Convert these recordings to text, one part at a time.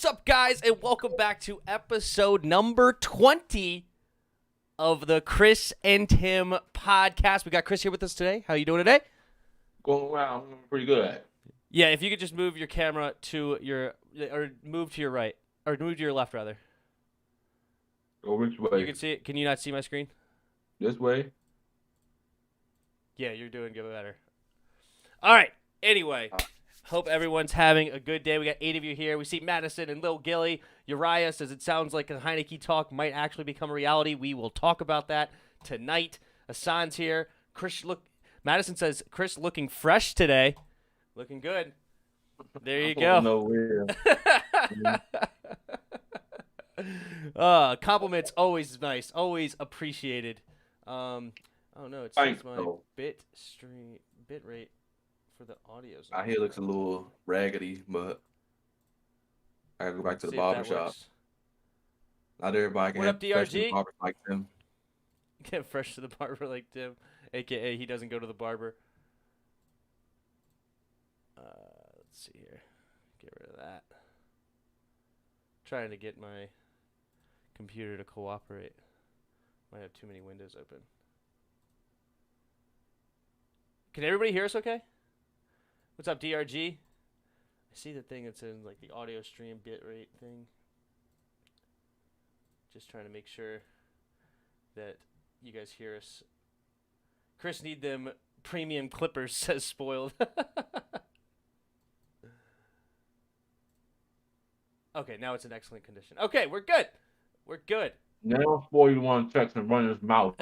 What's up, guys, and welcome back to episode number 20 of the Chris and Tim podcast. We got Chris here with us today. How are you doing today? Going around, pretty good. Yeah, if you could just move your camera to move to your right, or move to your left, rather. Go which way? You can see it. Can you not see my screen? This way? Yeah, you're doing good, better. All right. Anyway, hope everyone's having a good day. We got 8 of you here. We see Madison and Lil Gilly. Uriah says it sounds like a Heineke talk might actually become a reality. We will talk about that tonight. Hassan's here. Madison says Chris looking fresh today. Looking good. There you go. Nowhere. Compliments always nice, always appreciated. Oh no, it says my bit rate for the audio. My hair looks a little raggedy, but I gotta go back to the barber shop. Not everybody can. What up, DRG? Barber like Tim. Get fresh to the barber like Tim, aka he doesn't go to the barber. Let's see here. Get rid of that. Trying to get my computer to cooperate. Might have too many windows open. Can everybody hear us okay? What's up, DRG? I see the thing that's in like the audio stream bitrate thing. Just trying to make sure that you guys hear us. Chris need them premium clippers, says Spoiled. Okay, now it's in excellent condition. Okay, we're good. We're good. Now Spoiled want to text and run his mouth.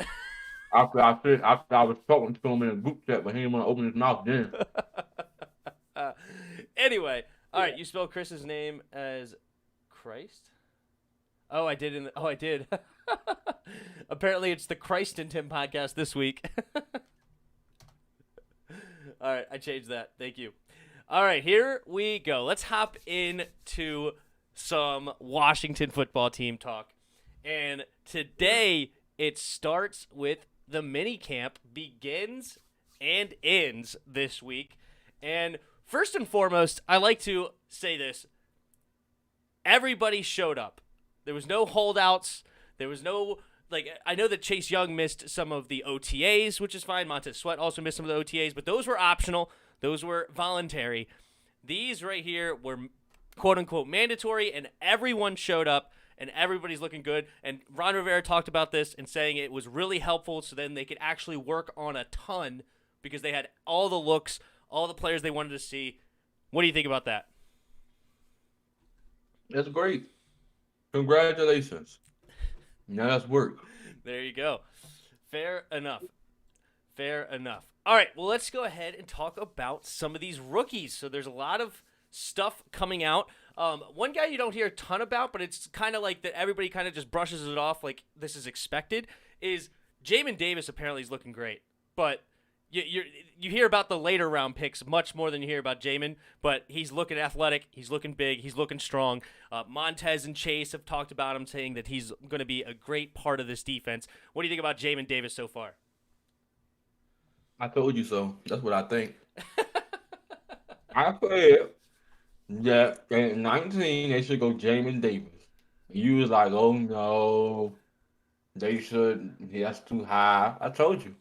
after I was talking to him in a group chat, but he didn't want to open his mouth then. Anyway, all right, you spelled Chris's name as Christ? Oh, I did. I did. Apparently, it's the Christ and Tim podcast this week. All right, I changed that. Thank you. All right, here we go. Let's hop into some Washington football team talk. And today, it starts with the mini camp begins and ends this week. And first and foremost, I like to say this. Everybody showed up. There was no holdouts. There was no, I know that Chase Young missed some of the OTAs, which is fine. Montez Sweat also missed some of the OTAs, but those were optional. Those were voluntary. These right here were quote-unquote mandatory, and everyone showed up, and everybody's looking good. And Ron Rivera talked about this and saying it was really helpful so then they could actually work on a ton because they had all the looks, all the players they wanted to see. What do you think about that? That's great. Congratulations. Now that's work. There you go. Fair enough. Fair enough. All right, well, let's go ahead and talk about some of these rookies. So there's a lot of stuff coming out. One guy you don't hear a ton about, but it's kind of like that everybody kind of just brushes it off like this is expected, is Jamin Davis apparently is looking great. But you hear about the later round picks much more than you hear about Jamin, but he's looking athletic, he's looking big, he's looking strong. Montez and Chase have talked about him, saying that he's going to be a great part of this defense. What do you think about Jamin Davis so far? I told you so. That's what I think. I said that at 19 they should go Jamin Davis. You was like, oh no, they should. That's too high. I told you.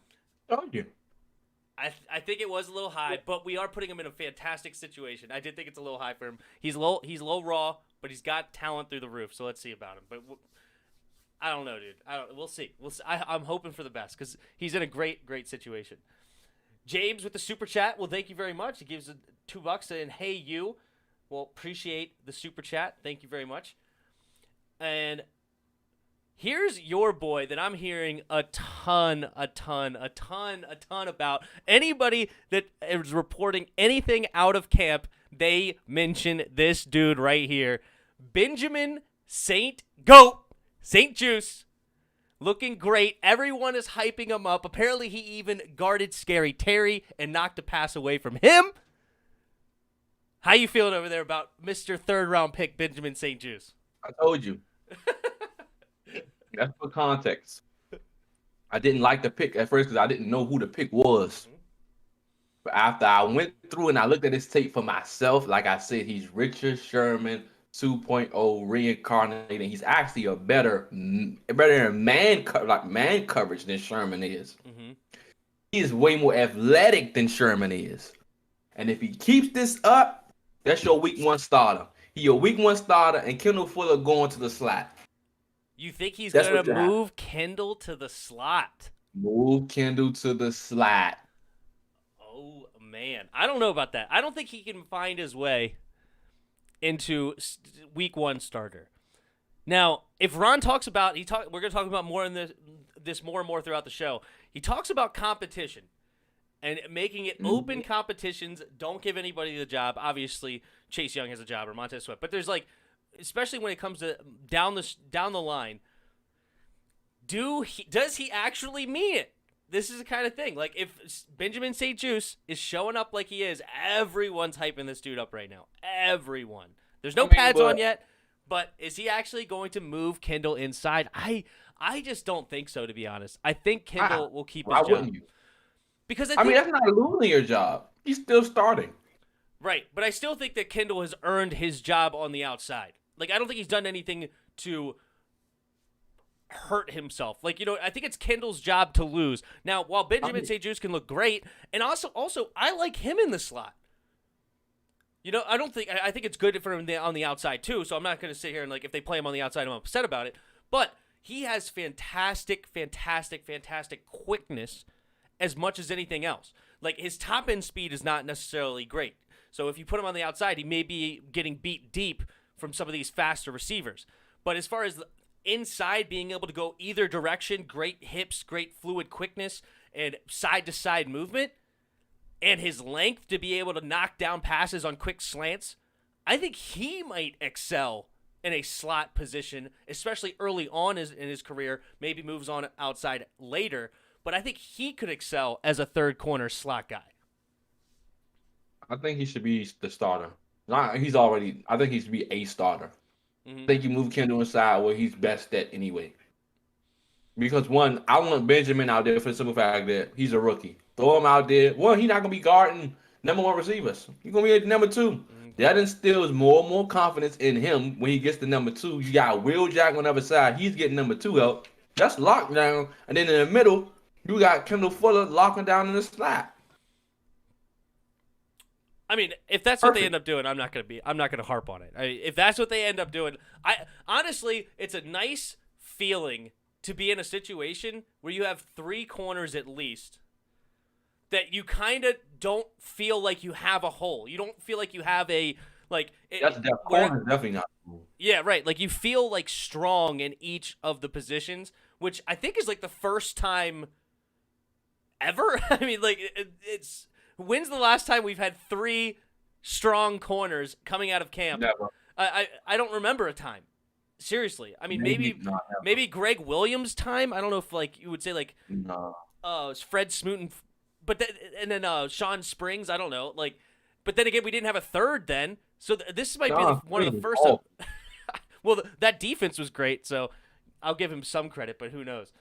I think it was a little high, but we are putting him in a fantastic situation. I did think it's a little high for him. He's low raw, but he's got talent through the roof. So let's see about him. But I don't know, dude. We'll see. I'm hoping for the best because he's in a great situation. James with the super chat. Well, thank you very much. He gives $2 and hey you. Well, appreciate the super chat. Thank you very much. And here's your boy that I'm hearing a ton about. Anybody that is reporting anything out of camp, they mention this dude right here. Benjamin St. Juice. Looking great. Everyone is hyping him up. Apparently, he even guarded Scary Terry and knocked a pass away from him. How you feeling over there about Mr. Third-round pick Benjamin St. Juice? I told you. That's for context. I didn't like the pick at first because I didn't know who the pick was. But after I went through and I looked at his tape for myself, like I said, he's Richard Sherman 2.0 reincarnated. He's actually a better man coverage than Sherman is. Mm-hmm. He is way more athletic than Sherman is. And if he keeps this up, that's your week 1 starter. He your week 1 starter, and Kendall Fuller going to the slot. You think he's That's going what to you have. move Kendall to the slot? Move Kendall to the slot. Oh, man. I don't know about that. I don't think he can find his way into week 1 starter. Now, if Ron talks about, we're going to talk about more in this more and more throughout the show. He talks about competition and making it open competitions. Don't give anybody the job. Obviously, Chase Young has a job or Montez Sweat, but there's especially when it comes to down the line, does he actually mean it? This is the kind of thing. Like, if Benjamin St. Juice is showing up like he is, everyone's hyping this dude up right now. Everyone. There's no pads on yet, but is he actually going to move Kendall inside? I just don't think so, to be honest. I think Kendall will keep his job. Why wouldn't you? Because I mean, that's not losing your job. He's still starting. Right, but I still think that Kendall has earned his job on the outside. Like, I don't think he's done anything to hurt himself. Like, I think it's Kendall's job to lose. Now, while Benjamin St. Juice can look great, and also I like him in the slot. I think it's good for him on the outside too, so I'm not going to sit here and, if they play him on the outside, I'm upset about it. But he has fantastic quickness as much as anything else. Like, his top-end speed is not necessarily great. So if you put him on the outside, he may be getting beat deep from some of these faster receivers. But as far as inside, being able to go either direction, great hips, great fluid quickness, and side-to-side movement, and his length to be able to knock down passes on quick slants, I think he might excel in a slot position, especially early on in his career. Maybe moves on outside later, but I think he could excel as a third corner slot guy. I think he should be the starter. I think he should be a starter. Mm-hmm. I think you move Kendall inside where he's best at anyway. Because one, I want Benjamin out there for the simple fact that he's a rookie. Throw him out there. One, he's not gonna be guarding number 1 receivers. He's gonna be at number 2. Mm-hmm. That instills more and more confidence in him when he gets to number 2. You got Will Jack on the other side. He's getting number 2 help. That's lockdown. And then in the middle, you got Kendall Fuller locking down in the slot. I mean, if that's what they end up doing, I'm not gonna harp on it. If that's what they end up doing, honestly, it's a nice feeling to be in a situation where you have 3 corners at least that you kind of don't feel like you have a hole. You don't feel like you have corner's definitely not cool. Yeah, right. Like, you feel strong in each of the positions, which I think is the first time ever. I mean, it's. When's the last time we've had 3 strong corners coming out of camp? Never. I don't remember a time. Seriously. I mean, maybe Greg Williams' time. I don't know if you would say no. It's Fred Smoot and then Sean Springs. I don't know. But then again, we didn't have a third then. So this might be one of the first. Well, that defense was great, so I'll give him some credit. But who knows?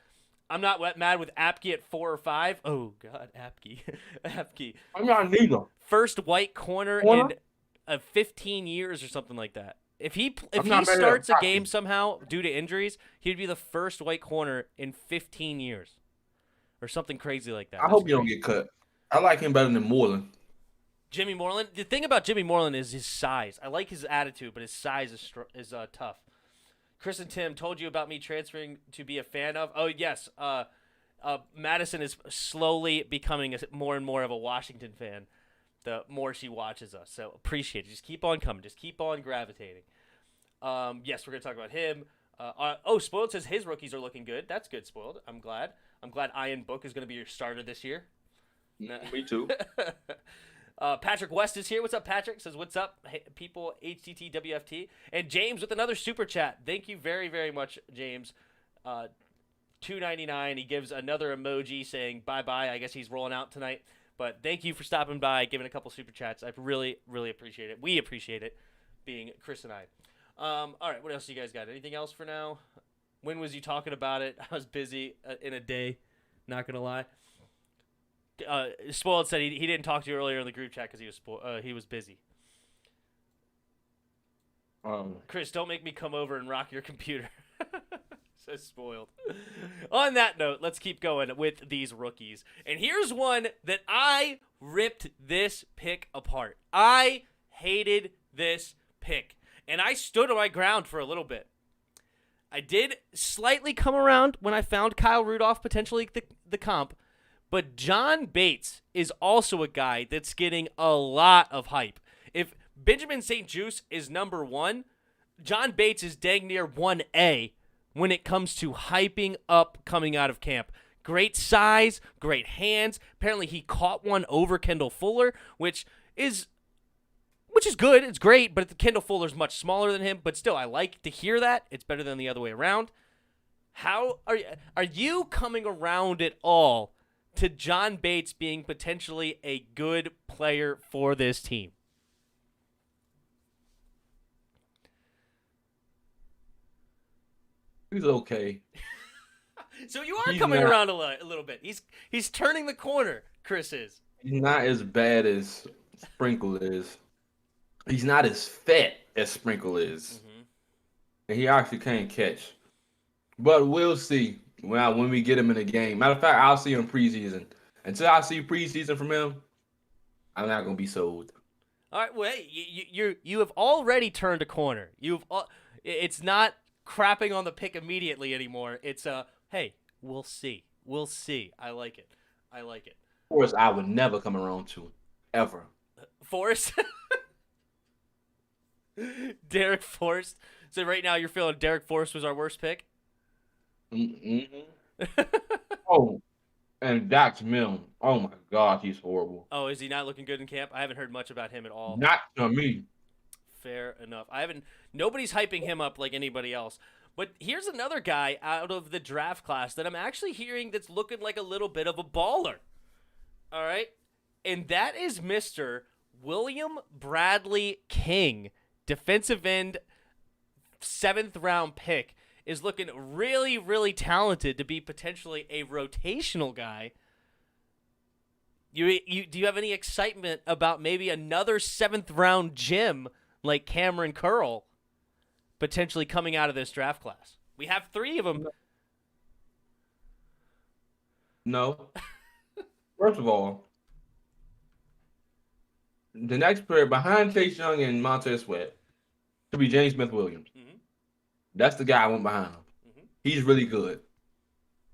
I'm not mad with Apke at 4 or 5. Oh, God, Apke. I'm not neither. First white corner in 15 years or something like that. If he starts a game somehow due to injuries, he'd be the first white corner in 15 years or something crazy like that. I hope he don't get cut. I like him better than Moreland. Jimmy Moreland? The thing about Jimmy Moreland is his size. I like his attitude, but his size is tough. Chris and Tim told you about me transferring to be a fan of. Oh, yes. Madison is slowly becoming more and more of a Washington fan the more she watches us. So appreciate it. Just keep on coming. Just keep on gravitating. Yes, we're going to talk about him. Spoiled says his rookies are looking good. That's good, Spoiled. I'm glad. Ian Book is going to be your starter this year. Me too. Patrick West is here. What's up, Patrick? Says, what's up, people, HTTWFT. And James with another super chat. Thank you very, very much, James. $2.99. He gives another emoji saying bye-bye. I guess he's rolling out tonight. But thank you for stopping by, giving a couple super chats. I really, really appreciate it. We appreciate it, being Chris and I. All right, what else do you guys got? Anything else for now? When was you talking about it? I was busy in a day, not going to lie. Spoiled said he didn't talk to you earlier in the group chat because he was busy. Chris, don't make me come over and rock your computer. So spoiled. On that note, let's keep going with these rookies. And here's one that I ripped this pick apart. I hated this pick. And I stood on my ground for a little bit. I did slightly come around when I found Kyle Rudolph potentially the comp. But John Bates is also a guy that's getting a lot of hype. If Benjamin St-Juste is number 1, John Bates is dang near 1A when it comes to hyping up coming out of camp. Great size, great hands. Apparently he caught one over Kendall Fuller, which is good. It's great, but Kendall Fuller's much smaller than him. But still, I like to hear that. It's better than the other way around. How are you coming around at all to John Bates being potentially a good player for this team? He's okay. So you are He's coming not- around a little bit. He's turning the corner, Chris is. He's not as bad as Sprinkle is. He's not as fat as Sprinkle is. And he actually can't catch. But we'll see when we get him in the game. Matter of fact, I'll see him preseason. Until I see preseason from him, I'm not gonna be sold. All right, well, hey, you have already turned a corner. It's not crapping on the pick immediately anymore. It's hey, we'll see. We'll see. I like it. Of course, I would never come around to ever. Forrest. Derek Forrest. So right now you're feeling Derek Forrest was our worst pick? Mm-hmm. Oh, and Dax Milne. Oh my God, he's horrible. Oh, is he not looking good in camp? I haven't heard much about him at all. Not to me. Fair enough. Nobody's hyping him up like anybody else. But here's another guy out of the draft class that I'm actually hearing that's looking like a little bit of a baller. All right? And that is Mr. William Bradley King, defensive end, 7th round pick, is looking really, really talented to be potentially a rotational guy. Do you have any excitement about maybe another 7th round gem like Cameron Curl potentially coming out of this draft class? We have 3 of them. No. First of all, the next player behind Chase Young and Montez Sweat should be James Smith-Williams. Mm-hmm. That's the guy I want behind him. Mm-hmm. He's really good.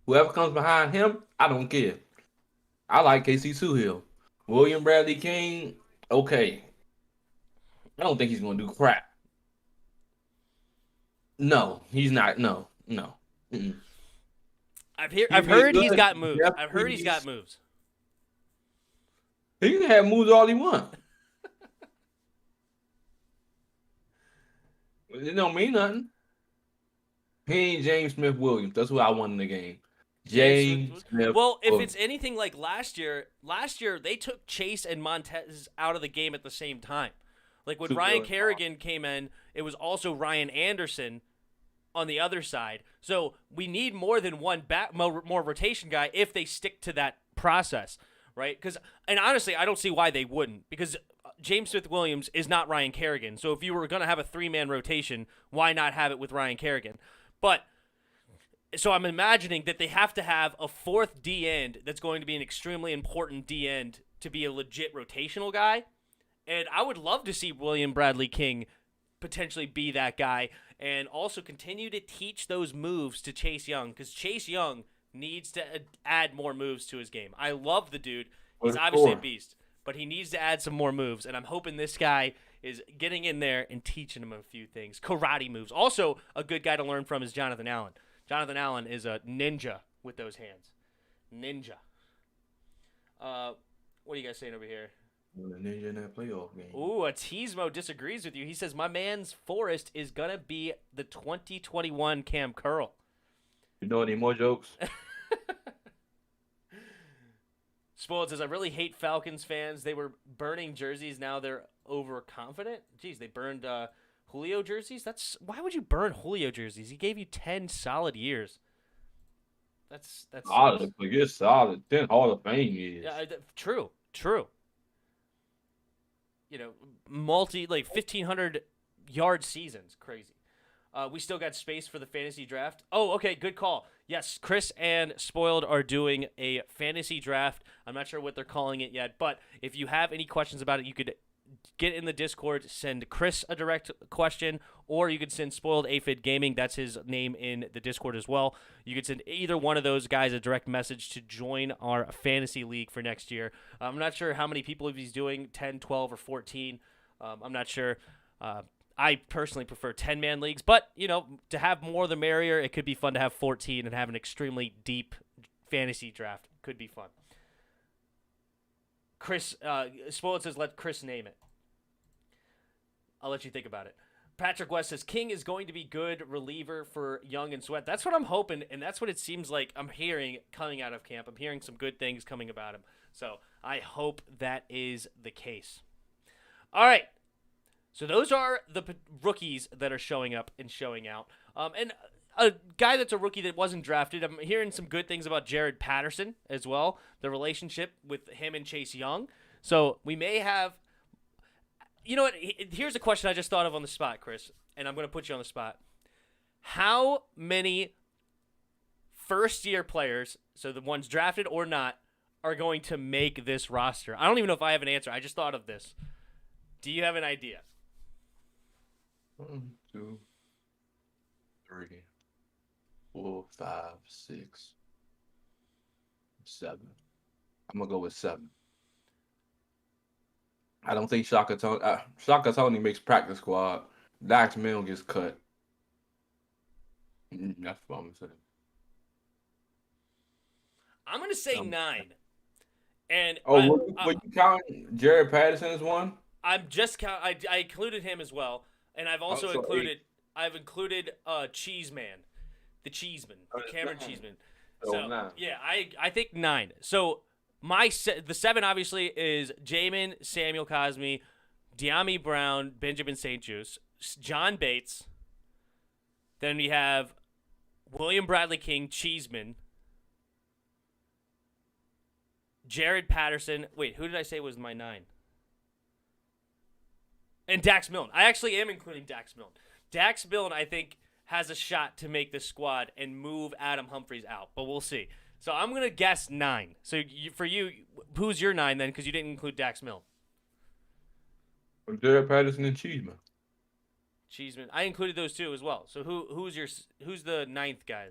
Whoever comes behind him, I don't care. I like KC Hill. William Bradley King, okay. I don't think he's going to do crap. No, he's not. No. Mm-mm. I've heard he's got moves. I've heard he's got moves. He can have moves all he wants. It don't mean nothing. He ain't James Smith-Williams. That's who I want in the game. James Smith. Well, if it's anything like last year they took Chase and Montez out of the game at the same time. Like when Ryan Kerrigan came in, it was also Ryan Anderson on the other side. So we need more than one more rotation guy if they stick to that process, right? And honestly, I don't see why they wouldn't, because James Smith-Williams is not Ryan Kerrigan. So if you were going to have a 3-man rotation, why not have it with Ryan Kerrigan? But so I'm imagining that they have to have a 4th D-end that's going to be an extremely important D-end to be a legit rotational guy. And I would love to see William Bradley King potentially be that guy and also continue to teach those moves to Chase Young, because Chase Young needs to add more moves to his game. I love the dude. He's obviously a beast, but he needs to add some more moves, and I'm hoping this guy is getting in there and teaching him a few things. Karate moves. Also, a good guy to learn from is Jonathan Allen. Jonathan Allen is a ninja with those hands. Ninja. What are you guys saying over here? The ninja in that playoff game. Ooh, a Teasmo disagrees with you. He says, my man's Forrest is going to be the 2021 Cam Curl. You know any more jokes? Spoiled says, I really hate Falcons fans. They were burning jerseys. Now they're overconfident. Jeez, they burned Julio jerseys? Why would you burn Julio jerseys? He gave you 10 solid years. That's solid. It's solid. 10 Hall of Fame years. Yeah, true. You know, 1,500 yard seasons. Crazy. We still got space for the fantasy draft. Oh, okay, good call. Yes, Chris and Spoiled are doing a fantasy draft. I'm not sure what they're calling it yet, but if you have any questions about it, you could get in the Discord, send Chris a direct question, or you could send Spoiled Aphid Gaming. That's his name in the Discord as well. You could send either one of those guys a direct message to join our fantasy league for next year. I'm not sure how many people he's doing, 10, 12, or 14. I'm not sure. I personally prefer 10-man leagues, but, to have more the merrier. It could be fun to have 14 and have an extremely deep fantasy draft. Could be fun. Chris, Spoiled says, let Chris name it. I'll let you think about it. Patrick West says, King is going to be good reliever for Young and Sweat. That's what I'm hoping, and that's what it seems like I'm hearing coming out of camp. I'm hearing some good things coming about him. So I hope that is the case. All right. So those are the rookies that are showing up and showing out. And a guy that's a rookie that wasn't drafted, I'm hearing some good things about Jared Patterson as well, the relationship with him and Chase Young. So we may have – you know what? Here's a question I just thought of on the spot, Chris, and I'm going to put you on the spot. How many first-year players, so the ones drafted or not, are going to make this roster? I don't even know if I have an answer. I just thought of this. Do you have an idea? 1, 2, 3, 4, 5, 6, 7. I'm gonna go with 7. I don't think Shaka Tony makes practice squad. Dax Milne gets cut. That's what I'm gonna say. I'm gonna say 9. And you counting Jared Patterson as one? I'm just I included him as well, and I've also included 8. Cheeseman, the Cheeseman, the Cameron 9. Cheeseman. So 9. Yeah, I think 9. So the 7 obviously is Jamin, Samuel Cosme, De'Ami Brown, Benjamin St-Juste, John Bates. Then we have William Bradley King, Cheeseman, Jared Patterson. Wait, who did I say was my 9? And Dax Milne. I actually am including Dax Milne. Dax Milne, I think, has a shot to make the squad and move Adam Humphries out, but we'll see. So I'm going to guess 9. So for you, who's your 9 then, because you didn't include Dax Milne? Jared Patterson and Cheeseman. Cheeseman. I included those two as well. So who's the 9th guy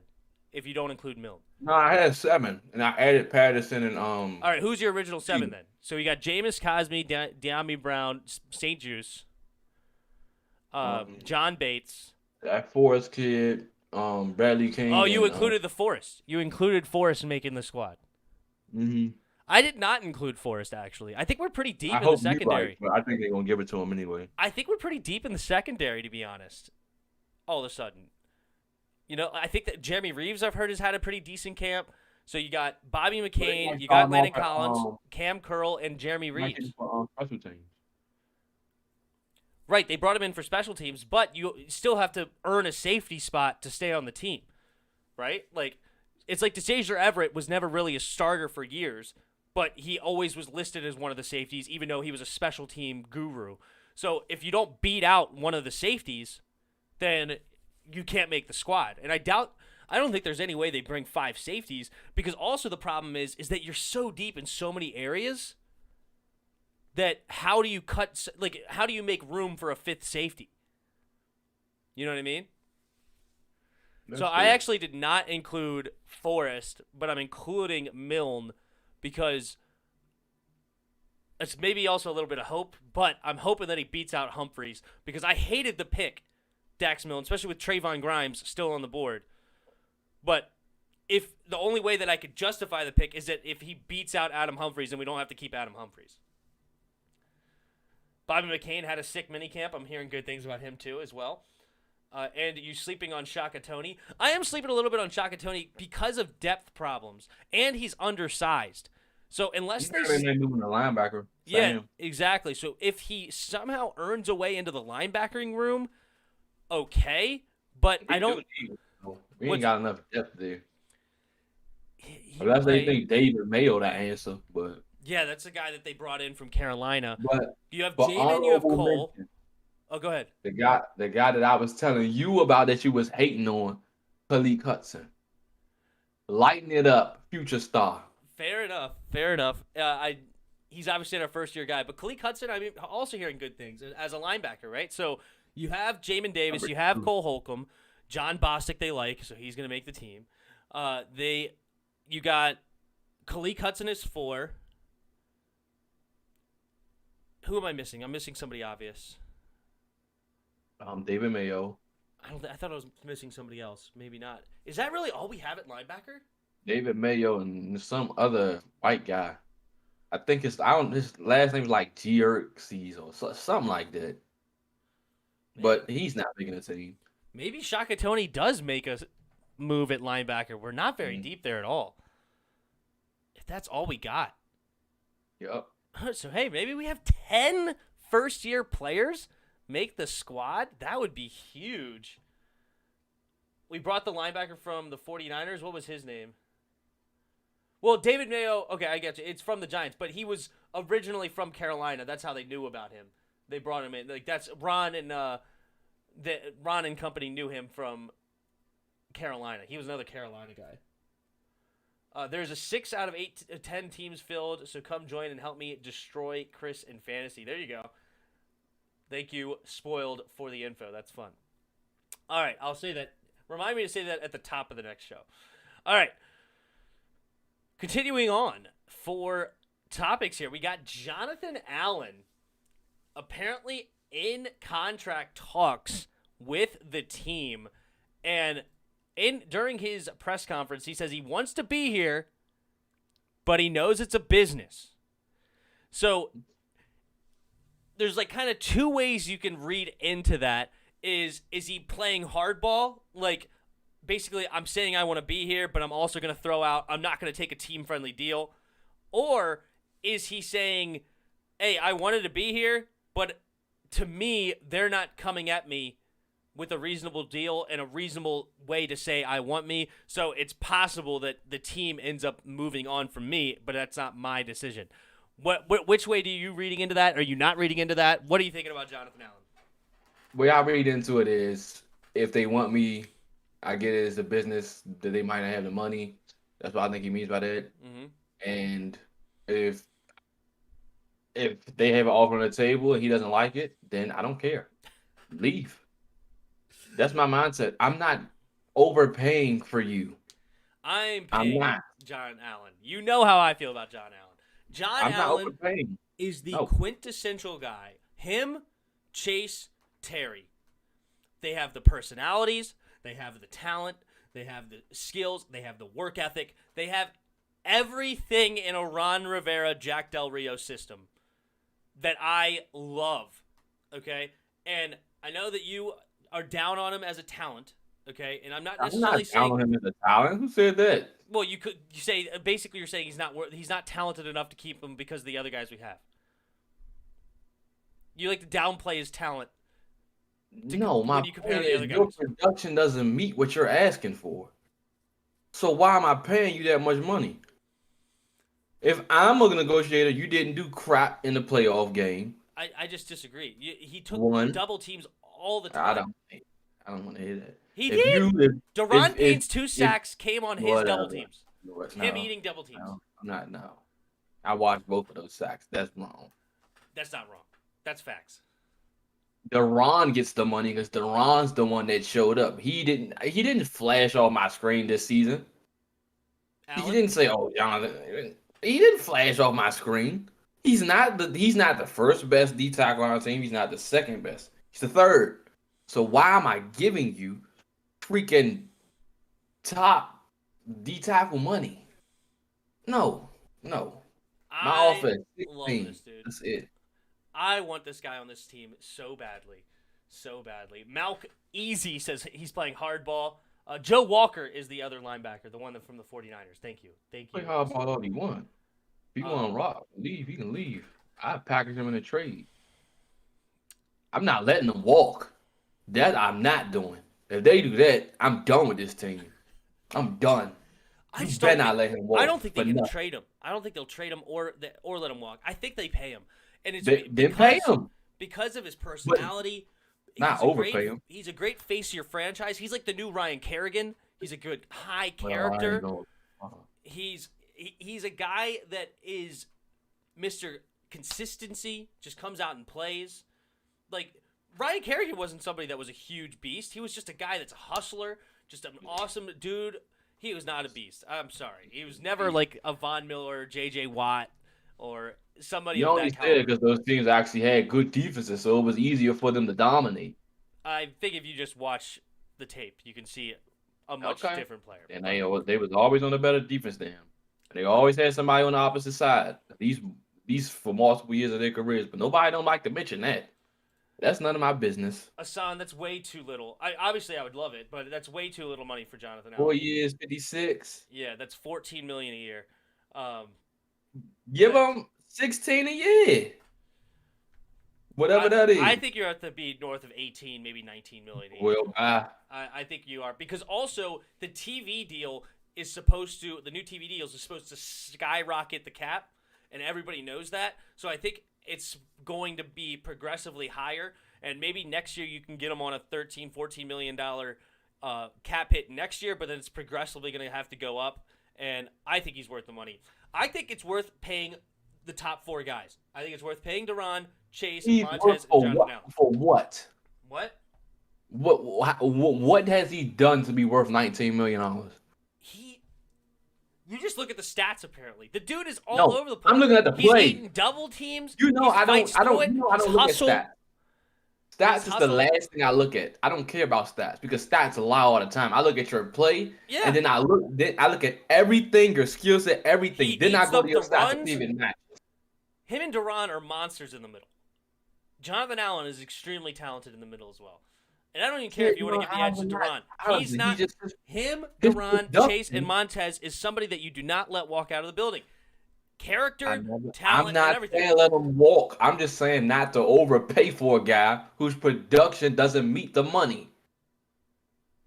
if you don't include Milne? No, I had 7, and I added Patterson and All right, who's your original 7 then? So you got Jameis Cosme, De'Ami Brown, St-Juste, John Bates. That Forrest kid, Bradley King. Oh, you included the Forrest. You included Forrest making the squad. Mm-hmm. I did not include Forrest, actually. I think we're pretty deep in the secondary. Right, but I think they're going to give it to him anyway. I think we're pretty deep in the secondary, to be honest, all of a sudden. I think that Jeremy Reeves, I've heard, has had a pretty decent camp. So you got Bobby McCain, you got Landon Collins, Cam Curl, and Jeremy Reeves. Special teams. Right, they brought him in for special teams, but you still have to earn a safety spot to stay on the team, right? It's like DeSager Everett was never really a starter for years, but he always was listed as one of the safeties, even though he was a special team guru. So if you don't beat out one of the safeties, then you can't make the squad. And I don't think there's any way they bring 5 safeties, because also the problem is that you're so deep in so many areas that how do you make room for a 5th safety? You know what I mean? So I actually did not include Forrest, but I'm including Milne because it's maybe also a little bit of hope, but I'm hoping that he beats out Humphries because I hated the pick, Dax Milne, especially with Trayvon Grimes still on the board. But if the only way that I could justify the pick is that if he beats out Adam Humphries and we don't have to keep Adam Humphries. Bobby McCain had a sick minicamp. I'm hearing good things about him too as well. And you sleeping on Shaka Toney. I am sleeping a little bit on Shaka Toney because of depth problems, and he's undersized. So unless they're moving the linebacker. Yeah, exactly. So if he somehow earns a way into the linebacking room, okay. But I don't. We ain't got enough depth there. Unless they think David Mayo to answer, but yeah, that's the guy that they brought in from Carolina. But you have Jaden, you have Cole. Oh, go ahead. The guy that I was telling you about that you was hating on, Khalid Hudson. Lighten it up, future star. Fair enough. Fair enough. He's obviously our first year guy, but Khalid Hudson, I mean, also hearing good things as a linebacker, right? So you have Jamin Davis, Number you have 2. Cole Holcomb, John Bostic they like, so he's going to make the team. You got Khalid Hudson is 4. Who am I missing? I'm missing somebody obvious. David Mayo. I thought I was missing somebody else. Maybe not. Is that really all we have at linebacker? David Mayo and some other white guy. I think his last name is like Xerxes or something like that. But he's not making the team. Maybe Shaka Tony does make a move at linebacker. We're not very Mm-hmm. deep there at all. If that's all we got. Yep. So, hey, maybe we have 10 first-year players make the squad? That would be huge. We brought the linebacker from the 49ers. What was his name? Well, David Mayo, okay, I get you. It's from the Giants, but he was originally from Carolina. That's how they knew about him. They brought him in. Like that's Ron and Ron and company knew him from Carolina. He was another Carolina guy. There's a 6 out of 10 teams filled, so come join and help me destroy Chris in fantasy. There you go. Thank you, Spoiled, for the info. That's fun. All right, I'll say that. Remind me to say that at the top of the next show. All right. Continuing on for topics here, we got Jonathan Allen apparently in contract talks with the team, and during his press conference, he says he wants to be here, but he knows it's a business. So there's like kind of 2 ways you can read into that. Is he playing hardball? Like, basically, I'm saying I want to be here, but I'm also going to throw out, I'm not going to take a team-friendly deal. Or is he saying, hey, I wanted to be here, but to me, they're not coming at me with a reasonable deal and a reasonable way to say I want me. So it's possible that the team ends up moving on from me, but that's not my decision. Which way do you reading into that? Are you not reading into that? What are you thinking about Jonathan Allen? The way I read into it is if they want me, I get it as a business that they might not have the money. That's what I think he means by that. Mm-hmm. And if they have an offer on the table and he doesn't like it, then I don't care. Leave. That's my mindset. I'm not overpaying for you. I'm I'm paying not. John Allen. You know how I feel about John Allen. John I'm not Allen overpaying. is the No. quintessential guy. Him, Chase, Terry. They have the personalities. They have the talent. They have the skills. They have the work ethic. They have everything in a Ron Rivera, Jack Del Rio system that I love. Okay? And I know that you are down on him as a talent. Okay? And I'm not I'm necessarily not saying. down on him as a talent. Who said that? Well, you say basically you're saying he's not talented enough to keep him because of the other guys we have. You like to downplay his talent. No, my when you compare point the is other your guys. production doesn't meet what you're asking for. So why am I paying you that much money? If I'm a negotiator, you didn't do crap in the playoff game. I just disagree. He took One, double teams all the I time. don't want to hear that. He If did. you, Daron Payne's 2 if sacks came on his double whatever. teams. Him No, eating double teams. no, I'm not. No, I watched both of those sacks. That's wrong. That's not wrong. That's facts. Deron gets the money because Deron's the one that showed up. He didn't flash on my screen this season. He Allen? didn't say, "Oh, Jonathan." He didn't flash off my screen. He's not the first best D tackle on our team. He's not the second best. He's the third. So why am I giving you freaking top D tackle money? No. My offense, love 16. this dude. That's it. I want this guy on this team so badly. So badly. Malk Easy says he's playing hardball. Joe Walker is the other linebacker, the one from the 49ers. Thank you. Play hardball all he want. If he want to rock, leave. He can leave. I package him in a trade. I'm not letting them walk. That I'm not doing. If they do that, I'm done with this team. I'm done. I You just better don't not think, let him walk. I don't think they But can no. trade him. I don't think they'll trade him or let him walk. I think they pay him. And it's Then pay him. because of his personality, Not overpay him. He's a great face of your franchise. He's like the new Ryan Kerrigan. He's a good high Well, I character. ain't gonna- He's a guy that is Mr. Consistency, just comes out and plays. Like, Ryan Kerrigan wasn't somebody that was a huge beast. He was just a guy that's a hustler, just an awesome dude. He was not a beast. I'm sorry. He was never like a Von Miller, J.J. Watt, or somebody You of only that said it caliber. because those teams actually had good defenses, so it was easier for them to dominate. I think if you just watch the tape, you can see a much Okay. different player. And they was always on a better defense than him. And they always had somebody on the opposite side. These for multiple years of their careers, but nobody don't like to mention that. That's none of my business. Hassan, that's way too little. I would love it, but that's way too little money for Jonathan 4 Allen. years, 56. Yeah, that's $14 million a year. Give them 16 a year. Whatever that is. I think you're at to be north of 18, maybe 19 million a year. Well, I think you are, because also the TV deal is the new TV deals is supposed to skyrocket the cap, and everybody knows that. So I think it's going to be progressively higher, and maybe next year you can get him on a $13-14 million cap hit next year, but then it's progressively going to have to go up, and I think he's worth the money. I think it's worth paying the top 4 guys. I think it's worth paying Duran, Chase, Montez, and Jonathan Allen. For what? What? What has he done to be worth $19 million? You just look at the stats. Apparently, the dude is all over the place. I'm looking at the play. He's eating double teams. I don't look at stats. Stats is the last thing I look at. I don't care about stats because stats lie all the time. I look at your play, and then I look at everything, your skill set, everything. Then I go to your stats and see if it matches. Him and Duran are monsters in the middle. Jonathan Allen is extremely talented in the middle as well. And I don't even care if you want to give the edge to Duran. He's not. Duran, Chase, and Montez is somebody that you do not let walk out of the building. Character, talent, I'm not and everything. saying let him walk. I'm just saying not to overpay for a guy whose production doesn't meet the money.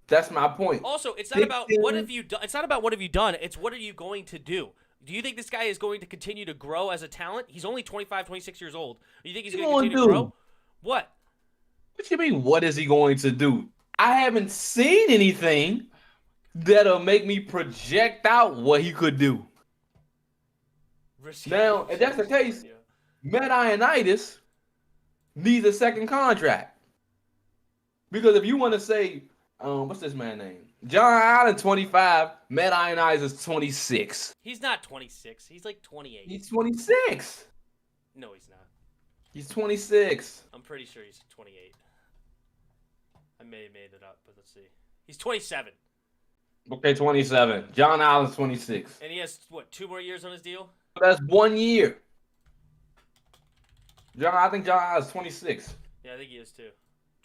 That's my point. Also, it's not about what have you done. It's not about what have you done. It's what are you going to do. Do you think this guy is going to continue to grow as a talent? He's only 25, 26 years old. Do you think he's going to continue to grow? What? What you mean, what is he going to do? I haven't seen anything that'll make me project out what he could do. Now, if that's the case, Matt Ioannidis needs a second contract. Because if you want to say, what's this man's name? John Allen, 25. Matt Ioannidis is 26. He's not 26. He's like 28. He's 26. No, he's not. He's 26. I'm pretty sure he's 28. I may have made it up, but let's see. He's 27. Okay, 27. John Allen's 26. And he has, 2 more years on his deal? That's 1 year. I think John Allen's 26. Yeah, I think he is too.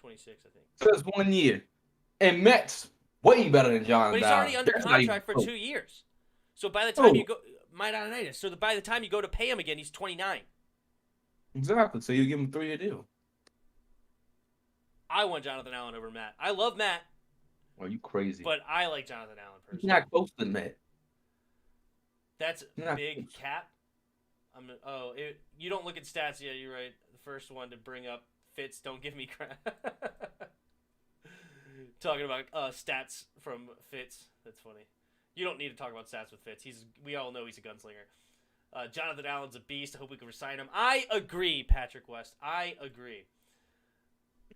26, I think. So that's 1 year. And Mets, way better than John Allen. But he's already under contract for 2 years. So by the time you go... Matt Ioannidis. So by the time you go to pay him again, he's 29. Exactly. So you give him a 3-year deal. I want Jonathan Allen over Matt. I love Matt. Are you crazy? But I like Jonathan Allen personally. He's not close to Matt. That's big cap. You don't look at stats. Yeah, you're right. The first one to bring up Fitz. Don't give me crap. Talking about stats from Fitz. That's funny. You don't need to talk about stats with Fitz. We all know he's a gunslinger. Jonathan Allen's a beast. I hope we can resign him. I agree, Patrick West. I agree.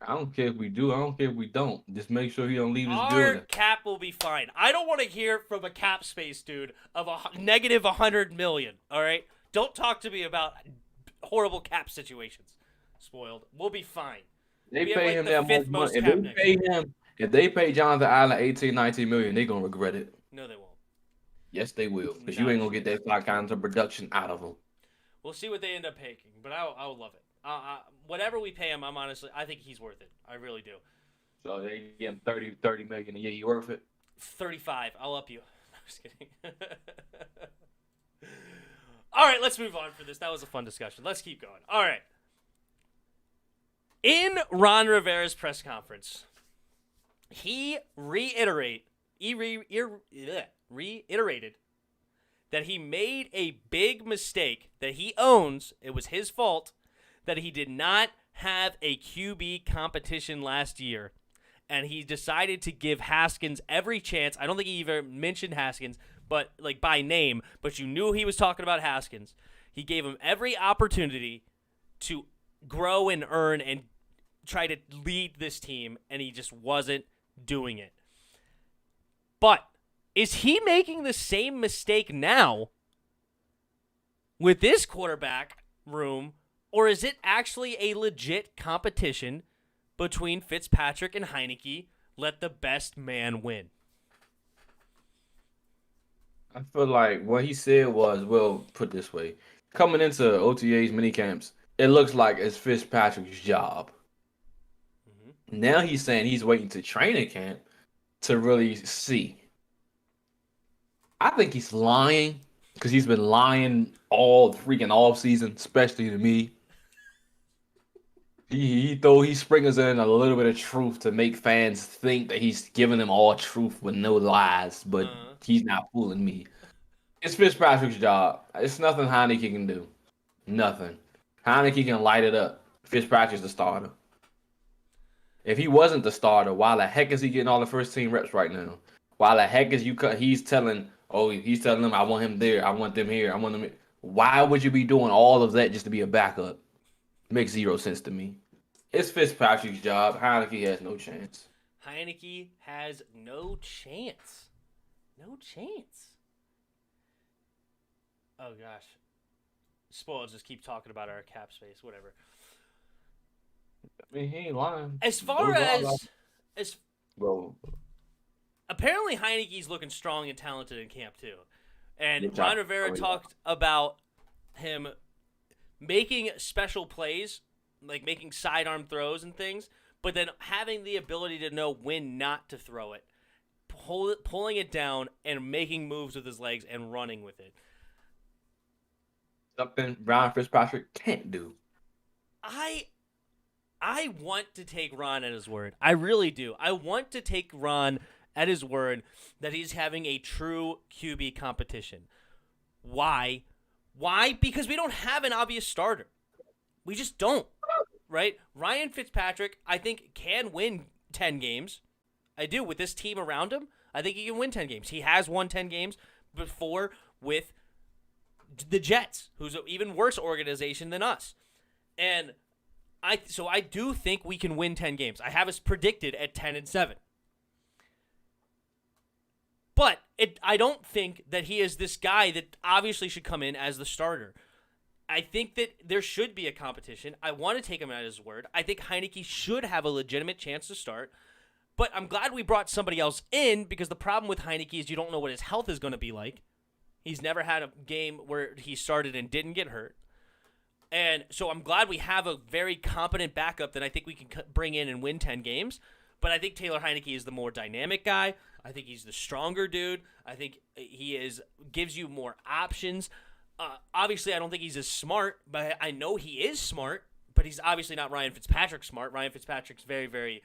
I don't care if we do. I don't care if we don't. Just make sure he don't leave his Our building. cap will be fine. I don't want to hear from a cap space dude of negative $100 million. All right, don't talk to me about horrible cap situations. Spoiled. We'll be fine. They pay him that much money. If they pay Jonathan Allen 18, 19 million, they're gonna regret it. No, they won't. Yes, they will. Because you ain't gonna get that kind of production out of them. We'll see what they end up paying, but I would love it. Whatever we pay him, I think he's worth it. I really do. So they get him 30 million a year. You worth it? 35. I'll up you. I'm just kidding. All right, let's move on for this. That was a fun discussion. Let's keep going. All right. In Ron Rivera's press conference, he reiterated that he made a big mistake, that he owns, it was his fault, that he did not have a QB competition last year, and he decided to give Haskins every chance. I don't think he even mentioned Haskins, but like by name, but you knew he was talking about Haskins. He gave him every opportunity to grow and earn and try to lead this team, and he just wasn't doing it. But is he making the same mistake now with this quarterback room, or is it actually a legit competition between Fitzpatrick and Heineke? Let the best man win. I feel like what he said was, well, put this way, coming into OTA's mini camps, it looks like it's Fitzpatrick's job. Now he's saying he's waiting to training camp to really see. I think he's lying because he's been lying all freaking off season, especially to me. He sprinkles in a little bit of truth to make fans think that he's giving them all truth with no lies, but he's not fooling me. It's Fitzpatrick's job. It's nothing Heineke can do. Nothing. Heineke can light it up. Fitzpatrick's the starter. If he wasn't the starter, why the heck is he getting all the first team reps right now? Why the heck is he's telling them, I want him there, I want them here, I want them here. Why would you be doing all of that just to be a backup? Makes zero sense to me. It's Fitzpatrick's job. Heineke has no chance. Heineke has no chance. No chance. Oh, gosh. Spoilers just keep talking about our cap space, whatever. I mean, he ain't lying. As far as well, apparently Heineke's looking strong and talented in camp, too. And Ron Rivera talked about him making special plays, like making sidearm throws and things, but then having the ability to know when not to throw it, pulling it down and making moves with his legs and running with it. Something Ron Fitzpatrick can't do. I want to take Ron at his word. I really do. I want to take Ron at his word that he's having a true QB competition. Why? Why? Because we don't have an obvious starter. We just don't, right? Ryan Fitzpatrick, I think, can win 10 games. I do. With this team around him, I think he can win 10 games. He has won 10 games before with the Jets, who's an even worse organization than us. And so I do think we can win 10 games. I have us predicted at 10-7. But I don't think that he is this guy that obviously should come in as the starter. I think that there should be a competition. I want to take him at his word. I think Heineke should have a legitimate chance to start. But I'm glad we brought somebody else in because the problem with Heineke is you don't know what his health is going to be like. He's never had a game where he started and didn't get hurt. And so I'm glad we have a very competent backup that I think we can bring in and win 10 games. But I think Taylor Heineke is the more dynamic guy. I think he's the stronger dude. I think he gives you more options. Obviously, I don't think he's as smart, but I know he is smart. But he's obviously not Ryan Fitzpatrick smart. Ryan Fitzpatrick's very, very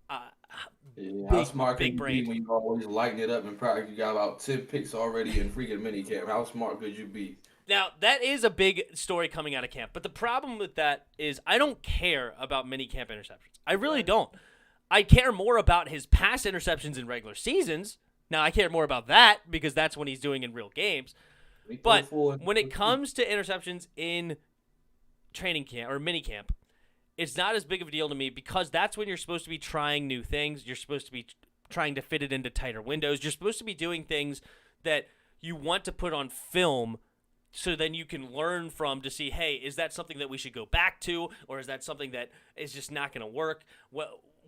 how smart can you be when you always lighting it up and probably you got about 10 picks already in freaking minicamp? How smart could you be? Now, that is a big story coming out of camp. But the problem with that is I don't care about minicamp interceptions. I really don't. I care more about his pass interceptions in regular seasons. Now, I care more about that because that's when he's doing in real games. But when it comes to interceptions in training camp or minicamp, it's not as big of a deal to me because that's when you're supposed to be trying new things. You're supposed to be trying to fit it into tighter windows. You're supposed to be doing things that you want to put on film so then you can learn from to see, hey, is that something that we should go back to, or is that something that is just not going to work?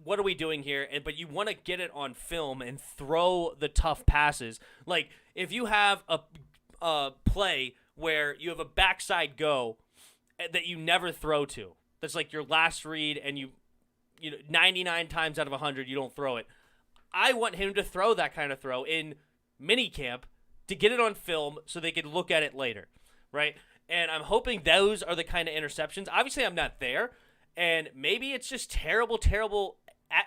What are we doing here? But you want to get it on film and throw the tough passes. Like if you have a play where you have a backside go that you never throw to, that's like your last read, and you 99 times out of 100 you don't throw it. I want him to throw that kind of throw in minicamp to get it on film so they can look at it later, right? And I'm hoping those are the kind of interceptions. Obviously, I'm not there, and maybe it's just terrible, terrible,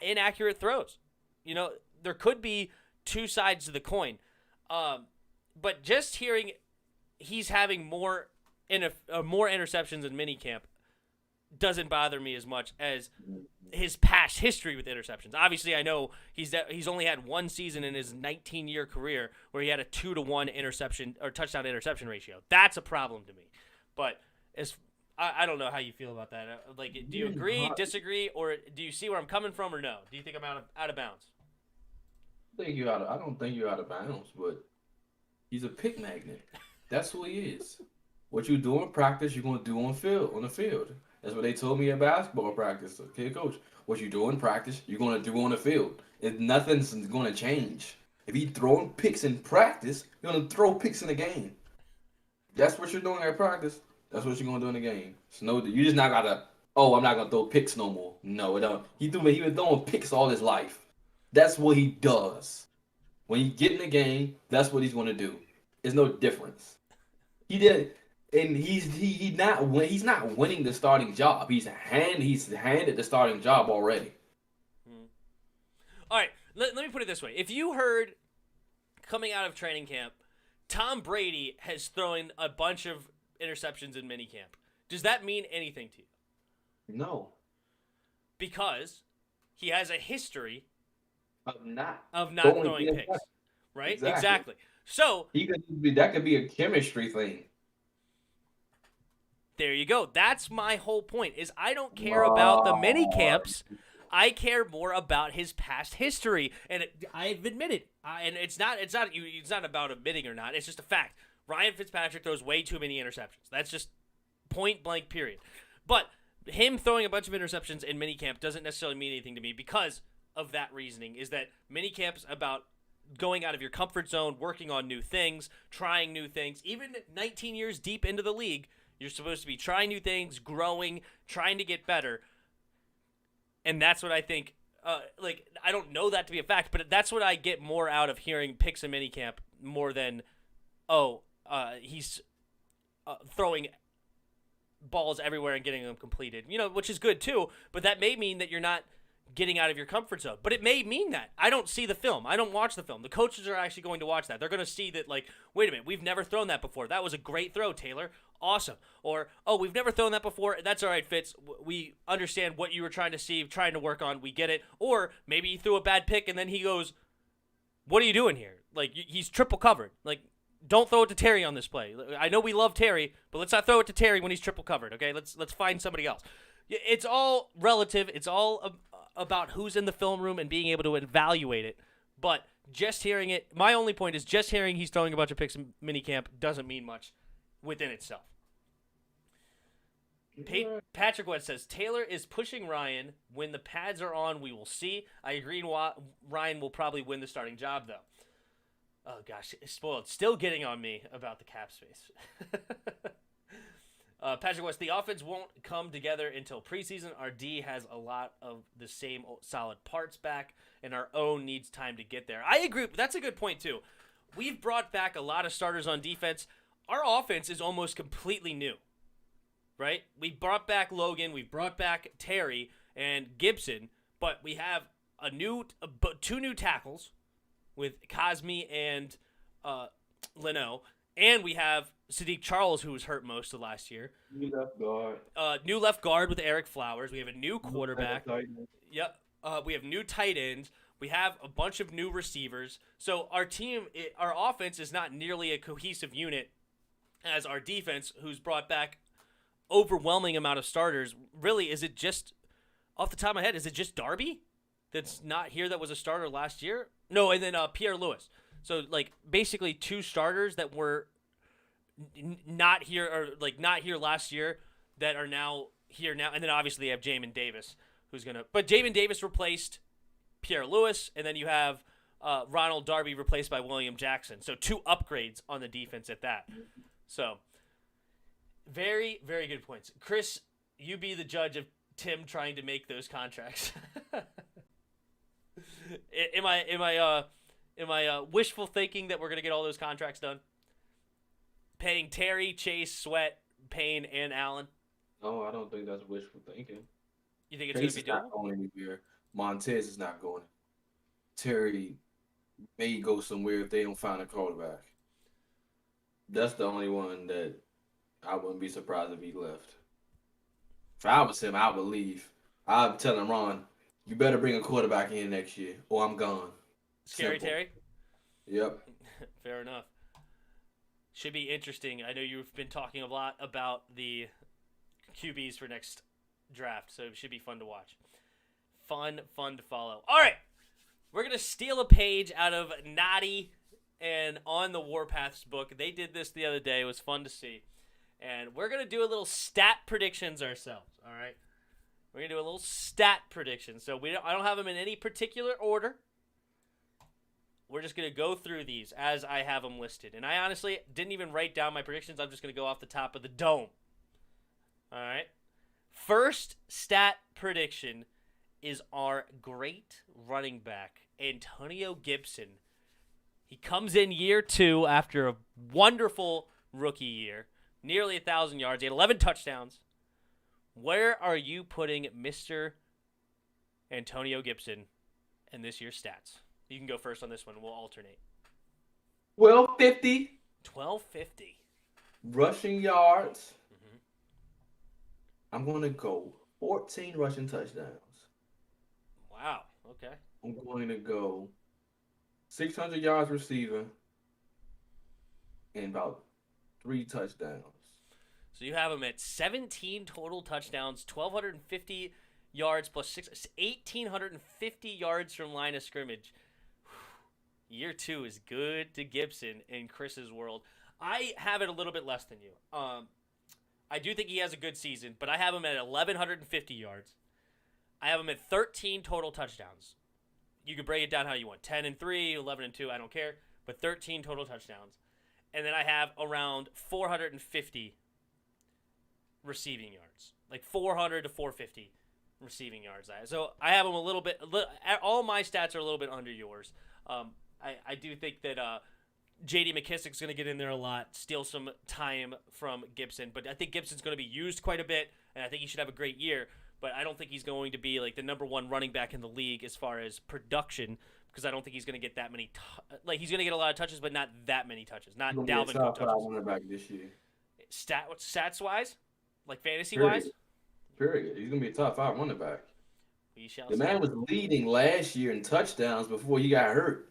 inaccurate throws. There could be two sides to the coin. But just hearing he's having more interceptions in minicamp doesn't bother me as much as his past history with interceptions. Obviously, I know he's only had one season in his 19-year career where he had a 2-to-1 interception or touchdown interception ratio. That's a problem to me. But as I don't know how you feel about that. Like, do you agree, disagree, or do you see where I'm coming from, or no? Do you think I'm out of bounds? I don't think you're out of bounds, but he's a pick magnet. That's who he is. What you do in practice, you're gonna do on the field. That's what they told me at basketball practice. Okay, coach. What you do in practice, you're gonna do on the field. If nothing's gonna change. If he throwing picks in practice, you're gonna throw picks in the game. That's what you're doing at practice. That's what you're gonna do in the game. So no, you just not gotta. Oh, I'm not gonna throw picks no more. No, it don't. He been throwing picks all his life. That's what he does. When he get in the game, that's what he's gonna do. There's no difference. He did, and he's not winning the starting job. He's handed the starting job already. Hmm. All right, let me put it this way: if you heard coming out of training camp, Tom Brady has thrown a bunch of interceptions in minicamp, does that mean anything to you? No, Because he has a history I'm not of not throwing throwing it. picks, right? Exactly. Exactly. So That could be a chemistry thing. there you go. That's my whole point. Is I don't care about the mini No. camps. I care more about his past history, and I've admitted, and it's not about admitting or not. It's just a fact. Ryan Fitzpatrick throws way too many interceptions. That's just point blank. Period. But him throwing a bunch of interceptions in minicamp doesn't necessarily mean anything to me because of that reasoning. Is that minicamp's about going out of your comfort zone, working on new things, trying new things. Even 19 years deep into the league, you're supposed to be trying new things, growing, trying to get better. And that's what I think. I don't know that to be a fact, but that's what I get more out of hearing picks in minicamp more than, he's throwing balls everywhere and getting them completed. Which is good too. But that may mean that you're not getting out of your comfort zone. But it may mean that. I don't see the film. I don't watch the film. The coaches are actually going to watch that. They're going to see that, like, wait a minute, we've never thrown that before. That was a great throw, Taylor. Awesome. Or, oh, we've never thrown that before. That's all right, Fitz. We understand what you were trying to see, trying to work on. We get it. Or maybe he threw a bad pick and then he goes, what are you doing here? Like, he's triple covered. Like, don't throw it to Terry on this play. I know we love Terry, but let's not throw it to Terry when he's triple covered, okay? Let's find somebody else. It's all relative. It's all about who's in the film room and being able to evaluate it. But just hearing it, my only point is just hearing he's throwing a bunch of picks in minicamp doesn't mean much within itself. Patrick West says, Taylor is pushing Ryan. When the pads are on, we will see. I agree Ryan will probably win the starting job, though. Oh, gosh, it's spoiled. Still getting on me about the cap space. Patrick West, the offense won't come together until preseason. Our D has a lot of the same solid parts back, and our O needs time to get there. I agree. That's a good point, too. We've brought back a lot of starters on defense. Our offense is almost completely new, right? We brought back Logan. We brought back Terry and Gibson, but we have two new tackles with Cosme and Leno, and we have Sadiq Charles, who was hurt most of last year. New left guard with Eric Flowers. We have a new quarterback. Yep. We have new tight ends. We have a bunch of new receivers. So our offense is not nearly a cohesive unit as our defense, who's brought back overwhelming amount of starters. Really, is it just, off the top of my head, is it just Darby that's not here that was a starter last year? No, and then Pierre Lewis. So, like, basically two starters that were not here, or like not here last year, that are now here now. And then obviously you have Jamin Davis, but Jamin Davis replaced Pierre Lewis, and then you have Ronald Darby replaced by William Jackson. So two upgrades on the defense at that. So very, very good points. Chris, you be the judge of Tim trying to make those contracts. Am I wishful thinking that we're gonna get all those contracts done? Paying Terry, Chase, Sweat, Payne, and Allen. No, I don't think that's wishful thinking. You think it's Chase gonna is be not doable? going anywhere. Montez is not going. Terry may go somewhere if they don't find a quarterback. That's the only one that I wouldn't be surprised if he left. If I was him, I would leave. I'd tell him, Ron, you better bring a quarterback in next year, or I'm gone. Scary Simple. Terry? Yep. Fair enough. Should be interesting. I know you've been talking a lot about the QBs for next draft, so it should be fun to watch. Fun to follow. All right, we're going to steal a page out of Naughty and On the Warpath's book. They did this the other day. It was fun to see. And we're going to do a little stat predictions ourselves, all right? We're going to do a little stat prediction. So I don't have them in any particular order. We're just going to go through these as I have them listed. And I honestly didn't even write down my predictions. I'm just going to go off the top of the dome. All right? First stat prediction is our great running back, Antonio Gibson. He comes in year 2 after a wonderful rookie year. Nearly 1,000 yards. He had 11 touchdowns. Where are you putting Mr. Antonio Gibson in this year's stats? You can go first on this one. We'll alternate. 1250 1250. rushing yards. I'm going to go 14 rushing touchdowns. Wow. Okay. I'm going to go 600 yards receiving and about 3 touchdowns. So you have him at 17 total touchdowns, 1,250 yards plus 1,850 yards from line of scrimmage. Year 2 is good to Gibson in Chris's world. I have it a little bit less than you. I do think he has a good season, but I have him at 1,150 yards. I have him at 13 total touchdowns. You can break it down how you want. 10 and 3, 11 and 2, I don't care. But 13 total touchdowns. And then I have around 450 receiving yards. Like 400 to 450 receiving yards. So I have him a little bit. All my stats are a little bit under yours. I do think that J.D. McKissic's going to get in there a lot, steal some time from Gibson. But I think Gibson's going to be used quite a bit, and I think he should have a great year. But I don't think he's going to be like the number 1 running back in the league as far as production, because I don't think he's going to get that many. He's going to get a lot of touches, but not that many touches. Not Dalvin Cook touches. Running back this year. Stats wise, like fantasy wise. Period. He's going to be a top 5 running back. The see. man was leading last year in touchdowns before he got hurt.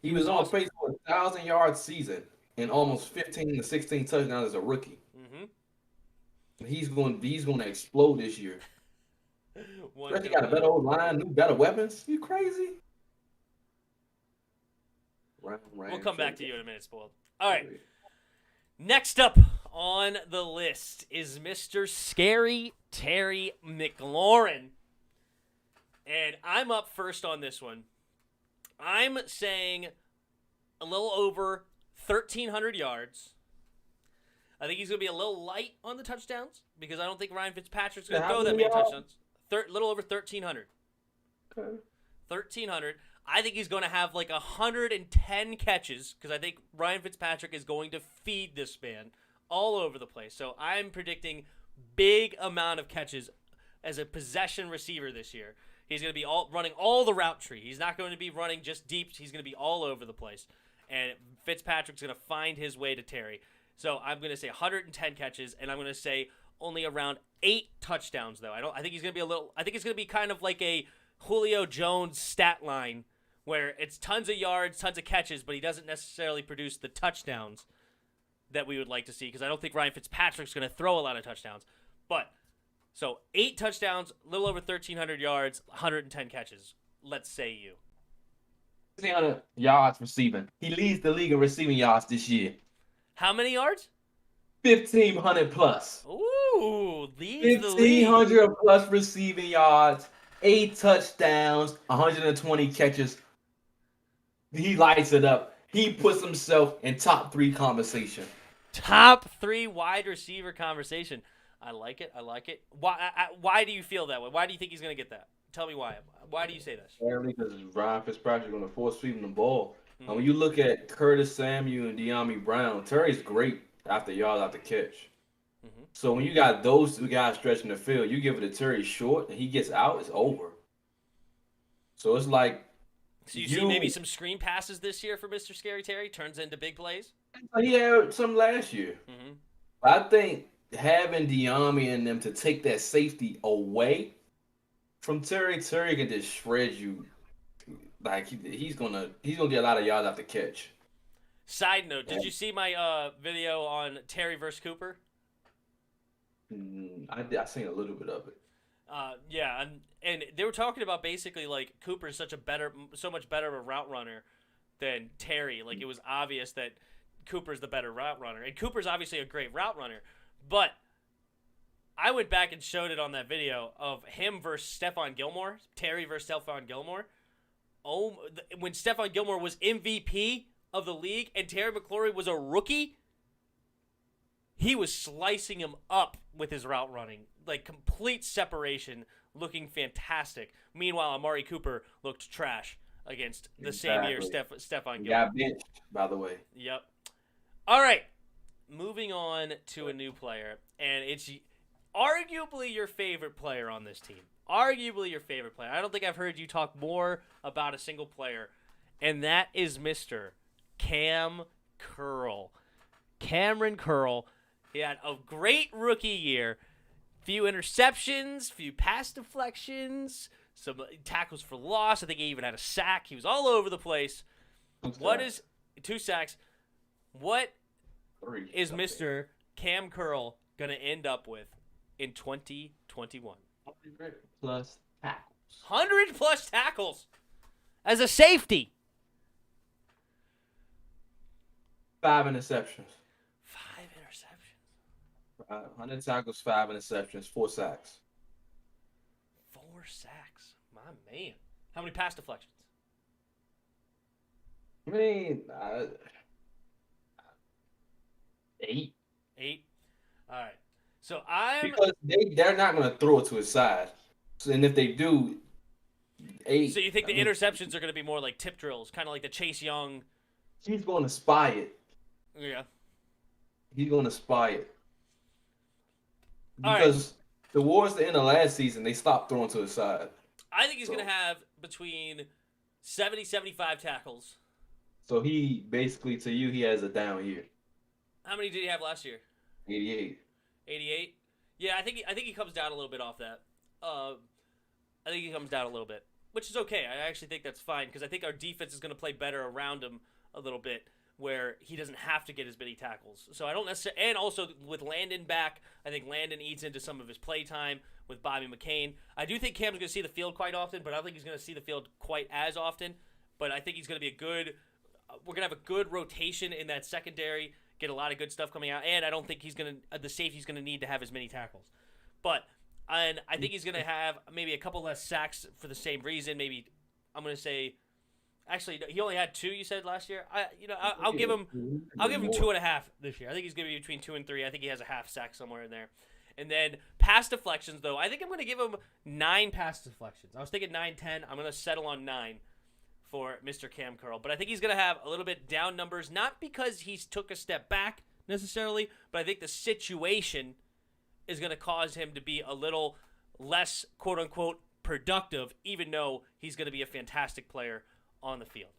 He was on pace for a 1,000-yard season and almost 15 to 16 touchdowns as a rookie. Mm-hmm. He's going to explode this year. He got a better old line, better weapons. You crazy? We'll come back to you in a minute, Spoiled. All right. Next up on the list is Mr. Scary Terry McLaurin. And I'm up first on this one. I'm saying a little over 1,300 yards. I think he's going to be a little light on the touchdowns because I don't think Ryan Fitzpatrick's going to throw that many touchdowns. Little over 1,300. Okay. 1,300. I think he's going to have like 110 catches because I think Ryan Fitzpatrick is going to feed this man all over the place. So I'm predicting big amount of catches as a possession receiver this year. He's going to be running all the route tree. He's not going to be running just deep. He's going to be all over the place. And Fitzpatrick's going to find his way to Terry. So I'm going to say 110 catches, and I'm going to say only around 8 touchdowns, though. I think he's going to be I think it's going to be kind of like a Julio Jones stat line where it's tons of yards, tons of catches, but he doesn't necessarily produce the touchdowns that we would like to see because I don't think Ryan Fitzpatrick's going to throw a lot of touchdowns. But so 8 touchdowns, a little over 1,300 yards, 110 catches. Let's say you. 1,600 yards receiving. He leads the league in receiving yards this year. How many yards? 1,500 plus. Ooh, leads the league. 1,500 plus receiving yards, 8 touchdowns, 120 catches. He lights it up. He puts himself in top 3 conversation. Top 3 wide receiver conversation. I like it. Why do you feel that way? Why do you think he's going to get that? Tell me why. Why do you say this? Apparently because Ryan Fitzpatrick is going to force feed him the ball. And when you look at Curtis Samuel and De'Ami Brown, Terry's great after yards after catch. Mm-hmm. So when you got those 2 guys stretching the field, you give it to Terry short and he gets out, it's over. So it's like. So you see maybe some screen passes this year for Mr. Scary Terry turns into big plays? He had some last year. Mm-hmm. I think having Diami and them to take that safety away from Terry. Terry can just shred you. Like he's gonna get a lot of yards after catch. Side note: did And, you see my video on Terry versus Cooper? I seen a little bit of it. Yeah, and they were talking about basically like Cooper is so much better of a route runner than Terry. Like it was obvious that Cooper's the better route runner, and Cooper's obviously a great route runner. But I went back and showed it on that video of him versus Stephon Gilmore, Terry versus Stephon Gilmore. Oh, when Stephon Gilmore was MVP of the league and Terry McLaurin was a rookie, he was slicing him up with his route running. Like complete separation, looking fantastic. Meanwhile, Amari Cooper looked trash against the same year Stephon He Gilmore. got benched, by the way. Yep. All right. Moving on to a new player, and it's arguably your favorite player on this team. Arguably your favorite player. I don't think I've heard you talk more about a single player, and that is Mr. Cam Curl. Cameron Curl. He had a great rookie year. Few interceptions, few pass deflections, some tackles for loss. I think he even had a sack. He was all over the place. Two sacks. What is Mr. Cam Curl going to end up with in 2021? 100 plus tackles. 100 plus tackles as a safety. 5 interceptions. 5 interceptions. 100 tackles, 5 interceptions, 4 sacks. 4 sacks. My man. How many pass deflections? I mean, 8. 8. All right. So Because they're not going to throw it to his side. So, and if they do, 8. So you think the interceptions are going to be more like tip drills, kind of like the Chase Young? He's going to spy it. Yeah. He's going to spy it. All Because towards the end of last season, they stopped throwing to his side. I think he's going to have between 70, 75 tackles. So he basically, to you, he has a down year. How many did he have last year? 88. 88. Yeah, I think he comes down a little bit off that. I think he comes down a little bit, which is okay. I actually think that's fine because I think our defense is going to play better around him a little bit, where he doesn't have to get as many tackles. So I don't necessarily, and also with Landon back, I think Landon eats into some of his play time with Bobby McCain. I do think Cam's going to see the field quite often, but I don't think he's going to see the field quite as often. But I think he's going to be we're going to have a good rotation in that secondary, get a lot of good stuff coming out, and I don't think the safety's going to need to have as many tackles. And I think he's going to have maybe a couple less sacks for the same reason. Maybe I'm going to say, actually, he only had 2. You said last year. I'll give him 2.5 this year. I think he's going to be between 2 and 3. I think he has a half sack somewhere in there. And then pass deflections, though, I think I'm going to give him 9 pass deflections. I was thinking 9, 10. I'm going to settle on 9 for Mr. Cam Curl. But I think he's going to have a little bit down numbers, not because he's took a step back necessarily, but I think the situation is going to cause him to be a little less, quote-unquote, productive, even though he's going to be a fantastic player on the field.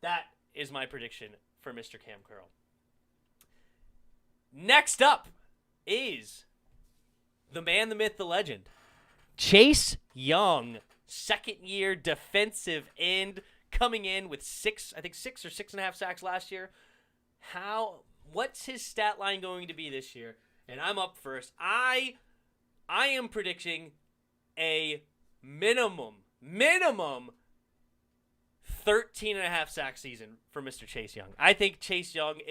That is my prediction for Mr. Cam Curl. Next up is the man, the myth, the legend, Chase Young, second-year defensive end, coming in with 6 or 6.5 sacks last year. What's his stat line going to be this year? And I'm up first. I am predicting a minimum 13.5 sack season for Mr. Chase Young. I think Chase Young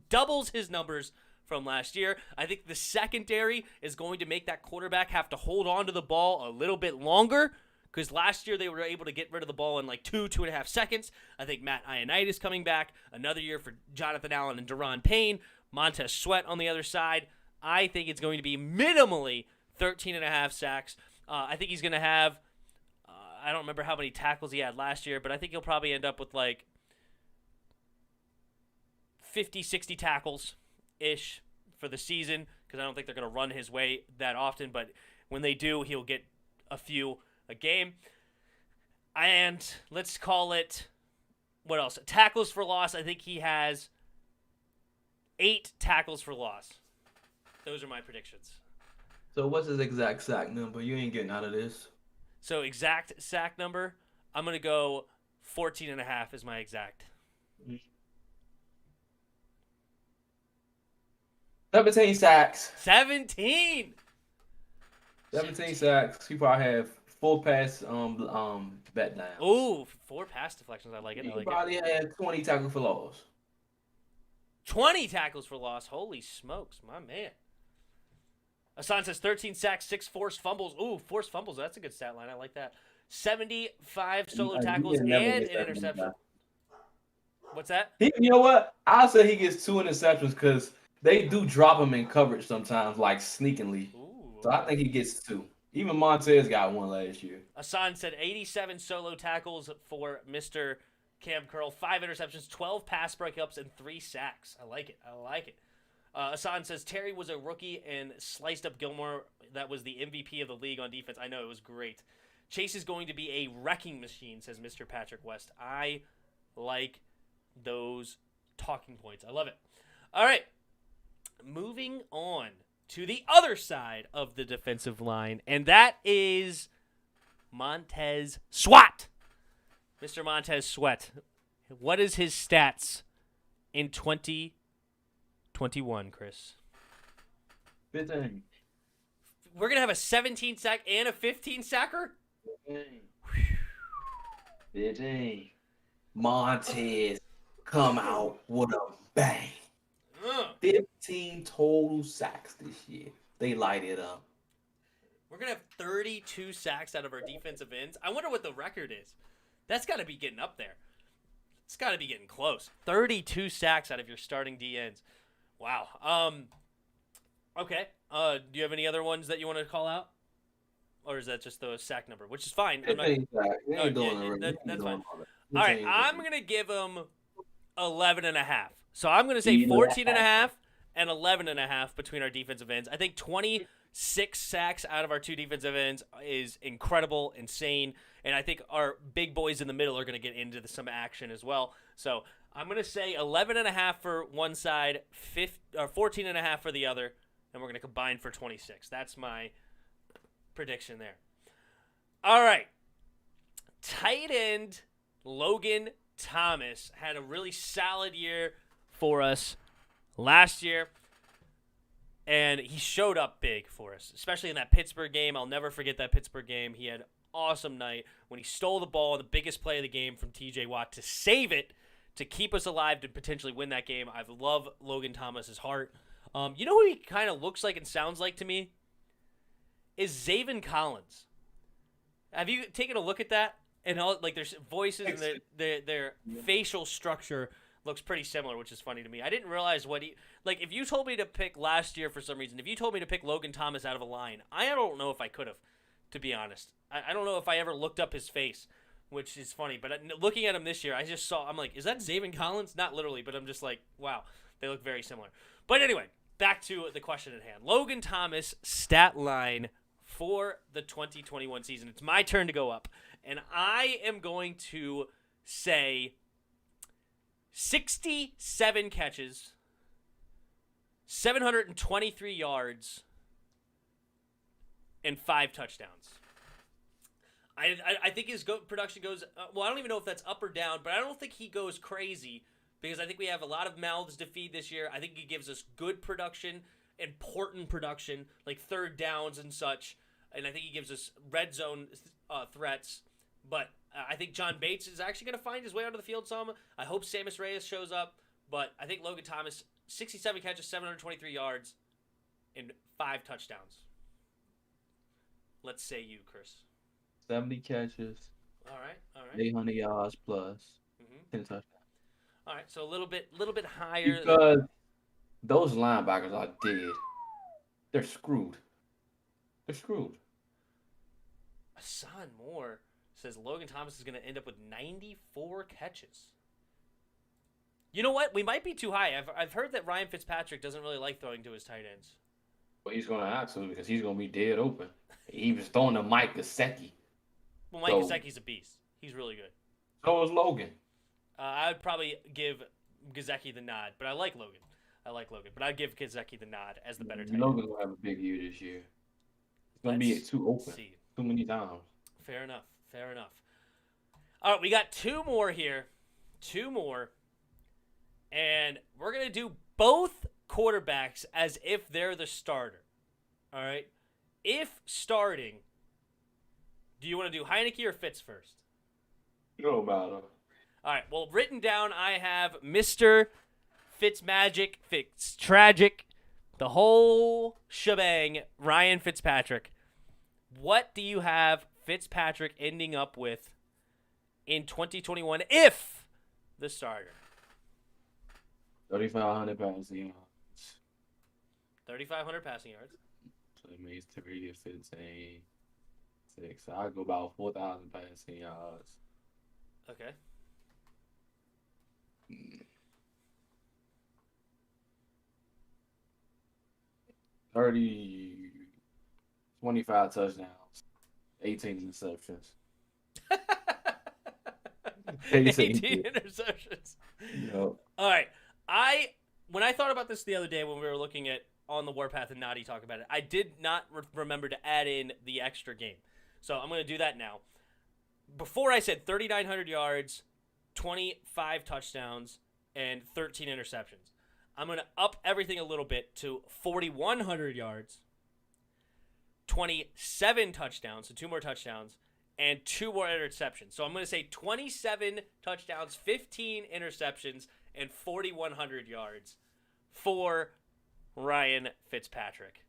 doubles his numbers from last year. I think the secondary is going to make that quarterback have to hold on to the ball a little bit longer, because last year they were able to get rid of the ball in like 2.5 seconds. I think Matt Ioannidis coming back. Another year for Jonathan Allen and Daron Payne. Montez Sweat on the other side. I think it's going to be minimally 13.5 sacks. I think he's going to have, I don't remember how many tackles he had last year, but I think he'll probably end up with like 50, 60 tackles-ish for the season, because I don't think they're going to run his way that often, but when they do, he'll get a few a game. And let's call it, what else? Tackles for loss. I think he has 8 tackles for loss. Those are my predictions. So what's his exact sack number? You ain't getting out of this. So exact sack number, I'm going to go 14.5 is my exact. 17 sacks. 17! 17 sacks. He probably have 4 pass bet downs. Ooh, 4 pass deflections. I like it. He probably had 20 tackles for loss. 20 tackles for loss. Holy smokes, my man. Hassan says 13 sacks, 6 forced fumbles. Ooh, forced fumbles. That's a good stat line. I like that. 75 solo tackles and an interception. What's that? You know what? I'll say he gets 2 interceptions because they do drop him in coverage sometimes, like sneakingly. Ooh, so I think he gets 2. Even Montez got 1 last year. Hassan said 87 solo tackles for Mr. Cam Curl, 5 interceptions, 12 pass breakups, and 3 sacks. I like it. Hassan says Terry was a rookie and sliced up Gilmore. That was the MVP of the league on defense. I know, it was great. Chase is going to be a wrecking machine, says Mr. Patrick West. I like those talking points. I love it. All right. Moving on to the other side of the defensive line, and that is Montez Sweat. Mr. Montez Sweat. What is his stats in 2021, Chris? 15. We're going to have a 17 sack and a 15 sacker? 15. Montez come out with a bang. 15 total sacks this year. They light it up. We're going to have 32 sacks out of our defensive ends. I wonder what the record is. That's got to be getting up there. It's got to be getting close. 32 sacks out of your starting DNs. Wow. Okay. Do you have any other ones that you want to call out? Or is that just the sack number? Which is fine. That's fine. All right. I'm going to give him 11.5. So I'm going to say 14.5 and 11.5 between our defensive ends. I think 26 sacks out of our 2 defensive ends is incredible, insane, and I think our big boys in the middle are going to get into some action as well. So I'm going to say 11.5 for one side, 14.5 for the other, and we're going to combine for 26. That's my prediction there. All right. Tight end Logan Thomas had a really solid year for us last year, and he showed up big for us, especially in that Pittsburgh game. I'll never forget that Pittsburgh game. He had an awesome night when he stole the ball, the biggest play of the game from TJ Watt to save it, to keep us alive to potentially win that game. I love Logan Thomas's heart. You know who he kind of looks like and sounds like to me? Is Zaven Collins. Have you taken a look at that? And all, like, their voices and their facial structure looks pretty similar, which is funny to me. I didn't realize what he... Like, if you told me to pick last year for some reason, if you told me to pick Logan Thomas out of a line, I don't know if I could have, to be honest. I don't know if I ever looked up his face, which is funny. But looking at him this year, I just saw... I'm like, is that Zaven Collins? Not literally, but I'm just like, wow, they look very similar. But anyway, back to the question at hand. Logan Thomas stat line for the 2021 season. It's my turn to go up. And I am going to say 67 catches, 723 yards, and 5 touchdowns. I think his production goes, well, I don't even know if that's up or down, but I don't think he goes crazy because I think we have a lot of mouths to feed this year. I think he gives us good production, important production, like third downs and such. And I think he gives us red zone threats. But I think John Bates is actually going to find his way onto the field some. I hope Sammis Reyes shows up. But I think Logan Thomas, 67 catches, 723 yards, and 5 touchdowns. Let's say you, Chris. 70 catches. All right. 800 yards plus 10 touchdowns. All right, so a little bit higher. Because those linebackers are dead. They're screwed. Hassan Moore says Logan Thomas is going to end up with 94 catches. You know what? We might be too high. I've heard that Ryan Fitzpatrick doesn't really like throwing to his tight ends. Well, he's going to have to because he's going to be dead open. He was throwing to Mike Gesicki. Well, Mike Gesicki's a beast. He's really good. So is Logan. I would probably give Gesicki the nod, but I like Logan. I like Logan, but I'd give Gesicki the nod as the better tight end. Logan's gonna have a big year this year. It's gonna be Let's too open see. too many times. Fair enough. Fair enough. All right, we got two more here. Two more. And we're going to do both quarterbacks as if they're the starter. All right? If starting, do you want to do Heineke or Fitz first? No matter. All right, well, written down, I have Mr. Fitzmagic, Fitztragic, the whole shebang, Ryan Fitzpatrick. What do you have Fitzpatrick ending up with in 2021 if the starter? 3,500 passing yards. 3,500 passing yards. So it makes 3 15, 6. So I go about 4,000 passing yards. Okay. 25 touchdowns, 18 interceptions. 18 interceptions. Yep. All right. When I thought about this the other day when we were looking at On the Warpath and Nadi talk about it, I did not remember to add in the extra game. So I'm going to do that now. Before I said 3,900 yards, 25 touchdowns, and 13 interceptions. I'm going to up everything a little bit to 4,100 yards, 27 touchdowns, so 2 more touchdowns, and 2 more interceptions. So I'm going to say 27 touchdowns, 15 interceptions, and 4,100 yards for Ryan Fitzpatrick.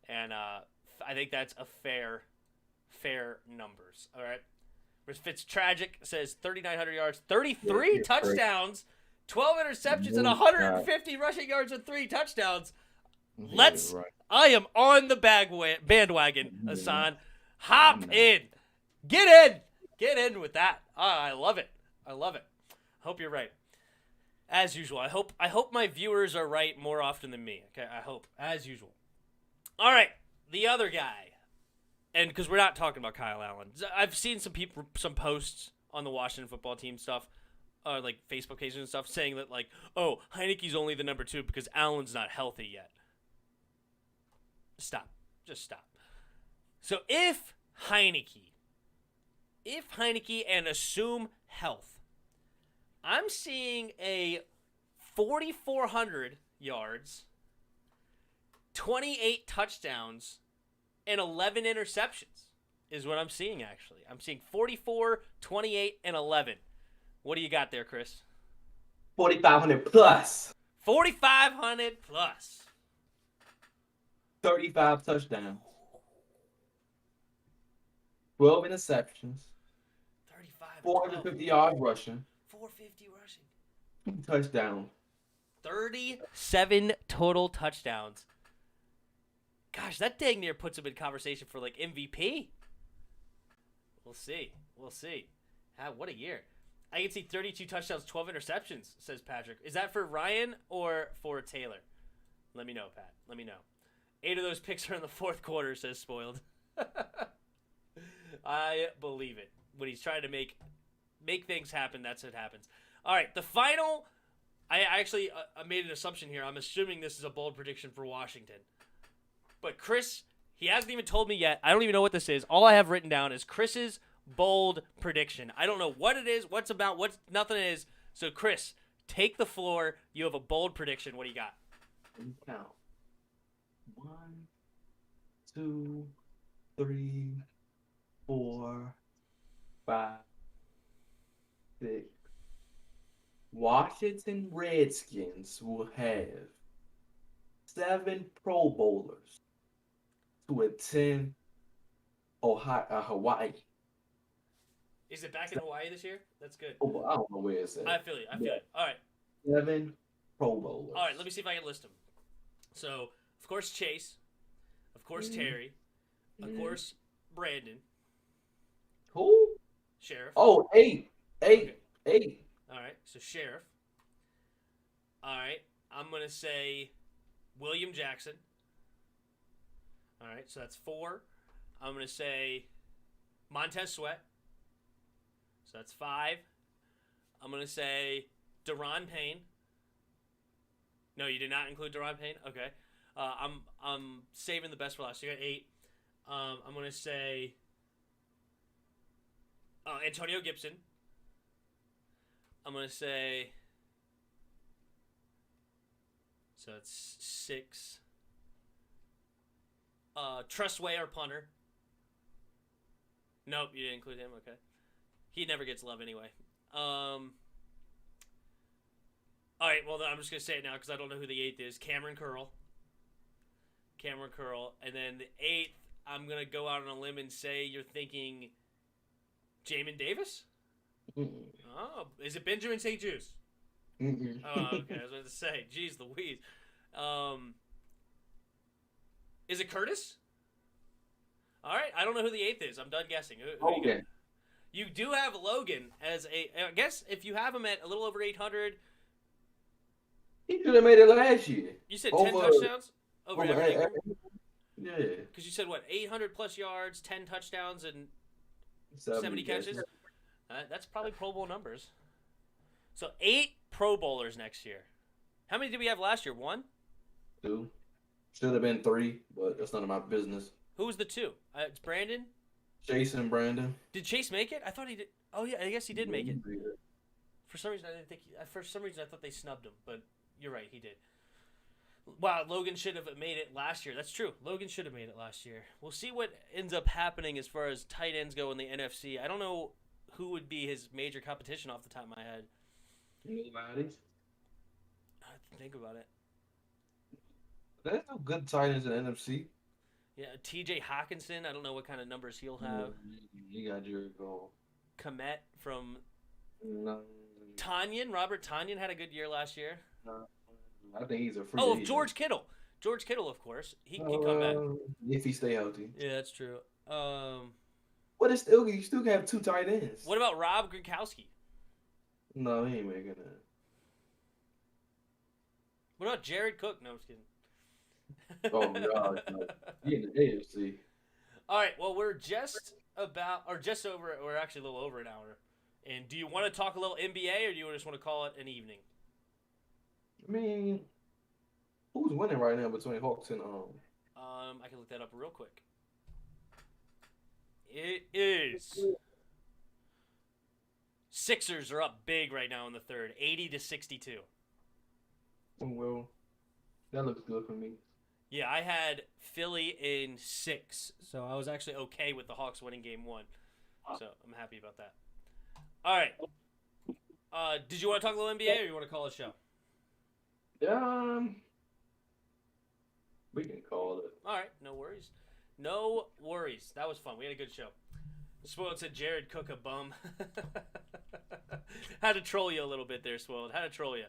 And I think that's a fair numbers. All right. Whereas Fitztragic says 3,900 yards, 33 touchdowns, 12 interceptions, and 150 rushing yards and 3 touchdowns. I am on the bandwagon, Hassan. Hop in. Get in with that. I love it. Hope you're right. As usual. I hope my viewers are right more often than me. Okay, I hope. As usual. All right, the other guy. And because we're not talking about Kyle Allen. I've seen some posts on the Washington football team stuff, like Facebook pages and stuff, saying that, like, oh, Heineke's only the number 2 because Allen's not healthy yet. Stop. Just stop. So if Heineke and assume health, I'm seeing a 4,400 yards, 28 touchdowns, and 11 interceptions is what I'm seeing, actually. I'm seeing 44, 28, and 11. What do you got there, Chris? 4,500 plus. 4,500 plus. 35 touchdowns. 12 interceptions. 35. 450 yards rushing. 450 rushing. 2 touchdowns. 37 total touchdowns. Gosh, that dang near puts him in conversation for, like, MVP. We'll see. What a year. I can see 32 touchdowns, 12 interceptions, says Patrick. Is that for Ryan or for Taylor? Let me know, Pat. Let me know. 8 of those picks are in the fourth quarter, says Spoiled. I believe it. When he's trying to make things happen, that's what happens. All right, the final. I actually made an assumption here. I'm assuming this is a bold prediction for Washington. But Chris, he hasn't even told me yet. I don't even know what this is. All I have written down is Chris's bold prediction. I don't know what it is, what nothing is. So, Chris, take the floor. You have a bold prediction. What do you got? Count. 1, 2, 3, 4, 5, 6. Washington Redskins will have 7 Pro Bowlers to attend Hawaii. Is it back in Hawaii this year? That's good. Oh, I don't know where it's at. I feel you. All right. 7 Pro Bowlers. All right, let me see if I can list them. So, of course, Chase. Of course, Terry. Of course, Brandon. Who? Sheriff. Oh, 8. Okay. 8. All right, so Sheriff. All right, I'm going to say William Jackson. All right, so that's 4. I'm going to say Montez Sweat. So that's 5. I'm going to say Deron Payne. No, you did not include Deron Payne. Okay, I'm saving the best for last. You got 8. I'm gonna say Antonio Gibson. I'm gonna say so it's 6. Trustway, our punter. Nope, you didn't include him. Okay, he never gets love anyway. All right, well, then I'm just going to say it now because I don't know who the 8th is. Cameron Curl. And then the 8th, I'm going to go out on a limb and say you're thinking Jamin Davis? Mm-mm. Oh, is it Benjamin St. Juice? Mm-mm. Oh, okay. I was going to say, geez Louise. Is it Curtis? All right, I don't know who the 8th is. I'm done guessing. Who you got? You do have Logan as I guess if you have him at a little over 800. He should have made it last year. You said 10 touchdowns? Over Evan Ingram? Yeah. Because you said, 800 plus yards, 10 touchdowns, and 70 catches? That's probably Pro Bowl numbers. So 8 Pro Bowlers next year. How many did we have last year? 1? 2. Should have been 3, but that's none of my business. Who was the 2? It's Brandon? Chase and Brandon. Did Chase make it? I thought he did. Oh, yeah, I guess he did make it. For some reason, I thought they snubbed him, but you're right, he did. Wow, Logan should have made it last year. That's true. Logan should have made it last year. We'll see what ends up happening as far as tight ends go in the NFC. I don't know who would be his major competition off the top of my head. Nobody. I have to think about it. There's no good tight ends in the NFC. Yeah, T.J. Hawkinson. I don't know what kind of numbers he'll have. You got Jericho. Komet from No. Tanyan. Robert Tanyan had a good year last year. No. I think he's a free agent. George Kittle. George Kittle, of course. He can come back. If he stay healthy. Yeah, that's true. But you still have 2 tight ends. What about Rob Gronkowski? No, he ain't making that. What about Jared Cook? No, I'm just kidding. Oh, God. No. He in the AFC. All right, well, we're just over, we're actually a little over an hour. And do you want to talk a little NBA, or do you just want to call it an evening? I mean, who's winning right now between Hawks and I can look that up real quick. It is Sixers are up big right now in the third, 80-62. Well, that looks good for me. Yeah, I had Philly in 6, so I was actually okay with the Hawks winning game 1. So I'm happy about that. All right. Did you want to talk a little NBA, or you want to call it a show? We can call it. All right, no worries. No worries. That was fun. We had a good show. Spoiled said Jared Cook a bum. Had to troll you a little bit there, Spoiled. Had to troll you.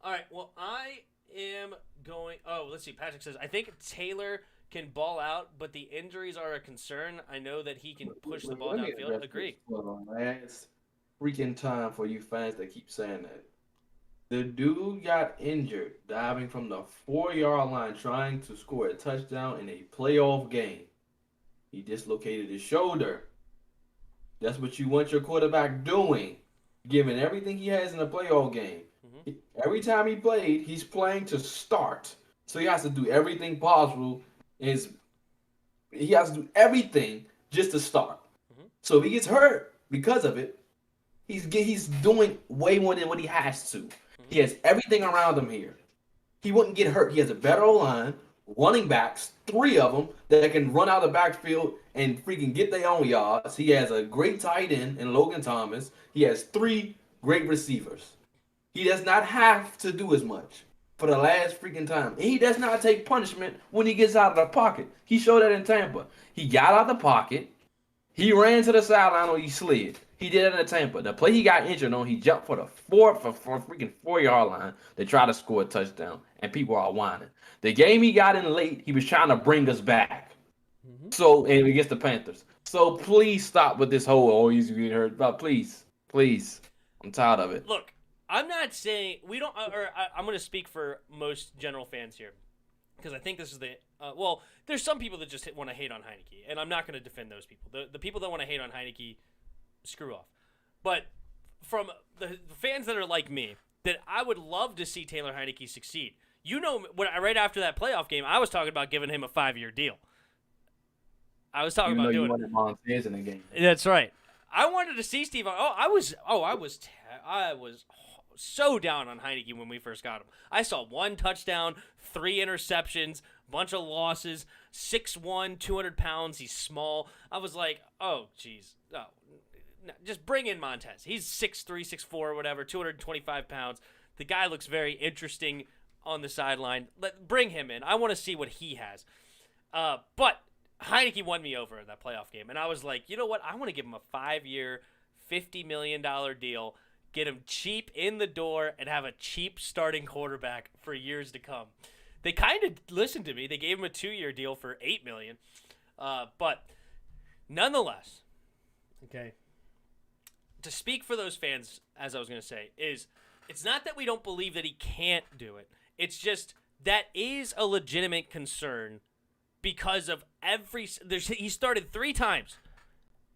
All right, well, I am going... Oh, let's see. Patrick says, I think Taylor can ball out, but the injuries are a concern. I know that he can push the ball downfield. Agree. Last freaking time for you fans that keep saying that. The dude got injured diving from the 4-yard line trying to score a touchdown in a playoff game. He dislocated his shoulder. That's what you want your quarterback doing, giving everything he has in a playoff game. Mm-hmm. Every time he played, he's playing to start. So he has to do everything possible. He has to do everything just to start. Mm-hmm. So if he gets hurt because of it, he's doing way more than what he has to. He has everything around him here. He wouldn't get hurt. He has a better O-line, running backs, 3 of them that can run out of the backfield and freaking get their own yards. He has a great tight end in Logan Thomas. He has 3 great receivers. He does not have to do as much for the last freaking time. And he does not take punishment when he gets out of the pocket. He showed that in Tampa. He got out of the pocket. He ran to the sideline or he slid. He did it in Tampa. The play he got injured on, he jumped for the freaking 4-yard line to try to score a touchdown, and people are whining. The game he got in late, he was trying to bring us back. Mm-hmm. So, and against the Panthers. So please stop with this whole, he's getting hurt. But please. I'm tired of it. Look, I'm not saying we don't, I'm going to speak for most general fans here, because I think this is there's some people that just want to hate on Heineke, and I'm not going to defend those people. The people that want to hate on Heineke, screw off. But from the fans that are like me, that I would love to see Taylor Heineke succeed. right after that playoff game, I was talking about giving him a 5-year deal. I was talking Even about though you doing wanted Montez in the game. That's right. I wanted to see Steve. I was so down on Heineke when we first got him. I saw 1 touchdown, 3 interceptions, bunch of losses, 6'1", 200 pounds. He's small. I was like, oh, jeez. No, just bring in Montez. He's 6'3", 6'4", whatever, 225 pounds. The guy looks very interesting on the sideline. Bring him in. I want to see what he has. But Heineke won me over in that playoff game, and I was like, you know what? I want to give him a 5-year, $50 million deal, get him cheap in the door, and have a cheap starting quarterback for years to come. They kind of listened to me. They gave him a 2-year deal for $8 million. But nonetheless, okay, to speak for those fans, as I was going to say, is it's not that we don't believe that he can't do it. It's just that is a legitimate concern because of he started 3 times,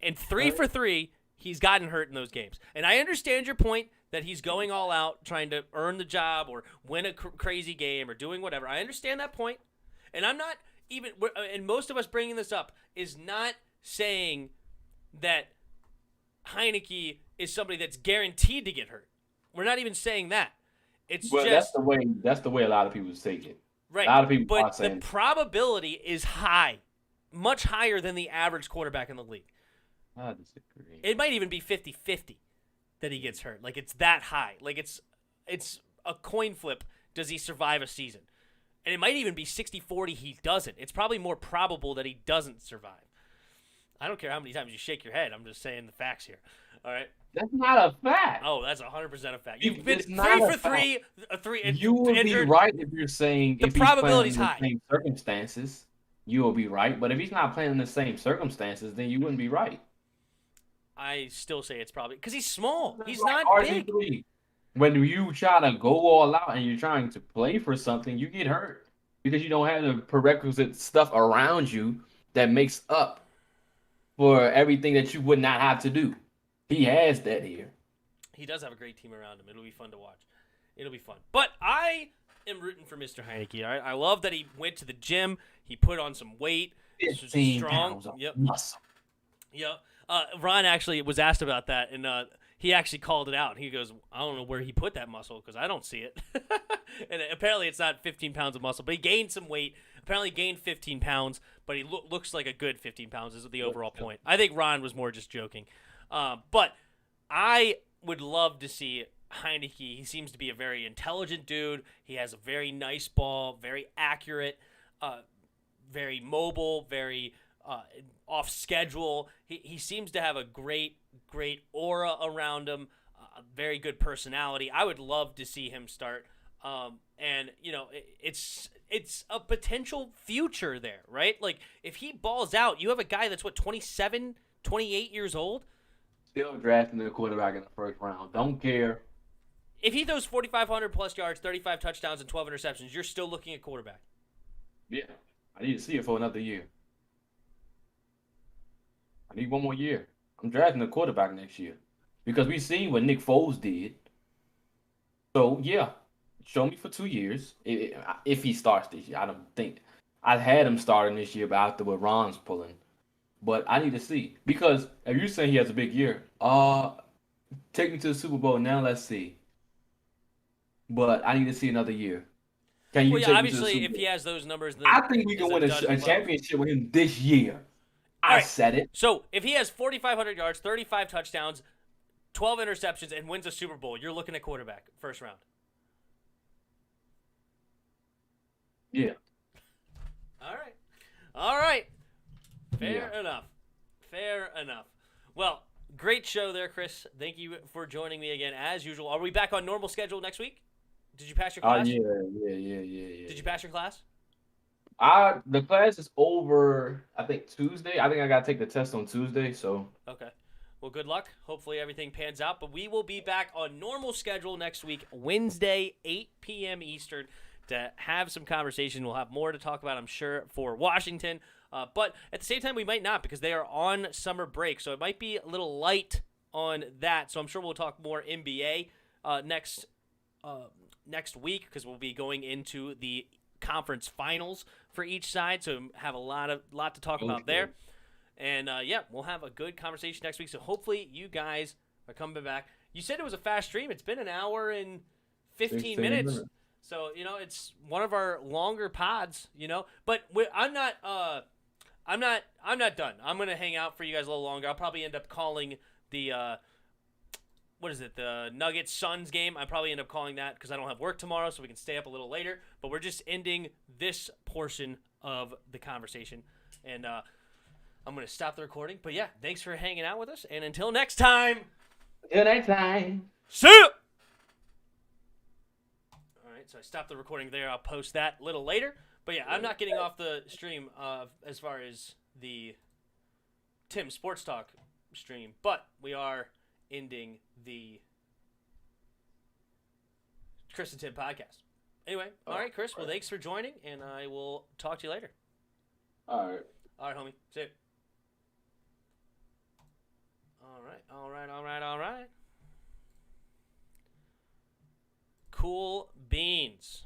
and 3 for 3, he's gotten hurt in those games. And I understand your point that he's going all out, trying to earn the job or win a crazy game or doing whatever. I understand that point. And I'm not even, and most of us bringing this up is not saying that Heineke is somebody that's guaranteed to get hurt. We're not even saying that. It's just that's the way a lot of people take it. Right. A lot of people are but saying the probability is high, much higher than the average quarterback in the league. I disagree. It might even be 50-50 that he gets hurt. Like, it's that high. Like, it's a coin flip. Does he survive a season? And it might even be 60-40 he doesn't. It's probably more probable that he doesn't survive. I don't care how many times you shake your head. I'm just saying the facts here. All right? That's not a fact. Oh, that's 100% a fact. You've been 3 for 3. You would be right if you're saying the probability's he's high. playing in the same circumstances. You will be right. But if he's not playing in the same circumstances, then you wouldn't be right. I still say it's probably because he's small. He's not big. When you try to go all out and you're trying to play for something, you get hurt because you don't have the prerequisite stuff around you that makes up for everything that you would not have to do. He has that here. He does have a great team around him. It'll be fun to watch. It'll be fun. But I am rooting for Mr. Heineke. All right? I love that he went to the gym. He put on some weight. 15 strong. pounds of Yep. muscle. Yep. Ron actually was asked about that, and he actually called it out. He goes, I don't know where he put that muscle because I don't see it. And apparently it's not 15 pounds of muscle, but he gained some weight. Apparently gained 15 pounds, but he looks like a good 15 pounds is the overall point. I think Ron was more just joking. But I would love to see Heineke. He seems to be a very intelligent dude. He has a very nice ball, very accurate, very mobile, very off schedule. He seems to have a great aura around him, a very good personality. I would love to see him start. And you know, it's a potential future there, right? Like if he balls out, you have a guy that's 27, 28 years old. Still drafting the quarterback in the first round. Don't care. If he throws 4,500 plus yards, 35 touchdowns, and 12 interceptions, you're still looking at quarterback. Yeah, I need to see it for another year. I need one more year. I'm drafting a quarterback next year because we've seen what Nick Foles did. So, yeah, show me for 2 years if he starts this year. I don't think I had him starting this year, but after what Ron's pulling. But I need to see because if you're saying he has a big year, take me to the Super Bowl now. Let's see. But I need to see another year. Can you? Well, yeah, take obviously, me to the if Super he Bowl? has those numbers, then I think we can win a championship with him this year. I said it. So if he has 4,500 yards, 35 touchdowns, 12 interceptions, and wins a Super Bowl, you're looking at quarterback first round. Yeah. All right. Fair enough. Well, great show there, Chris. Thank you for joining me again, as usual. Are we back on normal schedule next week? Did you pass your class? Yeah. Did you pass your class? The class is over, I think, Tuesday. I think I got to take the test on Tuesday, so. Okay. Well, good luck. Hopefully everything pans out. But we will be back on normal schedule next week, Wednesday, 8 p.m. Eastern, to have some conversation. We'll have more to talk about, I'm sure, for Washington. But at the same time, we might not because they are on summer break. So it might be a little light on that. So I'm sure we'll talk more NBA next next week because we'll be going into the conference finals for each side. So have a lot to talk about there. And we'll have a good conversation next week. So hopefully you guys are coming back. You said it was a fast stream. It's been an hour and 15 minutes. So, it's one of our longer pods, But I'm not done. I'm going to hang out for you guys a little longer. I'll probably end up calling the the Nuggets Suns game. I probably end up calling that because I don't have work tomorrow, so we can stay up a little later. But we're just ending this portion of the conversation. And I'm going to stop the recording. But yeah, thanks for hanging out with us. And until next time. Until next time. See ya! All right, so I stopped the recording there. I'll post that a little later. But yeah, I'm not getting off the stream as far as the Tim Sports Talk stream. But we are ending the Chris and Tim podcast. Anyway, all right, Chris. Well, thanks for joining, and I will talk to you later. All right. All right, homie. See you. All right. Cool beans.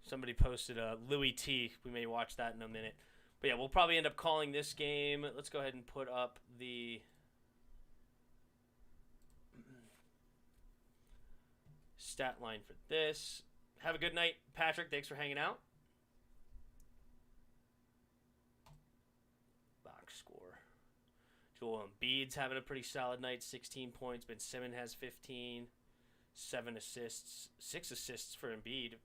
Somebody posted Louis T. We may watch that in a minute. But yeah, we'll probably end up calling this game. Let's go ahead and put up the stat line for this. Have a good night, Patrick. Thanks for hanging out. Box score. Joel Embiid's having a pretty solid night. 16 points. Ben Simmons has 15. 7 assists. 6 assists for Embiid.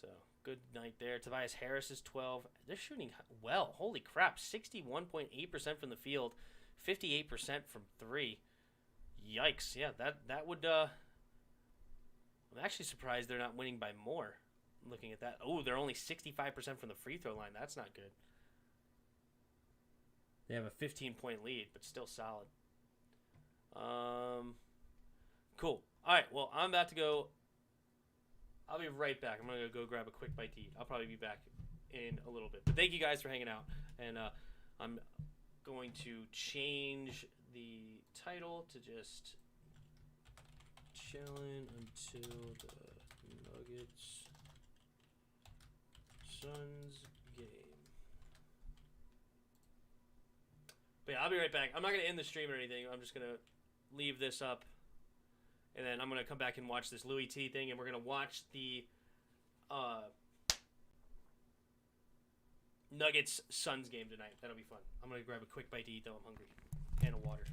So, good night there. Tobias Harris is 12. They're shooting well. Holy crap. 61.8% from the field. 58% from 3. Yikes. Yeah, that would... I'm actually surprised they're not winning by more. Looking at that. Oh, they're only 65% from the free throw line. That's not good. They have a 15-point lead, but still solid. Cool. All right, well, I'm about to go... I'll be right back. I'm going to go grab a quick bite to eat. I'll probably be back in a little bit. But thank you guys for hanging out. And I'm going to change the title to just Chillin until the Nuggets Suns game. But yeah, I'll be right back. I'm not going to end the stream or anything. I'm just going to leave this up. And then I'm going to come back and watch this Louis T thing, and we're going to watch the Nuggets-Suns game tonight. That'll be fun. I'm going to grab a quick bite to eat, though. I'm hungry. Can of water.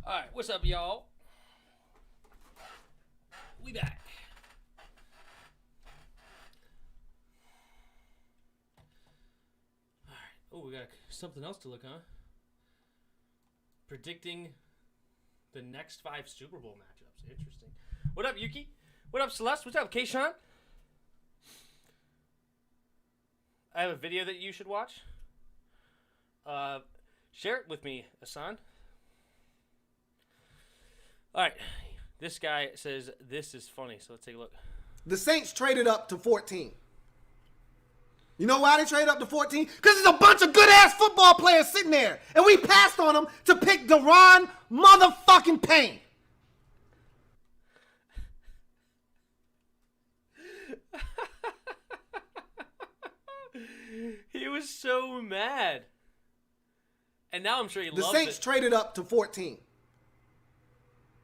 All right, what's up, y'all? We back. All right. Oh, we got something else to look, huh? Predicting the next 5 Super Bowl matchups. Interesting. What up, Yuki? What up, Celeste? What's up, Kayshawn? I have a video that you should watch. Share it with me, Hassan. All right. This guy says this is funny, so let's take a look. The Saints traded up to 14. You know why they traded up to 14? Because there's a bunch of good-ass football players sitting there. And we passed on them to pick Deron motherfucking Payne. He was so mad. And now I'm sure he loves it. The Saints traded up to 14.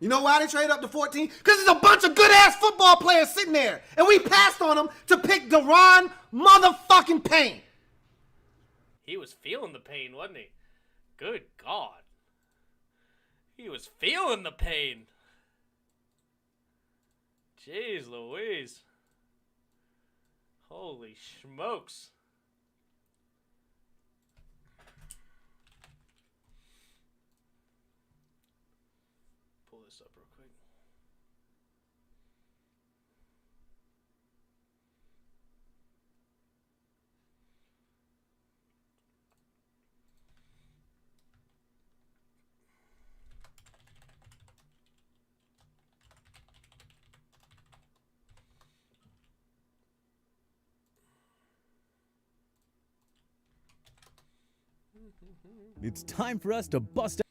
You know why they traded up to 14? Because there's a bunch of good-ass football players sitting there. And we passed on them to pick Deron motherfucking Payne. He was feeling the pain, wasn't he? Good God. He was feeling the pain. Jeez Louise. Holy smokes. Pull this up real quick. It's time for us to bust out.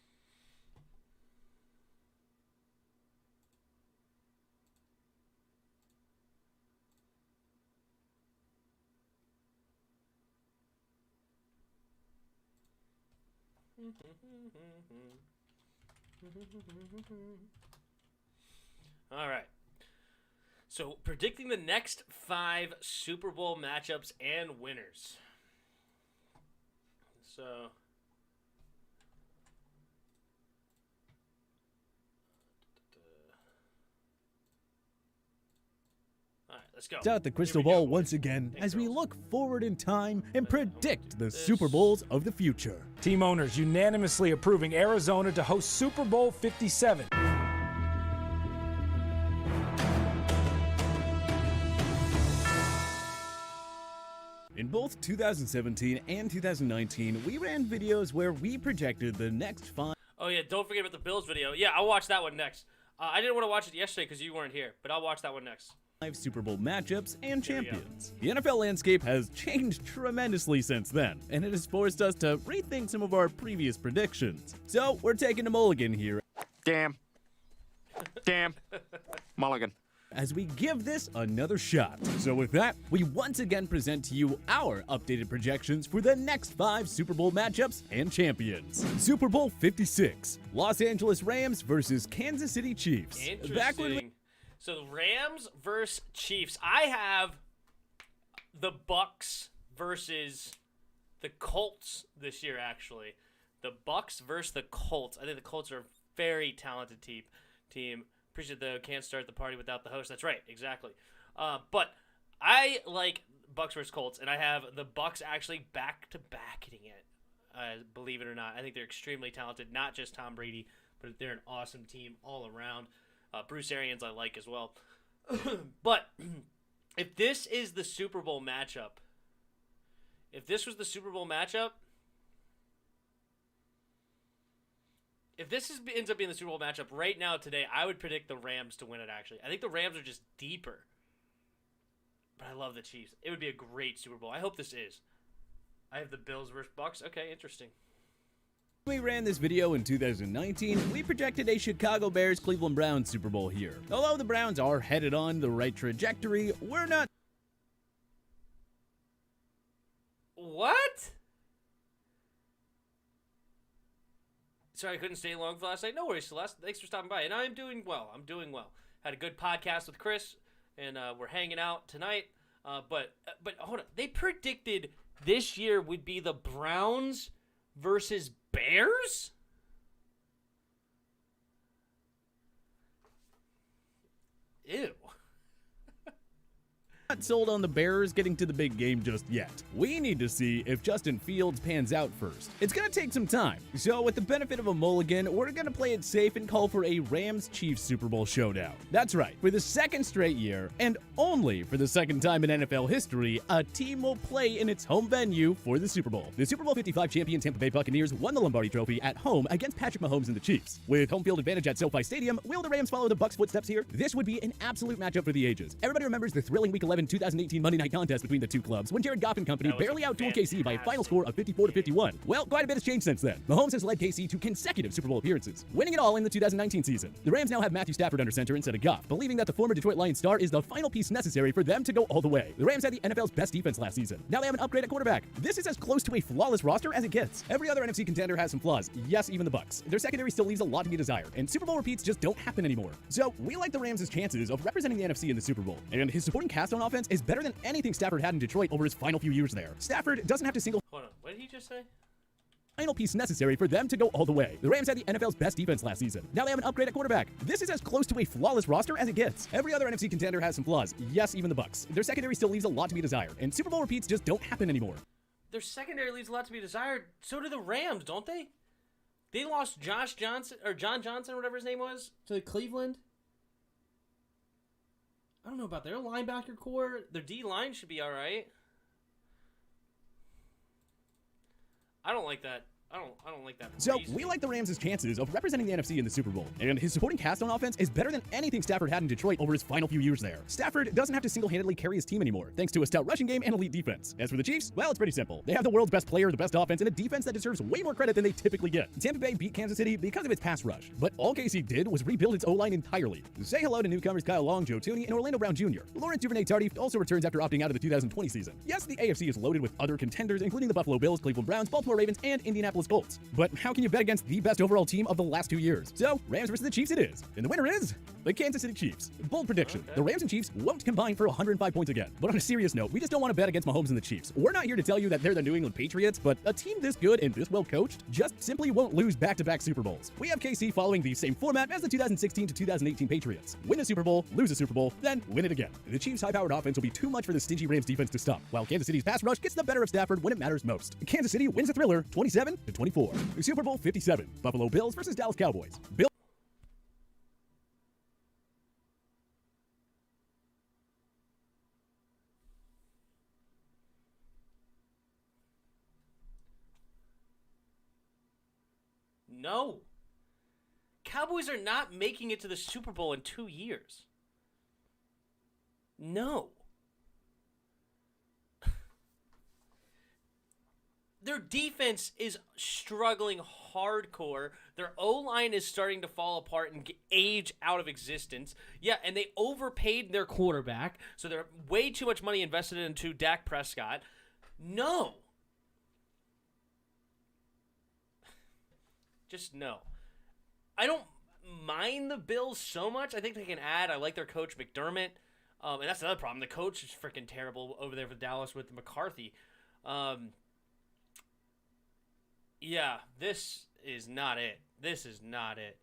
All right. So, predicting the next 5 Super Bowl matchups and winners. So, all right, let's go. Out the crystal Here we go, ball boys. once again Thanks, as we girls. look forward in time and predict the Super Bowls of the future. Team owners unanimously approving Arizona to host Super Bowl 57. In both 2017 and 2019, we ran videos where we projected the next 5 Oh, yeah, don't forget about the Bills video. Yeah, I'll watch that one next. I didn't want to watch it yesterday because you weren't here, but I'll watch that one next. Super Bowl matchups and Here we go. champions. The NFL landscape has changed tremendously since then, and it has forced us to rethink some of our previous predictions. So, we're taking a mulligan here Damn. Mulligan. as we give this another shot. So with that, we once again present to you our updated projections for the next 5 Super Bowl matchups and champions. Super Bowl 56, Los Angeles Rams versus Kansas City Chiefs. Back when Interesting. So, the Rams versus Chiefs. I have the Bucks versus the Colts this year, actually. The Bucks versus the Colts. I think the Colts are a very talented team. Appreciate the can't start the party without the host. That's right, exactly. But I like Bucks versus Colts, and I have the Bucks actually back-to-backing it. Believe it or not, I think they're extremely talented. Not just Tom Brady, but they're an awesome team all around. Bruce Arians I like as well. But if this is the Super Bowl matchup, if this was the Super Bowl matchup, if this ends up being the Super Bowl matchup right now today, I would predict the Rams to win it, actually. I think the Rams are just deeper. But I love the Chiefs. It would be a great Super Bowl. I hope this is. I have the Bills versus Bucks. Okay, interesting. we ran this video in 2019, we projected a Chicago Bears-Cleveland Browns Super Bowl here. Although the Browns are headed on the right trajectory, we're not... What? Sorry I couldn't stay long for last night. No worries, Celeste. Thanks for stopping by. And I'm doing well. Had a good podcast with Chris, and we're hanging out tonight. But hold on. They predicted this year would be the Browns versus Bears? Ew. Not sold on the Bears getting to the big game just yet. We need to see if Justin Fields pans out first. It's gonna take some time, so with the benefit of a mulligan, we're gonna play it safe and call for a Rams-Chiefs Super Bowl showdown. That's right, for the second straight year, and only for the second time in NFL history, a team will play in its home venue for the Super Bowl. The Super Bowl 55 champion Tampa Bay Buccaneers won the Lombardi Trophy at home against Patrick Mahomes and the Chiefs. With home field advantage at SoFi Stadium, will the Rams follow the Bucs' footsteps here? This would be an absolute matchup for the ages. Everybody remembers the thrilling Week 11 2018 Monday night contest between the two clubs when Jared Goff and company barely outdueled KC by a final score of 54-51. Well, quite a bit has changed since then. Mahomes has led KC to consecutive Super Bowl appearances, winning it all in the 2019 season. The Rams now have Matthew Stafford under center instead of Goff, believing that the former Detroit Lions star is the final piece necessary for them to go all the way. The Rams had the NFL's best defense last season. Now they have an upgrade at quarterback. This is as close to a flawless roster as it gets. Every other NFC contender has some flaws. Yes, even the Bucs. Their secondary still leaves a lot to be desired, and Super Bowl repeats just don't happen anymore. So we like the Rams' chances of representing the NFC in the Super Bowl. And his supporting cast on offense is better than anything Stafford had in Detroit over his final few years there. Stafford doesn't have to single Hold on. What did he just say? final piece necessary for them to go all the way. The Rams had the NFL's best defense last season. Now they have an upgrade at quarterback. This is as close to a flawless roster as it gets. Every other NFC contender has some flaws. Yes, even the Bucs. Their secondary still leaves a lot to be desired, and Super Bowl repeats just don't happen anymore. Their secondary leaves a lot to be desired. So do the Rams, don't they? They lost John Johnson, whatever his name was, to Cleveland. I don't know about their linebacker core. Their D line should be all right. I don't like that. I don't like that. So reasoning. we like the Rams' chances of representing the NFC in the Super Bowl. And his supporting cast on offense is better than anything Stafford had in Detroit over his final few years there. Stafford doesn't have to single-handedly carry his team anymore, thanks to a stout rushing game and elite defense. As for the Chiefs, well, it's pretty simple. They have the world's best player, the best offense, and a defense that deserves way more credit than they typically get. Tampa Bay beat Kansas City because of its pass rush, but all KC did was rebuild its O-line entirely. Say hello to newcomers Kyle Long, Joe Tooney, and Orlando Brown Jr. Lawrence Duvernay-Tardif also returns after opting out of the 2020 season. Yes, the AFC is loaded with other contenders, including the Buffalo Bills, Cleveland Browns, Baltimore Ravens, and Indianapolis Colts. But how can you bet against the best overall team of the last 2 years? So, Rams versus the Chiefs it is. And the winner is the Kansas City Chiefs. Bold prediction. Okay. The Rams and Chiefs won't combine for 105 points again. But on a serious note, we just don't want to bet against Mahomes and the Chiefs. We're not here to tell you that they're the New England Patriots, but a team this good and this well coached just simply won't lose back-to-back Super Bowls. We have KC following the same format as the 2016 to 2018 Patriots. Win a Super Bowl, lose a Super Bowl, then win it again. The Chiefs' high-powered offense will be too much for the stingy Rams defense to stop, while Kansas City's pass rush gets the better of Stafford when it matters most. Kansas City wins the thriller 27-24. Super Bowl 57. Buffalo Bills versus Dallas Cowboys. Bill No. Cowboys are not making it to the Super Bowl in 2 years. No. Their defense is struggling hardcore. Their O-line is starting to fall apart and age out of existence. Yeah, and they overpaid their quarterback, so they're way too much money invested into Dak Prescott. No. Just no. I don't mind the Bills so much. I think they can add. I like their coach, McDermott. And that's another problem. The coach is freaking terrible over there for Dallas with McCarthy. Yeah, this is not it. This is not it.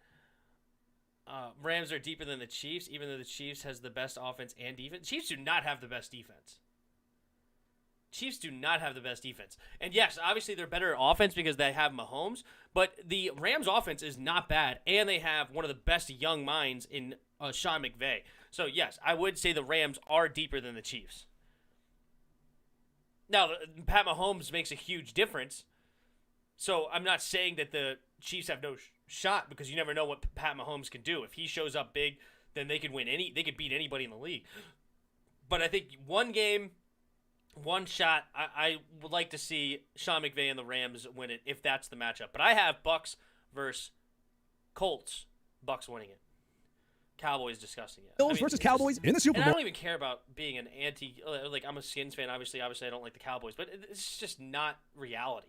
Rams are deeper than the Chiefs, even though the Chiefs has the best offense and defense. Chiefs do not have the best defense. Chiefs do not have the best defense. And yes, obviously they're better at offense because they have Mahomes, but the Rams offense is not bad, and they have one of the best young minds in Sean McVay. So yes, I would say the Rams are deeper than the Chiefs. Now, Pat Mahomes makes a huge difference, so I'm not saying that the Chiefs have no shot because you never know what Pat Mahomes can do. If he shows up big, then they could they could beat anybody in the league. But I think one game, one shot, I would like to see Sean McVay and the Rams win it if that's the matchup. But I have Bucks versus Colts. Bucks winning it. Cowboys discussing it. Bills versus Cowboys in the Super and Bowl. I don't even care about being an I'm a Skins fan. Obviously I don't like the Cowboys, but it's just not reality.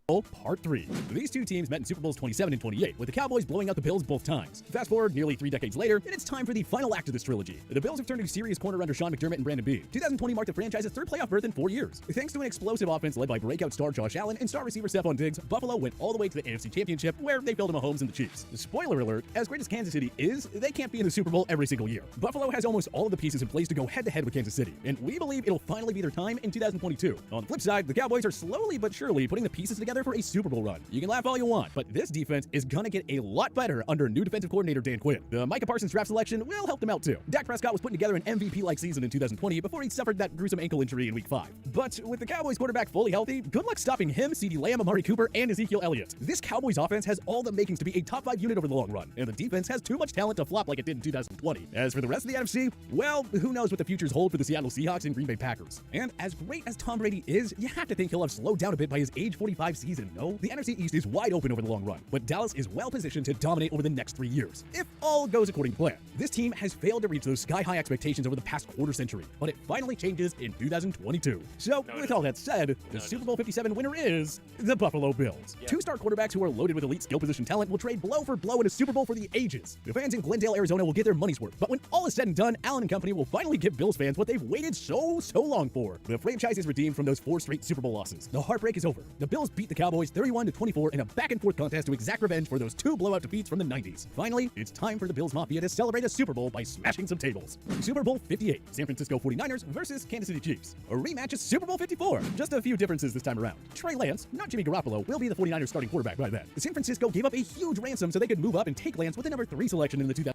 Part 3. These two teams met in Super Bowls 27 and 28, with the Cowboys blowing out the Bills both times. Fast forward nearly 3 decades later, and it's time for the final act of this trilogy. The Bills have turned to serious corner under Sean McDermott and Brandon Beane. 2020 marked the franchise's third playoff berth in 4 years. Thanks to an explosive offense led by breakout star Josh Allen and star receiver Stephon Diggs, Buffalo went all the way to the AFC Championship, where they fell to Mahomes and the Chiefs. Spoiler alert, as great as Kansas City is, they can't be in the Super Bowl every single year. Buffalo has almost all of the pieces in place to go head-to-head with Kansas City, and we believe it'll finally be their time in 2022. On the flip side, the Cowboys are slowly but surely putting the pieces together for a Super Bowl run. You can laugh all you want, but this defense is gonna get a lot better under new defensive coordinator Dan Quinn. The Micah Parsons draft selection will help them out too. Dak Prescott was putting together an MVP-like season in 2020 before he suffered that gruesome ankle injury in Week 5. But with the Cowboys quarterback fully healthy, good luck stopping him, CeeDee Lamb, Amari Cooper, and Ezekiel Elliott. This Cowboys offense has all the makings to be a top 5 unit over the long run, and the defense has too much talent to flop like it did in 2020. As for the rest of the NFC, well, who knows what the futures hold for the Seattle Seahawks and Green Bay Packers. And as great as Tom Brady is, you have to think he'll have slowed down a bit by his age 45 season, no? The NFC East is wide open over the long run, but Dallas is well positioned to dominate over the next 3 years, if all goes according to plan. This team has failed to reach those sky-high expectations over the past quarter century, but it finally changes in 2022. So, with all that said, the Super Bowl 57 winner is the Buffalo Bills. Yep. 2-star quarterbacks who are loaded with elite skill position talent will trade blow for blow in a Super Bowl for the ages. The fans in Glendale, Arizona will get their money's worth, but when all is said and done, Allen and company will finally give Bills fans what they've waited so long for. The franchise is redeemed from those 4 straight Super Bowl losses. The heartbreak is over. The Bills beat the Cowboys 31-24 in a back-and-forth contest to exact revenge for those 2 blowout defeats from the 90s. Finally, it's time for the Bills Mafia to celebrate a Super Bowl by smashing some tables. Super Bowl 58, San Francisco 49ers versus Kansas City Chiefs. A rematch is Super Bowl 54. Just a few differences this time around. Trey Lance, not Jimmy Garoppolo, will be the 49ers starting quarterback by then. San Francisco gave up a huge ransom so they could move up and take Lance with the number 3 selection in the 2000.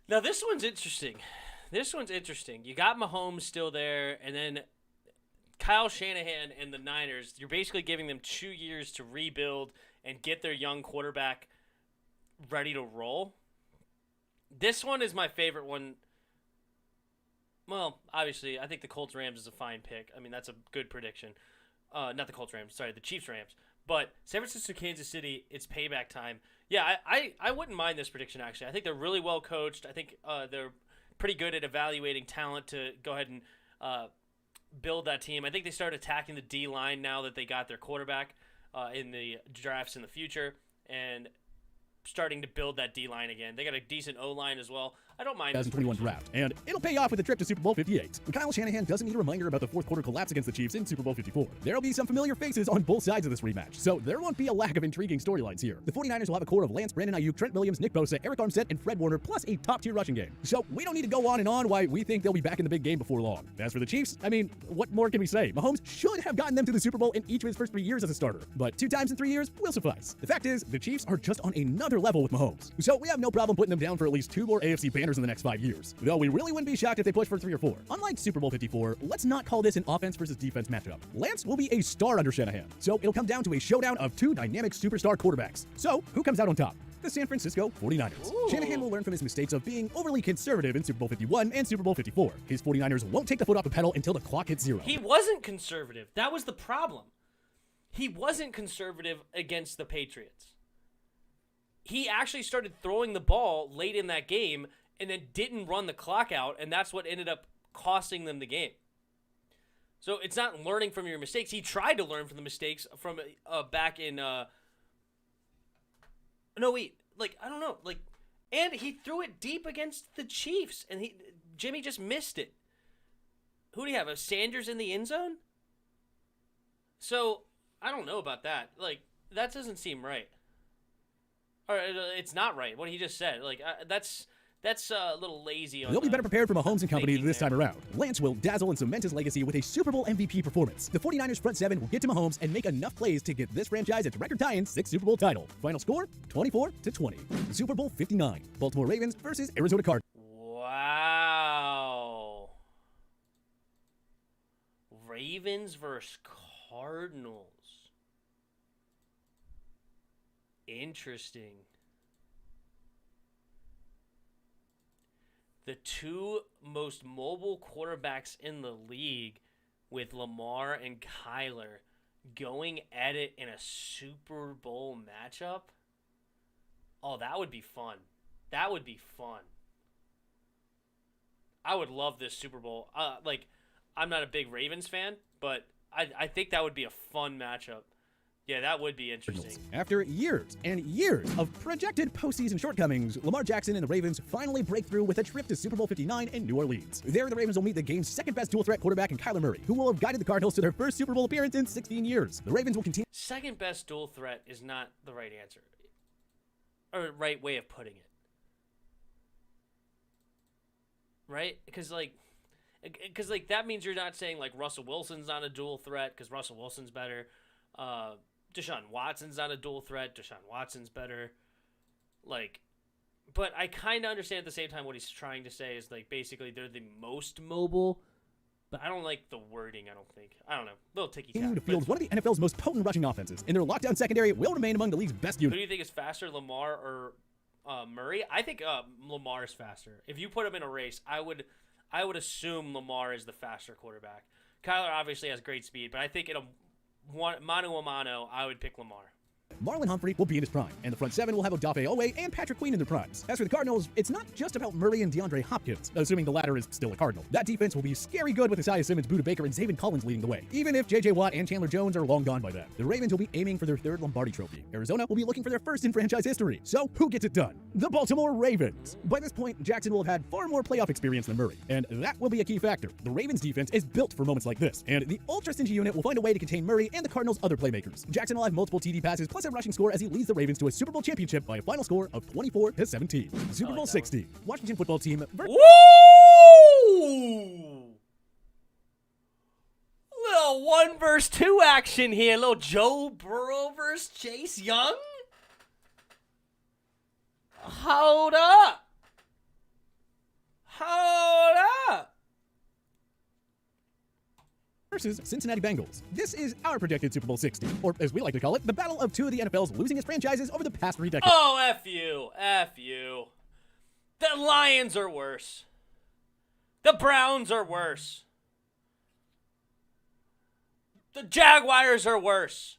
Now this one's interesting. You got Mahomes still there, and then Kyle Shanahan and the Niners, you're basically giving them 2 years to rebuild and get their young quarterback ready to roll. This one is my favorite one. Well, obviously, I think the Colts-Rams is a fine pick. I mean, that's a good prediction. Not the Colts-Rams, sorry, the Chiefs-Rams. But San Francisco, Kansas City, it's payback time. Yeah, I wouldn't mind this prediction, actually. I think they're really well coached. I think they're pretty good at evaluating talent to go ahead and build that team. I think they start attacking the D-line now that they got their quarterback in the drafts in the future, and starting to build that D-line again. They got a decent O-line as well. I don't mind 2021 draft, and it'll pay off with a trip to Super Bowl 58. Kyle Shanahan doesn't need a reminder about the fourth quarter collapse against the Chiefs in Super Bowl 54. There'll be some familiar faces on both sides of this rematch, so there won't be a lack of intriguing storylines here. The 49ers will have a core of Lance, Brandon Ayuk, Trent Williams, Nick Bosa, Eric Armstead, and Fred Warner, plus a top-tier rushing game. So we don't need to go on and on why we think they'll be back in the big game before long. As for the Chiefs, I mean, what more can we say? Mahomes should have gotten them to the Super Bowl in each of his first 3 years as a starter, but 2 times in 3 years will suffice. The fact is, the Chiefs are just on another level with Mahomes, so we have no problem putting them down for at least 2 more AFC banners in the next 5 years. Though we really wouldn't be shocked if they push for 3 or 4. Unlike Super Bowl 54, let's not call this an offense versus defense matchup. Lance will be a star under Shanahan, so it'll come down to a showdown of 2 dynamic superstar quarterbacks. So, who comes out on top? The San Francisco 49ers. Ooh. Shanahan will learn from his mistakes of being overly conservative in Super Bowl 51 and Super Bowl 54. His 49ers won't take the foot off the pedal until the clock hits 0. He wasn't conservative. That was the problem. He wasn't conservative against the Patriots. He actually started throwing the ball late in that game and then didn't run the clock out, and that's what ended up costing them the game. So it's not learning from your mistakes. He tried to learn from the mistakes from back in no, wait, like, I don't know, like, and he threw it deep against the Chiefs, and Jimmy just missed it. Who do you have, a Sanders in the end zone? So I don't know about that. Like, that doesn't seem right. Or it's not right, what he just said. Like, that's a little lazy. They'll be better prepared for Mahomes and company this time there. around. Lance will dazzle and cement his legacy with a Super Bowl MVP performance. The 49ers front 7 will get to Mahomes and make enough plays to get this franchise its record-tying 6th Super Bowl title. Final score, 24-20. Super Bowl 59, Baltimore Ravens versus Arizona Cardinals. Wow. Ravens versus Cardinals. Interesting. The 2 most mobile quarterbacks in the league with Lamar and Kyler going at it in a Super Bowl matchup. Oh, that would be fun. That would be fun. I would love this Super Bowl. I'm not a big Ravens fan, but I think that would be a fun matchup. Yeah, that would be interesting. After years and years of projected postseason shortcomings, Lamar Jackson and the Ravens finally break through with a trip to Super Bowl 59 in New Orleans. There, the Ravens will meet the game's second-best dual-threat quarterback in Kyler Murray, who will have guided the Cardinals to their first Super Bowl appearance in 16 years. The Ravens will continue. Second best dual threat is not the right answer, or right way of putting it. Right? Because that means you're not saying like Russell Wilson's not a dual threat because Russell Wilson's better. Deshaun Watson's not a dual threat. Deshaun Watson's better. But I kind of understand at the same time what he's trying to say is like basically they're the most mobile. But I don't like the wording, I don't think. I don't know. A little ticky-tack. To field one of the NFL's most potent rushing offenses, and their lockdown secondary will remain among the league's best Who units. do you think is faster, Lamar or Murray? I think Lamar's faster. If you put him in a race, I would assume Lamar is the faster quarterback. Kyler obviously has great speed, but I think in a mano a mano, I would pick Lamar. Marlon Humphrey will be in his prime, and the front seven will have Odafe Owe and Patrick Queen in their primes. As for the Cardinals, it's not just about Murray and DeAndre Hopkins, assuming the latter is still a Cardinal. That defense will be scary good with Isaiah Simmons, Budda Baker, and Zaven Collins leading the way, even if J.J. Watt and Chandler Jones are long gone by then. The Ravens will be aiming for their third Lombardi trophy. Arizona will be looking for their first in franchise history. So, who gets it done? The Baltimore Ravens. By this point, Jackson will have had far more playoff experience than Murray, and that will be a key factor. The Ravens defense is built for moments like this, and the ultra-stingy unit will find a way to contain Murray and the Cardinals' other playmakers. Jackson will have multiple TD passes plus a rushing score as he leads the Ravens to a Super Bowl championship by a final score of 24-17. Super Bowl 60. Washington football team. Woo! Little 1 versus 2 action here. Little Joe Burrow versus Chase Young. Hold up. Versus Cincinnati Bengals. This is our projected Super Bowl 60, or as we like to call it, the battle of two of the NFL's losingest franchises over the past 3 decades. Oh, F you. The Lions are worse. The Browns are worse. The Jaguars are worse.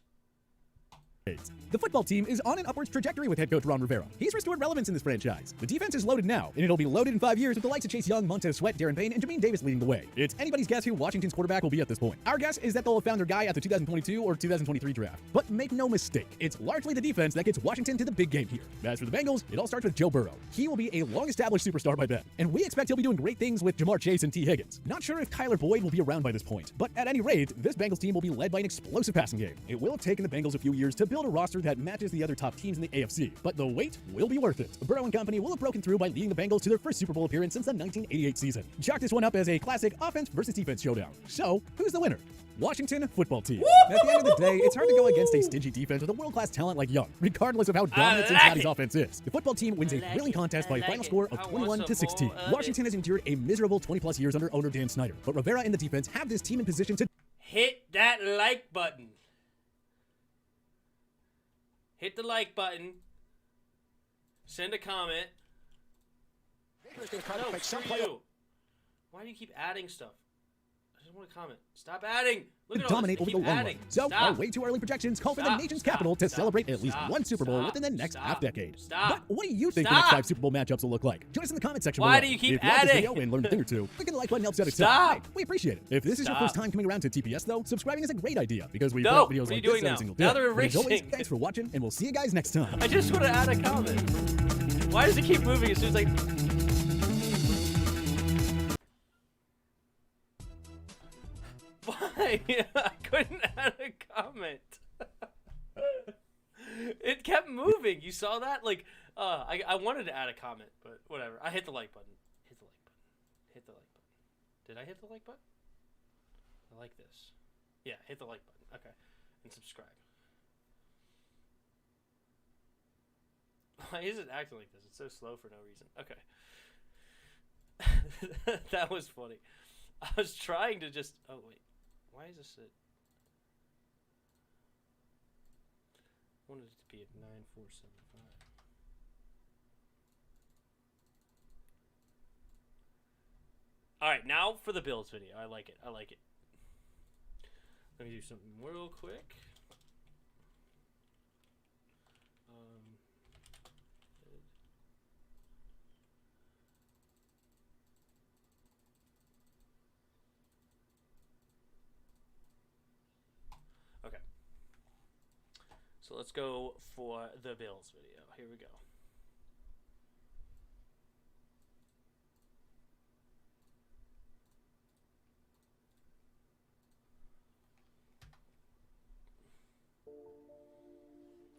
The football team is on an upwards trajectory with head coach Ron Rivera. He's restored relevance in this franchise. The defense is loaded now, and it'll be loaded in 5 years with the likes of Chase Young, Montez Sweat, Darren Payne, and Jermaine Davis leading the way. It's anybody's guess who Washington's quarterback will be at this point. Our guess is that they'll have found their guy at the 2022 or 2023 draft. But make no mistake, it's largely the defense that gets Washington to the big game here. As for the Bengals, it all starts with Joe Burrow. He will be a long-established superstar by then, and we expect he'll be doing great things with Jamar Chase and T. Higgins. Not sure if Kyler Boyd will be around by this point, but at any rate, this Bengals team will be led by an explosive passing game. It will have taken the Bengals a few years to build a roster that matches the other top teams in the AFC, but the wait will be worth it. Burrow and company will have broken through by leading the Bengals to their first Super Bowl appearance since the 1988 season. Chalk this one up as a classic offense versus defense showdown. So, who's the winner? Washington football team. At the end of the day, it's hard to go against a stingy defense with a world-class talent like Young, regardless of how dominant Cincinnati's offense is. The football team wins a thrilling contest by a final score of 21-16. Washington has endured a miserable 20-plus years under owner Dan Snyder, but Rivera and the defense have this team in position to Hit that like button. Hit the like button. Send a comment. No, screw you. Why do you keep adding stuff? I just want to comment. Stop adding. Look at all dominate this. over the long run. So, Stop. our way too early projections call for the nation's capital to celebrate at least one Super Bowl within the next half-decade. But what do you think the next 5 Super Bowl matchups will look like? Join us in the comment section below. Why do you keep if you like this adding? video and learn a thing or two, clicking the like button helps out a ton. Stop. Hey, we appreciate it. If this is your first time coming around to TPS, though, subscribing is a great idea because we put No, out videos what are like you this doing every now? single day. Now they're But as always, erasing. thanks for watching, and we'll see you guys next time. I just want to add a comment. Why does it keep moving as soon as I... Why? I couldn't add a comment. It kept moving. You saw that? Like, I wanted to add a comment, but whatever. I hit the like button. Hit the like button. Hit the like button. Did I hit the like button? I like this. Yeah, hit the like button. Okay. And subscribe. Why is it acting like this? It's so slow for no reason. Okay. That was funny. I was trying to just... Oh, wait. Why is this it? I wanted it to be at 9475. Alright, now for the Bills video. I like it. I like it. Let me do something real quick. Okay. So let's go for the Bills video. Here we go.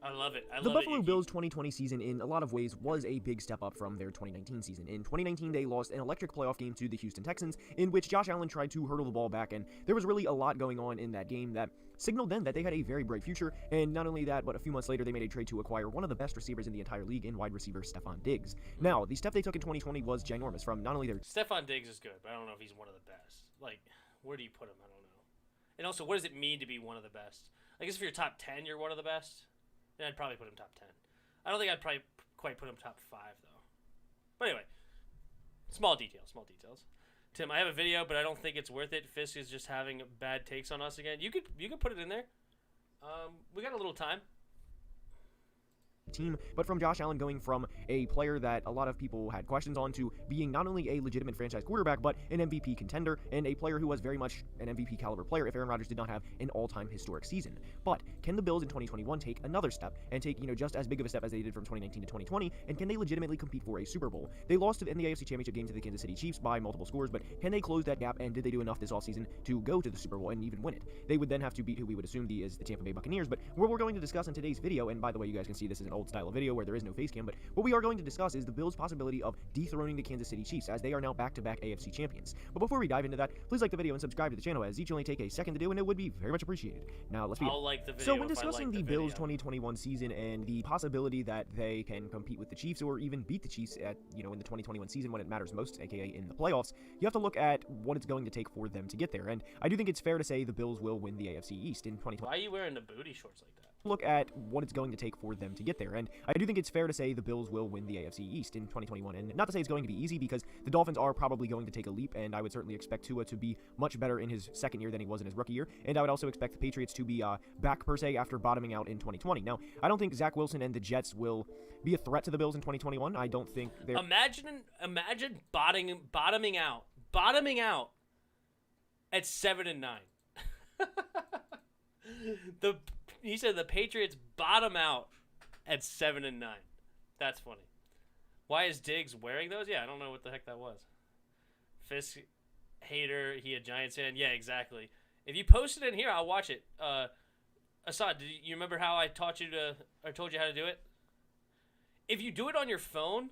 I love it. The Buffalo Bills 2020 season, in a lot of ways, was a big step up from their 2019 season. In 2019, they lost an electric playoff game to the Houston Texans, in which Josh Allen tried to hurdle the ball back, and there was really a lot going on in that game that signaled then that they had a very bright future. And not only that, but a few months later, they made a trade to acquire one of the best receivers in the entire league in wide receiver Stefon Diggs. Now, the step they took in 2020 was ginormous, from not only their... Stefon Diggs is good, but I don't know if he's one of the best. Like, where do you put him? I don't know. And also, what does it mean to be one of the best? I guess if you're top 10, you're one of the best. Then I'd probably put him top 10. I don't think I'd probably quite put him top 5, though. But anyway, small details. Tim, I have a video, but I don't think it's worth it. Fisk is just having bad takes on us again. You could put it in there. We got a little time. Team, but from Josh Allen going from a player that a lot of people had questions on to being not only a legitimate franchise quarterback, but an MVP contender and a player who was very much an MVP caliber player if Aaron Rodgers did not have an all-time historic season. But can the Bills in 2021 take another step and take, just as big of a step as they did from 2019 to 2020, and can they legitimately compete for a Super Bowl? They lost in the AFC Championship game to the Kansas City Chiefs by multiple scores, but can they close that gap, and did they do enough this offseason to go to the Super Bowl and even win it? They would then have to beat who we would assume is the Tampa Bay Buccaneers, but what we're going to discuss in today's video, and by the way, you guys can see this is an old style of video where there is no face cam, but what we are going to discuss is the Bills' possibility of dethroning the Kansas City Chiefs, as they are now back-to-back AFC champions. But before we dive into that, please like the video and subscribe to the channel, as each only take a second to do, and it would be very much appreciated. Now, let's begin. I'll like the video. So when discussing the Bills' 2021 season and the possibility that they can compete with the Chiefs or even beat the Chiefs at, in the 2021 season when it matters most, aka in the playoffs, you have to look at what it's going to take for them to get there. And I do think it's fair to say the Bills will win the AFC East in 2020. Why are you wearing the booty shorts like that? Look at what it's going to take for them to get there, and I do think it's fair to say the Bills will win the AFC East in 2021, and not to say it's going to be easy, because the Dolphins are probably going to take a leap, and I would certainly expect Tua to be much better in his second year than he was in his rookie year, and I would also expect the Patriots to be back, per se, after bottoming out in 2020. Now, I don't think Zach Wilson and the Jets will be a threat to the Bills in 2021. I don't think they're... Imagine bottoming out at 7-9. He said the Patriots bottom out at 7-9. That's funny. Why is Diggs wearing those? Yeah, I don't know what the heck that was. Fisk hater, he a Giants fan. Yeah, exactly. If you post it in here, I'll watch it. Assad, do you remember how I told you how to do it? If you do it on your phone,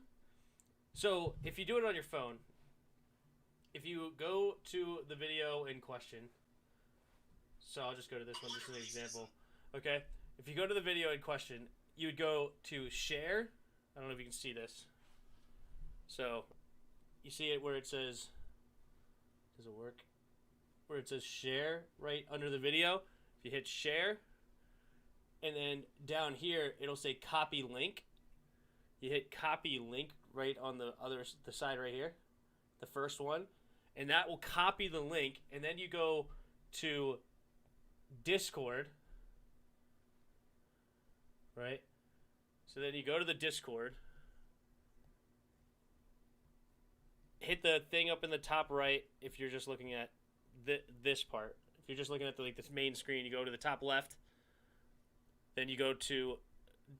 if you go to the video in question, so I'll just go to this one, just as an example. Okay, if you go to the video in question, you would go to share. I don't know if you can see this. So, you see it where it says, does it work? Where it says share right under the video. If you hit share, and then down here, it'll say copy link. You hit copy link right on the side right here, the first one, and that will copy the link, and then you go to Discord. Right? So then you go to the Discord, hit the thing up in the top right if you're just looking at this part. If you're just looking at this main screen, you go to the top left, then you go to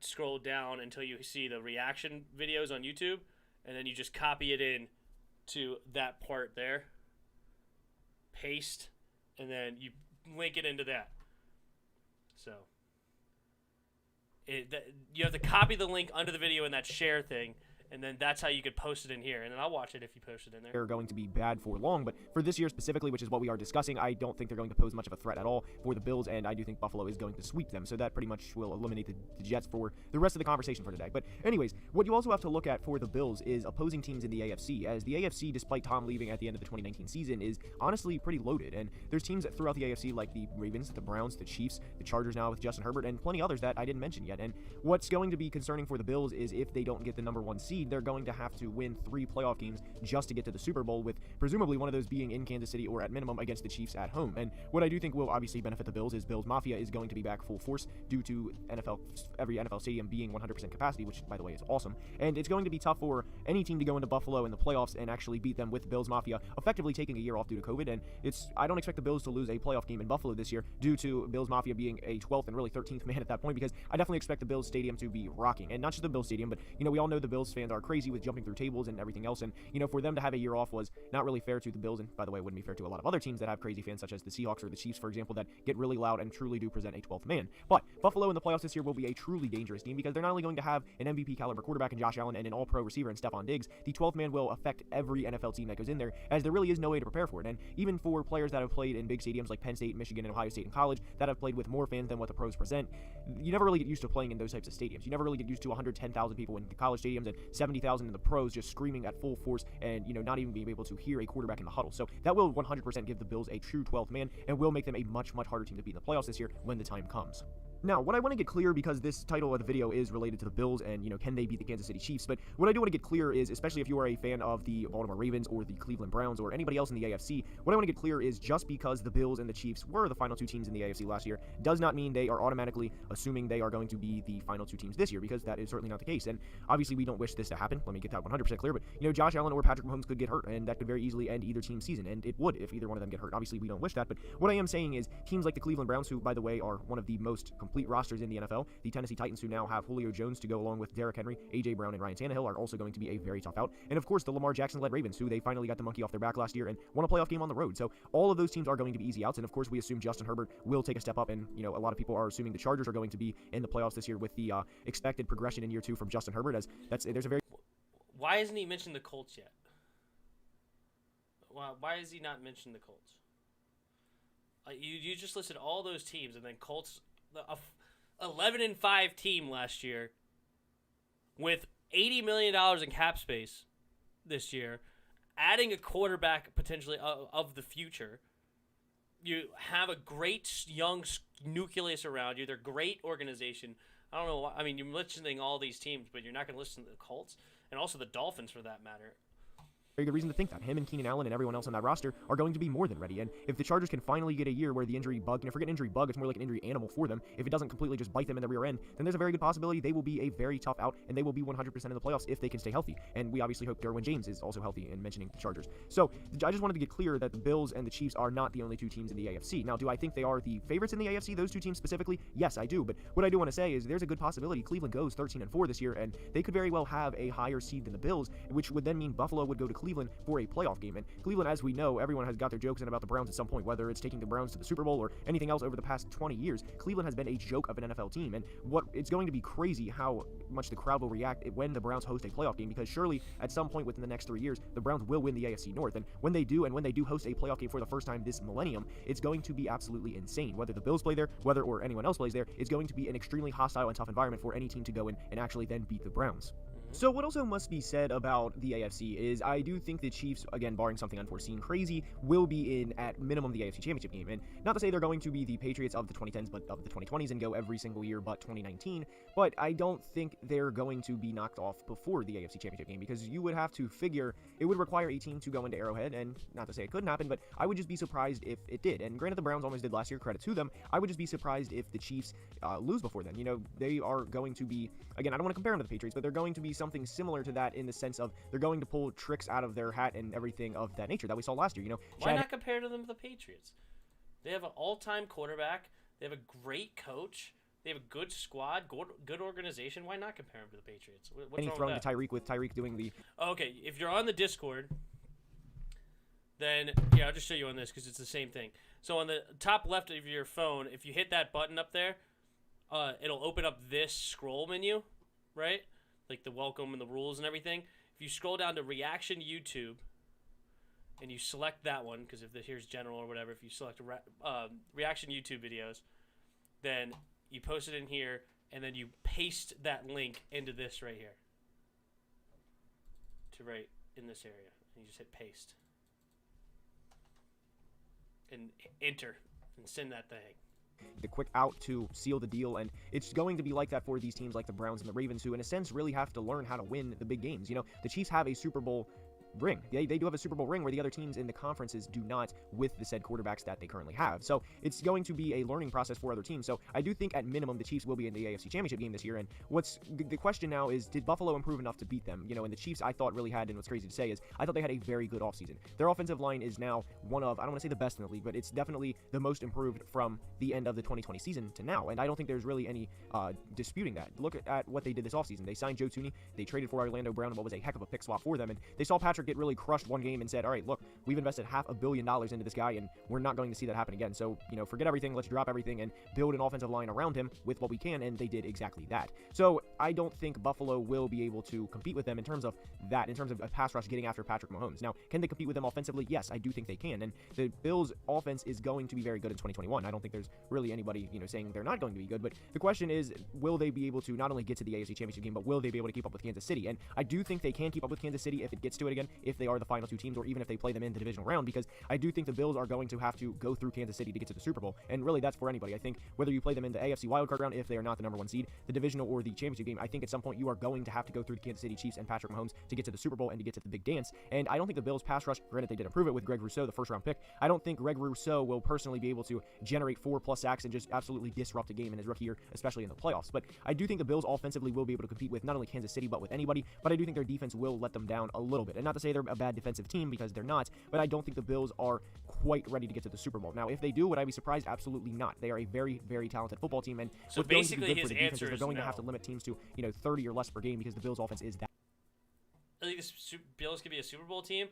scroll down until you see the reaction videos on YouTube, and then you just copy it in to that part there, paste, and then you link it into that. So... you have to copy the link under the video in that share thing, and then that's how you could post it in here. And then I'll watch it if you post it in there. They're going to be bad for long, but for this year specifically, which is what we are discussing, I don't think they're going to pose much of a threat at all for the Bills, and I do think Buffalo is going to sweep them. So that pretty much will eliminate the Jets for the rest of the conversation for today. But anyways, what you also have to look at for the Bills is opposing teams in the AFC, as the AFC, despite Tom leaving at the end of the 2019 season, is honestly pretty loaded. And there's teams throughout the AFC like the Ravens, the Browns, the Chiefs, the Chargers now with Justin Herbert, and plenty others that I didn't mention yet. And what's going to be concerning for the Bills is if they don't get the #1 seed, seed, they're going to have to win 3 playoff games just to get to the Super Bowl, with presumably one of those being in Kansas City or at minimum against the Chiefs at home. And what I do think will obviously benefit the Bills is Bills Mafia is going to be back full force due to every NFL stadium being 100% capacity, which, by the way, is awesome. And it's going to be tough for any team to go into Buffalo in the playoffs and actually beat them with Bills Mafia effectively taking a year off due to COVID. And I don't expect the Bills to lose a playoff game in Buffalo this year due to Bills Mafia being a 12th and really 13th man at that point, because I definitely expect the Bills Stadium to be rocking. And not just the Bills Stadium, but, we all know the Bills fans are crazy with jumping through tables and everything else. And, for them to have a year off was not really fair to the Bills. And, by the way, it wouldn't be fair to a lot of other teams that have crazy fans, such as the Seahawks or the Chiefs, for example, that get really loud and truly do present a 12th man. But Buffalo in the playoffs this year will be a truly dangerous team, because they're not only going to have an MVP caliber quarterback in Josh Allen and an all-pro receiver in Stephon Diggs. The 12th man will affect every NFL team that goes in there, as there really is no way to prepare for it. And even for players that have played in big stadiums like Penn State, Michigan, and Ohio State in college, that have played with more fans than what the pros present, you never really get used to playing in those types of stadiums. You never really get used to 110,000 people in the college stadiums and 70,000 in the pros just screaming at full force and, not even being able to hear a quarterback in the huddle. So that will 100% give the Bills a true 12th man and will make them a much, much harder team to beat in the playoffs this year when the time comes. Now, what I want to get clear, because this title of the video is related to the Bills and, can they beat the Kansas City Chiefs, but what I do want to get clear is, especially if you are a fan of the Baltimore Ravens or the Cleveland Browns or anybody else in the AFC, what I want to get clear is just because the Bills and the Chiefs were the final 2 teams in the AFC last year does not mean they are automatically assuming they are going to be the final 2 teams this year, because that is certainly not the case. And obviously, we don't wish this to happen. Let me get that 100% clear, but, Josh Allen or Patrick Mahomes could get hurt, and that could very easily end either team's season, and it would if either one of them get hurt. Obviously, we don't wish that, but what I am saying is teams like the Cleveland Browns, who, by the way, are one of the most complete rosters in the NFL, the Tennessee Titans, who now have Julio Jones to go along with Derrick Henry, A.J. Brown, and Ryan Tannehill, are also going to be a very tough out. And of course, the Lamar Jackson-led Ravens, who they finally got the monkey off their back last year and won a playoff game on the road. So all of those teams are going to be easy outs. And of course, we assume Justin Herbert will take a step up. And, a lot of people are assuming the Chargers are going to be in the playoffs this year with the expected progression in year 2 from Justin Herbert, as there's a very... Why hasn't he mentioned the Colts yet? Why has he not mentioned the Colts? You just listed all those teams, and then Colts... 11-5 team last year with $80 million in cap space this year, adding a quarterback potentially of the future. You have a great young nucleus around you. They're a great organization. I don't know why. I mean, you're mentioning all these teams, but you're not going to listen to the Colts and also the Dolphins for that matter. Very good reason to think that him and Keenan Allen and everyone else on that roster are going to be more than ready. And if the Chargers can finally get a year where the injury bug, forget injury bug, it's more like an injury animal for them, if it doesn't completely just bite them in the rear end, then there's a very good possibility they will be a very tough out and they will be 100% in the playoffs if they can stay healthy. And we obviously hope Derwin James is also healthy, in mentioning the Chargers. So I just wanted to get clear that the Bills and the Chiefs are not the only 2 teams in the AFC. Now, do I think they are the favorites in the AFC, those 2 teams specifically? Yes, I do. But what I do want to say is there's a good possibility Cleveland goes 13-4 this year, and they could very well have a higher seed than the Bills, which would then mean Buffalo would go to Cleveland for a playoff game. And Cleveland, as we know, everyone has got their jokes in about the Browns at some point, whether it's taking the Browns to the Super Bowl or anything else over the past 20 years. Cleveland has been a joke of an NFL team, and it's going to be crazy how much the crowd will react when the Browns host a playoff game, because surely at some point within the next 3 years, the Browns will win the AFC North. And when they do host a playoff game for the first time this millennium, it's going to be absolutely insane. Whether the Bills play there, or anyone else plays there, it's going to be an extremely hostile and tough environment for any team to go in and actually then beat the Browns. So what also must be said about the AFC is I do think the Chiefs, again, barring something unforeseen crazy, will be in, at minimum, the AFC Championship game. And not to say they're going to be the Patriots of the 2010s, but of the 2020s and go every single year but 2019, but I don't think they're going to be knocked off before the AFC Championship game, because you would have to figure it would require a team to go into Arrowhead, and not to say it couldn't happen, but I would just be surprised if it did. And granted, the Browns almost did last year, credit to them. I would just be surprised if the Chiefs lose before then. They are going to be, again, I don't want to compare them to the Patriots, but they're going to be something similar to that in the sense of they're going to pull tricks out of their hat and everything of that nature that we saw last year. Why not compare to them to the Patriots? They have an all-time quarterback. They have a great coach. They have a good squad, good organization. Why not compare them to the Patriots? What's wrong throwing with to Tyreek, with Tyreek doing the... Okay, if you're on the Discord, then, yeah, I'll just show you on this because it's the same thing. So on the top left of your phone, if you hit that button up there, it'll open up this scroll menu, right? Like the welcome and the rules and everything. If you scroll down to Reaction YouTube, and you select that one, because if here's general or whatever, if you select Reaction YouTube videos, then you post it in here, and then you paste that link into this right here. To right in this area. And you just hit paste. And enter. And send that thing. the quick out to seal the deal, and it's going to be like that for these teams like the Browns and the Ravens, who in a sense really have to learn how to win the big games. You know, the Chiefs have a Super Bowl ring. They do have a Super Bowl ring where the other teams in the conferences do not, with the said quarterbacks that they currently have. So it's going to be a learning process for other teams. So I do think at minimum the Chiefs will be in the AFC Championship game this year. And what's the question now is, did Buffalo improve enough to beat them? You know, and the Chiefs I thought really had, and what's crazy to say is I thought they had a very good offseason. Their offensive line is now one of, I don't want to say the best in the league, but it's definitely the most improved from the end of the 2020 season to now. And I don't think there's really any disputing that. Look at what they did this offseason. They signed Joe Tooney. They traded for Orlando Brown, and what was a heck of a pick swap for them. And they saw Patrick get really crushed one game and said, all right, look, we've invested $500 million into this guy, and we're not going to see that happen again. So, you know, forget everything, let's drop everything and build an offensive line around him with what we can, and they did exactly that. So I don't think Buffalo will be able to compete with them in terms of that, in terms of a pass rush getting after Patrick Mahomes. Now, can they compete with them offensively? Yes, I do think they can, and the Bills' offense is going to be very good in 2021. I don't think there's really anybody, you know, saying they're not going to be good, but the question is, will they be able to not only get to the AFC Championship game, but will they be able to keep up with Kansas City? And I do think they can keep up with Kansas City if it gets to it again, if they are the final two teams, or even if they play them in the divisional round, because I do think the Bills are going to have to go through Kansas City to get to the Super Bowl, and really that's for anybody. I think whether you play them in the AFC wildcard round if they are not the number one seed, the divisional or the championship game, I think at some point you are going to have to go through the Kansas City Chiefs and Patrick Mahomes to get to the Super Bowl and to get to the big dance. And I don't think the Bills pass rush, granted they did improve it with Greg Rousseau, the first round pick, I don't think Greg Rousseau will personally be able to generate 4+ sacks and just absolutely disrupt a game in his rookie year, especially in the playoffs. But I do think the Bills offensively will be able to compete with not only Kansas City but with anybody, but I do think their defense will let them down a little bit. And not to say they're a bad defensive team, because they're not, but I don't think the Bills are quite ready to get to the Super Bowl. Now, if they do, would I be surprised? Absolutely not. They are a very, very talented football team, and So what's going to be basically good for his the defense is answer they're is going to no. have to limit teams to, you know, 30 or less per game, because the Bills' offense is that. I think the Bills could be a Super Bowl team.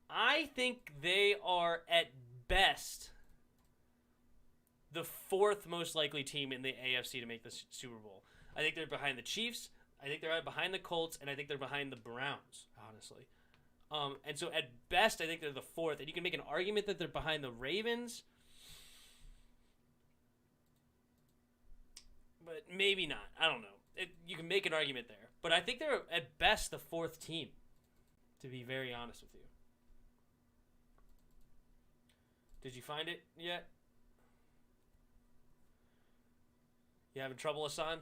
I think they are at best the fourth most likely team in the AFC to make the Super Bowl. I think they're behind the Chiefs. I think they're right behind the Colts, and I think they're behind the Browns, honestly. And so at best, I think they're the fourth. And you can make an argument that they're behind the Ravens, but maybe not. I don't know. You can make an argument there. But I think they're at best the fourth team, to be very honest with you. Did you find it yet? You having trouble, Hassan?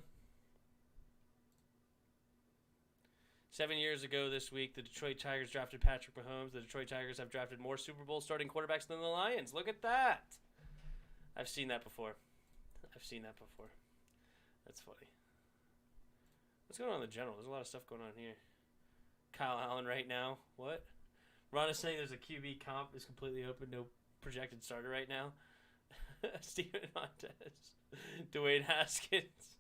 7 years ago this week, the Detroit Tigers drafted Patrick Mahomes. The Detroit Tigers have drafted more Super Bowl starting quarterbacks than the Lions. Look at that. I've seen that before. That's funny. What's going on in the general? There's a lot of stuff going on here. Kyle Allen right now. What? Ron is saying there's a QB comp is completely open. No projected starter right now. Steven Montez. Dwayne Haskins.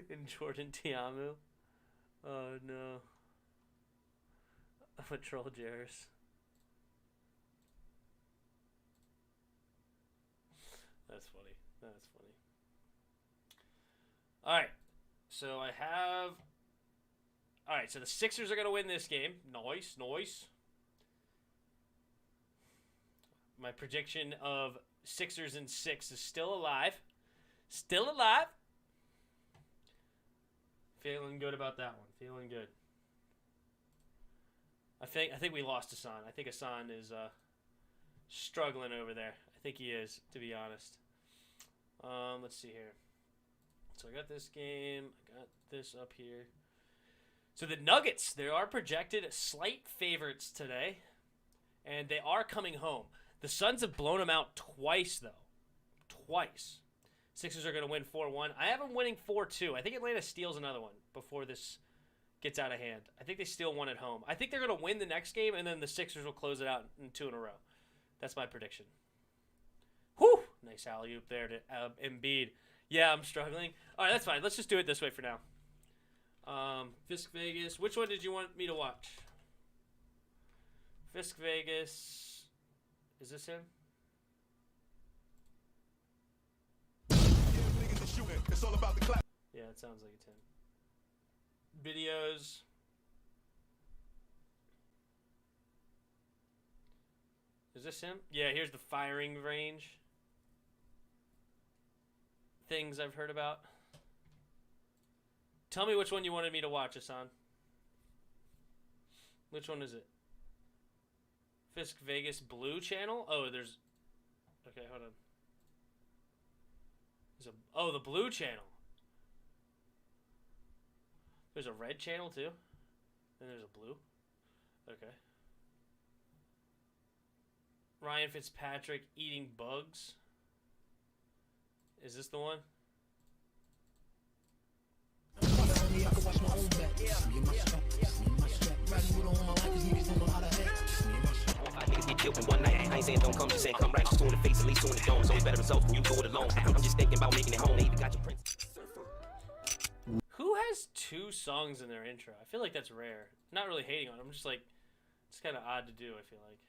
And Jordan Tiamu. Oh, no. I'm a troll, Jarris. That's funny. All right. So I have... All right, so the Sixers are going to win this game. Nice. My prediction of Sixers in 6 is still alive. Feeling good about that one. Feeling good. I think we lost Hassan. I think Hassan is struggling over there. I think he is, to be honest. Let's see here. So I got this game. I got this up here. So the Nuggets, they are projected slight favorites today, and they are coming home. The Suns have blown them out twice, though. Twice. Sixers are going to win 4-1. I have them winning 4-2. I think Atlanta steals another one before this gets out of hand. I think they steal one at home. I think they're going to win the next game, and then the Sixers will close it out in 2 in a row. That's my prediction. Whew! Nice alley-oop there to Embiid. Yeah, I'm struggling. All right, that's fine. Let's just do it this way for now. Fisk Vegas. Which one did you want me to watch? Fisk Vegas. Is this him? Yeah, it sounds like it's him. Videos. Is this him? Yeah, here's the firing range. Things I've heard about. Tell me which one you wanted me to watch, Hassan. Which one is it? Fisk Vegas Blue channel? Oh, there's... Okay, hold on. Oh, the blue channel. There's a red channel too? And there's a blue? Okay. Ryan Fitzpatrick eating bugs. Is this the one? Niggas get killed in one night. I ain't saying don't come, just saying come right. Just in the face, at least in the dome. So it's better results when you do it alone. I'm just thinking about making it home. They even got your prince. Who has 2 songs in their intro? I feel like that's rare. Not really hating on it. I'm just like, it's kind of odd to do, I feel like.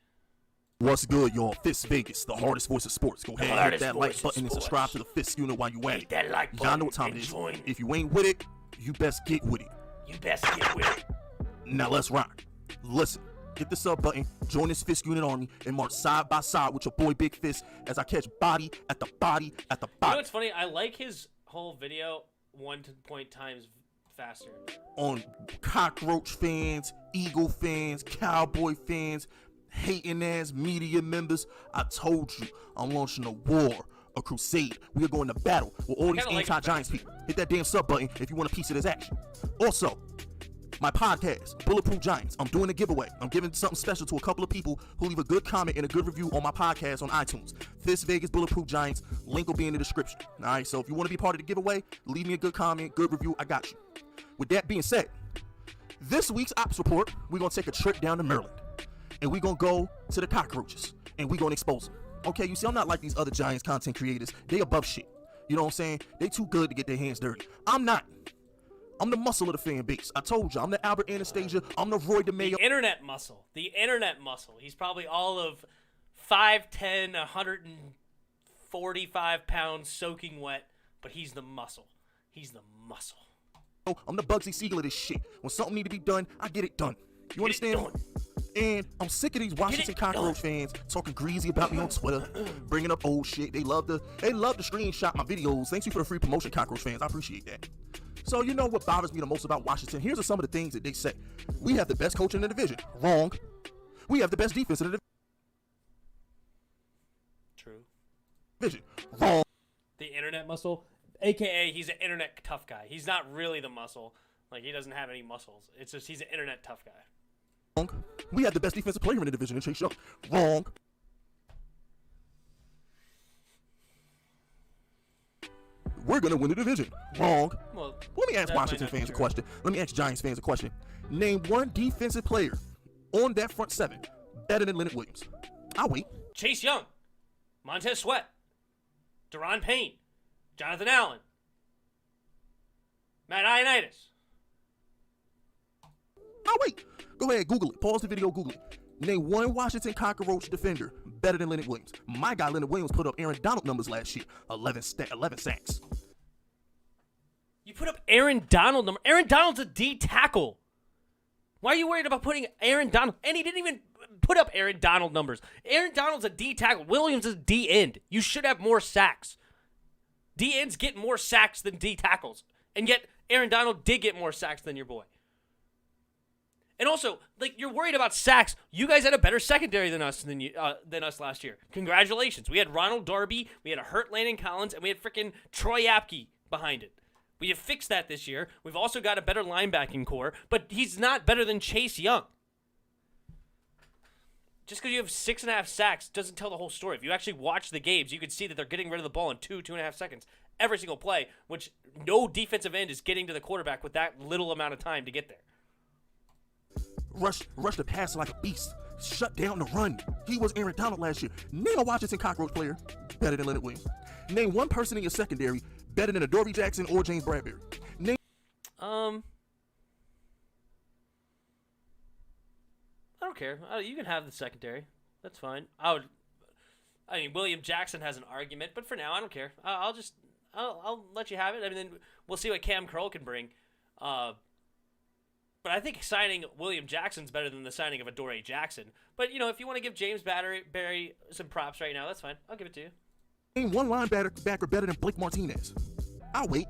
What's good, y'all? Fist Vegas, the hardest voice of sports. Go ahead and hit that like button and subscribe to the Fist unit while you at it. That like Y'all know what time it is. If you ain't with it, you best get with it. You best get with it. Now let's rock. Listen, hit the sub button, join this Fist unit army, and march side by side with your boy Big Fist as I catch body at the body at the You know body. what's funny? I like his whole video 1 point times faster. On cockroach fans, eagle fans, cowboy fans, hating ass media members, I told you I'm launching a war, a crusade. We are going to battle with all these anti-Giants people. Hit that damn sub button if you want a piece of this action. Also, my podcast, Bulletproof Giants, I'm doing a giveaway. I'm giving something special to a couple of people who leave a good comment and a good review on my podcast on iTunes. Fist Vegas, Bulletproof Giants, link will be in the description. All right, so if you want to be part of the giveaway, leave me a good comment, good review, I got you. With that being said, this week's Ops Report, we're going to take a trip down to Maryland. And we're going to go to the cockroaches, and we're going to expose them. Okay, you see, I'm not like these other Giants content creators. They above shit. You know what I'm saying? They too good to get their hands dirty. I'm not. I'm the muscle of the fan base. I told you, I'm the Albert Anastasia. I'm the Roy DeMayo. The internet muscle. The internet muscle. He's probably all of 5'10", 145 pounds soaking wet, but he's the muscle. He's the muscle. I'm the Bugsy Siegel of this shit. When something need to be done, I get it done. You understand? And I'm sick of these Washington cockroach fans talking greasy about me on Twitter, bringing up old shit. They love to screenshot my videos. Thanks you for the free promotion, cockroach fans. I appreciate that. So you know what bothers me the most about Washington? Here's some of the things that they say. We have the best coach in the division. Wrong. We have the best defense in the True. division. Wrong. The internet muscle, a.k.a. he's an internet tough guy. He's not really the muscle. Like, he doesn't have any muscles. It's just he's an internet tough guy. Wrong. We have the best defensive player in the division in Chase Young. Wrong. We're going to win the division. Wrong. Well, Let me ask that Washington might not be fans a true. question. Let me ask Giants fans a question. Name one defensive player on that front seven better than Leonard Williams. I'll wait. Chase Young, Montez Sweat, Deron Payne, Jonathan Allen, Matt Ioannidis. I'll wait. Go ahead, Google it. Pause the video, Google it. Name one Washington cockroach defender better than Leonard Williams. My guy Leonard Williams put up Aaron Donald numbers last year. 11 sacks. You put up Aaron Donald number. Aaron Donald's a D tackle. Why are you worried about putting Aaron Donald? And he didn't even put up Aaron Donald numbers. Aaron Donald's a D tackle. Williams is D end. You should have more sacks. D ends get more sacks than D tackles. And yet Aaron Donald did get more sacks than your boy. And also, like, you're worried about sacks. You guys had a better secondary than us last year. Congratulations. We had Ronald Darby, we had a hurt Landon Collins, and we had freaking Troy Apke behind it. We have fixed that this year. We've also got a better linebacking core, but he's not better than Chase Young. Just because you have 6.5 sacks doesn't tell the whole story. If you actually watch the games, you can see that they're getting rid of the ball in 2.5 seconds every single play, which no defensive end is getting to the quarterback with that little amount of time to get there. Rush the passer like a beast. Shut down the run. He was Aaron Donald last year. Name a Washington cockroach player better than Leonard Williams. Name one person in your secondary better than Adoree Jackson or James Bradbury. Name I don't care. You can have the secondary. That's fine. I mean, William Jackson has an argument, but for now, I don't care. I'll let you have it. I mean, then we'll see what Cam Curl can bring. But I think signing William Jackson's better than the signing of Adoree Jackson. But, you know, if you want to give James Barry some props right now, that's fine. I'll give it to you. Name one linebacker better than Blake Martinez. I'll wait.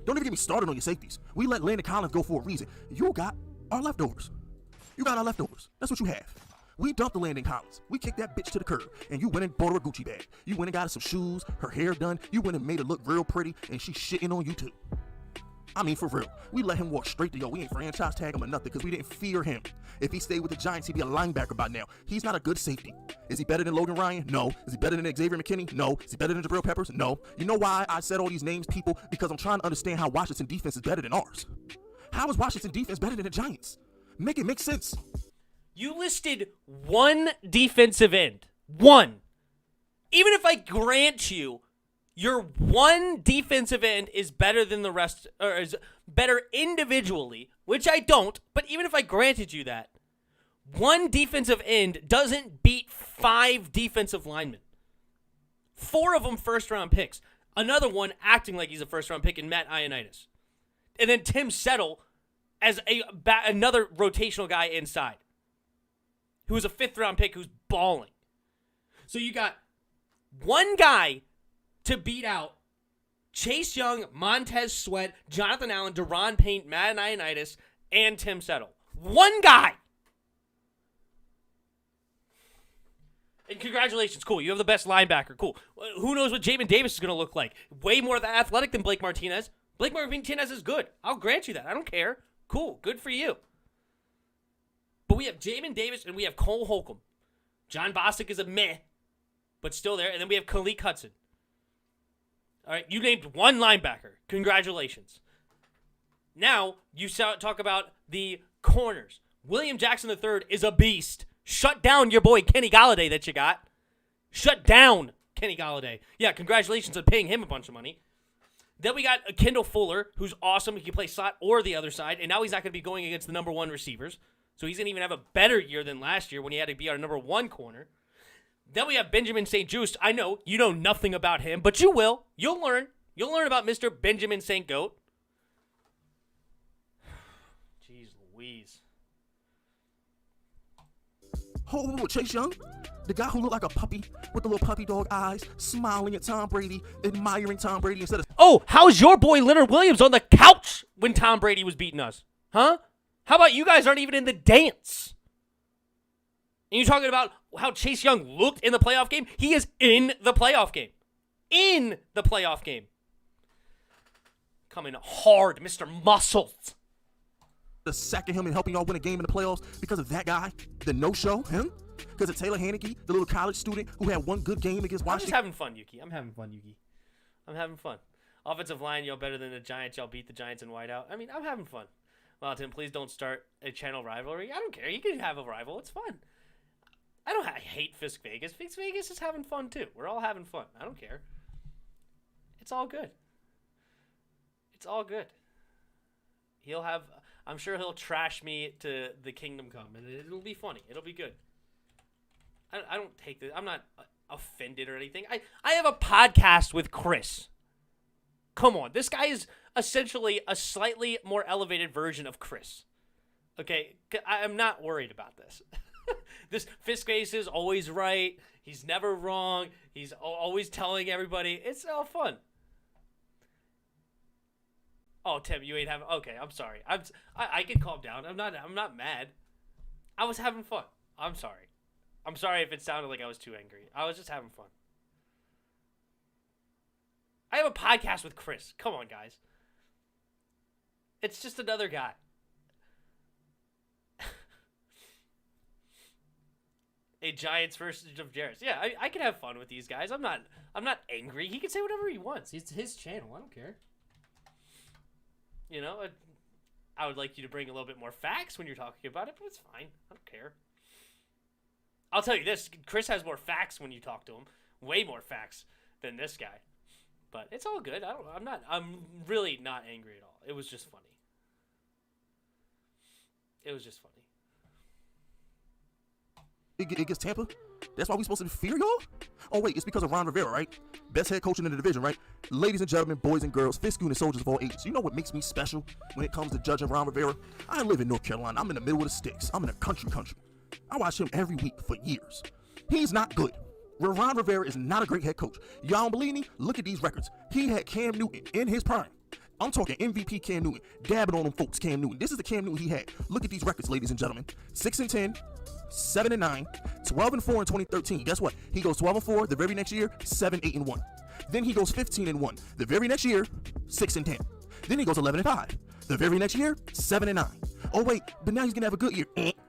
Don't even get me started on your safeties. We let Landon Collins go for a reason. You got our leftovers. That's what you have. We dumped the Landon Collins. We kicked that bitch to the curb. And you went and bought her a Gucci bag. You went and got her some shoes, her hair done. You went and made her look real pretty, and she's shitting on you too. I mean, for real. We let him walk straight to yo. We ain't franchise tag him or nothing because we didn't fear him. If he stayed with the Giants, he'd be a linebacker by now. He's not a good safety. Is he better than Logan Ryan? No. Is he better than Xavier McKinney? No. Is he better than Jabril Peppers? No. You know why I said all these names, people? Because I'm trying to understand how Washington defense is better than ours. How is Washington defense better than the Giants? Make it make sense. You listed one defensive end. One. Even if I grant you your one defensive end is better than the rest, or is better individually, which I don't, but even if I granted you that, one defensive end doesn't beat 5 defensive linemen. 4 of them first-round picks. Another one acting like he's a first-round pick in Matt Ioannidis. And then Tim Settle as another rotational guy inside, who was a 5th-round pick who's balling. So you got one guy to beat out Chase Young, Montez Sweat, Jonathan Allen, Deron Payne, Matt Ioannidis, and Tim Settle. One guy. And congratulations, cool. You have the best linebacker, cool. Who knows what Jamin Davis is going to look like? Way more athletic than Blake Martinez. Blake Martinez is good. I'll grant you that. I don't care. Cool. Good for you. But we have Jamin Davis and we have Cole Holcomb. John Bostic is a meh, but still there. And then we have Khalil Hudson. All right, you named one linebacker. Congratulations. Now, you talk about the corners. William Jackson III is a beast. Shut down your boy Kenny Golladay that you got. Shut down Kenny Golladay. Yeah, congratulations on paying him a bunch of money. Then we got Kendall Fuller, who's awesome. He can play slot or the other side, and now he's not going to be going against the number 1 receivers. So he's going to even have a better year than last year when he had to be our number 1 corner. Then we have Benjamin St. Juste. I know you know nothing about him, but you will. You'll learn. You'll learn about Mr. Benjamin St. Goat. Jeez Louise. Oh, Chase Young? The guy who looked like a puppy with the little puppy dog eyes, smiling at Tom Brady, admiring Tom Brady instead of... Oh, how's your boy Leonard Williams on the couch when Tom Brady was beating us? Huh? How about you guys aren't even in the dance? And you're talking about how Chase Young looked in the playoff game? He is in the playoff game. In the playoff game. Coming hard, Mr. Muscles. The sacking him and helping y'all win a game in the playoffs because of that guy, the no-show, him? Because of Taylor Haneke, the little college student who had one good game against Washington. I'm just having fun, Yuki. I'm having fun. Offensive line, y'all better than the Giants. Y'all beat the Giants in whiteout. I mean, I'm having fun. Well, Tim, please don't start a channel rivalry. I don't care. You can have a rival. It's fun. I hate Fisk Vegas. Fisk Vegas is having fun, too. We're all having fun. I don't care. It's all good. It's all good. I'm sure he'll trash me to the kingdom come, and it'll be funny. It'll be good. I don't take this. I'm not offended or anything. I have a podcast with Chris. Come on. This guy is essentially a slightly more elevated version of Chris. Okay? I'm not worried about this. This Fisk Face is always right. He's never wrong. He's always telling everybody. It's all fun. Oh, Tim, you ain't having... Okay, I'm sorry. I can calm down. I'm not mad. I was having fun. I'm sorry. I'm sorry if it sounded like I was too angry. I was just having fun. I have a podcast with Chris. Come on, guys. It's just another guy. A Giants versus of Jarris. Yeah, I can have fun with these guys. I'm not angry. He can say whatever he wants. It's his channel. I don't care. You know, I would like you to bring a little bit more facts when you're talking about it, but it's fine. I don't care. I'll tell you this. Chris has more facts when you talk to him. Way more facts than this guy. But it's all good. I'm really not angry at all. It was just funny. It was just funny. Against Tampa? That's why we supposed to fear y'all? Oh, wait, it's because of Ron Rivera, right? Best head coach in the division, right? Ladies and gentlemen, boys and girls, Fisk and soldiers of all ages. You know what makes me special when it comes to judging Ron Rivera? I live in North Carolina. I'm in the middle of the sticks. I'm in a country. I watch him every week for years. He's not good. Ron Rivera is not a great head coach. Y'all don't believe me? Look at these records. He had Cam Newton in his prime I'm talking MVP Cam Newton, dabbing on them folks. Cam Newton. This is the Cam Newton he had. Look at these records, ladies and gentlemen. 6-10, 7-9, 12-4 in 2013. Guess what? He goes 12-4 the very next year, 7-8-1. Then he goes 15-1 the very next year, 6-10. Then he goes 11-5 the very next year, 7-9. Oh wait, but now he's gonna have a good year.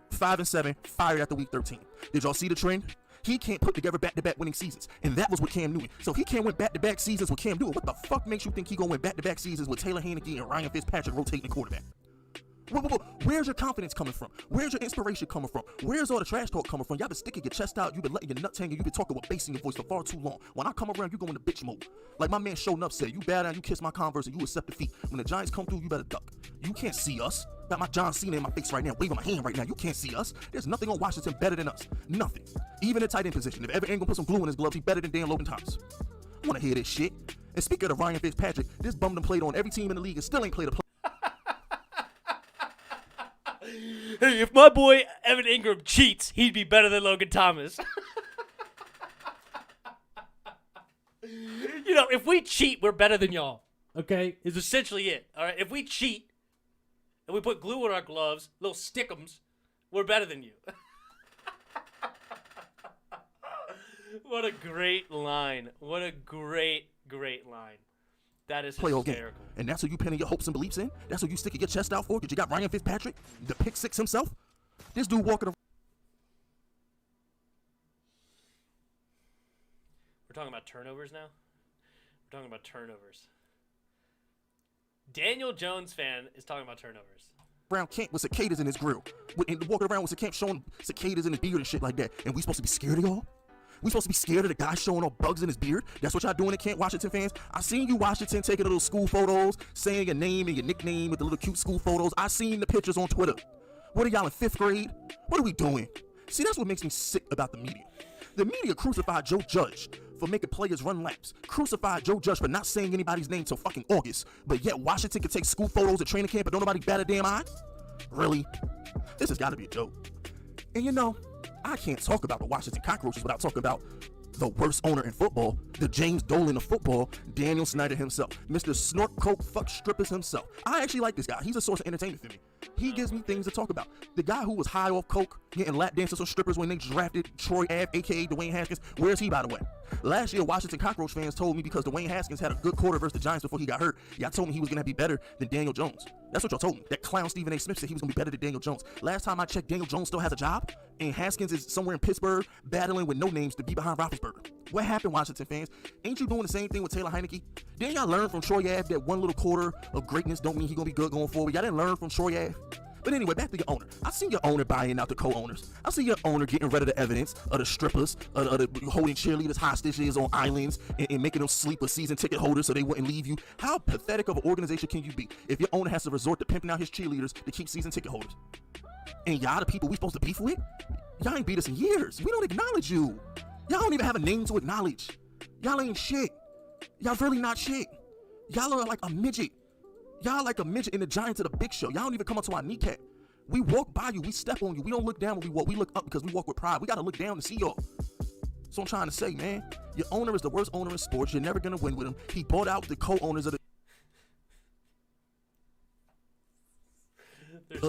5-7, fired after week 13. Did y'all see the trend? He can't put together back-to-back winning seasons, and that was with Cam Newton. So if he can't win back-to-back seasons with Cam Newton, what the fuck makes you think he gonna win back-to-back seasons with Taylor Heinicke and Ryan Fitzpatrick rotating the quarterback? Where's your confidence coming from? Where's your inspiration coming from? Where's all the trash talk coming from? Y'all been sticking your chest out. You've been letting your nuts hang, and you've been talking with bass in your voice for far too long. When I come around, you go into bitch mode. Like my man Show Enough said, you bow down, you kiss my Converse, and you accept defeat. When the Giants come through, you better duck. You can't see us. Got my John Cena in my face right now, waving my hand right now. You can't see us. There's nothing on Washington better than us. Nothing. Even in tight end position. If Evan Ingram put some glue in his gloves, he's better than Dan Logan Thomas. I want to hear this shit. And speaking of Ryan Fitzpatrick, this bum done played on every team in the league and still ain't played a play. Hey, if my boy Evan Ingram cheats, he'd be better than Logan Thomas. You know, if we cheat, we're better than y'all. Okay? Is essentially it. All right? If we cheat and we put glue on our gloves, little stick'ems, we're better than you. What a great line. What a great line. That is Playoff hysterical. Game. And that's what you pinning your hopes and beliefs in? That's what you sticking your chest out for? Because you got Ryan Fitzpatrick, the pick six himself? This dude walking around. We're talking about turnovers now? We're talking about turnovers. Daniel Jones fan is talking about turnovers. Brown Camp with cicadas in his grill. Walking around with Camp showing cicadas in his beard and shit like that. And we supposed to be scared of y'all? We supposed to be scared of the guy showing all bugs in his beard? That's what y'all doing at Camp Washington fans? I seen you Washington taking little school photos, saying your name and your nickname with the little cute school photos. I seen the pictures on Twitter. What are y'all in 5th grade? What are we doing? See, that's what makes me sick about the media. The media crucified Joe Judge for making players run laps. Crucified Joe Judge for not saying anybody's name till fucking August. But yet Washington can take school photos at training camp and don't nobody bat a damn eye? Really? This has got to be a joke. And you know, I can't talk about the Washington Cockroaches without talking about the worst owner in football, the James Dolan of football, Daniel Snyder himself, Mr. Snort Coke Fuck Strippers himself. I actually like this guy. He's a source of entertainment for me. He gives me things to talk about. The guy who was high off coke, getting lap dances on strippers when they drafted Troy Ave, a.k.a. Dwayne Haskins. Where's he, by the way? Last year, Washington Cockroach fans told me because Dwayne Haskins had a good quarter versus the Giants before he got hurt, y'all told me he was going to be better than Daniel Jones. That's what y'all told me. That clown Stephen A. Smith said he was going to be better than Daniel Jones. Last time I checked, Daniel Jones still has a job, and Haskins is somewhere in Pittsburgh battling with no names to be behind Roethlisberger. What happened, Washington fans? Ain't you doing the same thing with Taylor Heinicke? Didn't y'all learn from Troy Ave that one little quarter of greatness don't mean he going to be good going forward? Y'all didn't learn from Troy Ave? But anyway, back to your owner. I see your owner buying out the co-owners. I see your owner getting rid of the evidence of the strippers, of the holding cheerleaders hostages on islands and making them sleep with season ticket holders so they wouldn't leave you. How pathetic of an organization can you be if your owner has to resort to pimping out his cheerleaders to keep season ticket holders? And y'all the people we supposed to beef with? Y'all ain't beat us in years. We don't acknowledge you. Y'all don't even have a name to acknowledge. Y'all ain't shit. Y'all really not shit. Y'all are like a midget. Y'all like a midget in the Giants of the Big Show. Y'all don't even come up to our kneecap. We walk by you. We step on you. We don't look down when we walk. We look up because we walk with pride. We got to look down to see y'all. So I'm trying to say, man, your owner is the worst owner in sports. You're never going to win with him. He bought out the co-owners of the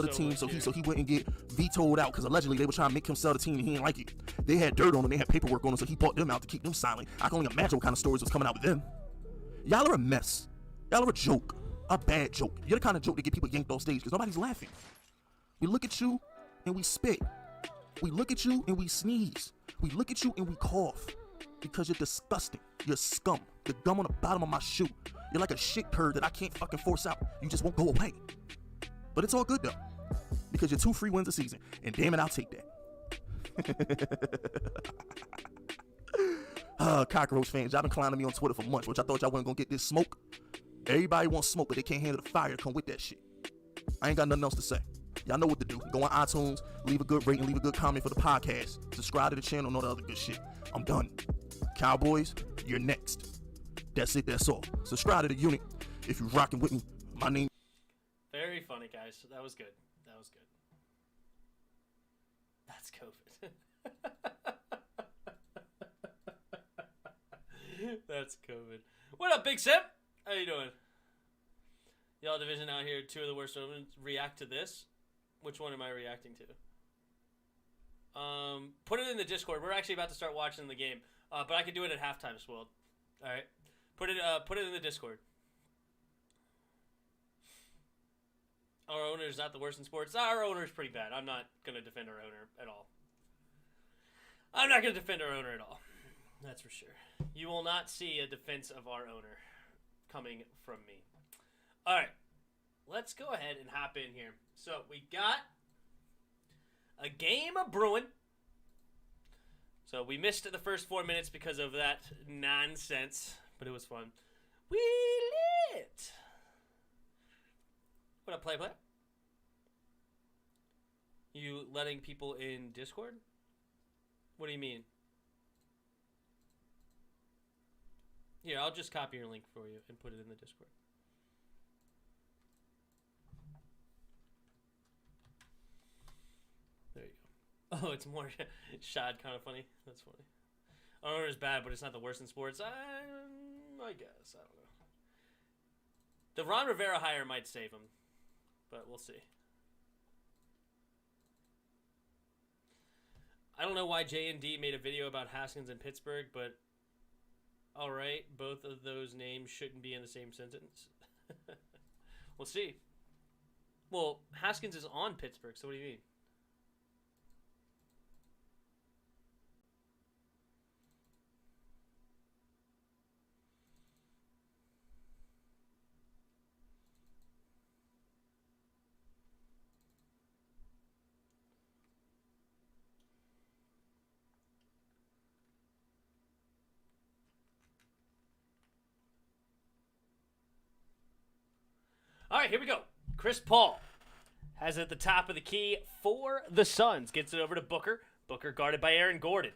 team so he wouldn't get vetoed out because allegedly they were trying to make him sell the team and he didn't like it. They had dirt on him. They had paperwork on them, so he bought them out to keep them silent. I can only imagine what kind of stories was coming out with them. Y'all are a mess. Y'all are a joke. A bad joke. You're the kind of joke that get people yanked off stage because nobody's laughing. We look at you and we spit. We look at you and we sneeze. We look at you and we cough because you're disgusting. You're scum. You're gum on the bottom of my shoe. You're like a shit turd that I can't fucking force out. You just won't go away. But it's all good though because you're 2 free wins a season. And damn it, I'll take that. Cockroach fans, y'all been clowning me on Twitter for months, which I thought y'all weren't gonna get this smoke. Everybody wants smoke, but they can't handle the fire. Come with that shit. I ain't got nothing else to say. Y'all know what to do. Go on iTunes, leave a good rating, leave a good comment for the podcast. Subscribe to the channel and all the other good shit. I'm done. Cowboys, you're next. That's it, that's all. Subscribe to the unit if you're rocking with me. My name. Very funny, guys. That was good. That was good. That's COVID. That's COVID. What up, Big Sip? How you doing? Y'all division out here, 2 of the worst opponents. React to this. Which one am I reacting to? Put it in the Discord. We're actually about to start watching the game, but I can do it at halftime, Swold. All right, put it in the Discord. Our owner is not the worst in sports. Our owner is pretty bad. I'm not gonna defend our owner at all. That's for sure. You will not see a defense of our owner coming from me. All right, let's go ahead and hop in here. So we got a game of brewing. So we missed the first 4 minutes because of that nonsense, but it was fun. We lit. What up, play? You letting people in Discord? What do you mean? Here, I'll just copy your link for you and put it in the Discord. There you go. Oh, it's more shad, kind of funny. That's funny. Owner is bad, but it's not the worst in sports. I guess. I don't know. The Ron Rivera hire might save him, but we'll see. I don't know why J&D made a video about Haskins in Pittsburgh, but all right, both of those names shouldn't be in the same sentence. We'll see. Well, Haskins is on Pittsburgh, so what do you mean? All right, here we go. Chris Paul has it at the top of the key for the Suns. Gets it over to Booker. Booker guarded by Aaron Gordon.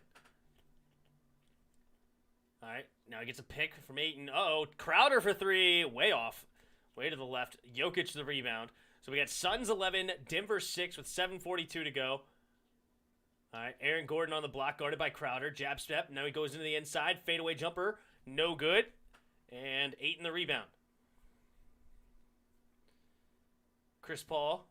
All right, now he gets a pick from Ayton. Uh-oh, Crowder for 3. Way off. Way to the left. Jokic the rebound. So we got Suns 11, Denver 6 with 7:42 to go. All right, Aaron Gordon on the block, guarded by Crowder. Jab step. Now he goes into the inside. Fadeaway jumper. No good. And Ayton the rebound. Chris Paul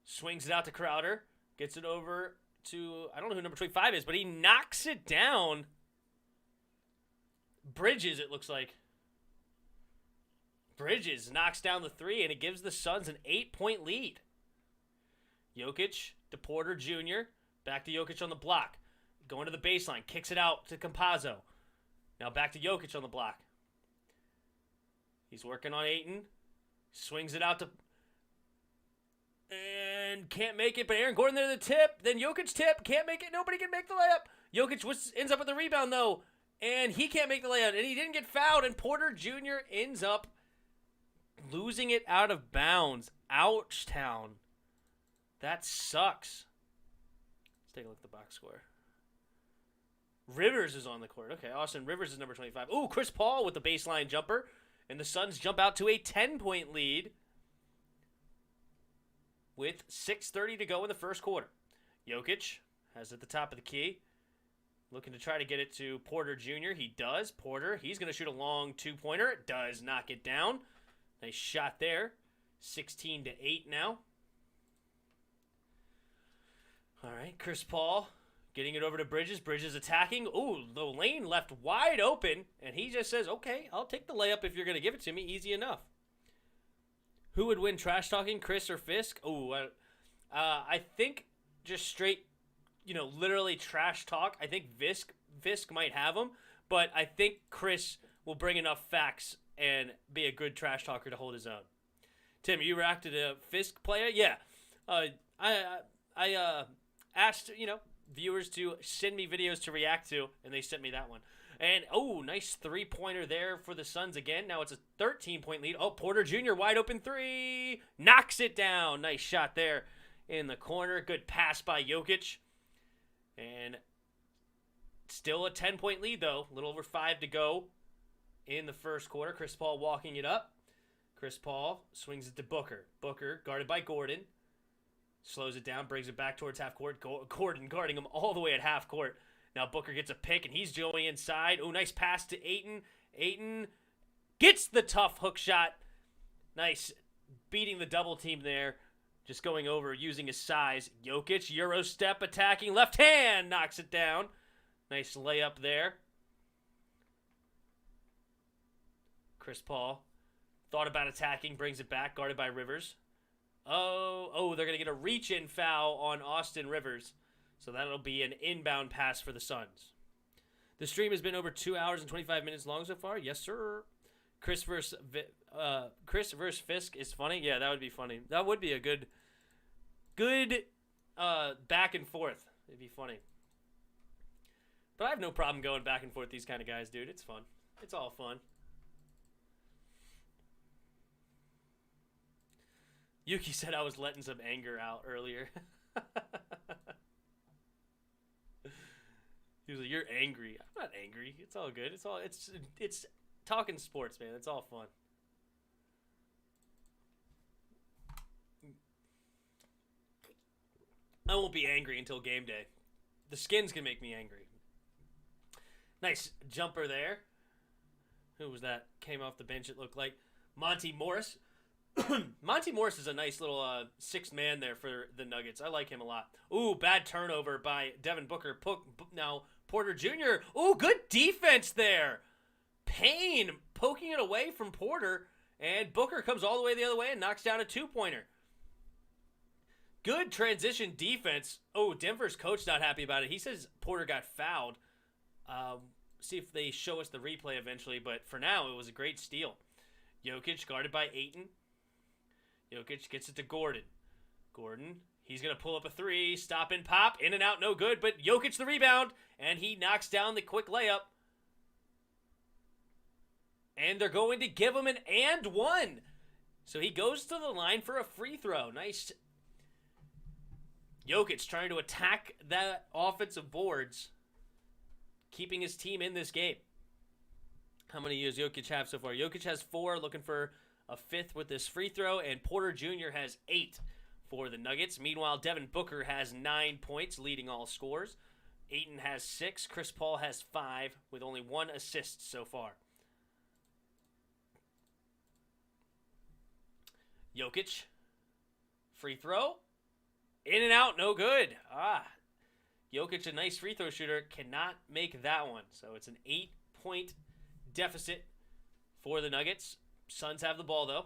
swings it out to Crowder. Gets it over to, I don't know who number 25 is, but he knocks it down. Bridges, it looks like. Bridges knocks down the 3, and it gives the Suns an 8-point lead. Jokic to Porter Jr. Back to Jokic on the block. Going to the baseline. Kicks it out to Campazzo. Now back to Jokic on the block. He's working on Ayton. Swings it out to... And can't make it, but Aaron Gordon there the tip. Then Jokic tip. Can't make it. Nobody can make the layup. Jokic ends up with the rebound, though. And he can't make the layup. And he didn't get fouled. And Porter Jr. ends up losing it out of bounds. Ouch, town. That sucks. Let's take a look at the box score. Rivers is on the court. Okay, Austin Rivers is number 25. Ooh, Chris Paul with the baseline jumper. And the Suns jump out to a 10-point lead with 6:30 to go in the first quarter. Jokic has at the top of the key. Looking to try to get it to Porter Jr. He does. Porter, he's going to shoot a long two-pointer. Does knock it down. Nice shot there. 16-8 now. All right, Chris Paul getting it over to Bridges. Bridges attacking. Ooh, the lane left wide open. And he just says, okay, I'll take the layup if you're going to give it to me. Easy enough. Who would win trash talking, Chris or Fisk? Ooh, I think just straight, literally trash talk. I think Fisk might have him, but I think Chris will bring enough facts and be a good trash talker to hold his own. Tim, you reacted to a Fisk player? Yeah. I asked, viewers to send me videos to react to, and they sent me that one. And, nice three-pointer there for the Suns again. Now it's a 13-point lead. Oh, Porter Jr. wide open 3. Knocks it down. Nice shot there in the corner. Good pass by Jokic. And still a 10-point lead, though. A little over 5 to go in the first quarter. Chris Paul walking it up. Chris Paul swings it to Booker. Booker, guarded by Gordon. Slows it down, brings it back towards half court. Gordon guarding him all the way at half court. Now Booker gets a pick, and he's going inside. Oh, nice pass to Ayton. Ayton gets the tough hook shot Nice. Beating the double team there. Just going over, using his size. Jokic, Euro step, attacking. Left hand, knocks it down. Nice layup there. Chris Paul thought about attacking, brings it back, guarded by Rivers. Oh, they're going to get a reach-in foul on Austin Rivers. So that'll be an inbound pass for the Suns. The stream has been over 2 hours and 25 minutes long so far. Yes, sir. Chris versus Fisk is funny. Yeah, that would be funny. That would be a good back and forth. It'd be funny. But I have no problem going back and forth with these kind of guys, dude. It's fun. It's all fun. Yuki said I was letting some anger out earlier. He was like, "You're angry." I'm not angry. It's all good. It's talking sports, man. It's all fun. I won't be angry until game day. The skins can make me angry. Nice jumper there. Who was that? Came off the bench, it looked like. Monty Morris. Monty Morris is a nice little sixth man there for the Nuggets. I like him a lot. Ooh, bad turnover by Devin Booker. Now Porter Jr. Ooh, good defense there. Payne poking it away from Porter. And Booker comes all the way the other way and knocks down a two-pointer. Good transition defense. Oh, Denver's coach not happy about it. He says Porter got fouled. See if they show us the replay eventually. But for now, it was a great steal. Jokic guarded by Ayton. Jokic gets it to Gordon. Gordon, he's going to pull up a three. Stop and pop. In and out, no good. But Jokic the rebound. And he knocks down the quick layup. And they're going to give him an and one. So he goes to the line for a free throw. Nice. Jokic trying to attack that offensive boards. Keeping his team in this game. How many does Jokic have so far? Jokic has 4, looking for a 5th with this free throw, and Porter Jr. has 8 for the Nuggets. Meanwhile, Devin Booker has 9 points, leading all scores. Ayton has 6. Chris Paul has 5, with only 1 assist so far. Jokic, free throw, in and out, no good. Jokic, a nice free throw shooter, cannot make that one. So it's an 8-point deficit for the Nuggets. Suns have the ball, though.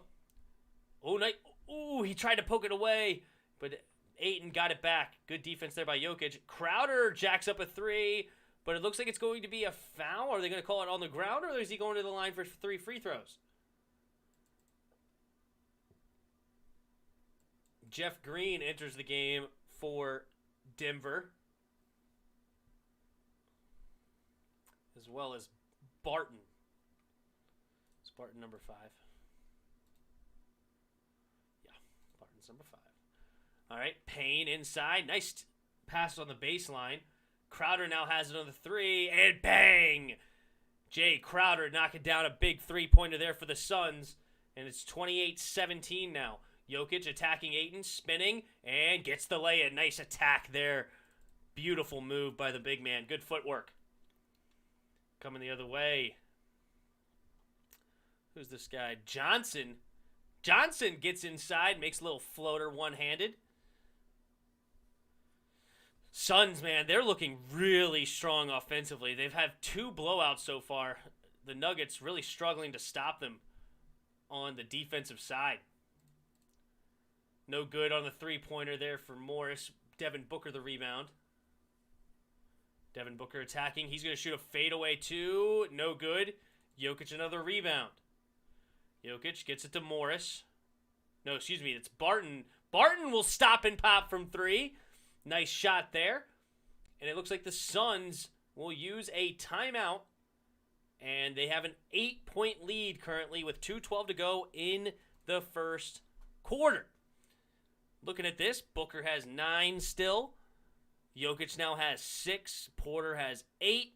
He tried to poke it away, but Ayton got it back. Good defense there by Jokic. Crowder jacks up a 3, but it looks like it's going to be a foul. Are they going to call it on the ground, or is he going to the line for 3 free throws? Jeff Green enters the game for Denver, as well as Barton. Barton number 5. Yeah, Barton's number 5. All right, Payne inside. Nice pass on the baseline. Crowder now has another 3, and bang! Jay Crowder knocking down a big 3-pointer there for the Suns, and it's 28-17 now. Jokic attacking Ayton, spinning, and gets the lay-in. Nice attack there. Beautiful move by the big man. Good footwork. Coming the other way. Who's this guy? Johnson. Johnson gets inside, makes a little floater one-handed. Suns, man, they're looking really strong offensively. They've had 2 blowouts so far. The Nuggets really struggling to stop them on the defensive side. No good on the 3-pointer there for Morris. Devin Booker the rebound. Devin Booker attacking. He's going to shoot a fadeaway too. No good. Jokic another rebound. Jokic gets it to Morris. No, excuse me, it's Barton. Barton will stop and pop from 3. Nice shot there. And it looks like the Suns will use a timeout. And they have an 8-point lead currently with 2:12 to go in the first quarter. Looking at this, Booker has 9 still. Jokic now has 6. Porter has 8.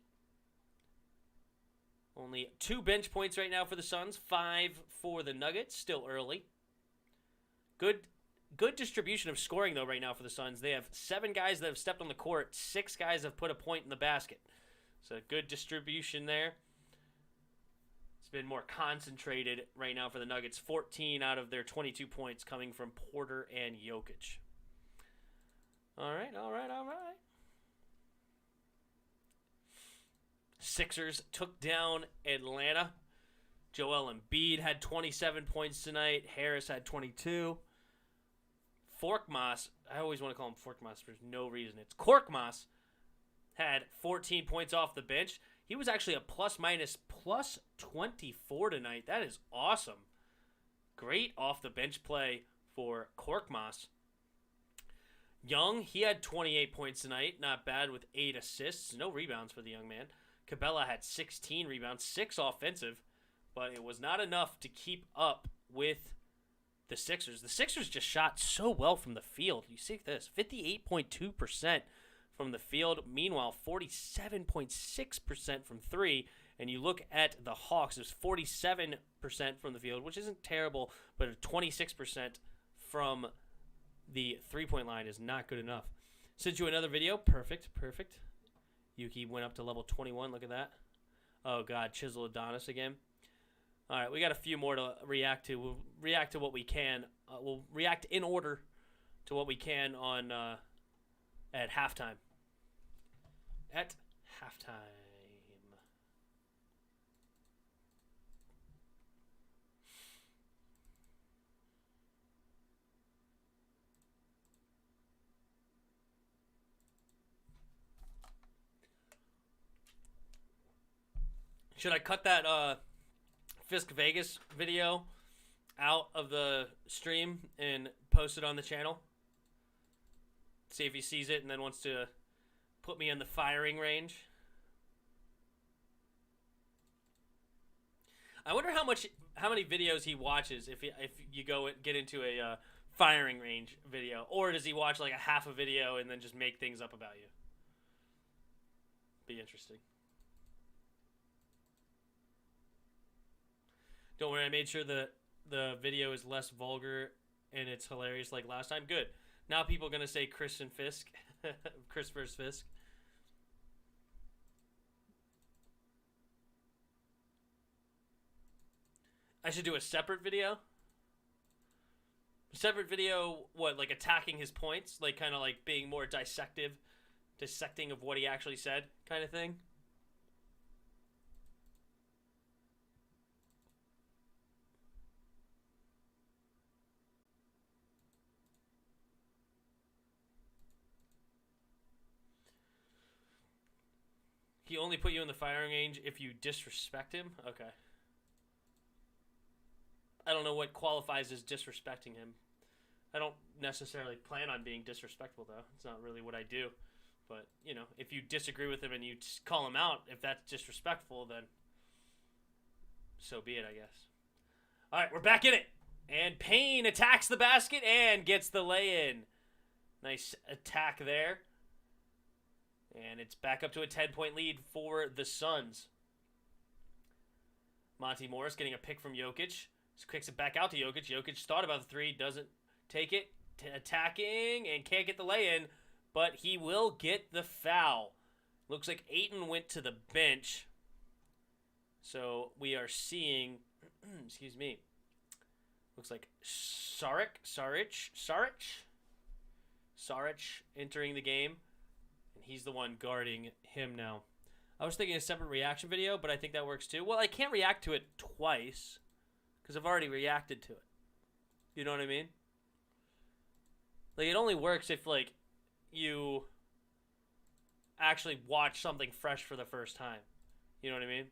Only 2 bench points right now for the Suns, 5 for the Nuggets, still early. Good distribution of scoring, though, right now for the Suns. They have 7 guys that have stepped on the court. 6 guys have put a point in the basket. So good distribution there. It's been more concentrated right now for the Nuggets. 14 out of their 22 points coming from Porter and Jokic. All right. Sixers took down Atlanta. Joel Embiid had 27 points tonight. Harris had 22. Korkmaz, I always want to call him Korkmaz for no reason. It's Korkmaz had 14 points off the bench. He was actually a plus 24 tonight. That is awesome. Great off the bench play for Korkmaz. Young, he had 28 points tonight. Not bad with 8 assists. No rebounds for the young man. Cabela had 16 rebounds, 6 offensive, but it was not enough to keep up with the Sixers. The Sixers just shot so well from the field. You see this, 58.2% from the field. Meanwhile, 47.6% from 3. And you look at the Hawks, it was 47% from the field, which isn't terrible, but 26% from the three-point line is not good enough. Sent you another video. Perfect. Yuki went up to level 21. Look at that. Oh, God. Chisel Adonis again. All right, we got a few more to react to. We'll react to what we can. We'll react in order to what we can on at halftime. At halftime. Should I cut that Fisk Vegas video out of the stream and post it on the channel? See if he sees it and then wants to put me in the firing range. I wonder how many videos he watches if you go and get into a firing range video, or does he watch like a half a video and then just make things up about you? Be interesting. Don't worry, I made sure the video is less vulgar and it's hilarious like last time. Good. Now people are going to say Chris and Fisk. Chris versus Fisk. I should do a separate video? Separate video, what, like attacking his points? Like kind of like being more dissecting of what he actually said kind of thing? He only put you in the firing range if you disrespect him? Okay. I don't know what qualifies as disrespecting him. I don't necessarily plan on being disrespectful, though. It's not really what I do. But, you know, if you disagree with him and you call him out, if that's disrespectful, then so be it, I guess. All right, we're back in it. And Payne attacks the basket and gets the lay-in. Nice attack there. And it's back up to a 10-point lead for the Suns. Monty Morris getting a pick from Jokic. Just kicks it back out to Jokic. Jokic thought about the three, doesn't take it. Attacking and can't get the lay-in, but he will get the foul. Looks like Ayton went to the bench. So we are seeing, excuse me, looks like Saric entering the game. He's the one guarding him now. I was thinking a separate reaction video, but I think that works too. Well, I can't react to it twice because I've already reacted to it. You know what I mean? Like, it only works if, like, you actually watch something fresh for the first time. You know what I mean?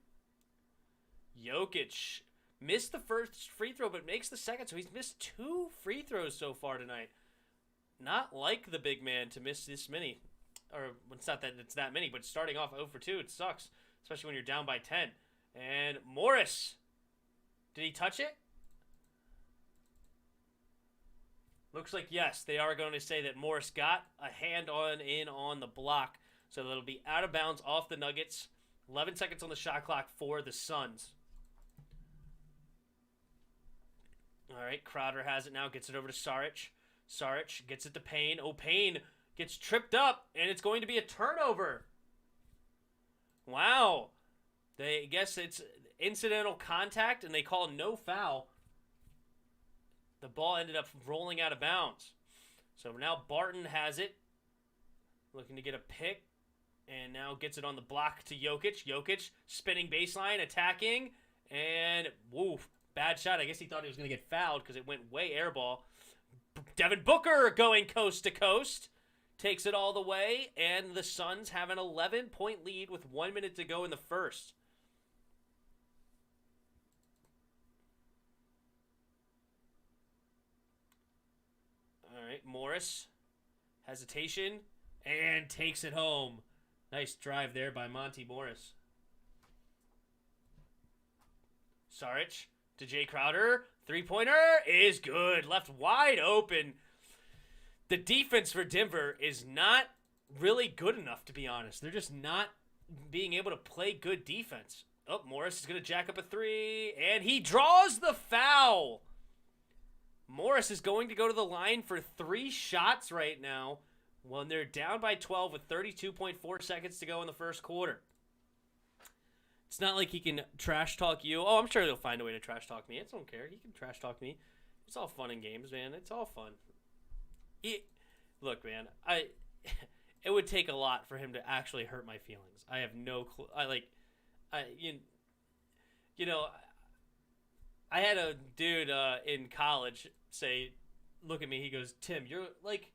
Jokic missed the first free throw, but makes the second, so he's missed 2 free throws so far tonight. Not like the big man to miss this many. Or it's not that it's that many, but starting off 0 for 2, it sucks, especially when you're down by 10. And Morris, did he touch it? Looks like yes. They are going to say that Morris got a hand on the block, so that'll be out of bounds off the Nuggets. 11 seconds on the shot clock for the Suns. All right, Crowder has it now, gets it over to Saric. Saric gets it to Payne. Oh, Payne gets tripped up, and it's going to be a turnover. Wow. I guess incidental contact, and they call no foul. The ball ended up rolling out of bounds. So now Barton has it, looking to get a pick, and now gets it on the block to Jokic. Jokic spinning baseline, attacking, and woof, bad shot. I guess he thought he was going to get fouled because it went way airball. Devin Booker going coast to coast. Takes it all the way, and the Suns have an 11-point lead with 1 minute to go in the first. All right, Morris, hesitation, and takes it home. Nice drive there by Monty Morris. Saric to Jay Crowder. Three-pointer is good. Left wide open. The defense for Denver is not really good enough, to be honest. They're just not being able to play good defense. Oh, Morris is going to jack up a three, and he draws the foul. Morris is going to go to the line for 3 shots right now when they're down by 12 with 32.4 seconds to go in the first quarter. It's not like he can trash talk you. Oh, I'm sure he'll find a way to trash talk me. I don't care. He can trash talk me. It's all fun and games, man. It's all fun. Look, man, it would take a lot for him to actually hurt my feelings. I have no clue. I had a dude in college say, look at me. He goes, Tim, you're like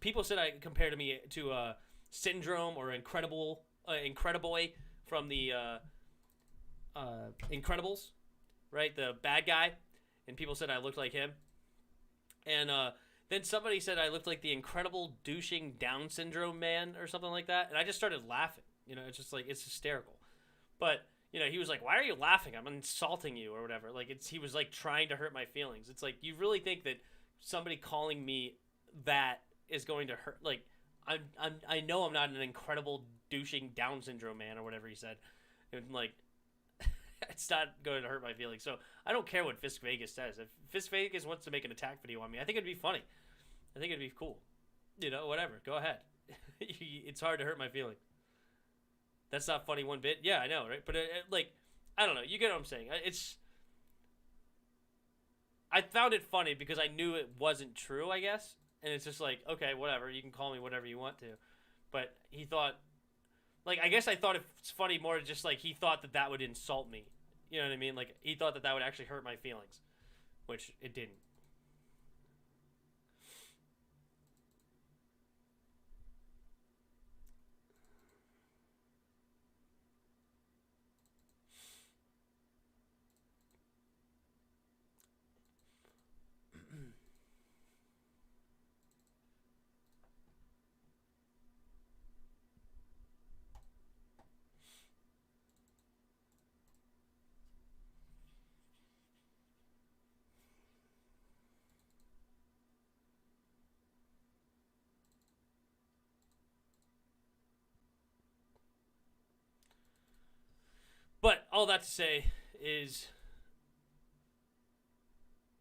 people said I compared me to Syndrome or Incrediboy from the Incredibles, right? The bad guy. And people said I looked like him. And then somebody said I looked like the incredible douching Down syndrome man or something like that. And I just started laughing. It's just like, it's hysterical. But, he was like, why are you laughing? I'm insulting you or whatever. Like, he was like trying to hurt my feelings. It's like, you really think that somebody calling me that is going to hurt? Like, I know I'm not an incredible douching Down syndrome man or whatever he said. And like, it's not going to hurt my feelings. So I don't care what Fisk Vegas says. If Fisk Vegas wants to make an attack video on me, I think it'd be funny. I think it'd be cool. Whatever. Go ahead. It's hard to hurt my feelings. That's not funny one bit. Yeah, I know, right? But I don't know. You get what I'm saying. I found it funny because I knew it wasn't true, I guess. And it's just like, okay, whatever. You can call me whatever you want to. But he thought, I guess I thought it's funny more just like he thought that would insult me. You know what I mean? Like, he thought that would actually hurt my feelings, which it didn't. But all that to say is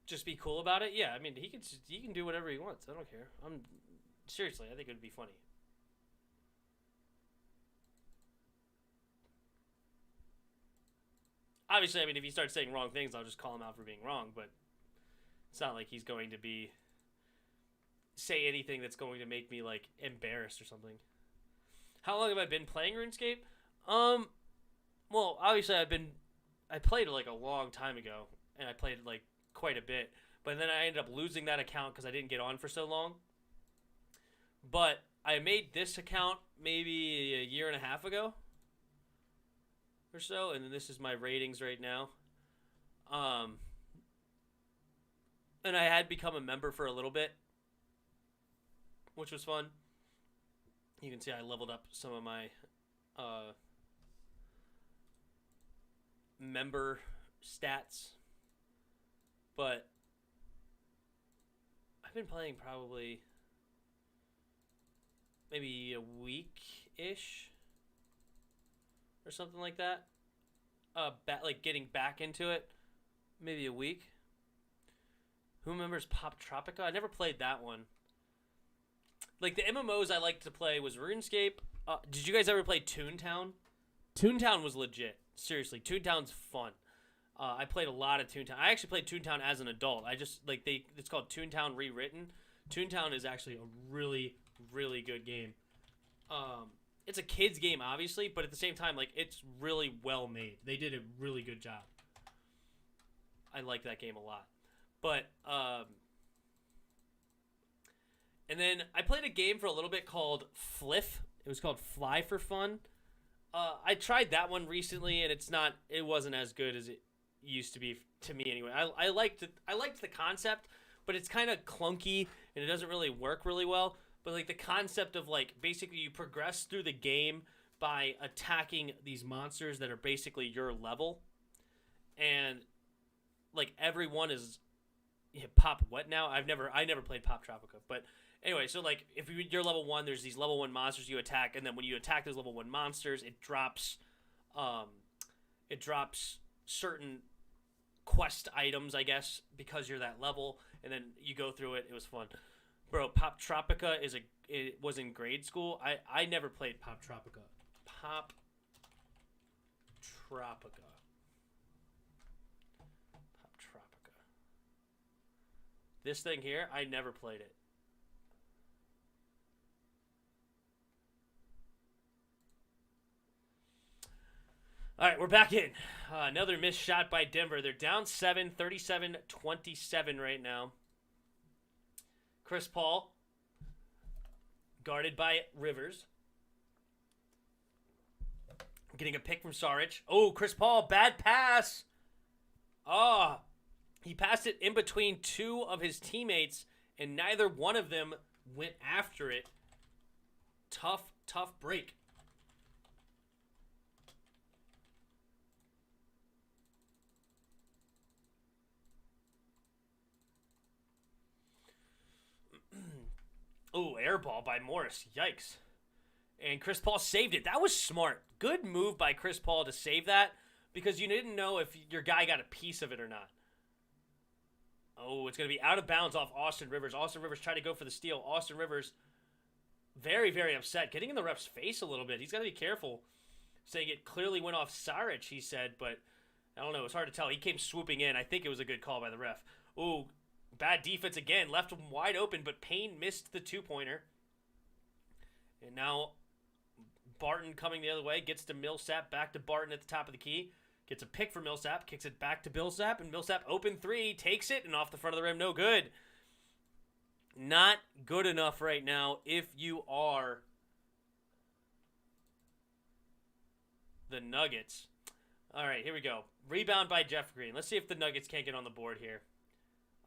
just be cool about it. Yeah, I mean, he can do whatever he wants. I don't care. Seriously, I think it would be funny. Obviously, I mean, if he starts saying wrong things, I'll just call him out for being wrong, but it's not like he's going to say anything that's going to make me, embarrassed or something. How long have I been playing RuneScape? Well, obviously I played a long time ago, and I played quite a bit, but then I ended up losing that account because I didn't get on for so long. But I made this account maybe a year and a half ago or so, and then this is my ratings right now. And I had become a member for a little bit, which was fun. You can see I leveled up some of my member stats, but I've been playing probably maybe a week-ish or something like that. Getting back into it, maybe a week. Who remembers Pop Tropica? I never played that one. The MMOs I liked to play was RuneScape. Did you guys ever play Toontown? Toontown was legit. Seriously, Toontown's fun. I played a lot of Toontown. I actually played Toontown as an adult. It's called Toontown Rewritten. Toontown is actually a really, really good game. It's a kid's game, obviously, but at the same time, like, it's really well made. They did a really good job. I like that game a lot. But, and then I played a game for a little bit called Fliff. It was called Fly for Fun. I tried that one recently, and it wasn't as good as it used to be to me anyway. I liked the concept, but it's kind of clunky, and it doesn't really work really well. But, like, the concept of, like, basically you progress through the game by attacking these monsters that are basically your level. And, like, everyone is... Pop what now? I never played Pop Tropica. But, anyway, so, like, if you're level 1, there's these level 1 monsters you attack. And then when you attack those level 1 monsters, it drops certain quest items, I guess, because you're that level. And then you go through it. It was fun. Bro, Pop Tropica it was in grade school. I never played Pop Tropica. Pop Tropica. Pop Tropica. This thing here, I never played it. All right, we're back in. Another missed shot by Denver. They're down 7, 37-27 right now. Chris Paul, guarded by Rivers. Getting a pick from Saric. Oh, Chris Paul, bad pass. He passed it in between two of his teammates, and neither one of them went after it. Tough break. Oh, air ball by Morris. Yikes. And Chris Paul saved it. That was smart. Good move by Chris Paul to save that because you didn't know if your guy got a piece of it or not. Oh, it's going to be out of bounds off Austin Rivers. Austin Rivers tried to go for the steal. Austin Rivers very, very upset. Getting in the ref's face a little bit. He's got to be careful. Saying it clearly went off Saric, he said, but I don't know. It's hard to tell. He came swooping in. I think it was a good call by the ref. Oh, bad defense again. Left him wide open, but Payne missed the two-pointer. And now Barton coming the other way. Gets to Millsap. Back to Barton at the top of the key. Gets a pick for Millsap. Kicks it back to Millsap. And Millsap open three. Takes it. And off the front of the rim. No good. Not good enough right now if you are the Nuggets. All right, here we go. Rebound by Jeff Green. Let's see if the Nuggets can't get on the board here.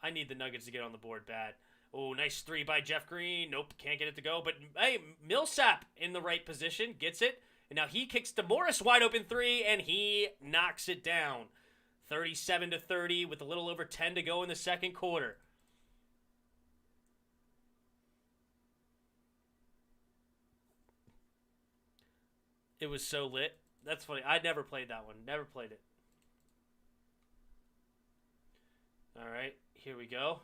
I need the Nuggets to get on the board bad. Oh, nice three by Jeff Green. Nope, can't get it to go. But, hey, Millsap in the right position. Gets it. And now he kicks to Morris. Wide open three, and he knocks it down. 37-30 with a little over 10 to go in the second quarter. It was so lit. That's funny. I never played that one. Never played it. All right, here we go.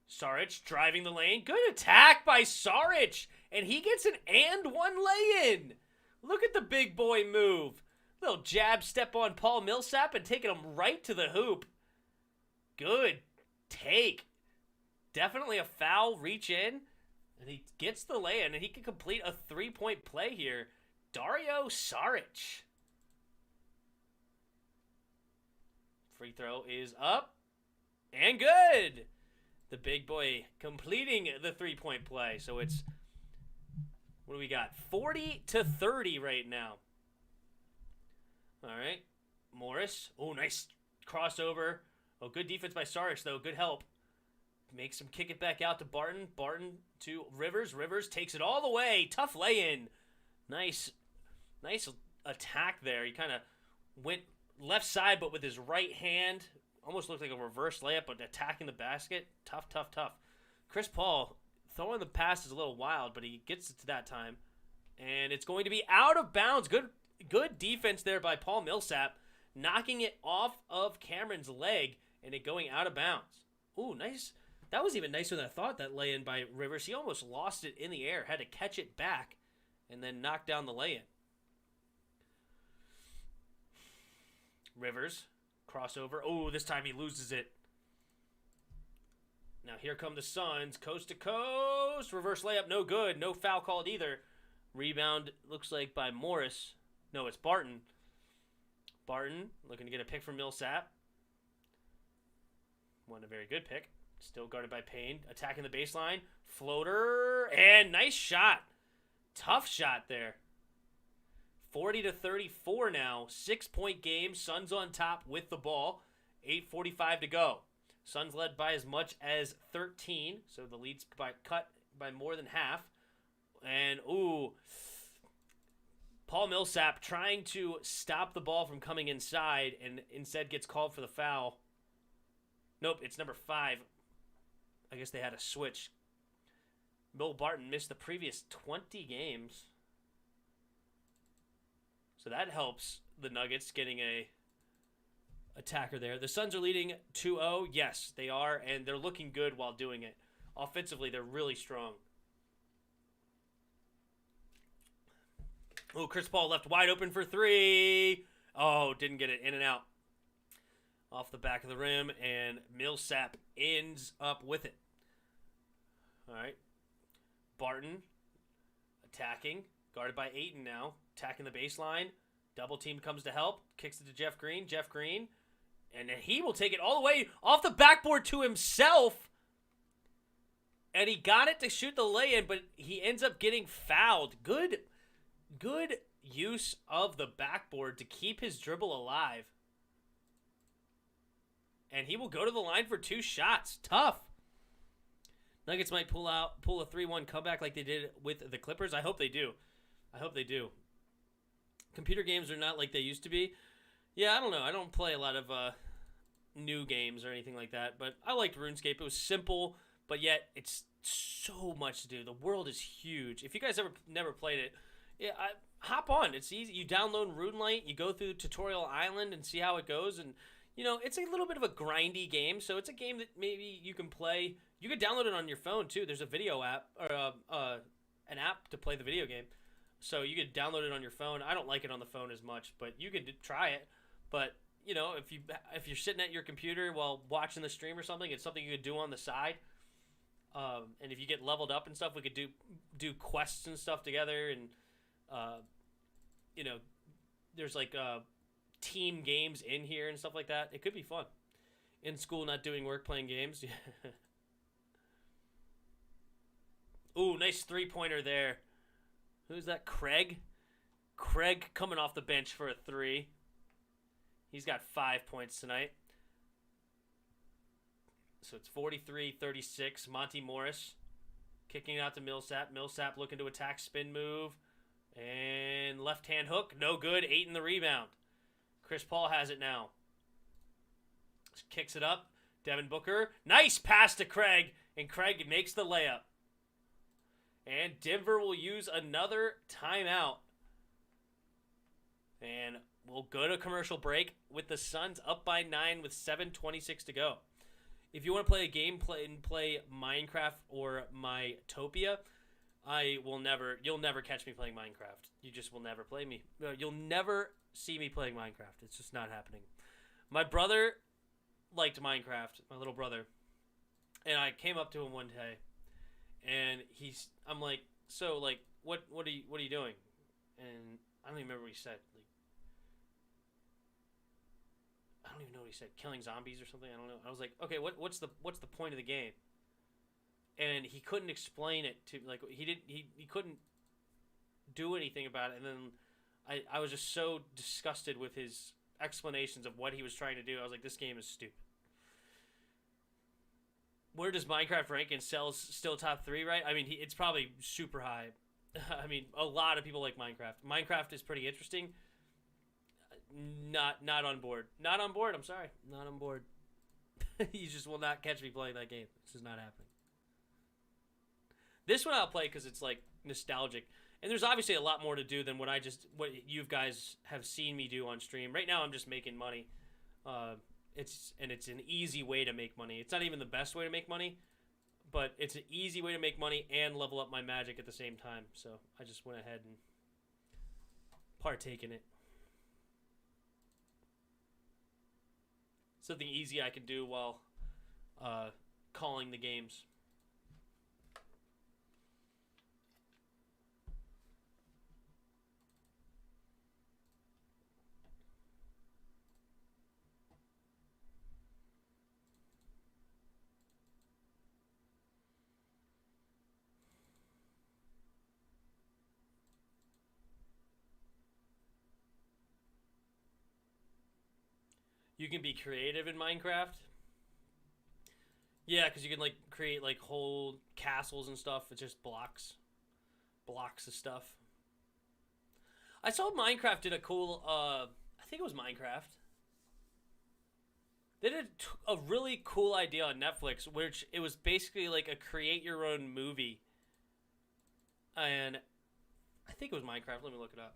Saric driving the lane. Good attack by Saric. And he gets an and one lay-in. Look at the big boy move. Little jab step on Paul Millsap and taking him right to the hoop. Good take. Definitely a foul reach in. And he gets the lay-in, and he can complete a three-point play here. Dario Saric. Free throw is up. And good. The big boy completing the three-point play. So it's, what do we got? 40-30 right now. All right. Morris. Oh, nice crossover. Oh, good defense by Saric, though. Good help. Makes him kick it back out to Barton. Barton to Rivers. Rivers takes it all the way. Tough lay-in. Nice attack there. He kind of went left side, but with his right hand. Almost looked like a reverse layup, but attacking the basket. Tough. Chris Paul throwing the pass is a little wild, but he gets it to that time. And it's going to be out of bounds. Good defense there by Paul Millsap. Knocking it off of Cameron's leg and it going out of bounds. Ooh, nice. That was even nicer than I thought, that lay-in by Rivers. He almost lost it in the air. Had to catch it back and then knock down the lay-in. Rivers, crossover. Oh, this time he loses it. Now here come the Suns, coast to coast. Reverse layup, no good. No foul called either. Rebound looks like by Morris. No, it's Barton. Barton looking to get a pick from Millsap. Won a very good pick. Still guarded by Payne. Attacking the baseline. Floater. And nice shot. Tough shot there. 40-34 now. 6-point game. Suns on top with the ball. 8:45 to go. Suns led by as much as 13. So the lead's cut by more than half. And, ooh, Paul Millsap trying to stop the ball from coming inside and instead gets called for the foul. Nope, it's number 5. I guess they had a switch. Bill Barton missed the previous 20 games. So that helps the Nuggets getting a attacker there. The Suns are leading 2-0. Yes, they are, and they're looking good while doing it. Offensively, they're really strong. Oh, Chris Paul left wide open for 3. Oh, didn't get it. In and out. Off the back of the rim, and Millsap ends up with it. All right. Barton attacking. Guarded by Ayton now. Attacking the baseline. Double team comes to help. Kicks it to Jeff Green. Jeff Green. And then he will take it all the way off the backboard to himself. And he got it to shoot the lay-in, but he ends up getting fouled. Good use of the backboard to keep his dribble alive. And he will go to the line for 2 shots. Tough. Nuggets might pull a 3-1 comeback like they did with the Clippers. I hope they do. Computer games are not like they used to be. Yeah, I don't know. I don't play a lot of new games or anything like that, but I liked RuneScape. It was simple, but yet it's so much to do. The world is huge. If you guys never played it, yeah, hop on. It's easy. You download RuneLite, you go through Tutorial Island and see how it goes, and it's a little bit of a grindy game, so it's a game that maybe you can play. You could download it on your phone too. There's a video app or an app to play the video game, so you could download it on your phone. I don't like it on the phone as much, but you could try it. But if you're sitting at your computer while watching the stream or something, it's something you could do on the side. And if you get leveled up and stuff, we could do quests and stuff together, and there's like team games in here and stuff like that. It could be fun. In school, not doing work, playing games. Ooh, nice 3-pointer there. Who's that? Craig? Craig coming off the bench for a 3. He's got 5 points tonight. So it's 43-36. Monty Morris kicking it out to Millsap. Millsap looking to attack, spin move. And left-hand hook. No good. 8 in the rebound. Chris Paul has it now. Kicks it up. Devin Booker. Nice pass to Craig. And Craig makes the layup. And Denver will use another timeout. And we'll go to commercial break with the Suns up by 9 with 7:26 to go. If you want to play a game, play Minecraft or Mytopia, you'll never catch me playing Minecraft. You just will never play me. You'll never see me playing Minecraft. It's just not happening. My brother liked Minecraft, my little brother, and I came up to him one day, and I'm like, so like, what are you doing? And I don't even remember what he said. Like, I don't even know what he said. Killing zombies or something. I don't know. I was like, okay, what's the point of the game? And he couldn't explain it to he couldn't do anything about it. And then I was just so disgusted with his explanations of what he was trying to do. I was like, this game is stupid. Where does Minecraft rank in sales? Still top 3, right? I mean, it's probably super high. I mean, a lot of people like Minecraft. Minecraft is pretty interesting. Not on board. Not on board. I'm sorry. Not on board. You just will not catch me playing that game. This is not happening. This one I'll play because it's like nostalgic, and there's obviously a lot more to do than what you guys have seen me do on stream. Right now, I'm just making money. It's an easy way to make money. It's not even the best way to make money, but it's an easy way to make money and level up my magic at the same time. So I just went ahead and partake in it. Something easy I can do while calling the games. You can be creative in Minecraft. Yeah, because you can like create like whole castles and stuff. It's just blocks of stuff. I saw Minecraft did a cool. I think it was Minecraft. They did a really cool idea on Netflix, which it was basically like a create your own movie. And I think it was Minecraft. Let me look it up.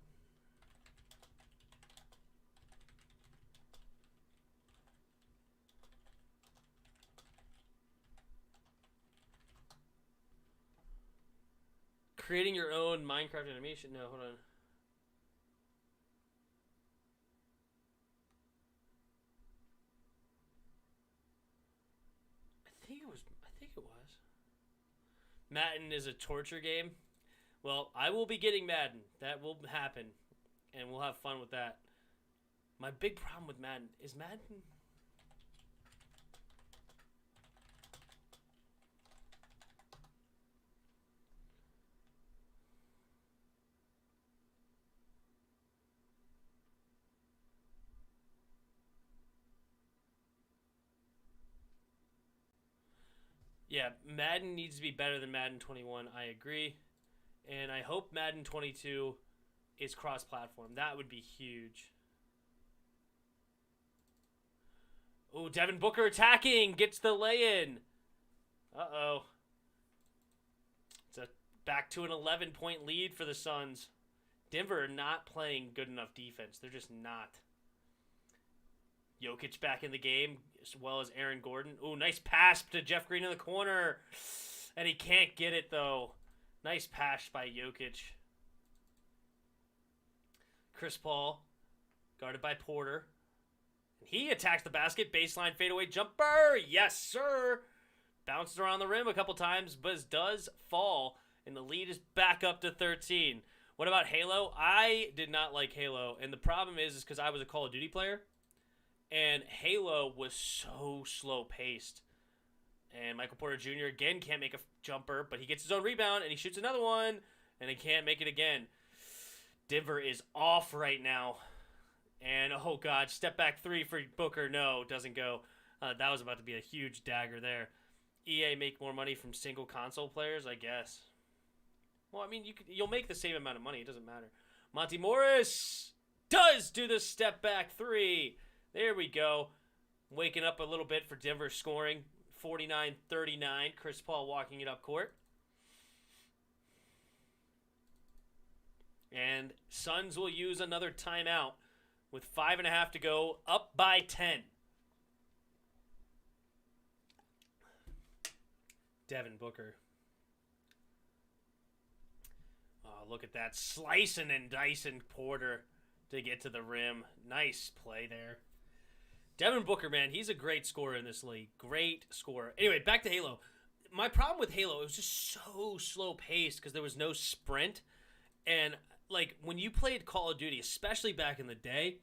Creating your own Minecraft animation. No, hold on. I think it was. Madden is a torture game. Well, I will be getting Madden. That will happen. And we'll have fun with that. My big problem with Madden is Madden. Yeah, Madden needs to be better than Madden 21. I agree. And I hope Madden 22 is cross-platform. That would be huge. Oh, Devin Booker attacking. Gets the lay-in. Uh-oh. It's back to an 11-point lead for the Suns. Denver are not playing good enough defense. They're just not. Jokic back in the game, as well as Aaron Gordon. Ooh, nice pass to Jeff Green in the corner. And he can't get it, though. Nice pass by Jokic. Chris Paul, guarded by Porter. He attacks the basket. Baseline fadeaway jumper. Yes, sir. Bounces around the rim a couple times, but does fall. And the lead is back up to 13. What about Halo? I did not like Halo. And the problem is because I was a Call of Duty player. And Halo was so slow-paced. And Michael Porter Jr. again can't make a jumper, but he gets his own rebound, and he shoots another one, and he can't make it again. Denver is off right now. And, oh, God, step back three for Booker. No, doesn't go. That was about to be a huge dagger there. EA make more money from single console players, I guess. Well, I mean, you'll make the same amount of money. It doesn't matter. Monty Morris does do the step back three. There we go. Waking up a little bit for Denver scoring. 49-39. Chris Paul walking it up court. And Suns will use another timeout with 5.5 to go. Up by 10. Devin Booker. Oh, look at that. Slicing and dicing Porter to get to the rim. Nice play there. Devin Booker, man, he's a great scorer in this league. Great scorer. Anyway, back to Halo. My problem with Halo, it was just so slow-paced because there was no sprint. And, like, when you played Call of Duty, especially back in the day,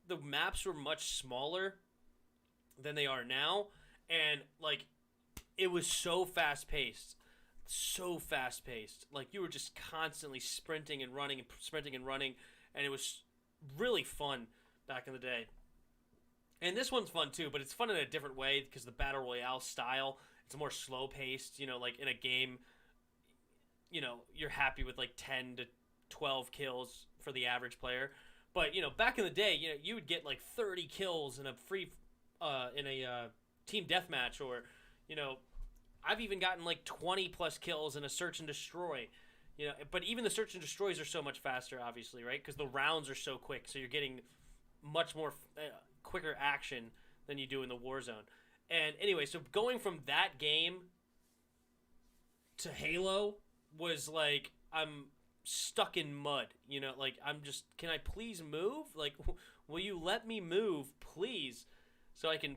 the maps were much smaller than they are now. And, like, it was so fast-paced. Like, you were just constantly sprinting and running. And it was really fun back in the day. And this one's fun too, but it's fun in a different way because the Battle Royale style, it's more slow-paced. You know, like in a game, you know, you're happy with like 10 to 12 kills for the average player. But, you know, back in the day, you know, you would get like 30 kills in a team deathmatch, or, you know, I've even gotten like 20-plus kills in a search and destroy. You know, but even the search and destroys are so much faster, obviously, right? Because the rounds are so quick, so you're getting much more quicker action than you do in the Warzone. And anyway, so going from that game to Halo was like, I'm stuck in mud. You know, like, I'm just, can I please move? Like, Will you let me move, please, so I can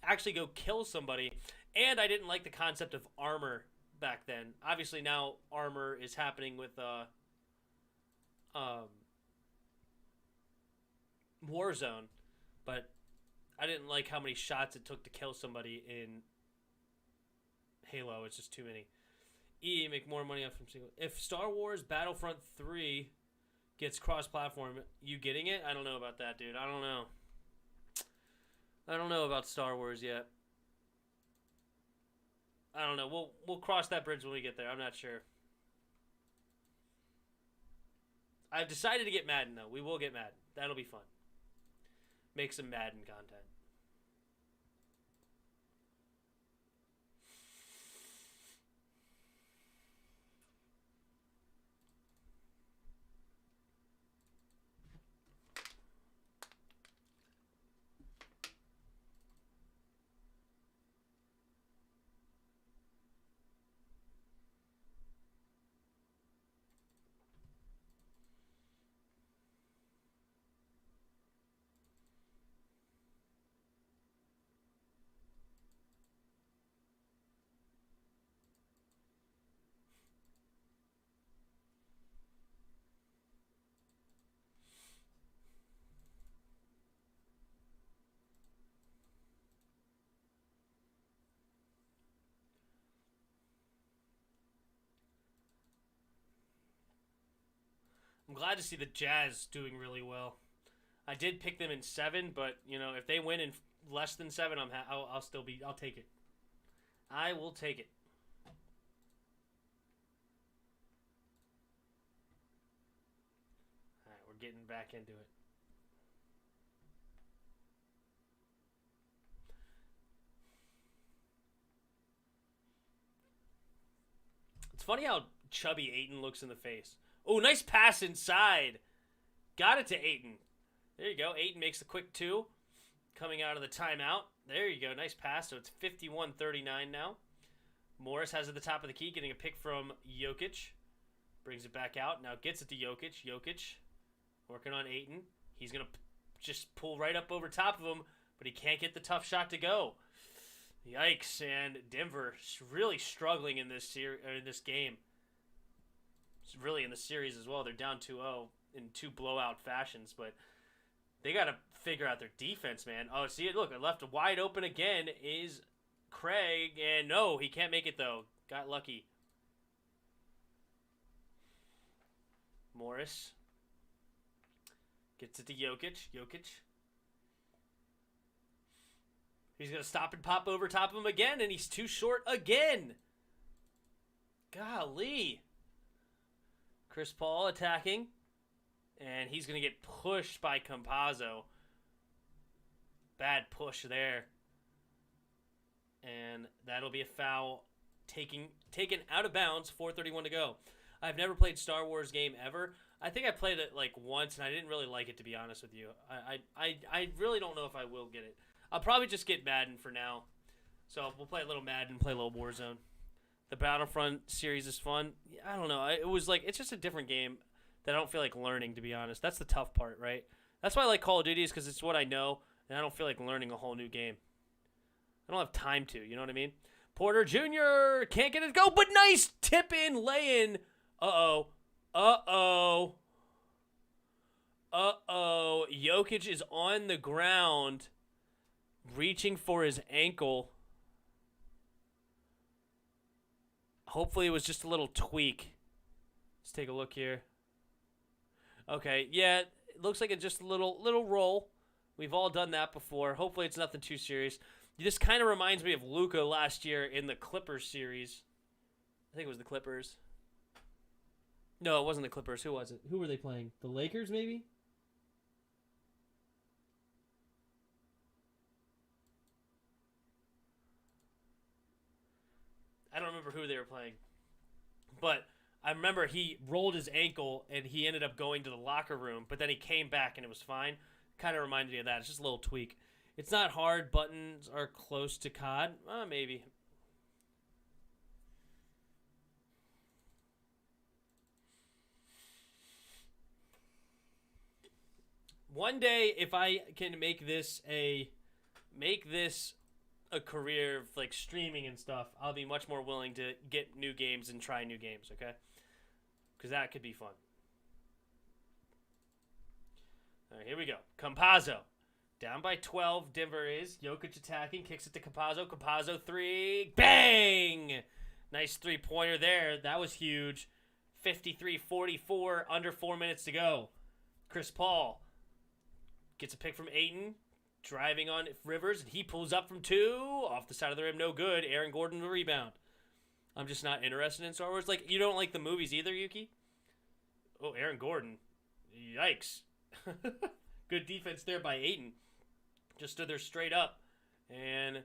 actually go kill somebody? And I didn't like the concept of armor back then. Obviously now armor is happening with Warzone, but I didn't like how many shots it took to kill somebody in Halo. It's just too many. Make more money off from single. If Star Wars Battlefront 3 gets cross-platform, you getting it? I don't know about that, dude. I don't know. I don't know about Star Wars yet. I don't know. We'll cross that bridge when we get there. I'm not sure. I've decided to get Madden, though. We will get Madden. That'll be fun. Make some Madden content. I'm glad to see the Jazz doing really well. I did pick them in 7, but you know, if they win in less than 7, I'll still be. I'll take it. I will take it. All right, we're getting back into it. It's funny how chubby Ayton looks in the face. Oh, nice pass inside. Got it to Ayton. There you go. Ayton makes the quick 2. Coming out of the timeout. There you go. Nice pass. So it's 51-39 now. Morris has it at the top of the key, getting a pick from Jokic. Brings it back out. Now gets it to Jokic. Jokic working on Ayton. He's going to just pull right up over top of him, but he can't get the tough shot to go. Yikes. And Denver really struggling in this game. Really in the series as well. They're down 2-0 in 2 blowout fashions, but they got to figure out their defense, man. Oh, see it? Look, left wide open again is Craig, and no, he can't make it though. Got lucky. Morris gets it to Jokic. He's going to stop and pop over top of him again, and he's too short again. Golly. Chris Paul attacking, and he's going to get pushed by Campazzo. Bad push there. And that'll be a foul taken out of bounds, 4:31 to go. I've never played Star Wars game ever. I think I played it like once, and I didn't really like it, to be honest with you. I really don't know if I will get it. I'll probably just get Madden for now. So we'll play a little Madden, play a little Warzone. The Battlefront series is fun. I don't know. It's just a different game that I don't feel like learning, to be honest. That's the tough part, right? That's why I like Call of Duty, is because it's what I know, and I don't feel like learning a whole new game. I don't have time to, you know what I mean? Porter Jr. can't get it to go, but nice tip-in, lay-in. Uh-oh. Jokic is on the ground, reaching for his ankle. Hopefully it was just a little tweak. Let's take a look here. Okay, yeah, it looks like it's just a little roll. We've all done that before. Hopefully it's nothing too serious. This kind of reminds me of Luka last year in the Clippers series. I think it was the Clippers. No, it wasn't the Clippers. Who was it? Who were they playing? The Lakers, maybe? I don't remember who they were playing. But I remember he rolled his ankle and he ended up going to the locker room, but then he came back and it was fine. Kind of reminded me of that. It's just a little tweak. It's not hard. Buttons are close to COD. Maybe. One day, if I can make this a career of like streaming and stuff, I'll be much more willing to get new games and try new games. Okay, because that could be fun. All right, here we go. Campazzo. Down by 12, Denver is. Jokic attacking, kicks it to Campazzo. Campazzo 3. Bang! Nice three-pointer there. That was huge. 53-44, under 4 minutes to go. Chris Paul gets a pick from Ayton. Driving on Rivers, and he pulls up from 2. Off the side of the rim, no good. Aaron Gordon the rebound. I'm just not interested in Star Wars. Like, you don't like the movies either, Yuki? Oh, Aaron Gordon. Yikes. Good defense there by Ayton. Just stood there straight up. And,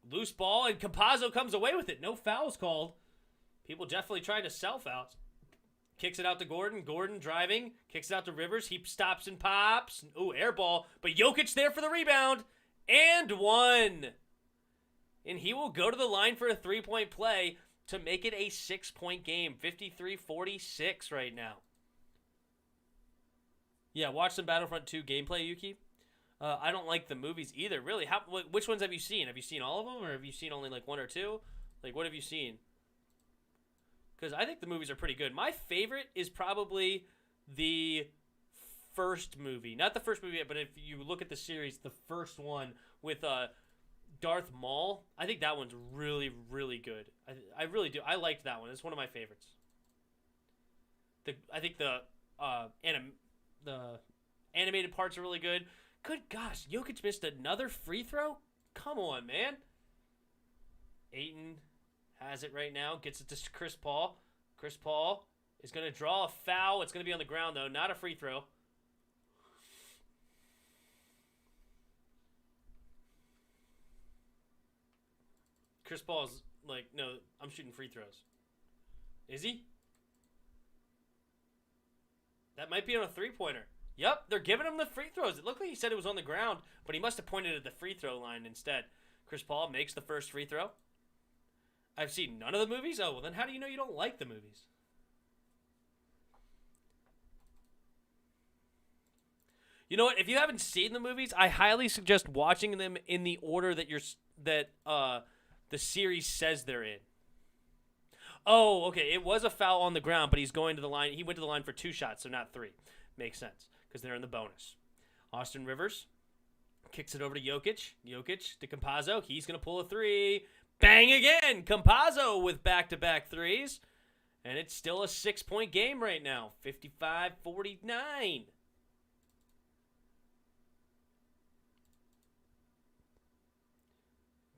loose ball, and Campazzo comes away with it. No fouls called. People definitely tried to self-out. Kicks it out to Gordon. Gordon driving. Kicks it out to Rivers. He stops and pops. Ooh, air ball. But Jokic there for the rebound. And 1. And he will go to the line for a three-point play to make it a 6-point game. 53-46 right now. Yeah, watch some Battlefront 2 gameplay, Yuki. I don't like the movies either, really. Which ones have you seen? Have you seen all of them, or have you seen only like 1 or 2? Like, what have you seen? Because I think the movies are pretty good. My favorite is probably the first movie. Not the first movie yet, but if you look at the series, the first one with Darth Maul, I think that one's really, really good. I really do. I liked that one. It's one of my favorites. I think the animated parts are really good. Good gosh, Jokic missed another free throw? Come on, man. Ayton has it right now. Gets it to Chris Paul. Chris Paul is going to draw a foul. It's going to be on the ground, though. Not a free throw. Chris Paul's like, no, I'm shooting free throws. Is he? That might be on a three-pointer. Yep, they're giving him the free throws. It looked like he said it was on the ground, but he must have pointed at the free throw line instead. Chris Paul makes the first free throw. I've seen none of the movies? Oh, well then how do you know you don't like the movies? You know what? If you haven't seen the movies, I highly suggest watching them in the order that the series says they're in. Oh, okay. It was a foul on the ground, but he's going to the line. He went to the line for 2 shots, so not 3. Makes sense because they're in the bonus. Austin Rivers kicks it over to Jokic. Jokic to Campazzo. He's going to pull a 3. Bang again. Campazzo with back-to-back 3s. And it's still a 6-point game right now. 55-49.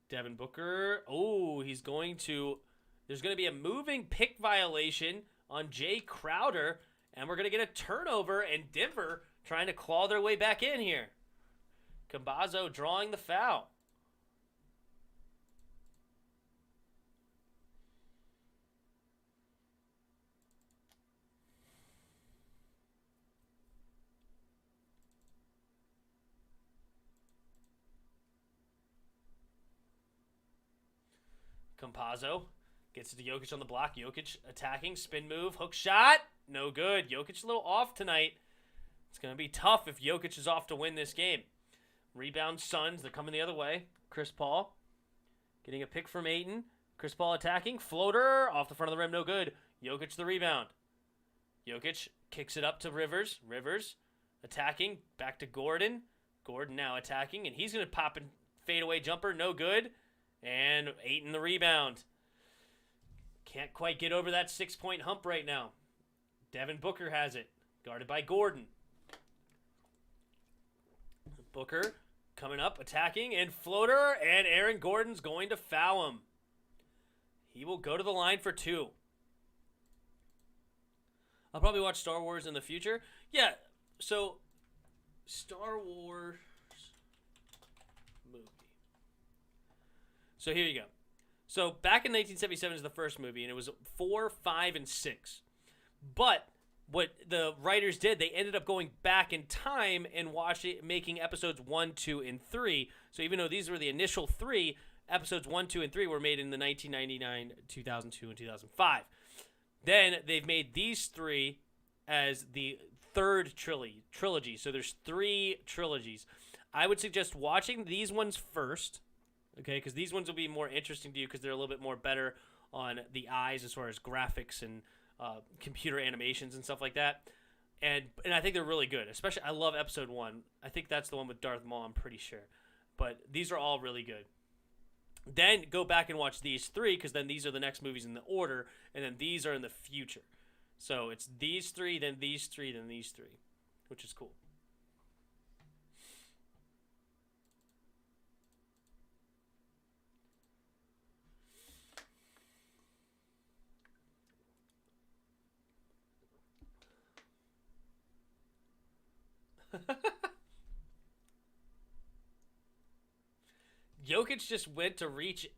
Devin Booker. Oh, he's going to... There's going to be a moving pick violation on Jay Crowder. And we're going to get a turnover, and Denver trying to claw their way back in here. Campazzo drawing the foul. Campazzo gets it to Jokic on the block. Jokic attacking, spin move, hook shot. No good. Jokic a little off tonight. It's going to be tough if Jokic is off to win this game. Rebound Suns. They're coming the other way. Chris Paul getting a pick from Ayton. Chris Paul attacking. Floater off the front of the rim. No good. Jokic the rebound. Jokic kicks it up to Rivers. Rivers attacking. Back to Gordon. Gordon now attacking. And he's going to pop and fadeaway jumper. No good. And Ayton the rebound. Can't quite get over that 6-point hump right now. Devin Booker has it. Guarded by Gordon. Booker coming up, attacking, and floater, and Aaron Gordon's going to foul him. He will go to the line for 2. I'll probably watch Star Wars in the future. Yeah, so Star Wars movie. So here you go. So back in 1977 is the first movie, and it was 4, 5, and 6. But what the writers did, they ended up going back in time and making episodes 1, 2, and 3. So even though these were the initial 3, episodes 1, 2, and 3 were made in the 1999, 2002, and 2005. Then they've made these 3 as the third trilogy. So there's 3 trilogies. I would suggest watching these ones first, okay? Because these ones will be more interesting to you because they're a little bit more better on the eyes as far as graphics and computer animations and stuff like that. And I think they're really good. Especially, I love episode 1. I think that's the one with Darth Maul, I'm pretty sure. But these are all really good. Then go back and watch these 3 because then these are the next movies in the order, and then these are in the future. So it's these 3, then these 3, then these 3, which is cool. Jokic just went to reach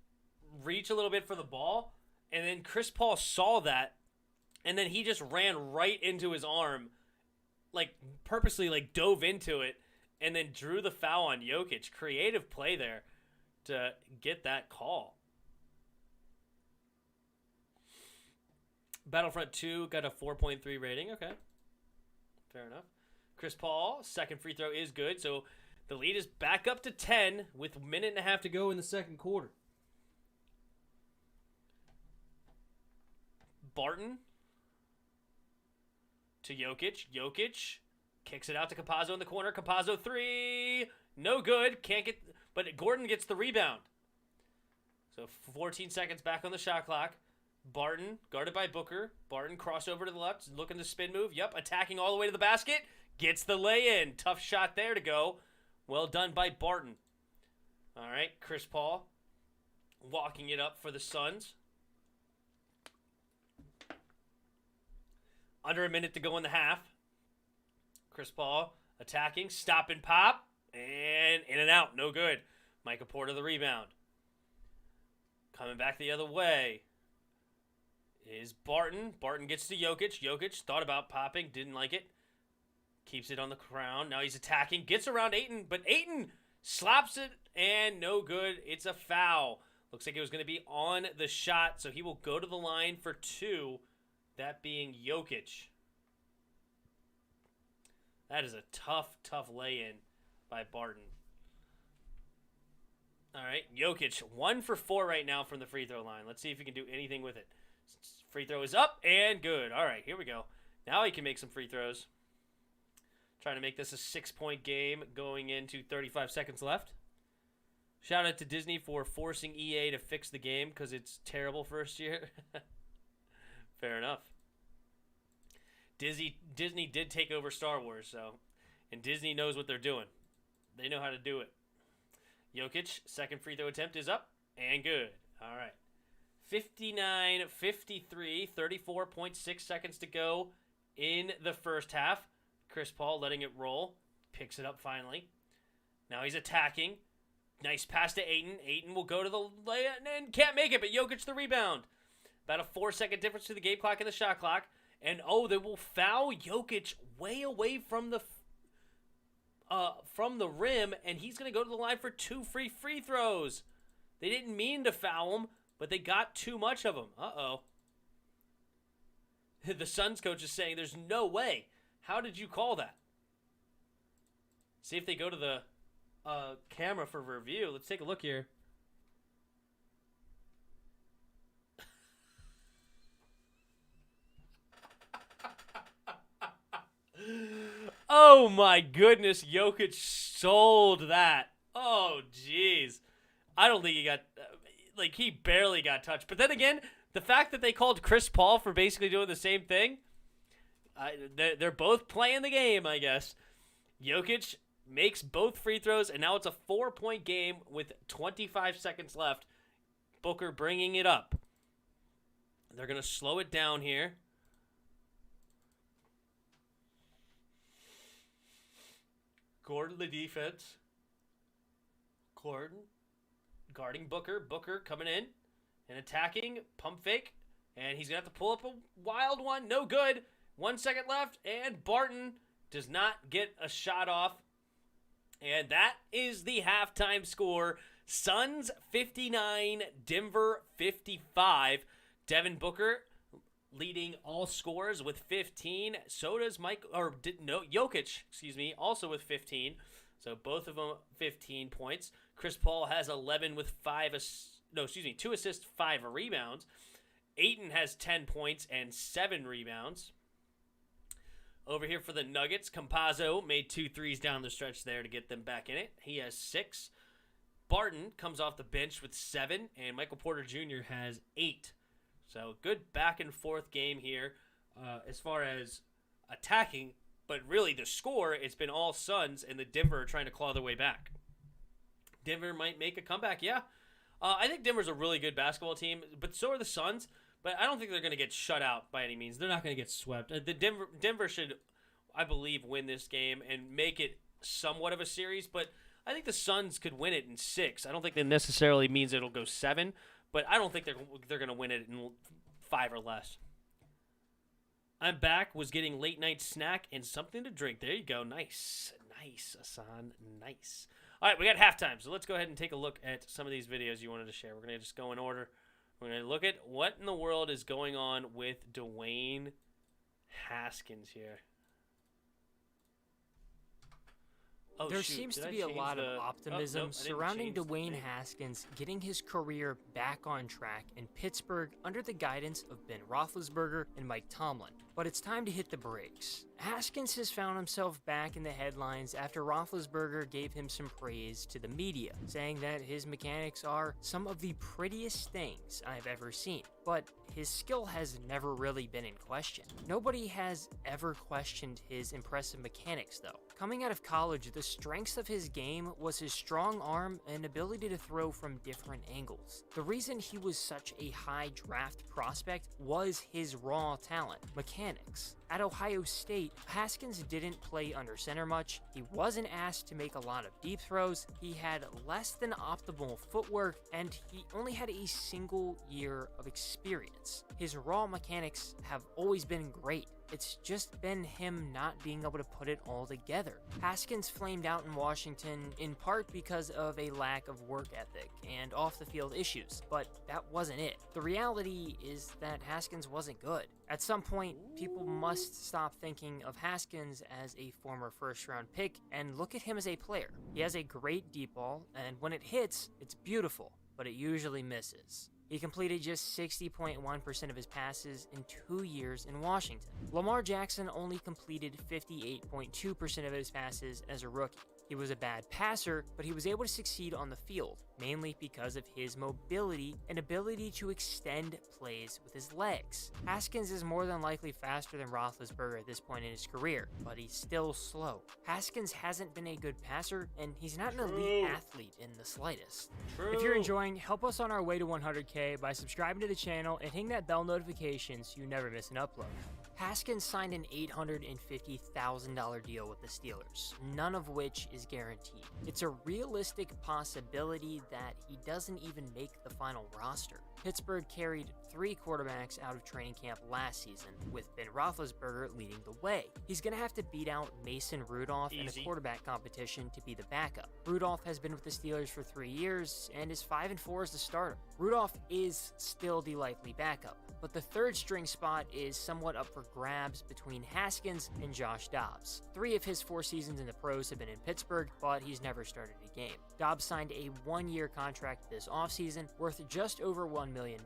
a little bit for the ball, and then Chris Paul saw that, and then he just ran right into his arm, like purposely like dove into it, and then drew the foul on Jokic. Creative play there to get that call. Battlefront 2 got a 4.3 rating. Okay. Fair enough. Chris Paul, second free throw is good, so the lead is back up to 10 with a minute and a half to go in the second quarter. Barton to Jokic. Jokic kicks it out to Campazzo in the corner. Campazzo 3. No good. Can't get, but Gordon gets the rebound. So 14 seconds back on the shot clock. Barton guarded by Booker. Barton crossover to the left. Looking to spin move. Yep. Attacking all the way to the basket. Gets the lay-in. Tough shot there to go. Well done by Barton. All right. Chris Paul walking it up for the Suns. Under a minute to go in the half. Chris Paul attacking, stop and pop, and in and out. No good. Micah Porter the rebound. Coming back the other way is Barton. Barton gets to Jokic. Jokic thought about popping, didn't like it. Keeps it on the ground. Now he's attacking, gets around Ayton, but Ayton slaps it, and no good. It's a foul. Looks like it was going to be on the shot, so he will go to the line for 2. That being Jokic. That is a tough, tough lay-in by Barton. All right, Jokic, 1 for 4 right now from the free throw line. Let's see if he can do anything with it. Free throw is up and good. All right, here we go. Now he can make some free throws. Trying to make this a 6-point game going into 35 seconds left. Shout out to Disney for forcing EA to fix the game because it's terrible first year. Fair enough. Disney did take over Star Wars, and Disney knows what they're doing. They know how to do it. Jokic, second free throw attempt is up and good. All right. 59-53, 34.6 seconds to go in the first half. Chris Paul letting it roll. Picks it up finally. Now he's attacking. Nice pass to Ayton. Ayton will go to the lay-in and can't make it, but Jokic the rebound. About a 4-second difference to the game clock and the shot clock. And, they will foul Jokic way away from the rim, and he's going to go to the line for 2 free throws. They didn't mean to foul him, but they got too much of him. Uh-oh. The Suns coach is saying, there's no way. How did you call that? See if they go to the camera for review. Let's take a look here. Oh my goodness, Jokic sold that. Oh jeez. I don't think he got, he barely got touched. But then again, the fact that they called Chris Paul for basically doing the same thing, they're both playing the game, I guess. Jokic makes both free throws, and now it's a 4-point game with 25 seconds left. Booker bringing it up. They're going to slow it down here. Gordon the defense. Gordon guarding Booker. Booker coming in and attacking. Pump fake. And he's going to have to pull up a wild one. No good. 1 second left. And Barton does not get a shot off. And that is the halftime score. Suns 59, Denver 55. Devin Booker leading all scorers with 15. So does Jokic, also with 15. So both of them 15 points. Chris Paul has 11 with 2 assists, 5 rebounds. Ayton has 10 points and 7 rebounds. Over here for the Nuggets, Campazzo made 2 threes down the stretch there to get them back in it. He has 6. Barton comes off the bench with 7, and Michael Porter Jr. has 8. So good back and forth game here as far as attacking, but really the score, it's been all Suns, and the Denver are trying to claw their way back. Denver might make a comeback, yeah. I think Denver's a really good basketball team, but so are the Suns. But I don't think they're going to get shut out by any means. They're not going to get swept. Denver should, I believe, win this game and make it somewhat of a series. But I think the Suns could win it in 6. I don't think that necessarily means it'll go 7. But I don't think they're going to win it in 5 or less. I'm back. Was getting late night snack and something to drink. There you go. Nice, Hassan. Nice. All right, we got halftime. So let's go ahead and take a look at some of these videos you wanted to share. We're going to just go in order. We're going to look at what in the world is going on with Dwayne Haskins here. Oh, there shoot. seems Did to I be a change lot the... of optimism I didn't surrounding change the Dwayne thing. Haskins getting his career back on track in Pittsburgh under the guidance of Ben Roethlisberger and Mike Tomlin. But it's time to hit the brakes. Haskins has found himself back in the headlines after Roethlisberger gave him some praise to the media, saying that his mechanics are some of the prettiest things I've ever seen. But his skill has never really been in question. Nobody has ever questioned his impressive mechanics, though. Coming out of college, the strengths of his game was his strong arm and ability to throw from different angles. The reason he was such a high draft prospect was his raw talent, mechanics. At Ohio State, Haskins didn't play under center much, he wasn't asked to make a lot of deep throws, he had less than optimal footwork, and he only had a single year of experience. His raw mechanics have always been great. It's just been him not being able to put it all together. Haskins flamed out in Washington in part because of a lack of work ethic and off-the-field issues, but that wasn't it. The reality is that Haskins wasn't good. At some point, people must stop thinking of Haskins as a former first-round pick and look at him as a player. He has a great deep ball, and when it hits, it's beautiful, but it usually misses. He completed just 60.1% of his passes in 2 years in Washington. Lamar Jackson only completed 58.2% of his passes as a rookie. He was a bad passer, but he was able to succeed on the field, mainly because of his mobility and ability to extend plays with his legs. Haskins is more than likely faster than Roethlisberger at this point in his career, but he's still slow. Haskins hasn't been a good passer, and he's not an elite athlete in the slightest. If you're enjoying, help us on our way to 100K by subscribing to the channel and hitting that bell notification so you never miss an upload. Haskins signed an $850,000 deal with the Steelers, none of which is guaranteed. It's a realistic possibility that he doesn't even make the final roster. Pittsburgh carried 3 quarterbacks out of training camp last season, with Ben Roethlisberger leading the way. He's going to have to beat out Mason Rudolph in a quarterback competition to be the backup. Rudolph has been with the Steelers for 3 years and is 5-4 as the starter. Rudolph is still the likely backup, but the third string spot is somewhat up for grabs between Haskins and Josh Dobbs. 3 of his 4 seasons in the pros have been in Pittsburgh, but he's never started a game. Dobbs signed a 1-year contract this offseason worth just over $1 million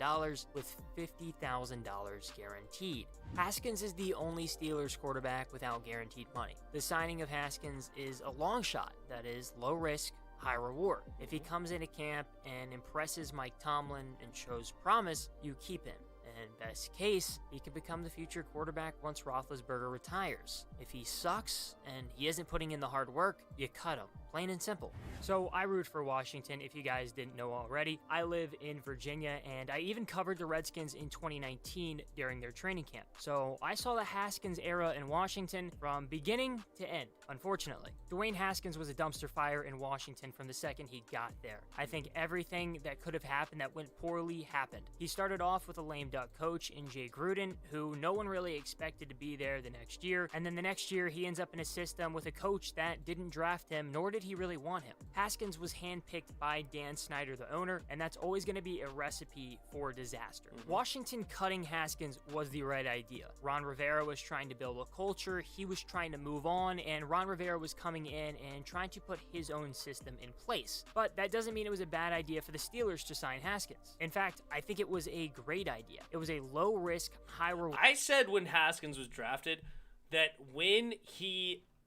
with $50,000 guaranteed. Haskins is the only Steelers quarterback without guaranteed money. The signing of Haskins is a long shot that is low risk, high reward. If he comes into camp and impresses Mike Tomlin and shows promise, you keep him. And best case, he could become the future quarterback once Roethlisberger retires. If he sucks and he isn't putting in the hard work, you cut him. Plain and simple. So I root for Washington, if you guys didn't know already. I live in Virginia, and I even covered the Redskins in 2019 during their training camp. So I saw the Haskins era in Washington from beginning to end, unfortunately. Dwayne Haskins was a dumpster fire in Washington from the second he got there. I think everything that could have happened that went poorly happened. He started off with a lame duck coach in Jay Gruden, who no one really expected to be there the next year, and then the next year he ends up in a system with a coach that didn't draft him, nor did did he really want him? Haskins was handpicked by Dan Snyder, the owner, and that's always going to be a recipe for disaster. Washington cutting Haskins was the right idea. Ron Rivera was trying to build a culture, he was trying to move on, and Ron Rivera was coming in and trying to put his own system in place. But that doesn't mean it was a bad idea for the Steelers to sign Haskins. In fact, I think it was a great idea. It was a low-risk, high-reward... I said when Haskins was drafted that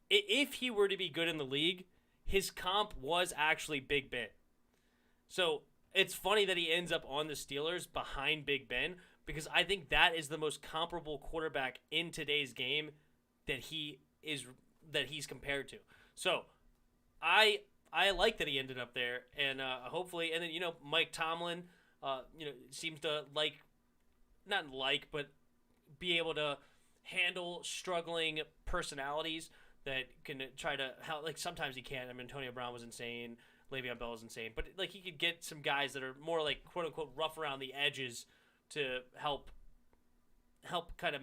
if he were to be good in the league, his comp was actually Big Ben. So it's funny that he ends up on the Steelers behind Big Ben, because I think that is the most comparable quarterback in today's game that he's compared to. So I like that he ended up there, and hopefully, and then Mike Tomlin, seems to but be able to handle struggling personalities that can try to help. Like sometimes he can't. I mean, Antonio Brown was insane. Le'Veon Bell was insane, but like he could get some guys that are more like quote unquote rough around the edges to help kind of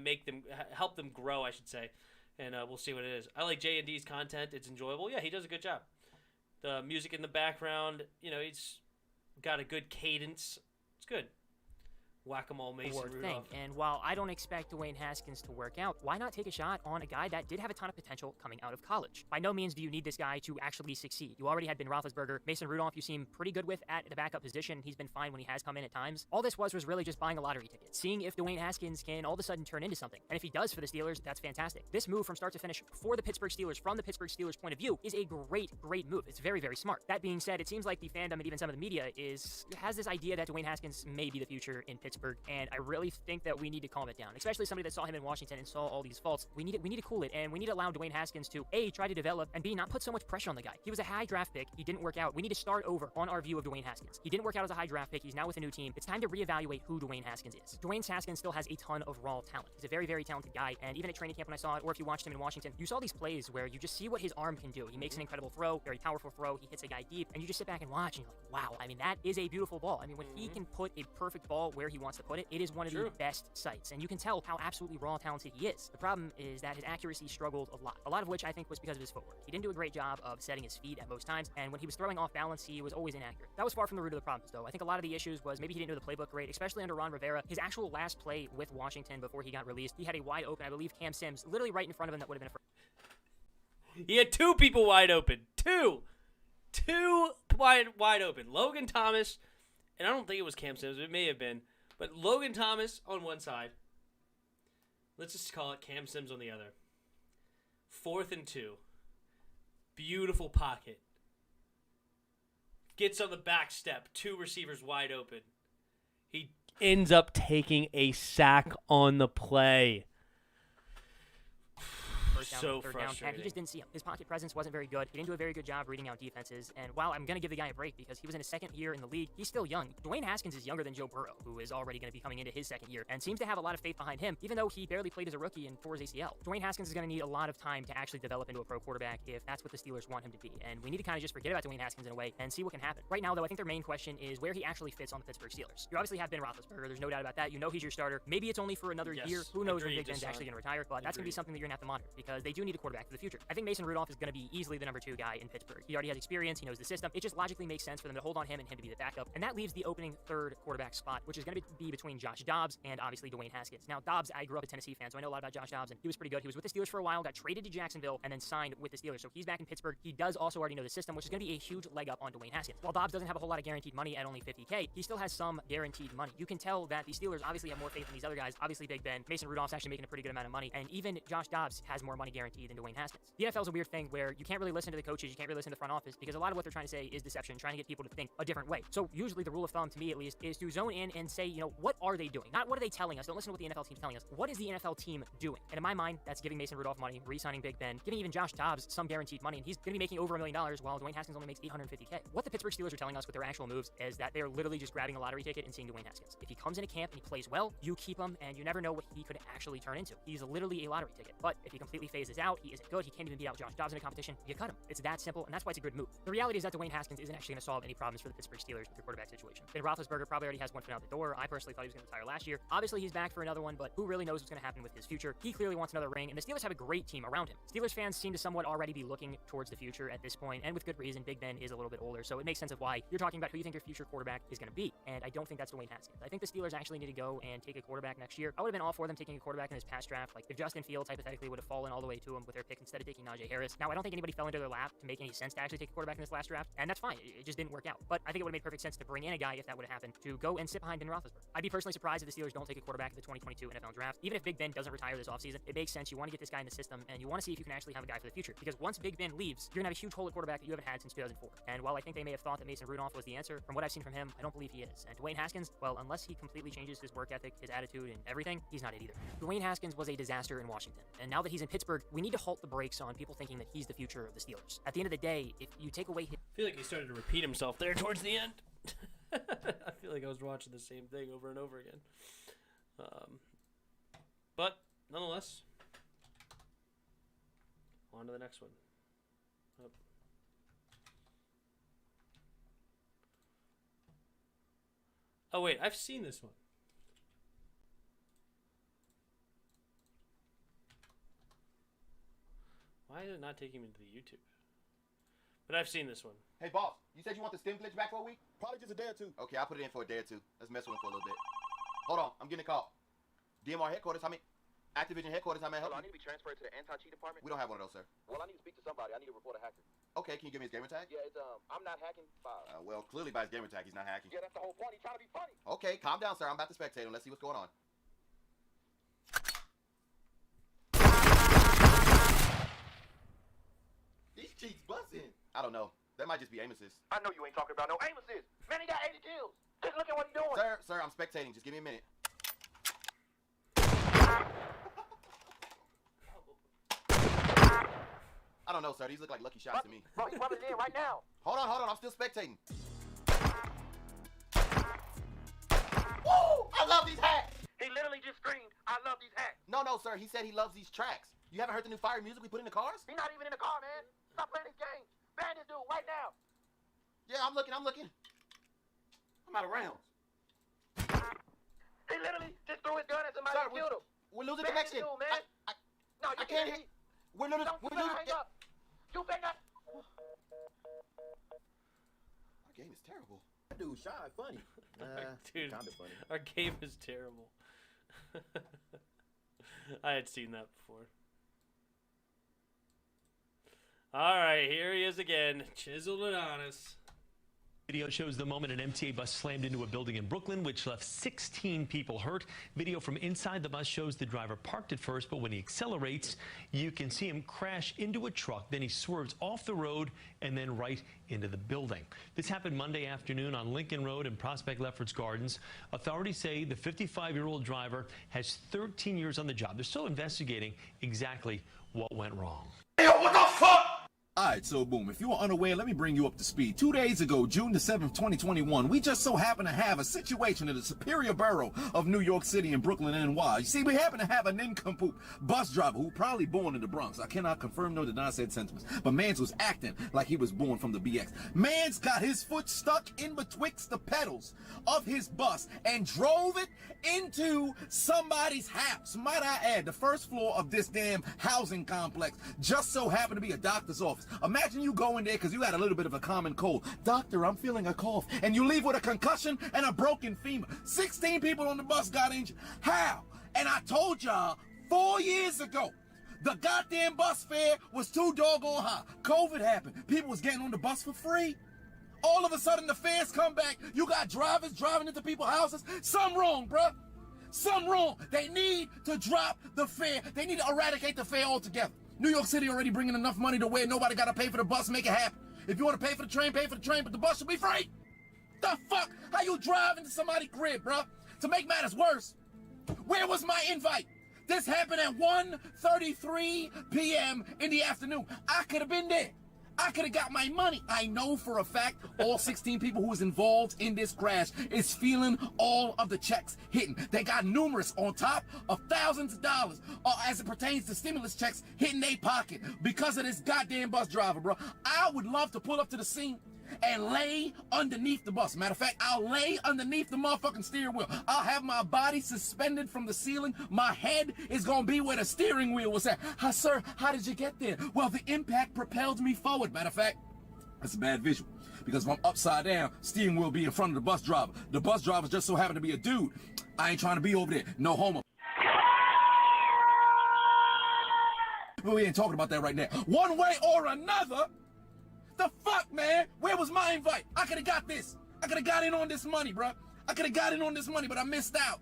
help them grow, I should say. And we'll see what it is. I like J&D's content. It's enjoyable. Yeah, he does a good job. The music in the background, he's got a good cadence. It's good. Whack-a-mole Mason Rudolph. And while I don't expect Dwayne Haskins to work out, why not take a shot on a guy that did have a ton of potential coming out of college? By no means do you need this guy to actually succeed. You already had Ben Roethlisberger. Mason Rudolph you seem pretty good with at the backup position. He's been fine when he has come in at times. All this was really just buying a lottery ticket, seeing if Dwayne Haskins can all of a sudden turn into something. And if he does for the Steelers, that's fantastic. This move from start to finish for the Pittsburgh Steelers, from the Pittsburgh Steelers' point of view, is a great move. It's very, very smart. That being said, it seems like the fandom and even some of the media has this idea that Dwayne Haskins may be the future in Pittsburgh, and I really think that we need to calm it down, especially somebody that saw him in Washington and saw all these faults. We need to cool it, and we need to allow Dwayne Haskins to A, try to develop, and B, not put so much pressure on the guy. He was a high draft pick. He didn't work out. We need to start over on our view of Dwayne Haskins. He didn't work out as a high draft pick. He's now with a new team. It's time to reevaluate who Dwayne Haskins is. Dwayne Haskins still has a ton of raw talent. He's a very, very talented guy, and even at training camp when I saw it, or if you watched him in Washington, you saw these plays where you just see what his arm can do. He makes an incredible throw, very powerful throw. He hits a guy deep, and you just sit back and watch, and you're like, wow, I mean, that is a beautiful ball. I mean, when he can put a perfect ball where he wants to put it, it is one of the best sights, and you can tell how absolutely raw talented he is. The problem is that his accuracy struggled a lot of which I think was because of his footwork. He didn't do a great job of setting his feet at most times, and when he was throwing off balance, he was always inaccurate. That was far from the root of the problems, though. I think a lot of the issues was maybe he didn't know the playbook great, especially under Ron Rivera. His actual last play with Washington before he got released, he had a wide open, I believe, Cam Sims, literally right in front of him that would have been a He had two people wide open. Two wide open. Logan Thomas, and I don't think it was Cam Sims. It may have been. But Logan Thomas on one side. Let's just call it Cam Sims on the other. 4th and 2. Beautiful pocket. Gets on the back step. 2 receivers wide open. He ends up taking a sack on the play. So third down, and he just didn't see him. His pocket presence wasn't very good. He didn't do a very good job reading out defenses, and while I'm going to give the guy a break because he was in his second year in the league, he's still young. Dwayne Haskins is younger than Joe Burrow, who is already going to be coming into his second year, and seems to have a lot of faith behind him, even though he barely played as a rookie and tore his ACL. Dwayne Haskins is going to need a lot of time to actually develop into a pro quarterback if that's what the Steelers want him to be, and we need to kind of just forget about Dwayne Haskins in a way and see what can happen. Right now, though, I think their main question is where he actually fits on the Pittsburgh Steelers. You obviously have Ben Roethlisberger, there's no doubt about that. You know he's your starter. Maybe it's only for another year. Who knows when Big Ben's actually going to retire, but that's going to be something that you're going to have to monitor because they do need a quarterback for the future. I think Mason Rudolph is going to be easily the number 2 guy in Pittsburgh. He already has experience. He knows the system. It just logically makes sense for them to hold on him and him to be the backup. And that leaves the opening 3rd quarterback spot, which is going to be between Josh Dobbs and obviously Dwayne Haskins. Now, Dobbs, I grew up a Tennessee fan, so I know a lot about Josh Dobbs, and he was pretty good. He was with the Steelers for a while, got traded to Jacksonville, and then signed with the Steelers. So he's back in Pittsburgh. He does also already know the system, which is going to be a huge leg up on Dwayne Haskins. While Dobbs doesn't have a whole lot of guaranteed money at only $50K, he still has some guaranteed money. You can tell that the Steelers obviously have more faith in these other guys. Obviously, Big Ben, Mason Rudolph's actually making a pretty good amount of money, and even Josh Dobbs has more money guaranteed than Dwayne Haskins. The NFL is a weird thing where you can't really listen to the coaches, you can't really listen to the front office because a lot of what they're trying to say is deception, trying to get people to think a different way. So usually the rule of thumb, to me at least, is to zone in and say, what are they doing? Not what are they telling us. Don't listen to what the NFL team's telling us. What is the NFL team doing? And in my mind, that's giving Mason Rudolph money, re-signing Big Ben, giving even Josh Dobbs some guaranteed money, and he's going to be making over $1 million while Dwayne Haskins only makes $850K. What the Pittsburgh Steelers are telling us with their actual moves is that they're literally just grabbing a lottery ticket and seeing Dwayne Haskins. If he comes into camp and he plays well, you keep him, and you never know what he could actually turn into. He's literally a lottery ticket. But if he completely phases out, he isn't good, he can't even beat out Josh Dobbs in a competition, you cut him. It's that simple, and that's why it's a good move. The reality is that Dwayne Haskins isn't actually going to solve any problems for the Pittsburgh Steelers with their quarterback situation. Ben Roethlisberger probably already has one foot out the door. I personally thought he was going to retire last year. Obviously, he's back for another one, but who really knows what's going to happen with his future? He clearly wants another ring, and the Steelers have a great team around him. Steelers fans seem to somewhat already be looking towards the future at this point, and with good reason. Big Ben is a little bit older, so it makes sense of why you're talking about who you think your future quarterback is going to be, and I don't think that's Dwayne Haskins. I think the Steelers actually need to go and take a quarterback next year. I would have been all for them taking a quarterback in this past draft. Like, if Justin Fields hypothetically would have fallen all the way to him with their pick instead of taking Najee Harris. Now, I don't think anybody fell into their lap to make any sense to actually take a quarterback in this last draft, and that's fine. It just didn't work out. But I think it would have made perfect sense to bring in a guy, if that would have happened, to go and sit behind Ben Roethlisberger. I'd be personally surprised if the Steelers don't take a quarterback in the 2022 NFL draft. Even if Big Ben doesn't retire this offseason, it makes sense. You want to get this guy in the system, and you want to see if you can actually have a guy for the future. Because once Big Ben leaves, you're going to have a huge hole at quarterback that you haven't had since 2004. And while I think they may have thought that Mason Rudolph was the answer, from what I've seen from him, I don't believe he is. And Dwayne Haskins, well, unless he completely changes his work ethic, his attitude, and everything, he's not it either. Dwayne Haskins was a disaster in Washington. And now that he's in Pittsburgh, we need to halt the brakes on people thinking that he's the future of the Steelers. At the end of the day, if you take away his... I feel like he started to repeat himself there towards the end. I feel like I was watching the same thing over and over again. But nonetheless, on to the next one. Oh wait, I've seen this one. Why is it not taking me to the YouTube? But I've seen this one. Hey, boss, you said you want the stim glitch back for a week? Probably just a day or two. Okay, I'll put it in for a day or two. Let's mess with it for a little bit. Hold on, I'm getting a call. DMR headquarters, Activision headquarters, how may I help you? I need to be transferred to the anti-cheat department. We don't have one of those, sir. Well, I need to speak to somebody. I need to report a hacker. Okay, can you give me his gamer tag? Yeah, it's, I'm not hacking. Well, clearly by his gamer tag, he's not hacking. Yeah, that's the whole point. He's trying to be funny. Okay, calm down, sir. I'm about to spectate him. Let's see what's going on. These cheats busting. I don't know. That might just be Amos's. I know you ain't talking about no Amos's. Man, he got 80 kills. Just look at what he's doing. Sir, I'm spectating. Just give me a minute. I don't know, sir. These look like lucky shots to me. Bro, he's rubbing it in right now. Hold on. I'm still spectating. Woo! I love these hacks. He literally just screamed, I love these hacks. No, sir. He said he loves these tracks. You haven't heard the new fire music we put in the cars? He's not even in the car, man. Stop playing these games. Ban this dude right now. Yeah, I'm looking. I'm out of rounds. He literally just threw his gun at somebody and killed him. We're losing Ban connection. this dude, man. No, you I can't hear. We're losing. You better hang up. You better not. Our game is terrible. That dude shy funny. Dude, Kinda funny. our game is terrible. I had seen that before. All right, here he is again, chiseled it on us. Video shows the moment an MTA bus slammed into a building in Brooklyn, which left 16 people hurt. Video from inside the bus shows the driver parked at first, but when he accelerates, you can see him crash into a truck. Then he swerves off the road and then right into the building. This happened Monday afternoon on Lincoln Road in Prospect Lefferts Gardens. Authorities say the 55-year-old driver has 13 years on the job. They're still investigating exactly what went wrong. Hey, yo, what the fuck? Alright, so boom, if you are unaware, let me bring you up to speed. 2 days ago, June the 7th, 2021, we just so happen to have a situation in the Superior Borough of New York City in Brooklyn, NY. You see, we happen to have a nincompoop bus driver who probably born in the Bronx. I cannot confirm nor deny said sentiments, but Mans was acting like he was born from the BX. Mans got his foot stuck in betwixt the pedals of his bus and drove it into somebody's house. Might I add, the first floor of this damn housing complex just so happened to be a doctor's office. Imagine you go in there because you had a little bit of a common cold. Doctor, I'm feeling a cough. And you leave with a concussion and a broken femur. 16 people on the bus got injured. How? And I told y'all 4 years ago, the goddamn bus fare was too doggone high. COVID happened. People was getting on the bus for free. All of a sudden, the fares come back. You got drivers driving into people's houses. Something wrong, bruh. Something wrong. They need to drop the fare. They need to eradicate the fare altogether. New York City already bringing enough money to where nobody got to pay for the bus. Make it happen. If you want to pay for the train, but the bus should be free. The fuck? How you drive into somebody's crib, bruh? To make matters worse, where was my invite? This happened at 1:33 p.m. in the afternoon. I could have been there. I could have got my money. I know for a fact all 16 people who was involved in this crash is feeling all of the checks hitting. They got numerous on top of thousands of dollars as it pertains to stimulus checks hitting their pocket because of this goddamn bus driver, bro. I would love to pull up to the scene and lay underneath the bus. Matter of fact, I'll lay underneath the motherfucking steering wheel. I'll have my body suspended from the ceiling. My head is gonna be where the steering wheel was at. Sir, how did you get there? Well, the impact propelled me forward. Matter of fact, that's a bad visual. Because if I'm upside down, steering wheel be in front of the bus driver. The bus driver just so happened to be a dude. I ain't trying to be over there. No homo. But we ain't talking about that right now. One way or another, the fuck, man? Where was my invite? I could have got this. I could have got in on this money, bro. I could have got in on this money, but I missed out.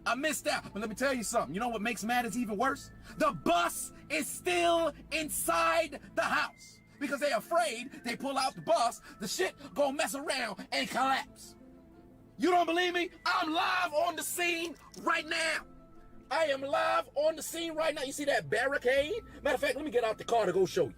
But let me tell you something. You know what makes matters even worse? The bus is still inside the house. Because they afraid they pull out the bus, the shit gonna mess around and collapse. You don't believe me? I'm live on the scene right now. I am live on the scene right now. You see that barricade? Matter of fact, let me get out the car to go show you.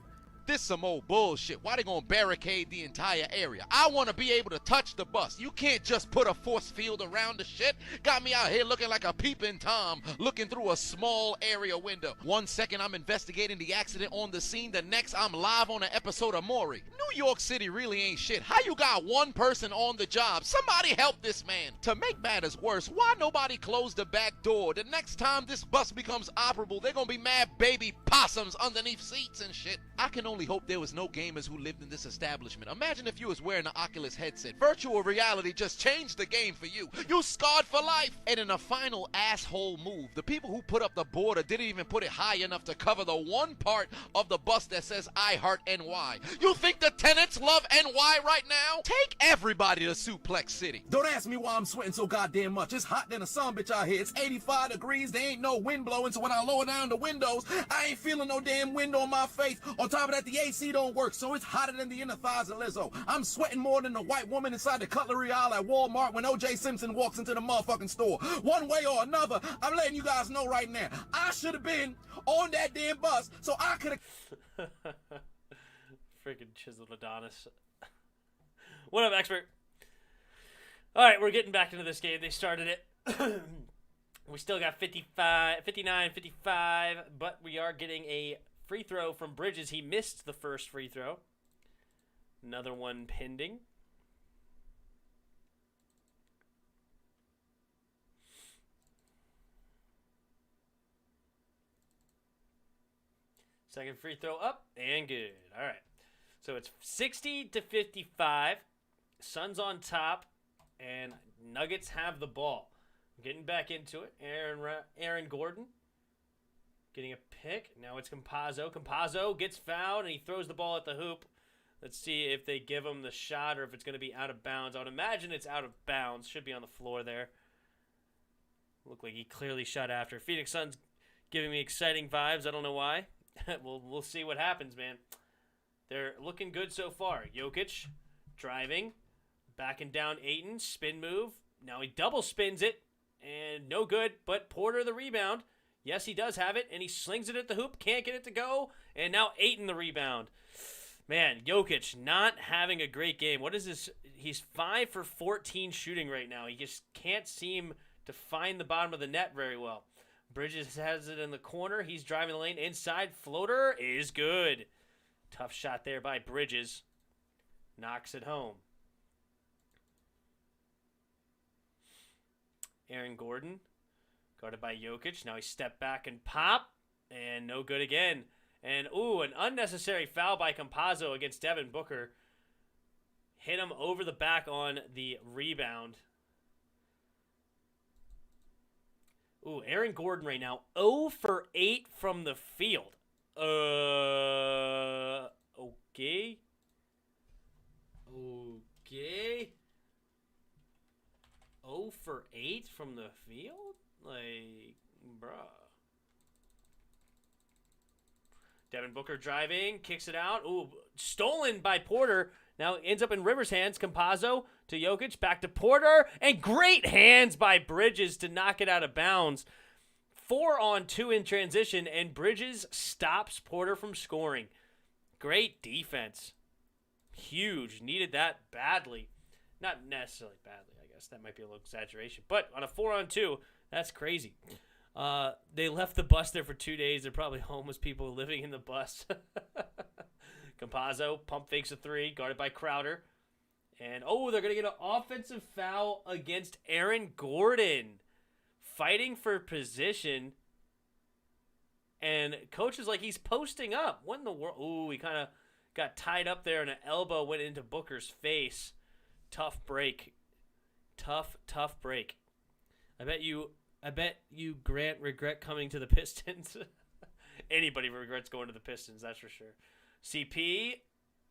This some old bullshit. Why they gonna barricade the entire area? I wanna be able to touch the bus. You can't just put a force field around the shit. Got me out here looking like a peeping Tom, looking through a small area window. 1 second I'm investigating the accident on the scene, the next I'm live on an episode of Maury. New York City really ain't shit. How you got one person on the job? Somebody help this man. To make matters worse, why nobody closed the back door? The next time this bus becomes operable, they're gonna be mad baby possums underneath seats and shit. I can only hope there was no gamers who lived in this establishment. Imagine if you was wearing an Oculus headset. Virtual reality just changed the game for you. You scarred for life. And in a final asshole move, the people who put up the border didn't even put it high enough to cover the one part of the bus that says I heart NY. You think the tenants love NY right now? Take everybody to Suplex City. Don't ask me why I'm sweating so goddamn much. It's hot than a sumbitch out here. It's 85 degrees. There ain't no wind blowing, so when I lower down the windows, I ain't feeling no damn wind on my face. On top of that, the AC don't work, so it's hotter than the inner thighs of Lizzo. I'm sweating more than the white woman inside the cutlery aisle at Walmart when O.J. Simpson walks into the motherfucking store. One way or another, I'm letting you guys know right now, I should have been on that damn bus, so I could have... Freaking chiseled Adonis. What up, expert? All right, we're getting back into this game. They started it. We still got 59, 55, but we are getting a free throw from Bridges. He missed the first free throw. Another one pending. Second free throw up and good. All right. So it's 60-55. Suns on top, and Nuggets have the ball. Getting back into it. Aaron Gordon getting a pick. Now it's Campazzo. Campazzo gets fouled, and he throws the ball at the hoop. Let's see if they give him the shot or if it's going to be out of bounds. I would imagine it's out of bounds. Should be on the floor there. Looked like he clearly shot after. Phoenix Suns giving me exciting vibes. I don't know why. We'll see what happens, man. They're looking good so far. Jokic driving, backing down Ayton, spin move. Now he double spins it, and no good, but Porter the rebound. Yes, he does have it, and he slings it at the hoop, can't get it to go, and now Ayton the rebound. Man, Jokic not having a great game. What is this? He's 5 for 14 shooting right now. He just can't seem to find the bottom of the net very well. Bridges has it in the corner. He's driving the lane. Inside floater is good. Tough shot there by Bridges. Knocks it home. Aaron Gordon, guarded by Jokic. Now he stepped back and pop, and no good again. And, an unnecessary foul by Campazzo against Devin Booker. Hit him over the back on the rebound. Aaron Gordon right now, 0 for 8 from the field. Okay. 0 for 8 from the field? Like, bruh. Devin Booker driving, kicks it out. Stolen by Porter. Now ends up in Rivers' hands. Campazzo to Jokic, back to Porter, and great hands by Bridges to knock it out of bounds. 4-on-2 in transition, and Bridges stops Porter from scoring. Great defense. Huge. Needed that badly. Not necessarily badly, I guess. That might be a little exaggeration. But on a 4-on-2, that's crazy. They left the bus there for 2 days. They're probably homeless people living in the bus. Campazzo pump fakes a 3, guarded by Crowder. And, they're going to get an offensive foul against Aaron Gordon. Fighting for position. And coach is like, he's posting up. What in the world? Ooh, he kind of got tied up there, and an elbow went into Booker's face. Tough break. Tough break. I bet you, Grant, regret coming to the Pistons. Anybody regrets going to the Pistons, that's for sure. CP,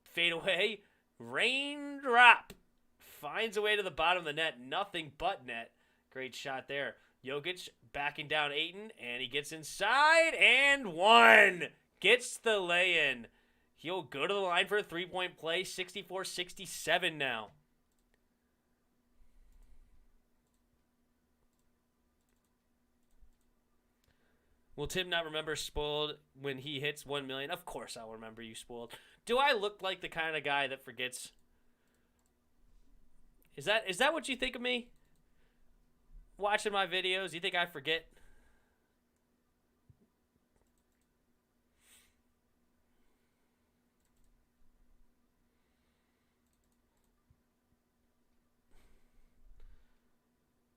fade away. Raindrop. Finds a way to the bottom of the net. Nothing but net. Great shot there. Jokic backing down Ayton, and he gets inside, and one. Gets the lay-in. He'll go to the line for a three-point play. 64-67 now. Will Tim not remember Spoiled when he hits 1 million? Of course I'll remember you, Spoiled. Do I look like the kind of guy that forgets? Is that what you think of me? Watching my videos, you think I forget?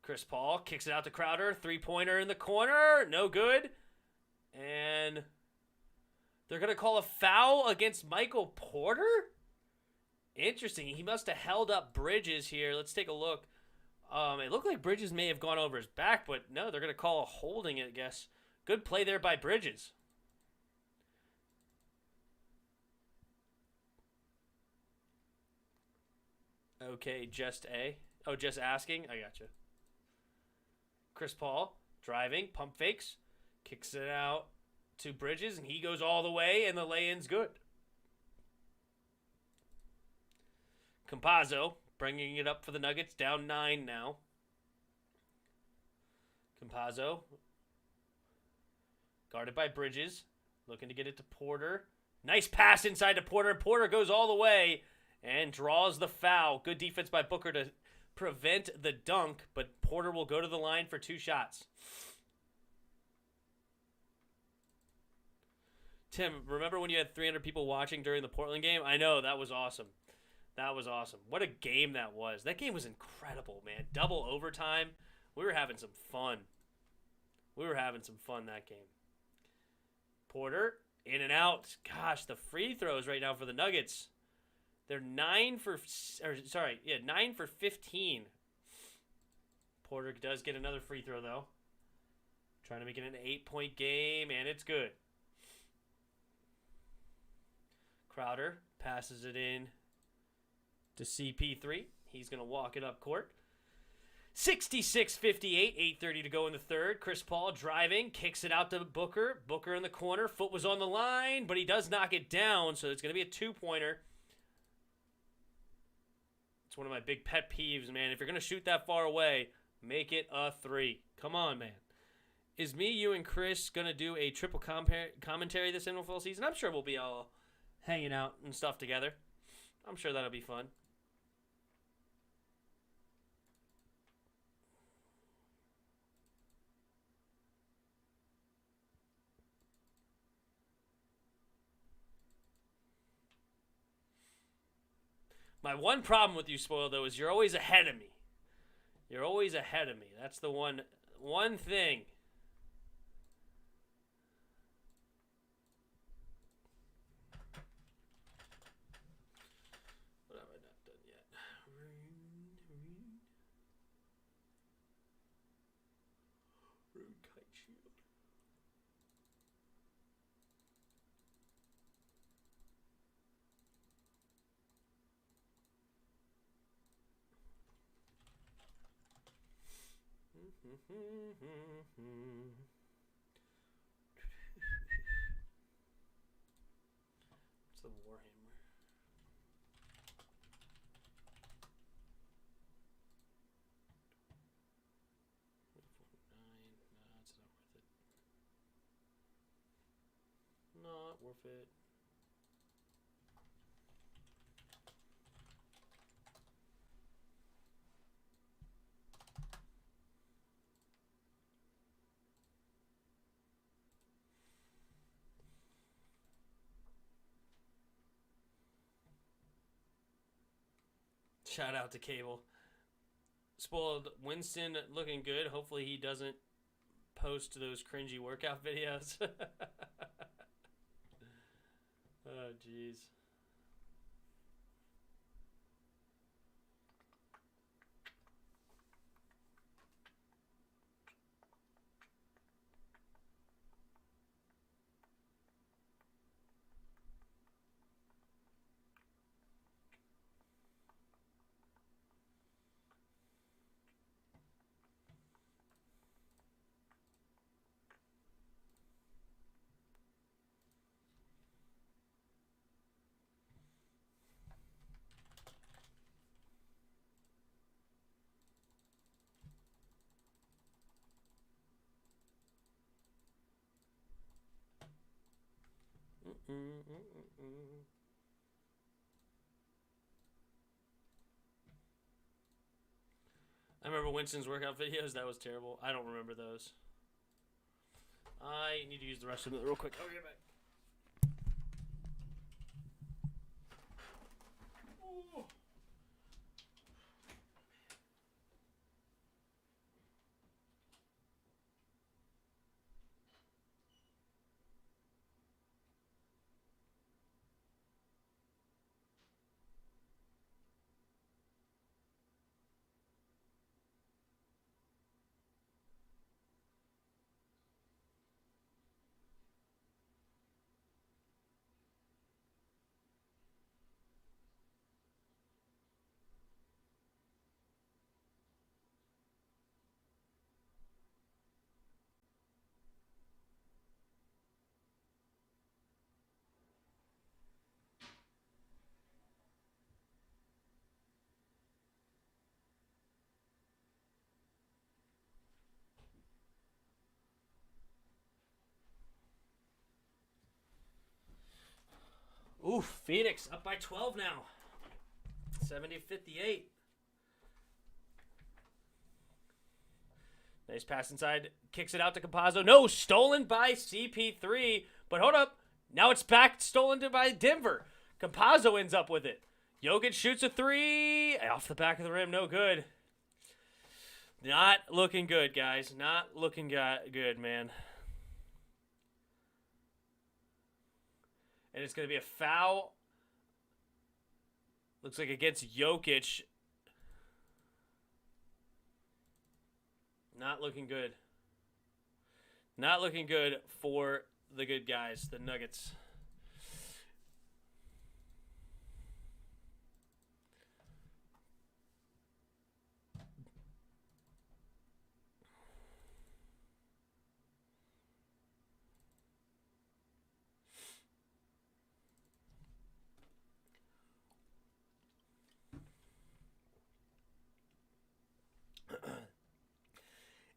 Chris Paul kicks it out to Crowder. Three-pointer in the corner. No good. And they're going to call a foul against Michael Porter? Interesting. He must have held up Bridges here. Let's take a look. It looked like Bridges may have gone over his back, but no, they're going to call a holding, I guess. Good play there by Bridges. Okay, just asking. I gotcha. Chris Paul driving, pump fakes, kicks it out to Bridges, and he goes all the way, and the lay-in's good. Campazzo bringing it up for the Nuggets, down 9 now. Campazzo, guarded by Bridges, looking to get it to Porter. Nice pass inside to Porter, and Porter goes all the way and draws the foul. Good defense by Booker to prevent the dunk, but Porter will go to the line for 2 shots. Tim, remember when you had 300 people watching during the Portland game? I know, that was awesome. That was awesome. What a game that was. That game was incredible, man. Double overtime. We were having some fun. That game. Porter, in and out. Gosh, the free throws right now for the Nuggets. They're 9 for 15. Porter does get another free throw, though. Trying to make it an 8-point game, and it's good. Crowder passes it in to CP3. He's going to walk it up court. 66-58, 8:30 to go in the third. Chris Paul driving, kicks it out to Booker. Booker in the corner. Foot was on the line, but he does knock it down, so it's going to be a 2-pointer. It's one of my big pet peeves, man. If you're going to shoot that far away, make it a 3. Come on, man. Is me, you, and Chris going to do a triple commentary this NFL season? I'm sure we'll be all hanging out and stuff together. I'm sure that'll be fun. My one problem with you, Spoiled, though, is you're always ahead of me. That's the one thing. What have I not done yet? Rune Kite Shield. What's the Warhammer? No, it's not worth it. Not worth it. Shout out to Cable. Spoiled Winston looking good. Hopefully he doesn't post those cringy workout videos. Oh, jeez. I remember Winston's workout videos. That was terrible. I don't remember those. I need to use the restroom real quick. I'll get back. Ooh. Ooh, Phoenix up by 12 now. 70-58. Nice pass inside. Kicks it out to Campazzo. No, stolen by CP3. But hold up. Now it's back stolen by Denver. Campazzo ends up with it. Jokic shoots a three. Off the back of the rim. No good. Not looking good, guys. Not looking good, man. And it's going to be a foul. Looks like against Jokic. Not looking good. Not looking good for the good guys, the Nuggets.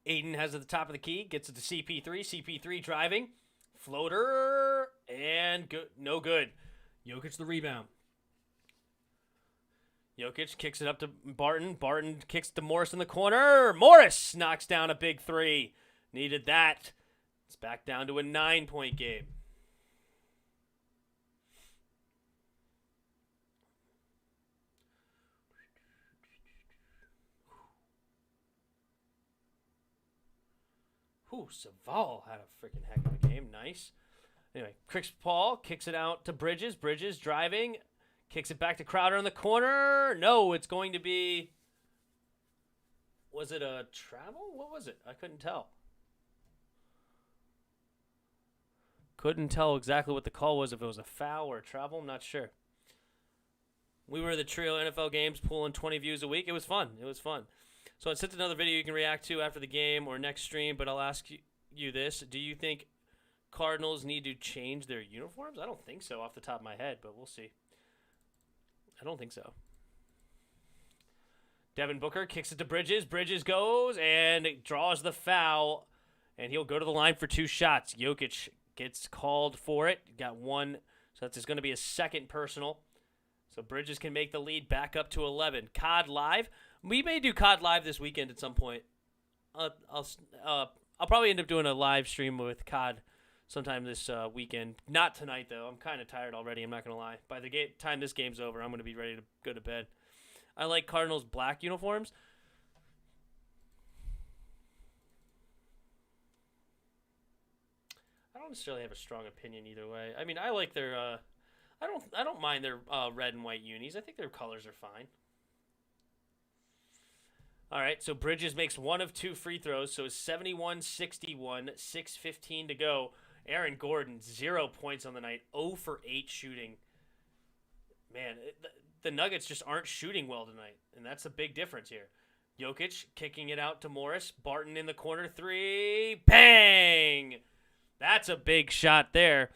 Aiden has at the top of the key, gets it to CP3. CP3 driving. Floater. And good. No good. Jokic the rebound. Jokic kicks it up to Barton. Barton kicks to Morris in the corner. Morris knocks down a big three. Needed that. It's back down to a 9-point game. Ooh, Saval had a freaking heck of a game. Nice. Anyway, Chris Paul kicks it out to Bridges. Bridges driving. Kicks it back to Crowder in the corner. No, it's going to be... Was it a travel? What was it? I couldn't tell. Couldn't tell exactly what the call was, if it was a foul or a travel. I'm not sure. We were the Trio NFL games pulling 20 views a week. It was fun. It was fun. So I sent another video you can react to after the game or next stream, but I'll ask you this. Do you think Cardinals need to change their uniforms? I don't think so off the top of my head, but we'll see. I don't think so. Devin Booker kicks it to Bridges. Bridges goes and draws the foul, and he'll go to the line for 2 shots. Jokic gets called for it. Got 1, so that's going to be a second personal. So Bridges can make the lead back up to 11. COD Live. We may do COD Live this weekend at some point. I'll probably end up doing a live stream with COD sometime this weekend. Not tonight, though. I'm kind of tired already. I'm not going to lie. By the time this game's over, I'm going to be ready to go to bed. I like Cardinals' black uniforms. I don't necessarily have a strong opinion either way. I mean, I like their I don't mind their red and white unis. I think their colors are fine. All right, so Bridges makes one of 2 free throws, so it's 71-61, 6:15 to go. Aaron Gordon, 0 points on the night, 0 for 8 shooting. Man, the Nuggets just aren't shooting well tonight, and that's a big difference here. Jokic kicking it out to Morris. Barton in the corner, 3. Bang! That's a big shot there.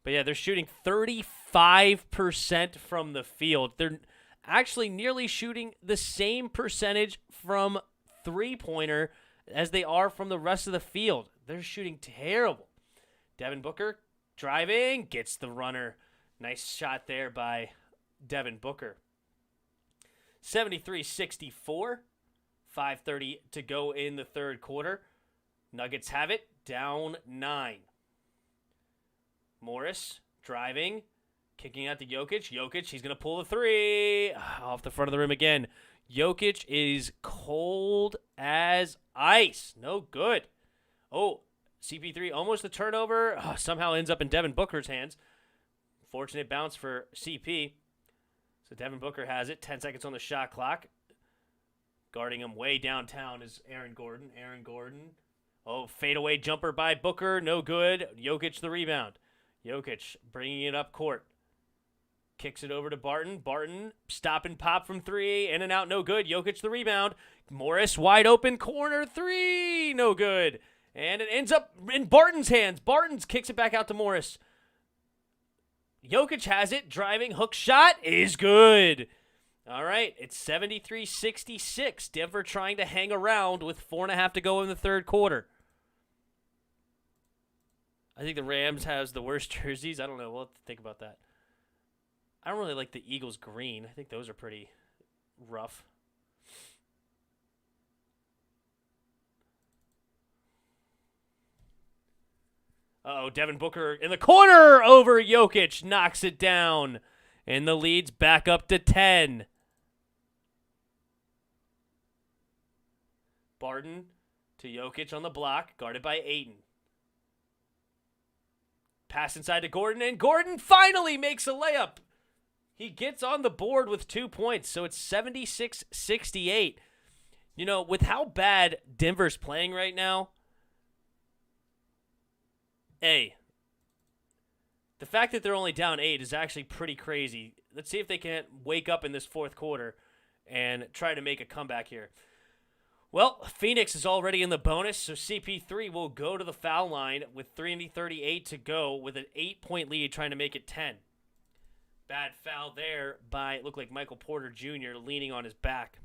But yeah, they're shooting 35% from the field. They're actually nearly shooting the same percentage from three-pointer as they are from the rest of the field. They're shooting terrible. Devin Booker driving, gets the runner. Nice shot there by Devin Booker. 73-64, 5:30 to go in the third quarter. Nuggets have it, down 9. Morris driving, kicking out to Jokic. Jokic, he's going to pull the 3. Off the front of the rim again. Jokic is cold as ice. No good. Oh, CP3 almost a turnover. Somehow ends up in Devin Booker's hands. Fortunate bounce for CP. So Devin Booker has it. 10 seconds on the shot clock. Guarding him way downtown is Aaron Gordon. Aaron Gordon. Oh, fadeaway jumper by Booker. No good. Jokic the rebound. Jokic bringing it up court. Kicks it over to Barton. Barton, stop and pop from 3. In and out, no good. Jokic the rebound. Morris, wide open corner 3. No good. And it ends up in Barton's hands. Barton's kicks it back out to Morris. Jokic has it. Driving, hook shot is good. All right, it's 73-66. Denver trying to hang around with 4.5 to go in the third quarter. I think the Rams has the worst jerseys. I don't know. We'll have to think about that. I don't really like the Eagles green. I think those are pretty rough. Uh-oh, Devin Booker in the corner over Jokic. Knocks it down. And the lead's back up to 10. Barton to Jokic on the block, guarded by Ayton. Pass inside to Gordon, and Gordon finally makes a layup. He gets on the board with 2 points, so it's 76-68. You know, with how bad Denver's playing right now, the fact that they're only down 8 is actually pretty crazy. Let's see if they can wake up in this fourth quarter and try to make a comeback here. Well, Phoenix is already in the bonus, so CP3 will go to the foul line with 3:38 to go with an 8-point lead, trying to make it 10. Bad foul there by, it looked like Michael Porter Jr. leaning on his back.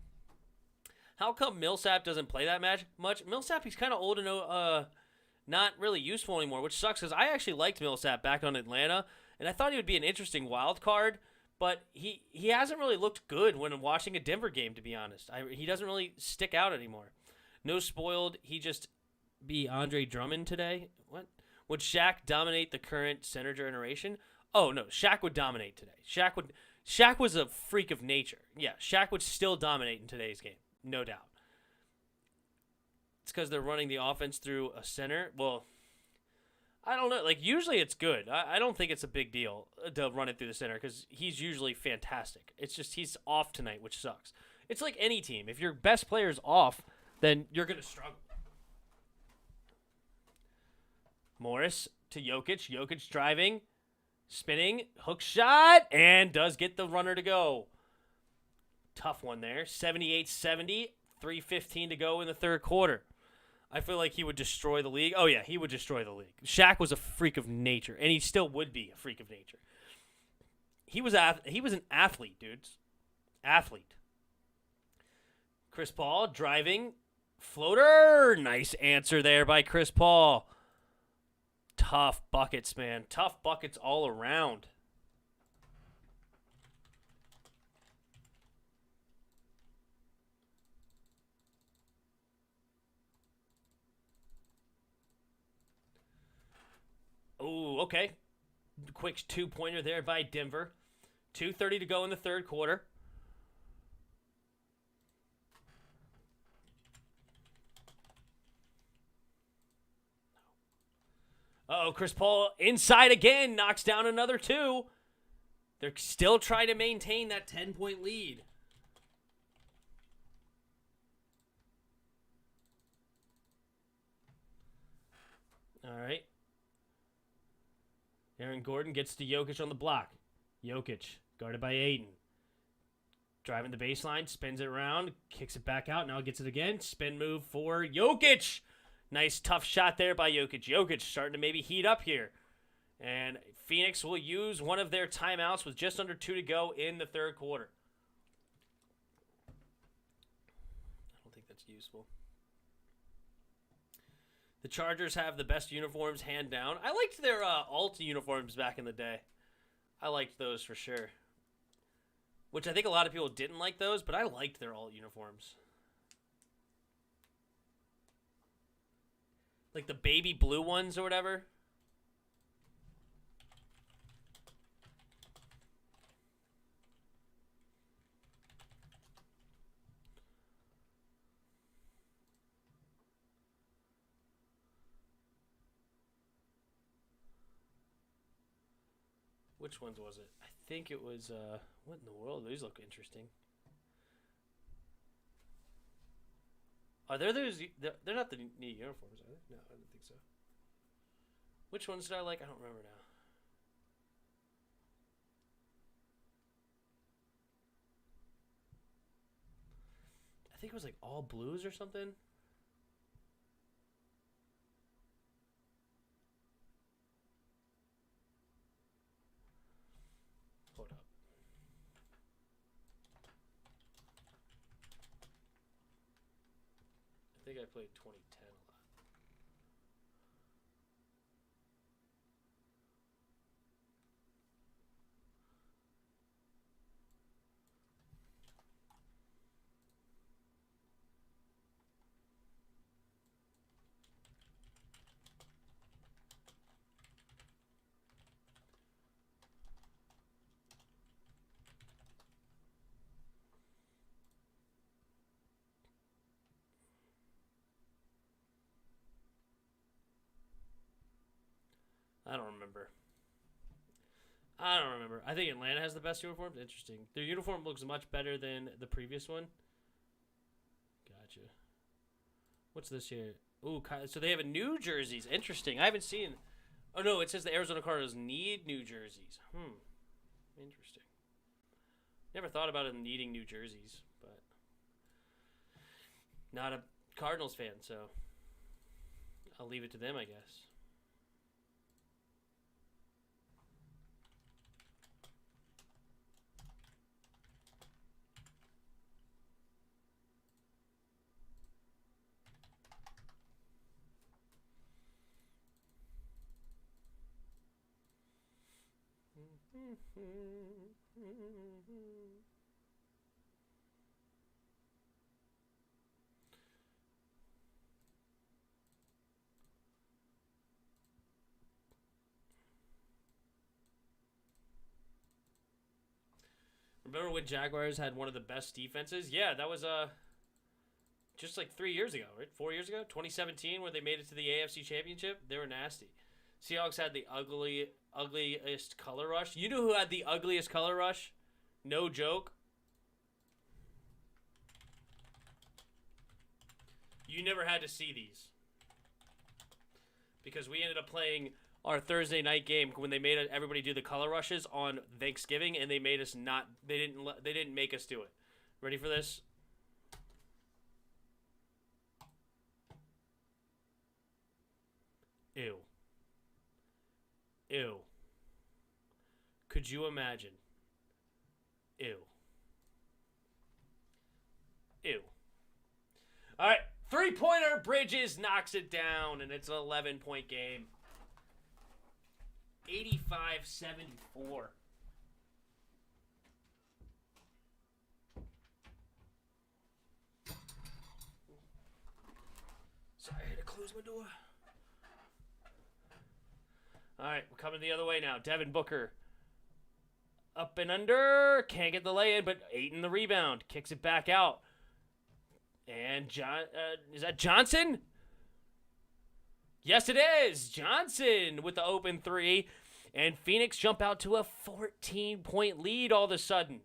How come Millsap doesn't play that much? Millsap, he's kind of old and not really useful anymore, which sucks because I actually liked Millsap back on Atlanta, and I thought he would be an interesting wild card. But he hasn't really looked good when watching a Denver game, to be honest. He doesn't really stick out anymore. No spoiled. He just be Andre Drummond today. What? Would Shaq dominate the current center generation? Oh, no. Shaq would dominate today. Shaq was a freak of nature. Yeah, Shaq would still dominate in today's game. No doubt. It's because they're running the offense through a center. Well, I don't know. Like, usually it's good. I don't think it's a big deal to run it through the center because he's usually fantastic. It's just he's off tonight, which sucks. It's like any team. If your best player's off, then you're going to struggle. Morris to Jokic. Jokic driving, spinning, hook shot, and does get the runner to go. Tough one there. 78-70, 3:15 to go in the third quarter. I feel like he would destroy the league. Oh, yeah, he would destroy the league. Shaq was a freak of nature, and he still would be a freak of nature. He was an athlete, dudes. Athlete. Chris Paul driving. Floater. Nice answer there by Chris Paul. Tough buckets, man. Tough buckets all around. Oh, okay. Quick 2-pointer there by Denver. 2:30 to go in the third quarter. Uh-oh, Chris Paul inside again, knocks down another 2. They're still trying to maintain that 10-point lead. All right. Aaron Gordon gets to Jokic on the block. Jokic, guarded by Ayton. Driving the baseline, spins it around, kicks it back out, now gets it again. Spin move for Jokic. Nice tough shot there by Jokic. Jokic starting to maybe heat up here. And Phoenix will use one of their timeouts with just under 2 to go in the third quarter. I don't think that's useful. The Chargers have the best uniforms, hand down. I liked their alt uniforms back in the day. I liked those for sure. Which I think a lot of people didn't like those, but I liked their alt uniforms. Like the baby blue ones or whatever. Which ones was it? I think it was, what in the world? These look interesting. Are there those? They're not the new uniforms, are they? No, I don't think so. Which ones did I like? I don't remember now. I think it was like all blues or something. Hold up. I think I played 2010 a lot. I don't remember. I think Atlanta has the best uniforms. Interesting. Their uniform looks much better than the previous one. Gotcha. What's this here? Ooh, so they have a new jerseys. Interesting. I haven't seen. Oh no, it says the Arizona Cardinals need new jerseys. Interesting. Never thought about them needing new jerseys, but not a Cardinals fan, so I'll leave it to them, I guess. Remember when Jaguars had one of the best defenses? Yeah, that was just like 3 years ago, right? 4 years ago? 2017, where they made it to the AFC Championship. They were nasty. Seahawks had the ugliest color rush. You know who had the ugliest color rush? No joke. You never had to see these. Because we ended up playing our Thursday night game when they made everybody do the color rushes on Thanksgiving, and they made us not. They didn't make us do it. Ready for this? Ew. Ew. Could you imagine? Ew. Ew. All right. 3-pointer, Bridges knocks it down, and it's an 11-point game. 85-74. Sorry, I had to close my door. All right, we're coming the other way now. Devin Booker. Up and under. Can't get the lay-in, but Ayton the rebound. Kicks it back out. And is that Johnson? Yes, it is. Johnson with the open three. And Phoenix jump out to a 14-point lead all of a sudden.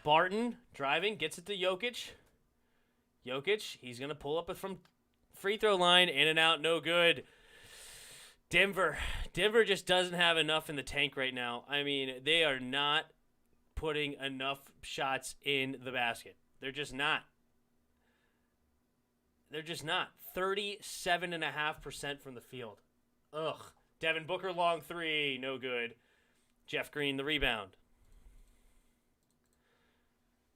Barton driving, gets it to Jokic. Jokic, he's going to pull up from free throw line. In and out, no good. Denver just doesn't have enough in the tank right now. I mean, they are not putting enough shots in the basket. They're just not. 37.5% from the field. Ugh. Devin Booker, long three, no good. Jeff Green, the rebound.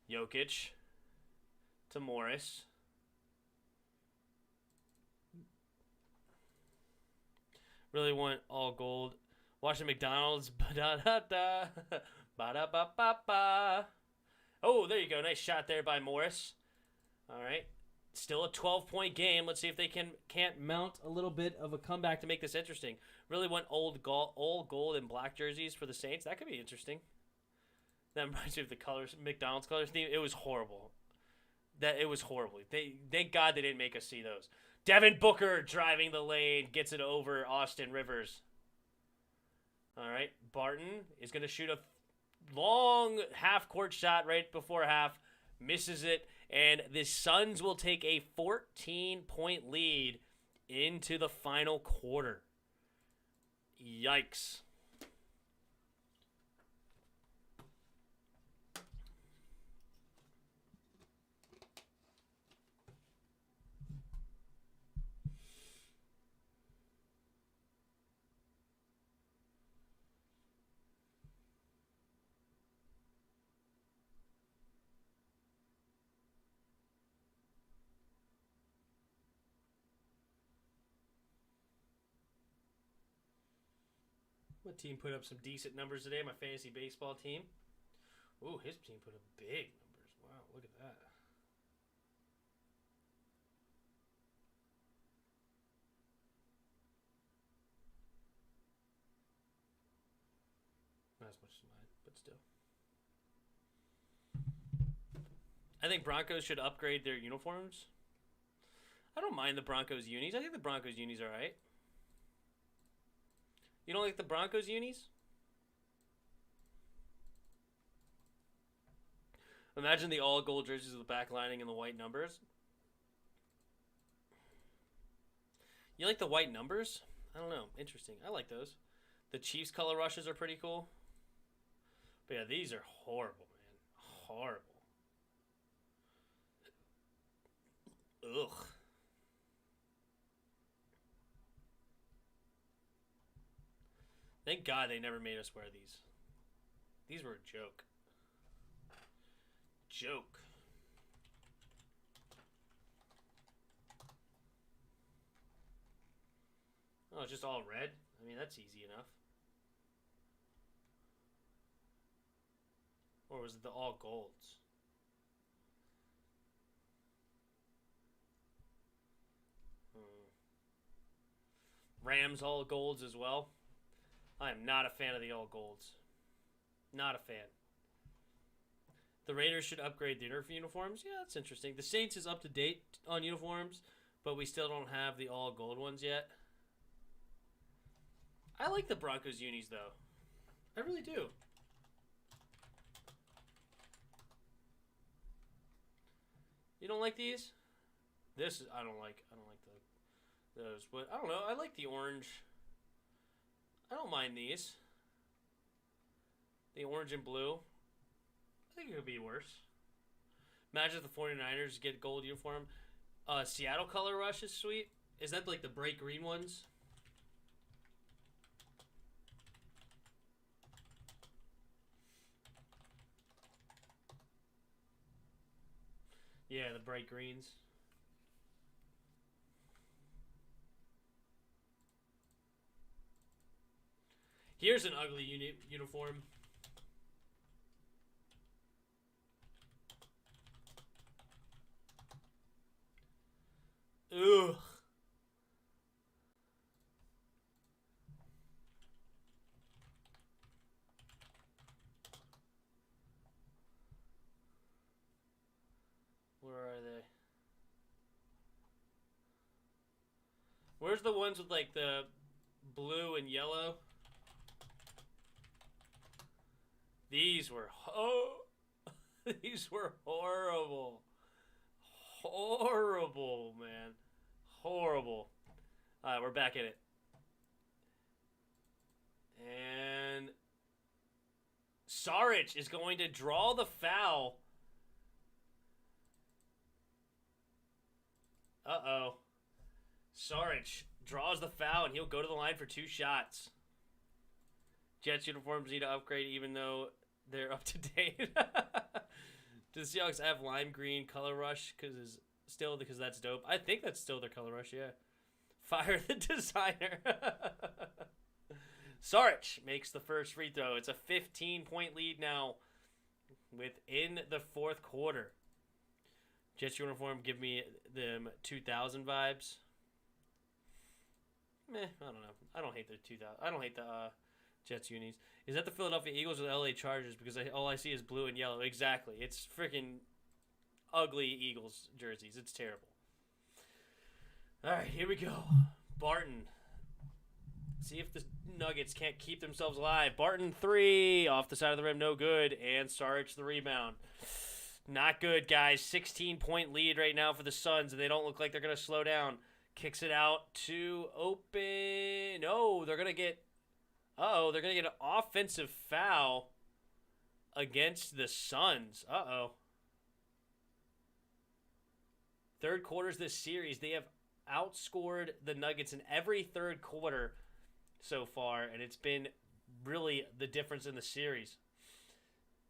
Jokic to Morris. Really want all gold. Watching McDonald's. Ba-da-da-da. Ba-da-ba-ba-ba. Oh, there you go. Nice shot there by Morris. All right. Still a 12-point game. Let's see if they can't mount a little bit of a comeback to make this interesting. Really want old gold and black jerseys for the Saints. That could be interesting. That reminds me of the colors, McDonald's colors theme. It was horrible. It was horrible. Thank God they didn't make us see those. Devin Booker driving the lane, gets it over Austin Rivers. All right, Barton is going to shoot a long half-court shot right before half, misses it, and the Suns will take a 14-point lead into the final quarter. Yikes. My team put up some decent numbers today, my fantasy baseball team. Ooh, his team put up big numbers. Wow, look at that. Not as much as mine, but still. I think Broncos should upgrade their uniforms. I don't mind the Broncos unis. I think the Broncos unis are alright. You don't like the Broncos unis? Imagine the all gold jerseys with the back lining and the white numbers. You like the white numbers? I don't know. Interesting. I like those. The Chiefs color rushes are pretty cool. But yeah, these are horrible, man. Horrible. Ugh. Thank God they never made us wear these. These were a joke. Joke. Oh, it's just all red? I mean, that's easy enough. Or was it the all golds? Rams all golds as well. I am not a fan of the all golds. Not a fan. The Raiders should upgrade their uniforms. Yeah, that's interesting. The Saints is up to date on uniforms, but we still don't have the all gold ones yet. I like the Broncos unis though. I really do. You don't like these? I don't like those, but I don't know. I like the orange. I don't mind these. The orange and blue. I think it could be worse. Imagine if the 49ers get gold uniform. Seattle color rush is sweet. Is that like the bright green ones? Yeah, the bright greens. Here's an ugly uniform. Ugh. Where are they? Where's the ones with like the blue and yellow? These were these were horrible. Horrible, man. Horrible. All right, we're back in it. And Saric is going to draw the foul. Uh-oh. Saric draws the foul, and he'll go to the line for 2 shots. Jets uniforms need to upgrade even though they're up to date. Do the Seahawks have lime green color rush? Because that's dope. I think that's still their color rush, yeah. Fire the designer. Saric makes the first free throw. It's a 15-point lead now within the 4th quarter. Jets uniform give me them 2000 vibes. I don't know. I don't hate the 2000. I don't hate the Jets unis. Is that the Philadelphia Eagles or the LA Chargers? Because all I see is blue and yellow. Exactly. It's freaking ugly Eagles jerseys. It's terrible. All right, here we go. Barton. See if the Nuggets can't keep themselves alive. Barton 3 off the side of the rim, no good. And Saric the rebound. Not good, guys. 16-point lead right now for the Suns, and they don't look like they're going to slow down. Kicks it out to open. No, they're going to get... Uh-oh, they're going to get an offensive foul against the Suns. Uh-oh. Third quarters this series, they have outscored the Nuggets in every third quarter so far, and it's been really the difference in the series.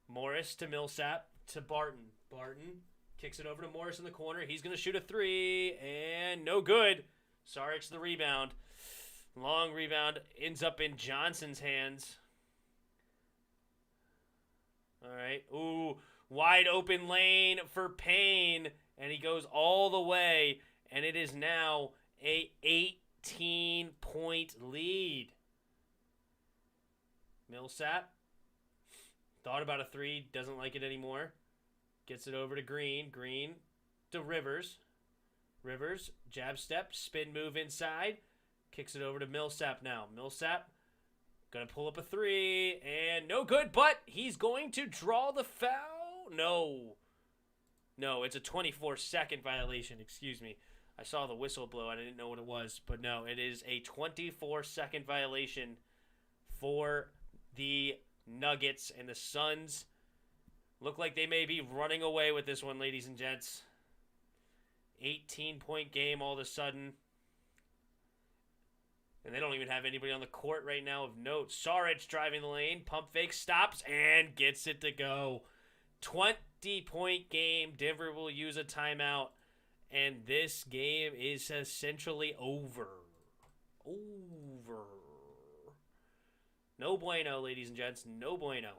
Morris to Millsap to Barton. Barton kicks it over to Morris in the corner. He's going to shoot a 3, and no good. Saric the rebound. Long rebound ends up in Johnson's hands. All right. Ooh, wide open lane for Payne, and he goes all the way, and it is now a 18-point lead. Millsap thought about a 3, doesn't like it anymore. Gets it over to Green. Green to Rivers. Rivers, jab step, spin move inside. Kicks it over to Millsap now. Millsap going to pull up a 3, and no good, but he's going to draw the foul. No. No, it's a 24-second violation. Excuse me. I saw the whistle blow. I didn't know what it was, but no, it is a 24-second violation for the Nuggets, and the Suns look like they may be running away with this one, ladies and gents. 18-point game all of a sudden. And they don't even have anybody on the court right now of note. Saric driving the lane. Pump fake, stops, and gets it to go. 20-point game. Denver will use a timeout. And this game is essentially over. Over. No bueno, ladies and gents. No bueno.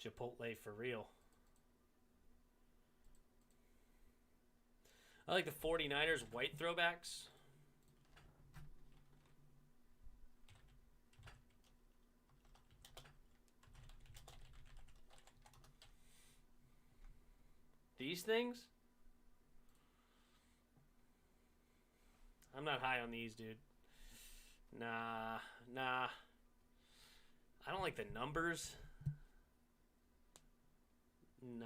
Chipotle for real. I like the 49ers white throwbacks. These things? I'm not high on these, dude. Nah. I don't like the numbers. Nah.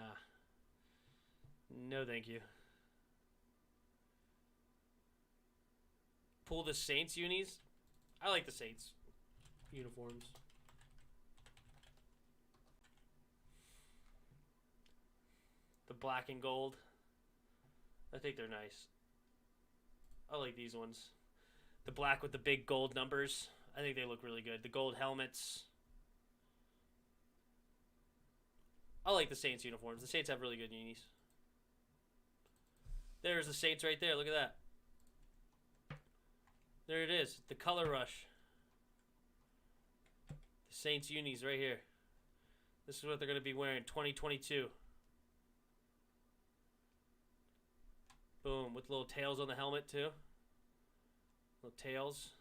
No, thank you. Pull the Saints unis. I like the Saints uniforms. The black and gold. I think they're nice. I like these ones. The black with the big gold numbers. I think they look really good. The gold helmets. I like the Saints uniforms. The Saints have really good unis. There's the Saints right there. Look at that. There it is. The color rush. The Saints unis right here. This is what they're going to be wearing. 2022. Boom. With little tails on the helmet too. Little tails.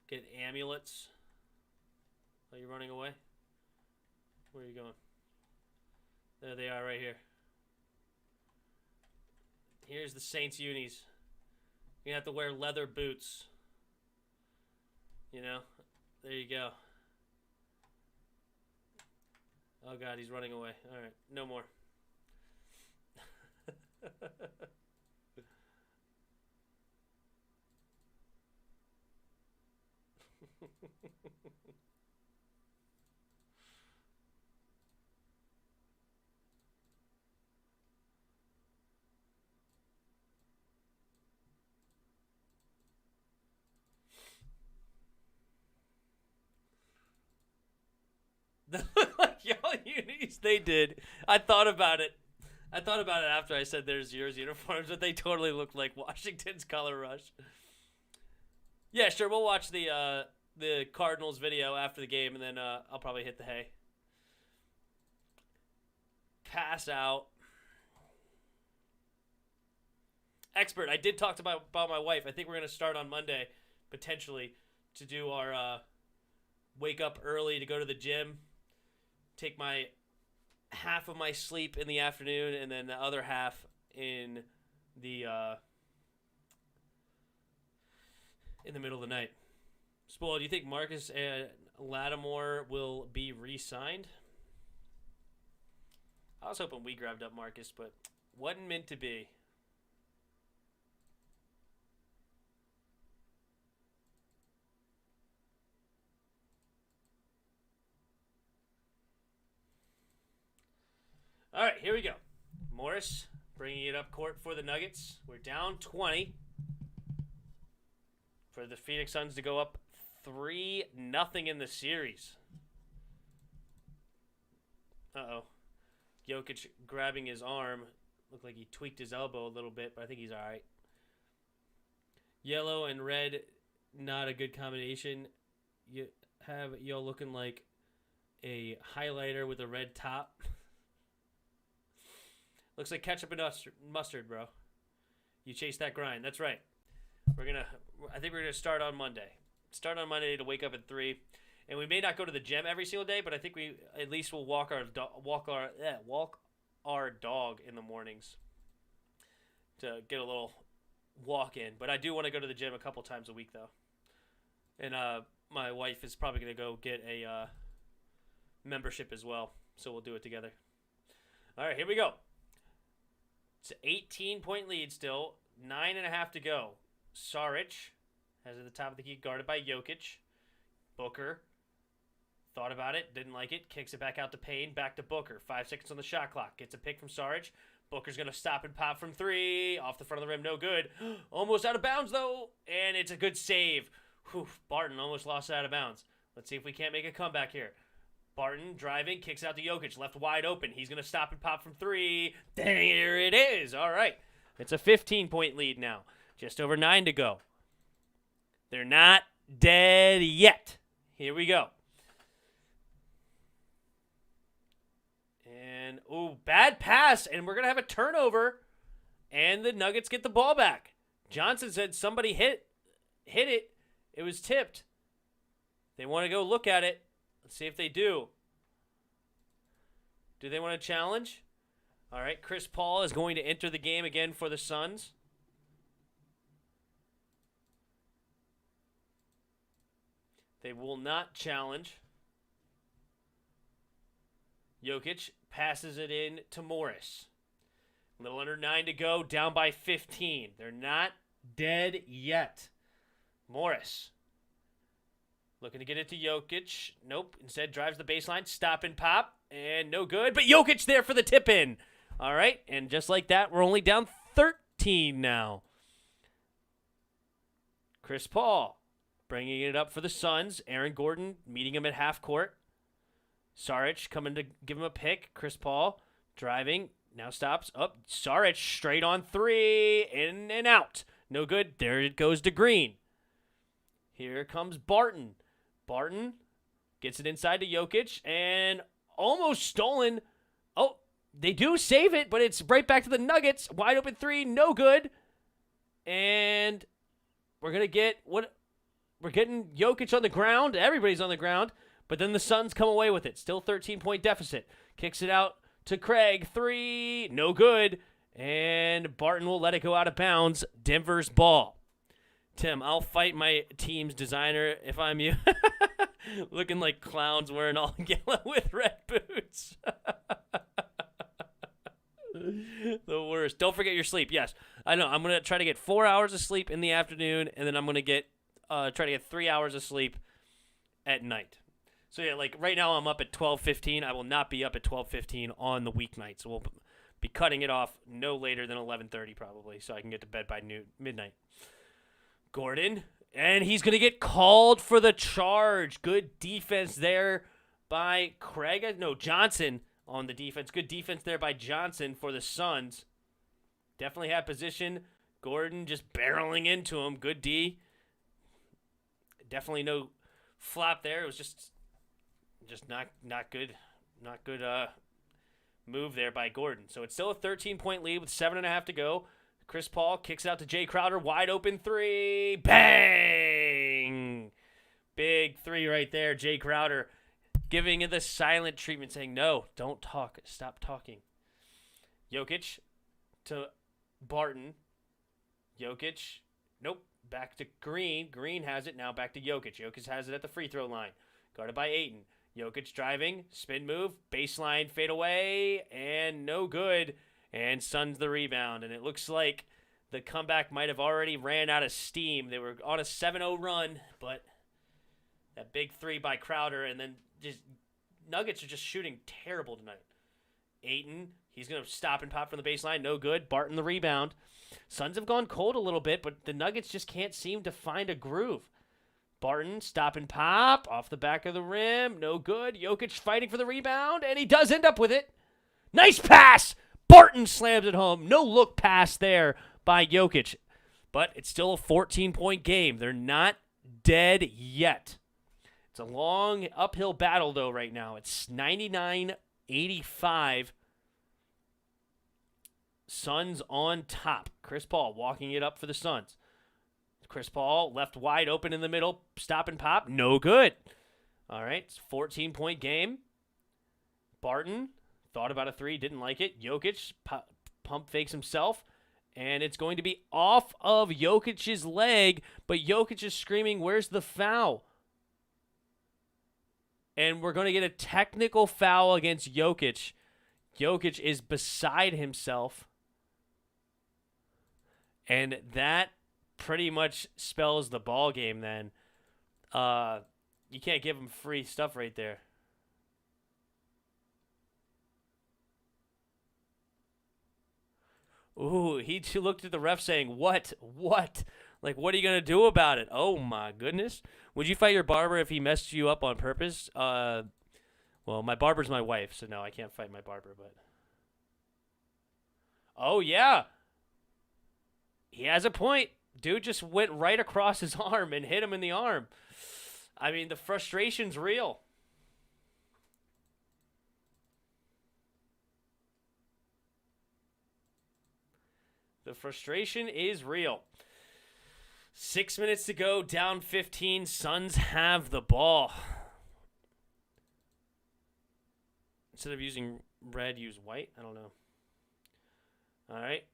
Get amulets while you're running away. Where are you going? There they are right here. Here's the Saints unis. You're going to have to wear leather boots. You know? There you go. Oh, God, he's running away. All right, no more. They look like y'all unis. They did. I thought about it. After I said there's yours uniforms, but they totally look like Washington's color rush. Yeah, sure. We'll watch the Cardinals video after the game, and then I'll probably hit the hay. Pass out. Expert. I did talk about my wife. I think we're going to start on Monday, potentially, to do our wake up early to go to the gym. Take my half of my sleep in the afternoon, and then the other half in the middle of the night. Spoil, do you think Marcus Lattimore will be re-signed? I was hoping we grabbed up Marcus, but wasn't meant to be. All right, here we go. Morris bringing it up court for the Nuggets. We're down 20 for the Phoenix Suns to go up 3-0 in the series. Uh-oh. Jokic grabbing his arm. Looked like he tweaked his elbow a little bit, but I think he's all right. Yellow and red, not a good combination. You have y'all looking like a highlighter with a red top. Looks like ketchup and mustard, bro. You chase that grind. That's right. I think we're gonna start on Monday. Start on Monday to wake up at 3, and we may not go to the gym every single day, but I think we at least will walk our dog in the mornings to get a little walk in. But I do want to go to the gym a couple times a week though, and my wife is probably gonna go get a membership as well, so we'll do it together. All right, here we go. It's an 18-point lead still. 9.5 to go. Saric has at the top of the key, guarded by Jokic. Booker thought about it, didn't like it, kicks it back out to Payne, back to Booker. 5 seconds on the shot clock. Gets a pick from Saric. Booker's going to stop and pop from 3. Off the front of the rim, no good. Almost out of bounds, though, and it's a good save. Whew, Barton almost lost it out of bounds. Let's see if we can't make a comeback here. Barton driving, kicks out to Jokic, left wide open. He's going to stop and pop from 3. There it is. All right. It's a 15-point lead now. Just over 9 to go. They're not dead yet. Here we go. And, bad pass, and we're going to have a turnover, and the Nuggets get the ball back. Johnson said somebody hit it. It was tipped. They want to go look at it. Let's see if they do. Do they want to challenge? All right, Chris Paul is going to enter the game again for the Suns. They will not challenge. Jokic passes it in to Morris. A little under 9 to go, down by 15. They're not dead yet. Morris looking to get it to Jokic. Nope. Instead, drives the baseline. Stop and pop. And no good. But Jokic there for the tip-in. All right. And just like that, we're only down 13 now. Chris Paul bringing it up for the Suns. Aaron Gordon meeting him at half court. Saric coming to give him a pick. Chris Paul driving. Now stops. Up. Saric straight on 3. In and out. No good. There it goes to Green. Here comes Barton. Barton gets it inside to Jokic and almost stolen. Oh, they do save it, but it's right back to the Nuggets. Wide open 3, no good. And we're going to get We're getting Jokic on the ground. Everybody's on the ground. But then the Suns come away with it. Still 13-point deficit. Kicks it out to Craig. 3. No good. And Barton will let it go out of bounds. Denver's ball. Tim, I'll fight my team's designer if I'm you. Looking like clowns wearing all yellow with red boots. The worst. Don't forget your sleep. Yes, I know. I'm going to try to get 4 hours of sleep in the afternoon, and then I'm going to try to get 3 hours of sleep at night. So, yeah, like right now I'm up at 12:15. I will not be up at 12:15 on the weeknight. So we'll be cutting it off no later than 11:30 probably, so I can get to bed by midnight. Gordon, and he's going to get called for the charge. Good defense there by Johnson on the defense. Good defense there by Johnson for the Suns. Definitely had position. Gordon just barreling into him. Good D. Definitely no flop there. It was just not good. Not good move there by Gordon. So it's still a 13-point lead with 7.5 to go. Chris Paul kicks out to Jay Crowder. Wide open 3. Bang! Big 3 right there. Jay Crowder giving it the silent treatment, saying, no, don't talk. Stop talking. Jokic to Barton. Jokic. Nope. Back to Green. Green has it. Now back to Jokic. Jokic has it at the free throw line. Guarded by Ayton. Jokic driving. Spin move. Baseline fade away. And no good. And Suns the rebound. And it looks like the comeback might have already ran out of steam. They were on a 7-0 run, but that big 3 by Crowder. And then just Nuggets are just shooting terrible tonight. Ayton, he's going to stop and pop from the baseline. No good. Barton the rebound. Suns have gone cold a little bit, but the Nuggets just can't seem to find a groove. Barton, stop and pop, off the back of the rim. No good. Jokic fighting for the rebound, and he does end up with it. Nice pass! Barton slams it home. No look pass there by Jokic. But it's still a 14-point game. They're not dead yet. It's a long uphill battle, though, right now. It's 99-85. Suns on top. Chris Paul walking it up for the Suns. Chris Paul left wide open in the middle. Stop and pop. No good. All right. It's a 14-point game. Barton thought about a 3. Didn't like it. Jokic pump fakes himself. And it's going to be off of Jokic's leg. But Jokic is screaming, where's the foul? And we're going to get a technical foul against Jokic. Jokic is beside himself. And that pretty much spells the ball game then. You can't give him free stuff right there. Ooh, he looked at the ref saying, what? Like, what are you going to do about it? Oh, my goodness. Would you fight your barber if he messed you up on purpose? Well, my barber's my wife, so no, I can't fight my barber, but... Oh, yeah. He has a point. Dude just went right across his arm and hit him in the arm. I mean, the frustration's real. The frustration is real. 6 minutes to go, down 15. Suns have the ball. Instead of using red, use white. I don't know. All right.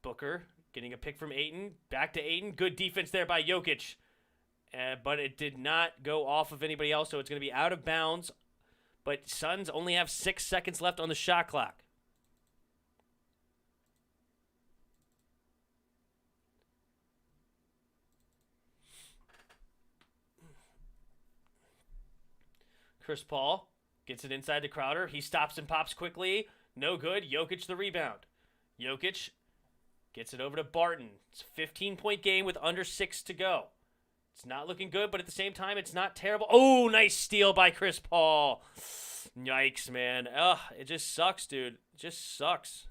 Booker getting a pick from Ayton. Back to Ayton. Good defense there by Jokic. But it did not go off of anybody else, so it's going to be out of bounds. But Suns only have 6 seconds left on the shot clock. Chris Paul gets it inside to Crowder. He stops and pops quickly. No good. Jokic the rebound. Jokic gets it over to Barton. It's a 15-point game with under 6 to go. It's not looking good, but at the same time, it's not terrible. Oh, nice steal by Chris Paul. Yikes, man. Ugh, it just sucks, dude. It just sucks.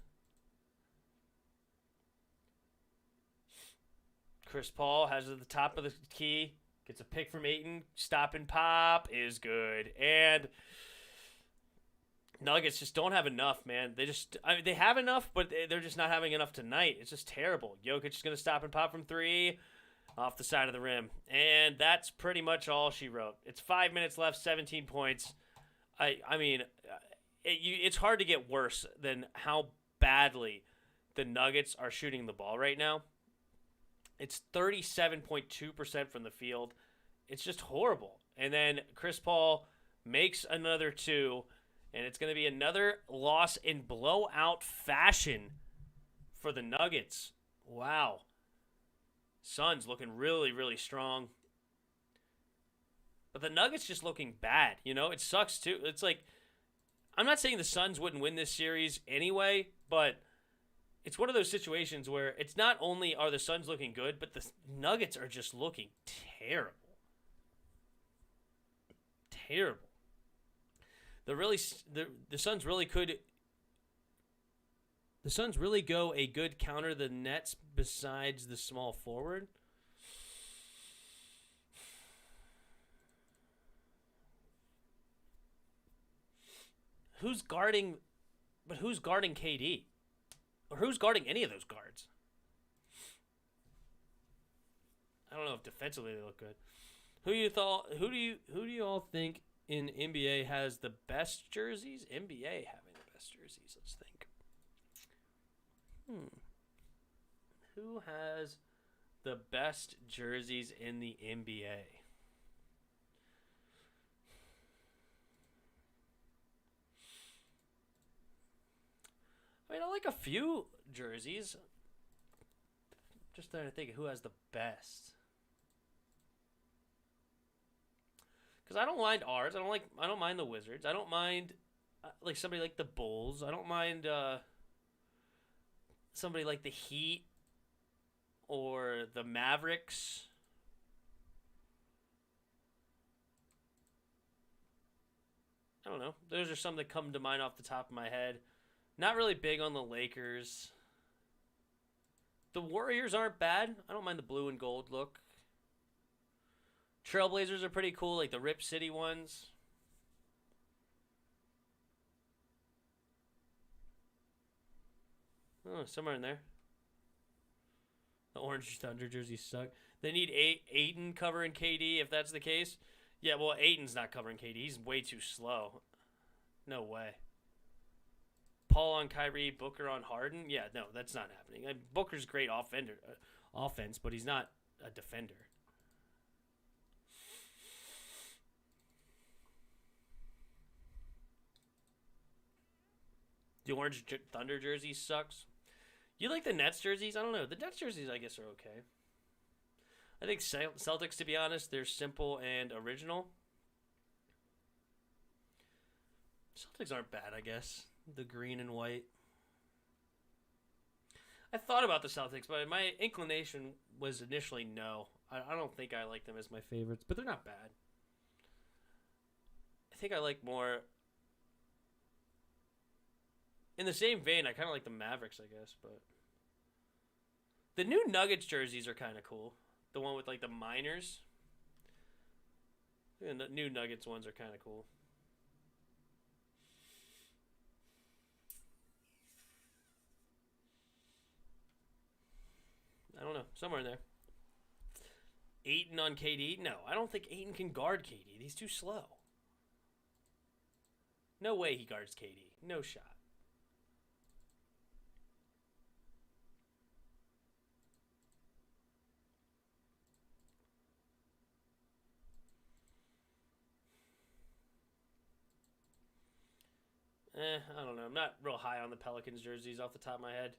Chris Paul has it at the top of the key. Gets a pick from Ayton. Stop and pop is good. And Nuggets just don't have enough, man. They have enough, but they're just not having enough tonight. It's just terrible. Jokic is going to stop and pop from 3. off the side of the rim. And that's pretty much all she wrote. It's 5 minutes left, 17 points. I mean, it's hard to get worse than how badly the Nuggets are shooting the ball right now. It's 37.2% from the field. It's just horrible. And then Chris Paul makes another 2, and it's going to be another loss in blowout fashion for the Nuggets. Wow. Suns looking really, really strong. But the Nuggets just looking bad. You know, it sucks too. It's like, I'm not saying the Suns wouldn't win this series anyway, but it's one of those situations where it's not only are the Suns looking good, but the Nuggets are just looking terrible. Terrible. The Suns really could. The Suns really go a good counter the Nets besides the small forward. Who's guarding KD? Or who's guarding any of those guards? I don't know if defensively they look good. Who do you all think in NBA has the best jerseys? NBA having the best jerseys. Let's think. Who has the best jerseys in the NBA? I mean, I like a few jerseys. Just trying to think of who has the best. Because I don't mind ours. I don't mind the Wizards. I don't mind like somebody like the Bulls. I don't mind somebody like the Heat or the Mavericks. I don't know. Those are some that come to mind off the top of my head. Not really big on the Lakers. The Warriors aren't bad. I don't mind the blue and gold look. Trailblazers are pretty cool, like the Rip City ones. Oh, somewhere in there. The Orange Thunder jerseys suck. They need Ayton covering KD if that's the case. Yeah, well, Ayton's not covering KD. He's way too slow. No way. Paul on Kyrie, Booker on Harden. Yeah, no, that's not happening. Booker's great offense, but he's not a defender. The Orange Thunder jersey sucks. You like the Nets jerseys? I don't know. The Nets jerseys, I guess, are okay. I think Celtics, to be honest, they're simple and original. Celtics aren't bad, I guess. The green and white. I thought about the Celtics, but my inclination was initially no. I don't think I like them as my favorites, but they're not bad. I think I like more... In the same vein, I kind of like the Mavericks, I guess, but... The new Nuggets jerseys are kind of cool. The one with, like, the miners. And the new Nuggets ones are kind of cool. I don't know. Somewhere in there. Ayton on KD? No, I don't think Ayton can guard KD. He's too slow. No way he guards KD. No shot. I don't know. I'm not real high on the Pelicans jerseys off the top of my head.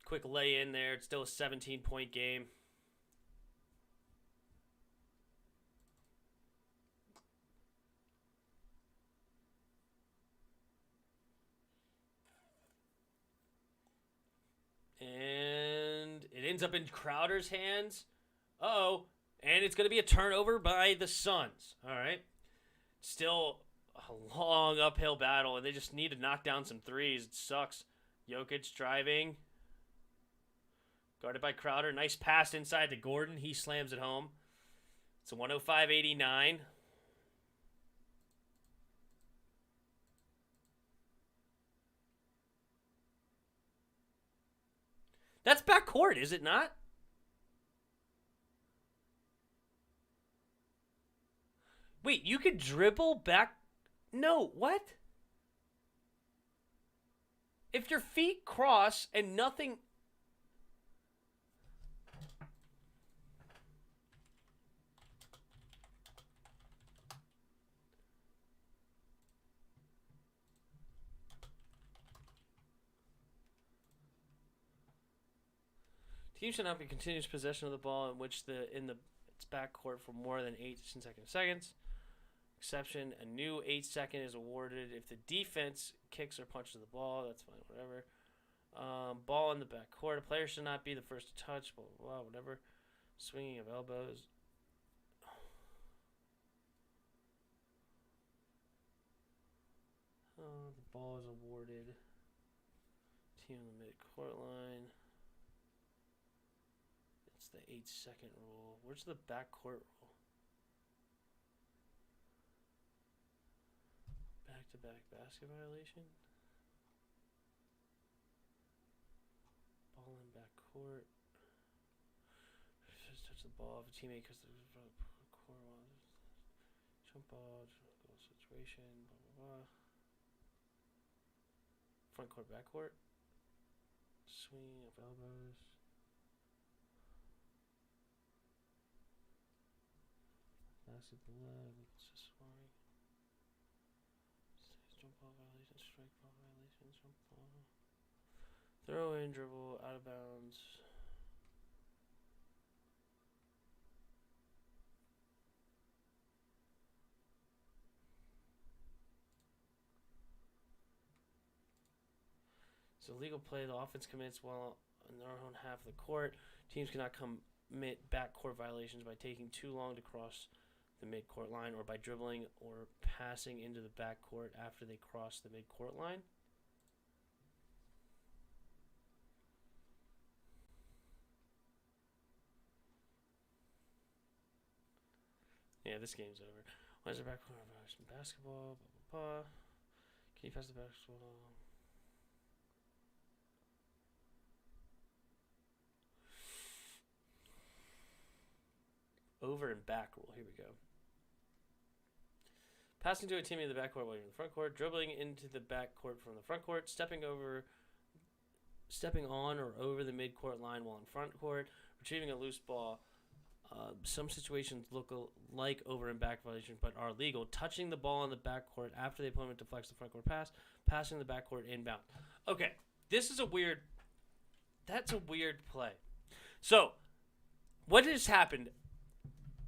Quick lay in there. It's still a 17-point game. And it ends up in Crowder's hands. Uh-oh. And it's going to be a turnover by the Suns. All right. Still a long uphill battle, and they just need to knock down some threes. It sucks. Jokic driving. Guarded by Crowder. Nice pass inside to Gordon. He slams it home. It's a 105-89. That's backcourt, is it not? Wait, you could dribble back? No, what? If your feet cross and nothing... Team should not be continuous possession of the ball in which its backcourt for more than 8 consecutive seconds. Exception: a new 8-second is awarded if the defense kicks or punches the ball. That's fine, whatever. Ball in the backcourt. A player should not be the first to touch. Blah blah blah. Whatever. Swinging of elbows. The ball is awarded. Team on the mid-court line. It's the 8-second rule. Where's the backcourt rule? Back-to-back basket violation. Ball in backcourt. Just touch the ball if a teammate because the court jump ball, goal situation, blah blah blah. Front court, backcourt. Swing of elbows. Pass at the leg. Accessory. Jump ball violations. Strike ball violations. Jump ball. Throw in, dribble, out of bounds. It's illegal play. The offense commits while on their own half of the court. Teams cannot commit backcourt violations by taking too long to cross the midcourt line or by dribbling or passing into the backcourt after they cross the midcourt line. Yeah, this game's over. Why is the backcourt violation? Basketball, blah, blah, blah. Can you pass the basketball? Over and back rule. Here we go. Passing to a teammate in the backcourt while you're in the front court, dribbling into the backcourt from the front court, stepping on or over the midcourt line while in front court, retrieving a loose ball. Some situations look like over and back violations but are legal. Touching the ball in the backcourt after the opponent deflects the front court pass, passing the backcourt inbound. Okay, this is a weird. That's a weird play. So, what has happened,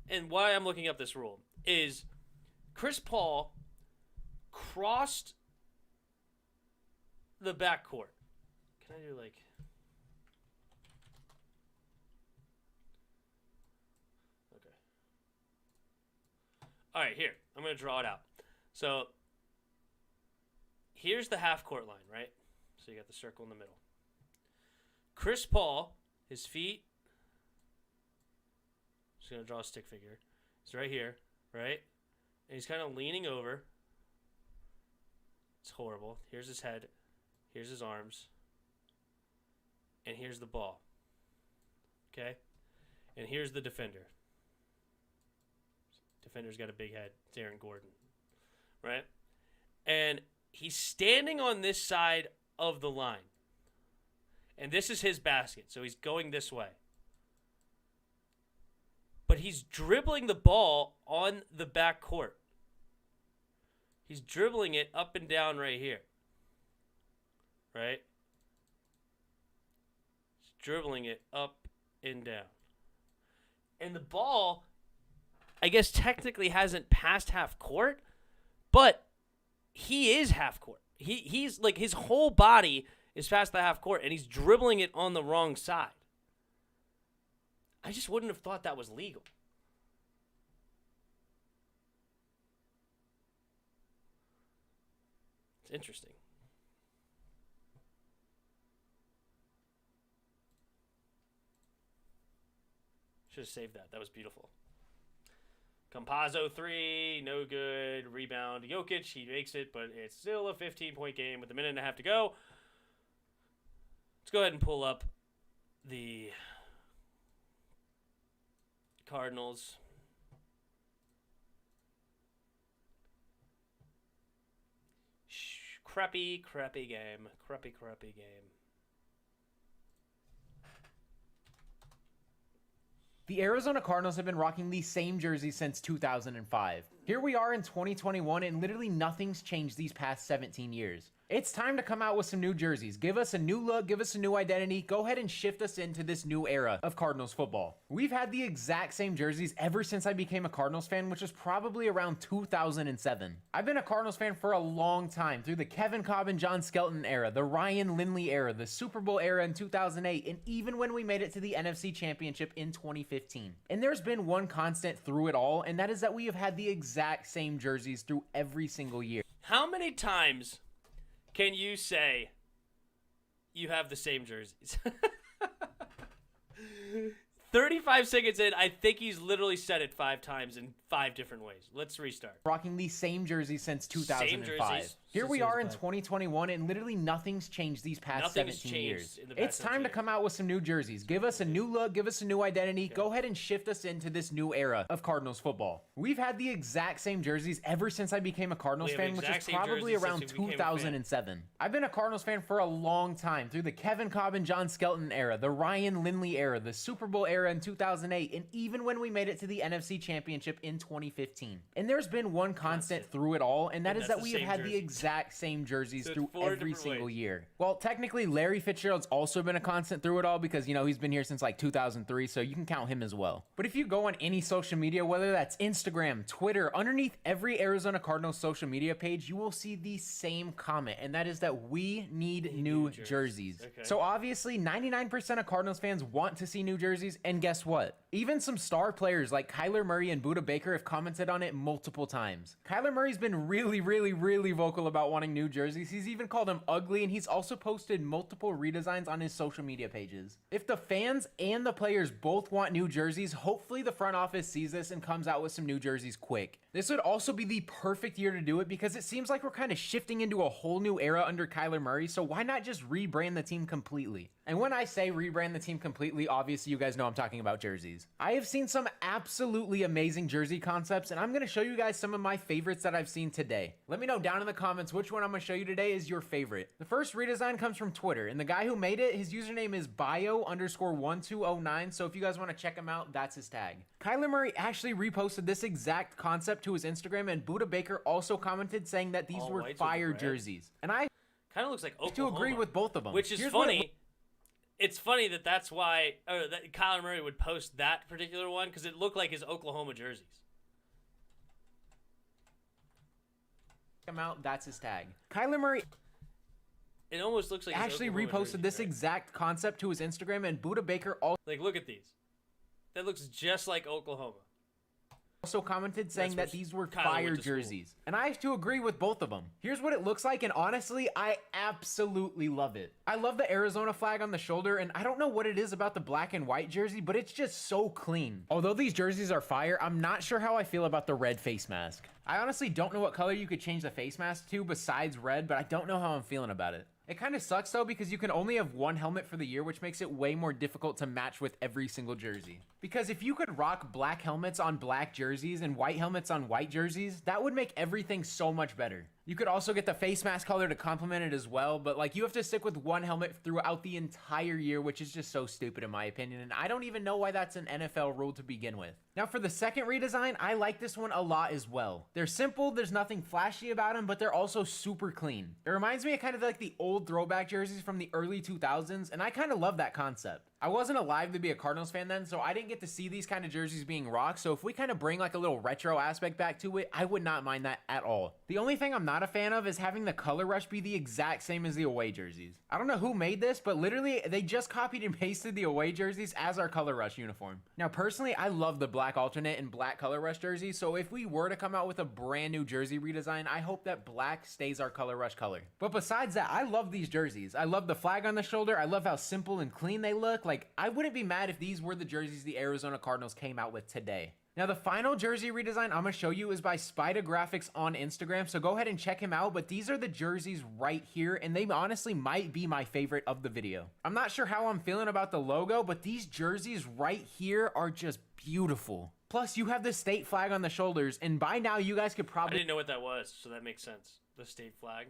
and why I'm looking up this rule, is Chris Paul crossed the backcourt. Can I do like... Okay. All right, here. I'm going to draw it out. So, here's the half-court line, right? So you got the circle in the middle. Chris Paul, his feet... Just going to draw a stick figure. He's right here, right? And he's kind of leaning over. It's horrible. Here's his head. Here's his arms. And here's the ball. Okay? And here's the defender. Defender's got a big head. It's Aaron Gordon. Right? And he's standing on this side of the line. And this is his basket. So he's going this way. But he's dribbling the ball on the back court. He's dribbling it up and down right here. Right? He's dribbling it up and down. And the ball, I guess, technically hasn't passed half court, but he is half court. He's like, his whole body is past the half court, and he's dribbling it on the wrong side. I just wouldn't have thought that was legal. It's interesting. Should have saved that. That was beautiful. Campazzo 3, no good. Rebound. Jokic, he makes it, but it's still a 15-point game with a minute and a half to go. Let's go ahead and pull up the Cardinals. crappy game. Crappy game. The Arizona Cardinals have been rocking the same jersey since 2005. Here we are in 2021 and literally nothing's changed these past 17 years. It's time to come out with some new jerseys. Give us a new look, give us a new identity. Go ahead and shift us into this new era of Cardinals football. We've had the exact same jerseys ever since I became a Cardinals fan, which was probably around 2007. I've been a Cardinals fan for a long time, through the Kevin Kolb and John Skelton era, the Ryan Lindley era, the Super Bowl era in 2008, and even when we made it to the NFC Championship in 2015. And there's been one constant through it all, and that is that we have had the exact same jerseys through every single year. How many times can you say you have the same jerseys? 35 seconds in, I think he's literally said it 5 times in 5 different ways. Let's restart. Rocking the same jersey since 2005. Here we are in 2021 and literally nothing's changed these past 17 years. It's time to come out with some new jerseys. Give us a new look, give us a new identity. Go ahead and shift us into this new era of Cardinals football. We've had the exact same jerseys ever since I became a Cardinals fan, which is probably around 2007. I've been a Cardinals fan for a long time, through the Kevin Kolb and John Skelton era, the Ryan Lindley era, the Super Bowl era in 2008, and even when we made it to the NFC Championship in 2015. And there's been one constant through it all, and that is that we have had the exact same jerseys through every single year. Well, technically, Larry Fitzgerald's also been a constant through it all because, you know, he's been here since like 2003, so you can count him as well. But if you go on any social media, whether that's Instagram, Twitter, underneath every Arizona Cardinals social media page, you will see the same comment, and that is that we need new jerseys. Okay. So obviously, 99% of Cardinals fans want to see new jerseys, and guess what? Even some star players like Kyler Murray and Budda Baker have commented on it multiple times. Kyler Murray's been really vocal about wanting new jerseys. He's even called them ugly, and he's also posted multiple redesigns on his social media pages. If the fans and the players both want new jerseys, hopefully the front office sees this and comes out with some new jerseys quick. This would also be the perfect year to do it because it seems like we're kind of shifting into a whole new era under Kyler Murray, so why not just rebrand the team completely? And when I say rebrand the team completely, obviously you guys know I'm talking about jerseys. I have seen some absolutely amazing jersey concepts, and I'm going to show you guys some of my favorites that I've seen today. Let me know down in the comments which one I'm going to show you today is your favorite. The first redesign comes from Twitter, and the guy who made it, his username is bio_1209, so if you guys want to check him out, that's his tag. Kyler Murray actually reposted this exact concept to his Instagram, and Budda Baker also commented saying that these were fire jerseys. And I kind of looks like Oklahoma, to agree with both of them. Which is funny. It's funny that's why that Kyler Murray would post that particular one because it looked like his Oklahoma jerseys. Check him out, that's his tag. Kyler Murray it almost looks like actually reposted this exact concept to his Instagram, and Budda Baker look at these. That looks just like Oklahoma. Also commented saying that these were fire jerseys. And I have to agree with both of them. Here's what it looks like, and honestly, I absolutely love it. I love the Arizona flag on the shoulder, and I don't know what it is about the black and white jersey, but it's just so clean. Although these jerseys are fire, I'm not sure how I feel about the red face mask. I honestly don't know what color you could change the face mask to besides red, but I don't know how I'm feeling about it. It kind of sucks though because you can only have one helmet for the year, which makes it way more difficult to match with every single jersey. Because if you could rock black helmets on black jerseys and white helmets on white jerseys, that would make everything so much better. You could also get the face mask color to complement it as well, but like you have to stick with one helmet throughout the entire year, which is just so stupid in my opinion, and I don't even know why that's an NFL rule to begin with. Now for the second redesign, I like this one a lot as well. They're simple, there's nothing flashy about them, but they're also super clean. It reminds me of kind of like the old throwback jerseys from the early 2000s, and I kind of love that concept. I wasn't alive to be a Cardinals fan then, so I didn't get to see these kind of jerseys being rocked, so if we kind of bring like a little retro aspect back to it, I would not mind that at all. The only thing I'm not a fan of is having the color rush be the exact same as the away jerseys. I don't know who made this, but literally they just copied and pasted the away jerseys as our color rush uniform. Now personally, I love the black alternate and black color rush jersey, so if we were to come out with a brand new jersey redesign, I hope that black stays our color rush color. But besides that, I love these jerseys. I love the flag on the shoulder. I love how simple and clean they look. Like, I wouldn't be mad if these were the jerseys the Arizona Cardinals came out with today. Now, the final jersey redesign I'm going to show you is by Spida Graphics on Instagram, so go ahead and check him out, but these are the jerseys right here, and they honestly might be my favorite of the video. I'm not sure how I'm feeling about the logo, but these jerseys right here are just beautiful. Plus, you have the state flag on the shoulders, and by now you guys could probably... I didn't know what that was, so that makes sense. The state flag.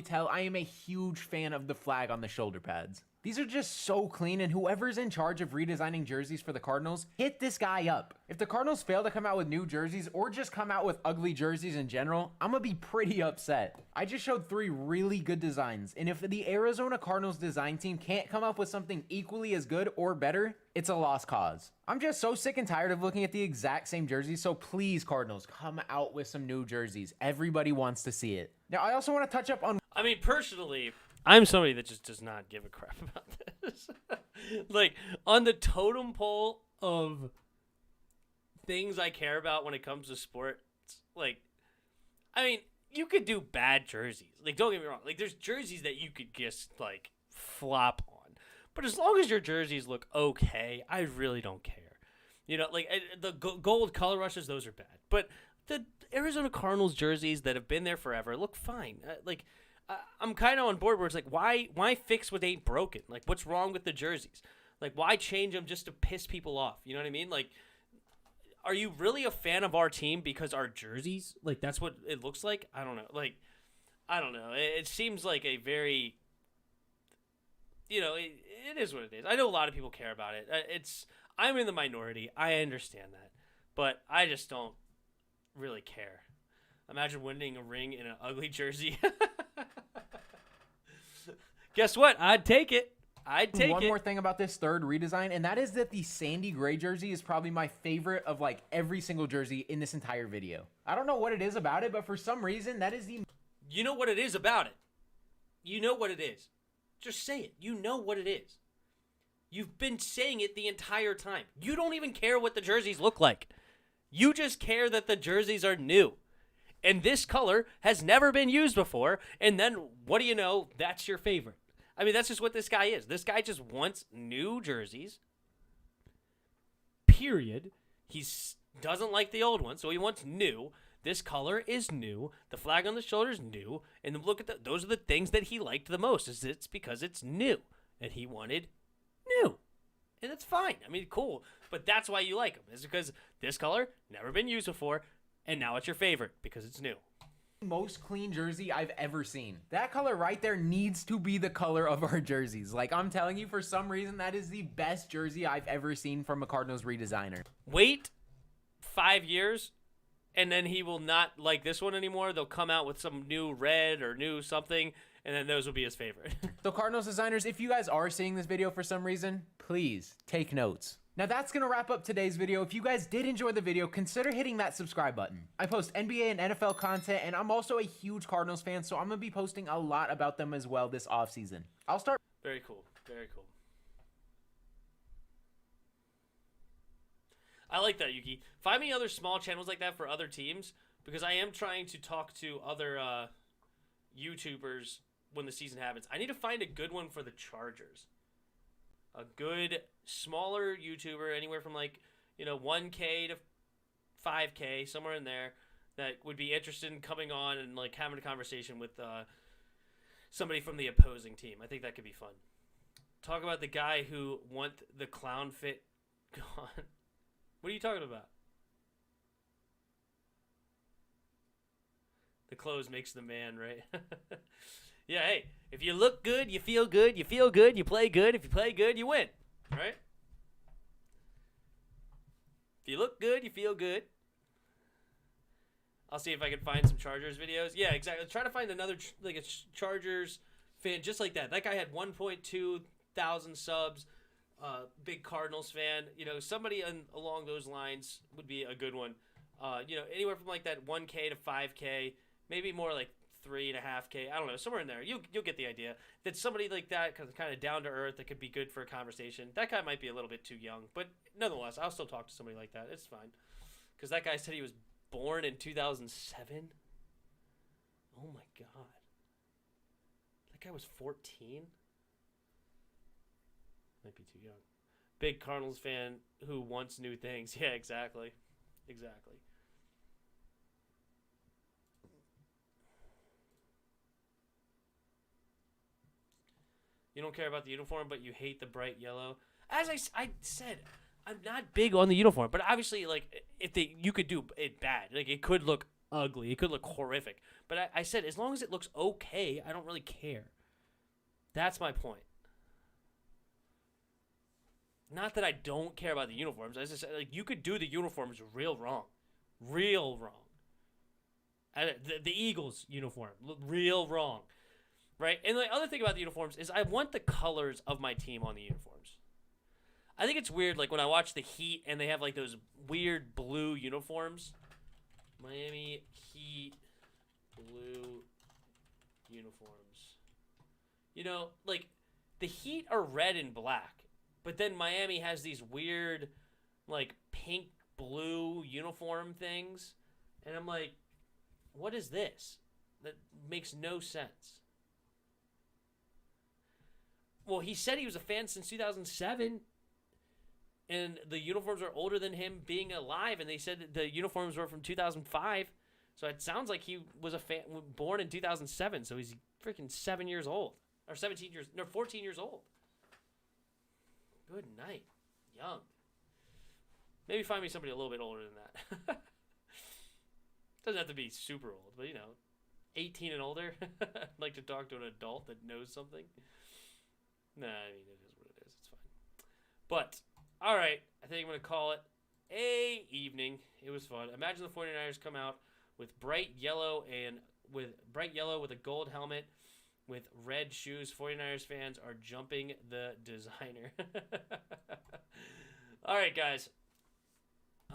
tell, I am a huge fan of the flag on the shoulder pads. These are just so clean, and whoever's in charge of redesigning jerseys for the Cardinals, hit this guy up. If the Cardinals fail to come out with new jerseys or just come out with ugly jerseys in general, I'm gonna be pretty upset. I just showed 3 really good designs, and if the Arizona Cardinals design team can't come up with something equally as good or better, it's a lost cause. I'm just so sick and tired of looking at the exact same jerseys, so please, Cardinals, come out with some new jerseys. Everybody wants to see it. Now, I also want to touch up on... I mean, personally, I'm somebody that just does not give a crap about this. Like, on the totem pole of things I care about when it comes to sports, like, I mean, you could do bad jerseys. Like, don't get me wrong. Like, there's jerseys that you could just, like, flop on. But as long as your jerseys look okay, I really don't care. You know, like, the gold color rushes, those are bad. But the Arizona Cardinals jerseys that have been there forever look fine. I'm kind of on board where it's like, why fix what ain't broken? Like, what's wrong with the jerseys? Like, why change them just to piss people off? You know what I mean? Like, are you really a fan of our team because our jerseys, like, that's what it looks like? I don't know. Like, I don't know. It seems like a very, you know, it is what it is. I know a lot of people care about it. I'm in the minority. I understand that. But I just don't really care. Imagine winning a ring in an ugly jersey. Guess what? I'd take it. One more thing about this third redesign, and that is that the sandy gray jersey is probably my favorite of, like, every single jersey in this entire video. I don't know what it is about it, but for some reason, that is the... You know what it is about it. You know what it is. Just say it. You know what it is. You've been saying it the entire time. You don't even care what the jerseys look like. You just care that the jerseys are new. And this color has never been used before, and then, what do you know, that's your favorite. I mean, that's just what this guy is. This guy just wants new jerseys, period. He doesn't like the old ones, so he wants new. This color is new. The flag on the shoulder is new. And look at those are the things that he liked the most. It's because it's new, and he wanted new. And that's fine. I mean, cool. But that's why you like him. Is because this color, never been used before, and now it's your favorite because it's new. Most clean jersey I've ever seen. That color right there needs to be the color of our jerseys. Like, I'm telling you, for some reason, that is the best jersey I've ever seen from a Cardinals redesigner. Wait 5 years, and then he will not like this one anymore. They'll come out with some new red or new something, and then those will be his favorite. So, Cardinals designers, if you guys are seeing this video for some reason, please take notes. Now that's going to wrap up today's video. If you guys did enjoy the video, consider hitting that subscribe button. I post NBA and NFL content, and I'm also a huge Cardinals fan, so I'm going to be posting a lot about them as well this offseason. I'll start... Very cool. Very cool. I like that, Yuki. Find me other small channels like that for other teams, because I am trying to talk to other YouTubers when the season happens. I need to find a good one for the Chargers. A good, smaller YouTuber, anywhere from, like, you know, 1K to 5K, somewhere in there, that would be interested in coming on and, like, having a conversation with somebody from the opposing team. I think that could be fun. Talk about the guy who want the clown fit gone. What are you talking about? The clothes makes the man, right? Yeah, hey, if you look good, you feel good, you feel good, you play good. If you play good, you win, right? If you look good, you feel good. I'll see if I can find some Chargers videos. Yeah, exactly. Try to find another, like, a Chargers fan just like that. That guy had 1.2 thousand subs, big Cardinals fan. You know, somebody along those lines would be a good one. You know, anywhere from, like, that 1K to 5K, maybe more like 3.5K, I don't know, somewhere in there. You'll get the idea. That somebody like that, kind of down to earth, that could be good for a conversation. That guy might be a little bit too young, but nonetheless, I'll still talk to somebody like that. It's fine. Because that guy said he was born in 2007. Oh my god, that guy was 14. Might be too young. Big Cardinals fan who wants new things. Yeah, exactly. You don't care about the uniform, but you hate the bright yellow. As I said, I'm not big on the uniform, but obviously, like, you could do it bad. Like, it could look ugly. It could look horrific. But I said, as long as it looks okay, I don't really care. That's my point. Not that I don't care about the uniforms. I just said, like, you could do the uniforms real wrong. Real wrong. The Eagles uniform, real wrong. Right? And the other thing about the uniforms is I want the colors of my team on the uniforms. I think it's weird, like, when I watch the Heat and they have, like, those weird blue uniforms. Miami Heat blue uniforms. You know, like, the Heat are red and black. But then Miami has these weird, like, pink, blue uniform things. And I'm like, what is this? That makes no sense. Well, he said he was a fan since 2007. And the uniforms are older than him being alive. And they said that the uniforms were from 2005. So it sounds like he was a fan born in 2007. So he's freaking 7 years old. Or 14 years old. Good night. Young. Maybe find me somebody a little bit older than that. Doesn't have to be super old, but 18 and older. I'd like to talk to an adult that knows something. Nah, I mean, it is what it is. It's fine. But, all right. I think I'm going to call it a evening. It was fun. Imagine the 49ers come out with bright yellow with a gold helmet. With red shoes, 49ers fans are jumping the designer. All right, guys.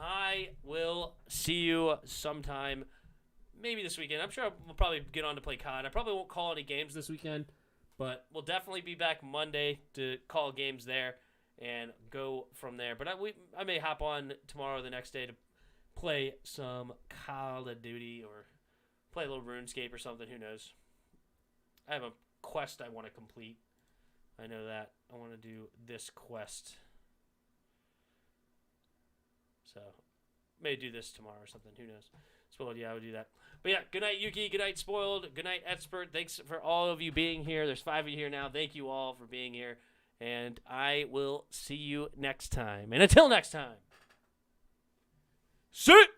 I will see you sometime, maybe this weekend. I'm sure we'll probably get on to play COD. I probably won't call any games this weekend, but we'll definitely be back Monday to call games there and go from there. But I may hop on tomorrow or the next day to play some Call of Duty or play a little RuneScape or something. Who knows? I have a quest I want to complete. I know that. I want to do this quest. So, may do this tomorrow or something. Who knows? Spoiled, yeah, I would do that. But yeah, good night, Yuki. Good night, Spoiled. Good night, Expert. Thanks for all of you being here. There's 5 of you here now. Thank you all for being here. And I will see you next time. And until next time, sit!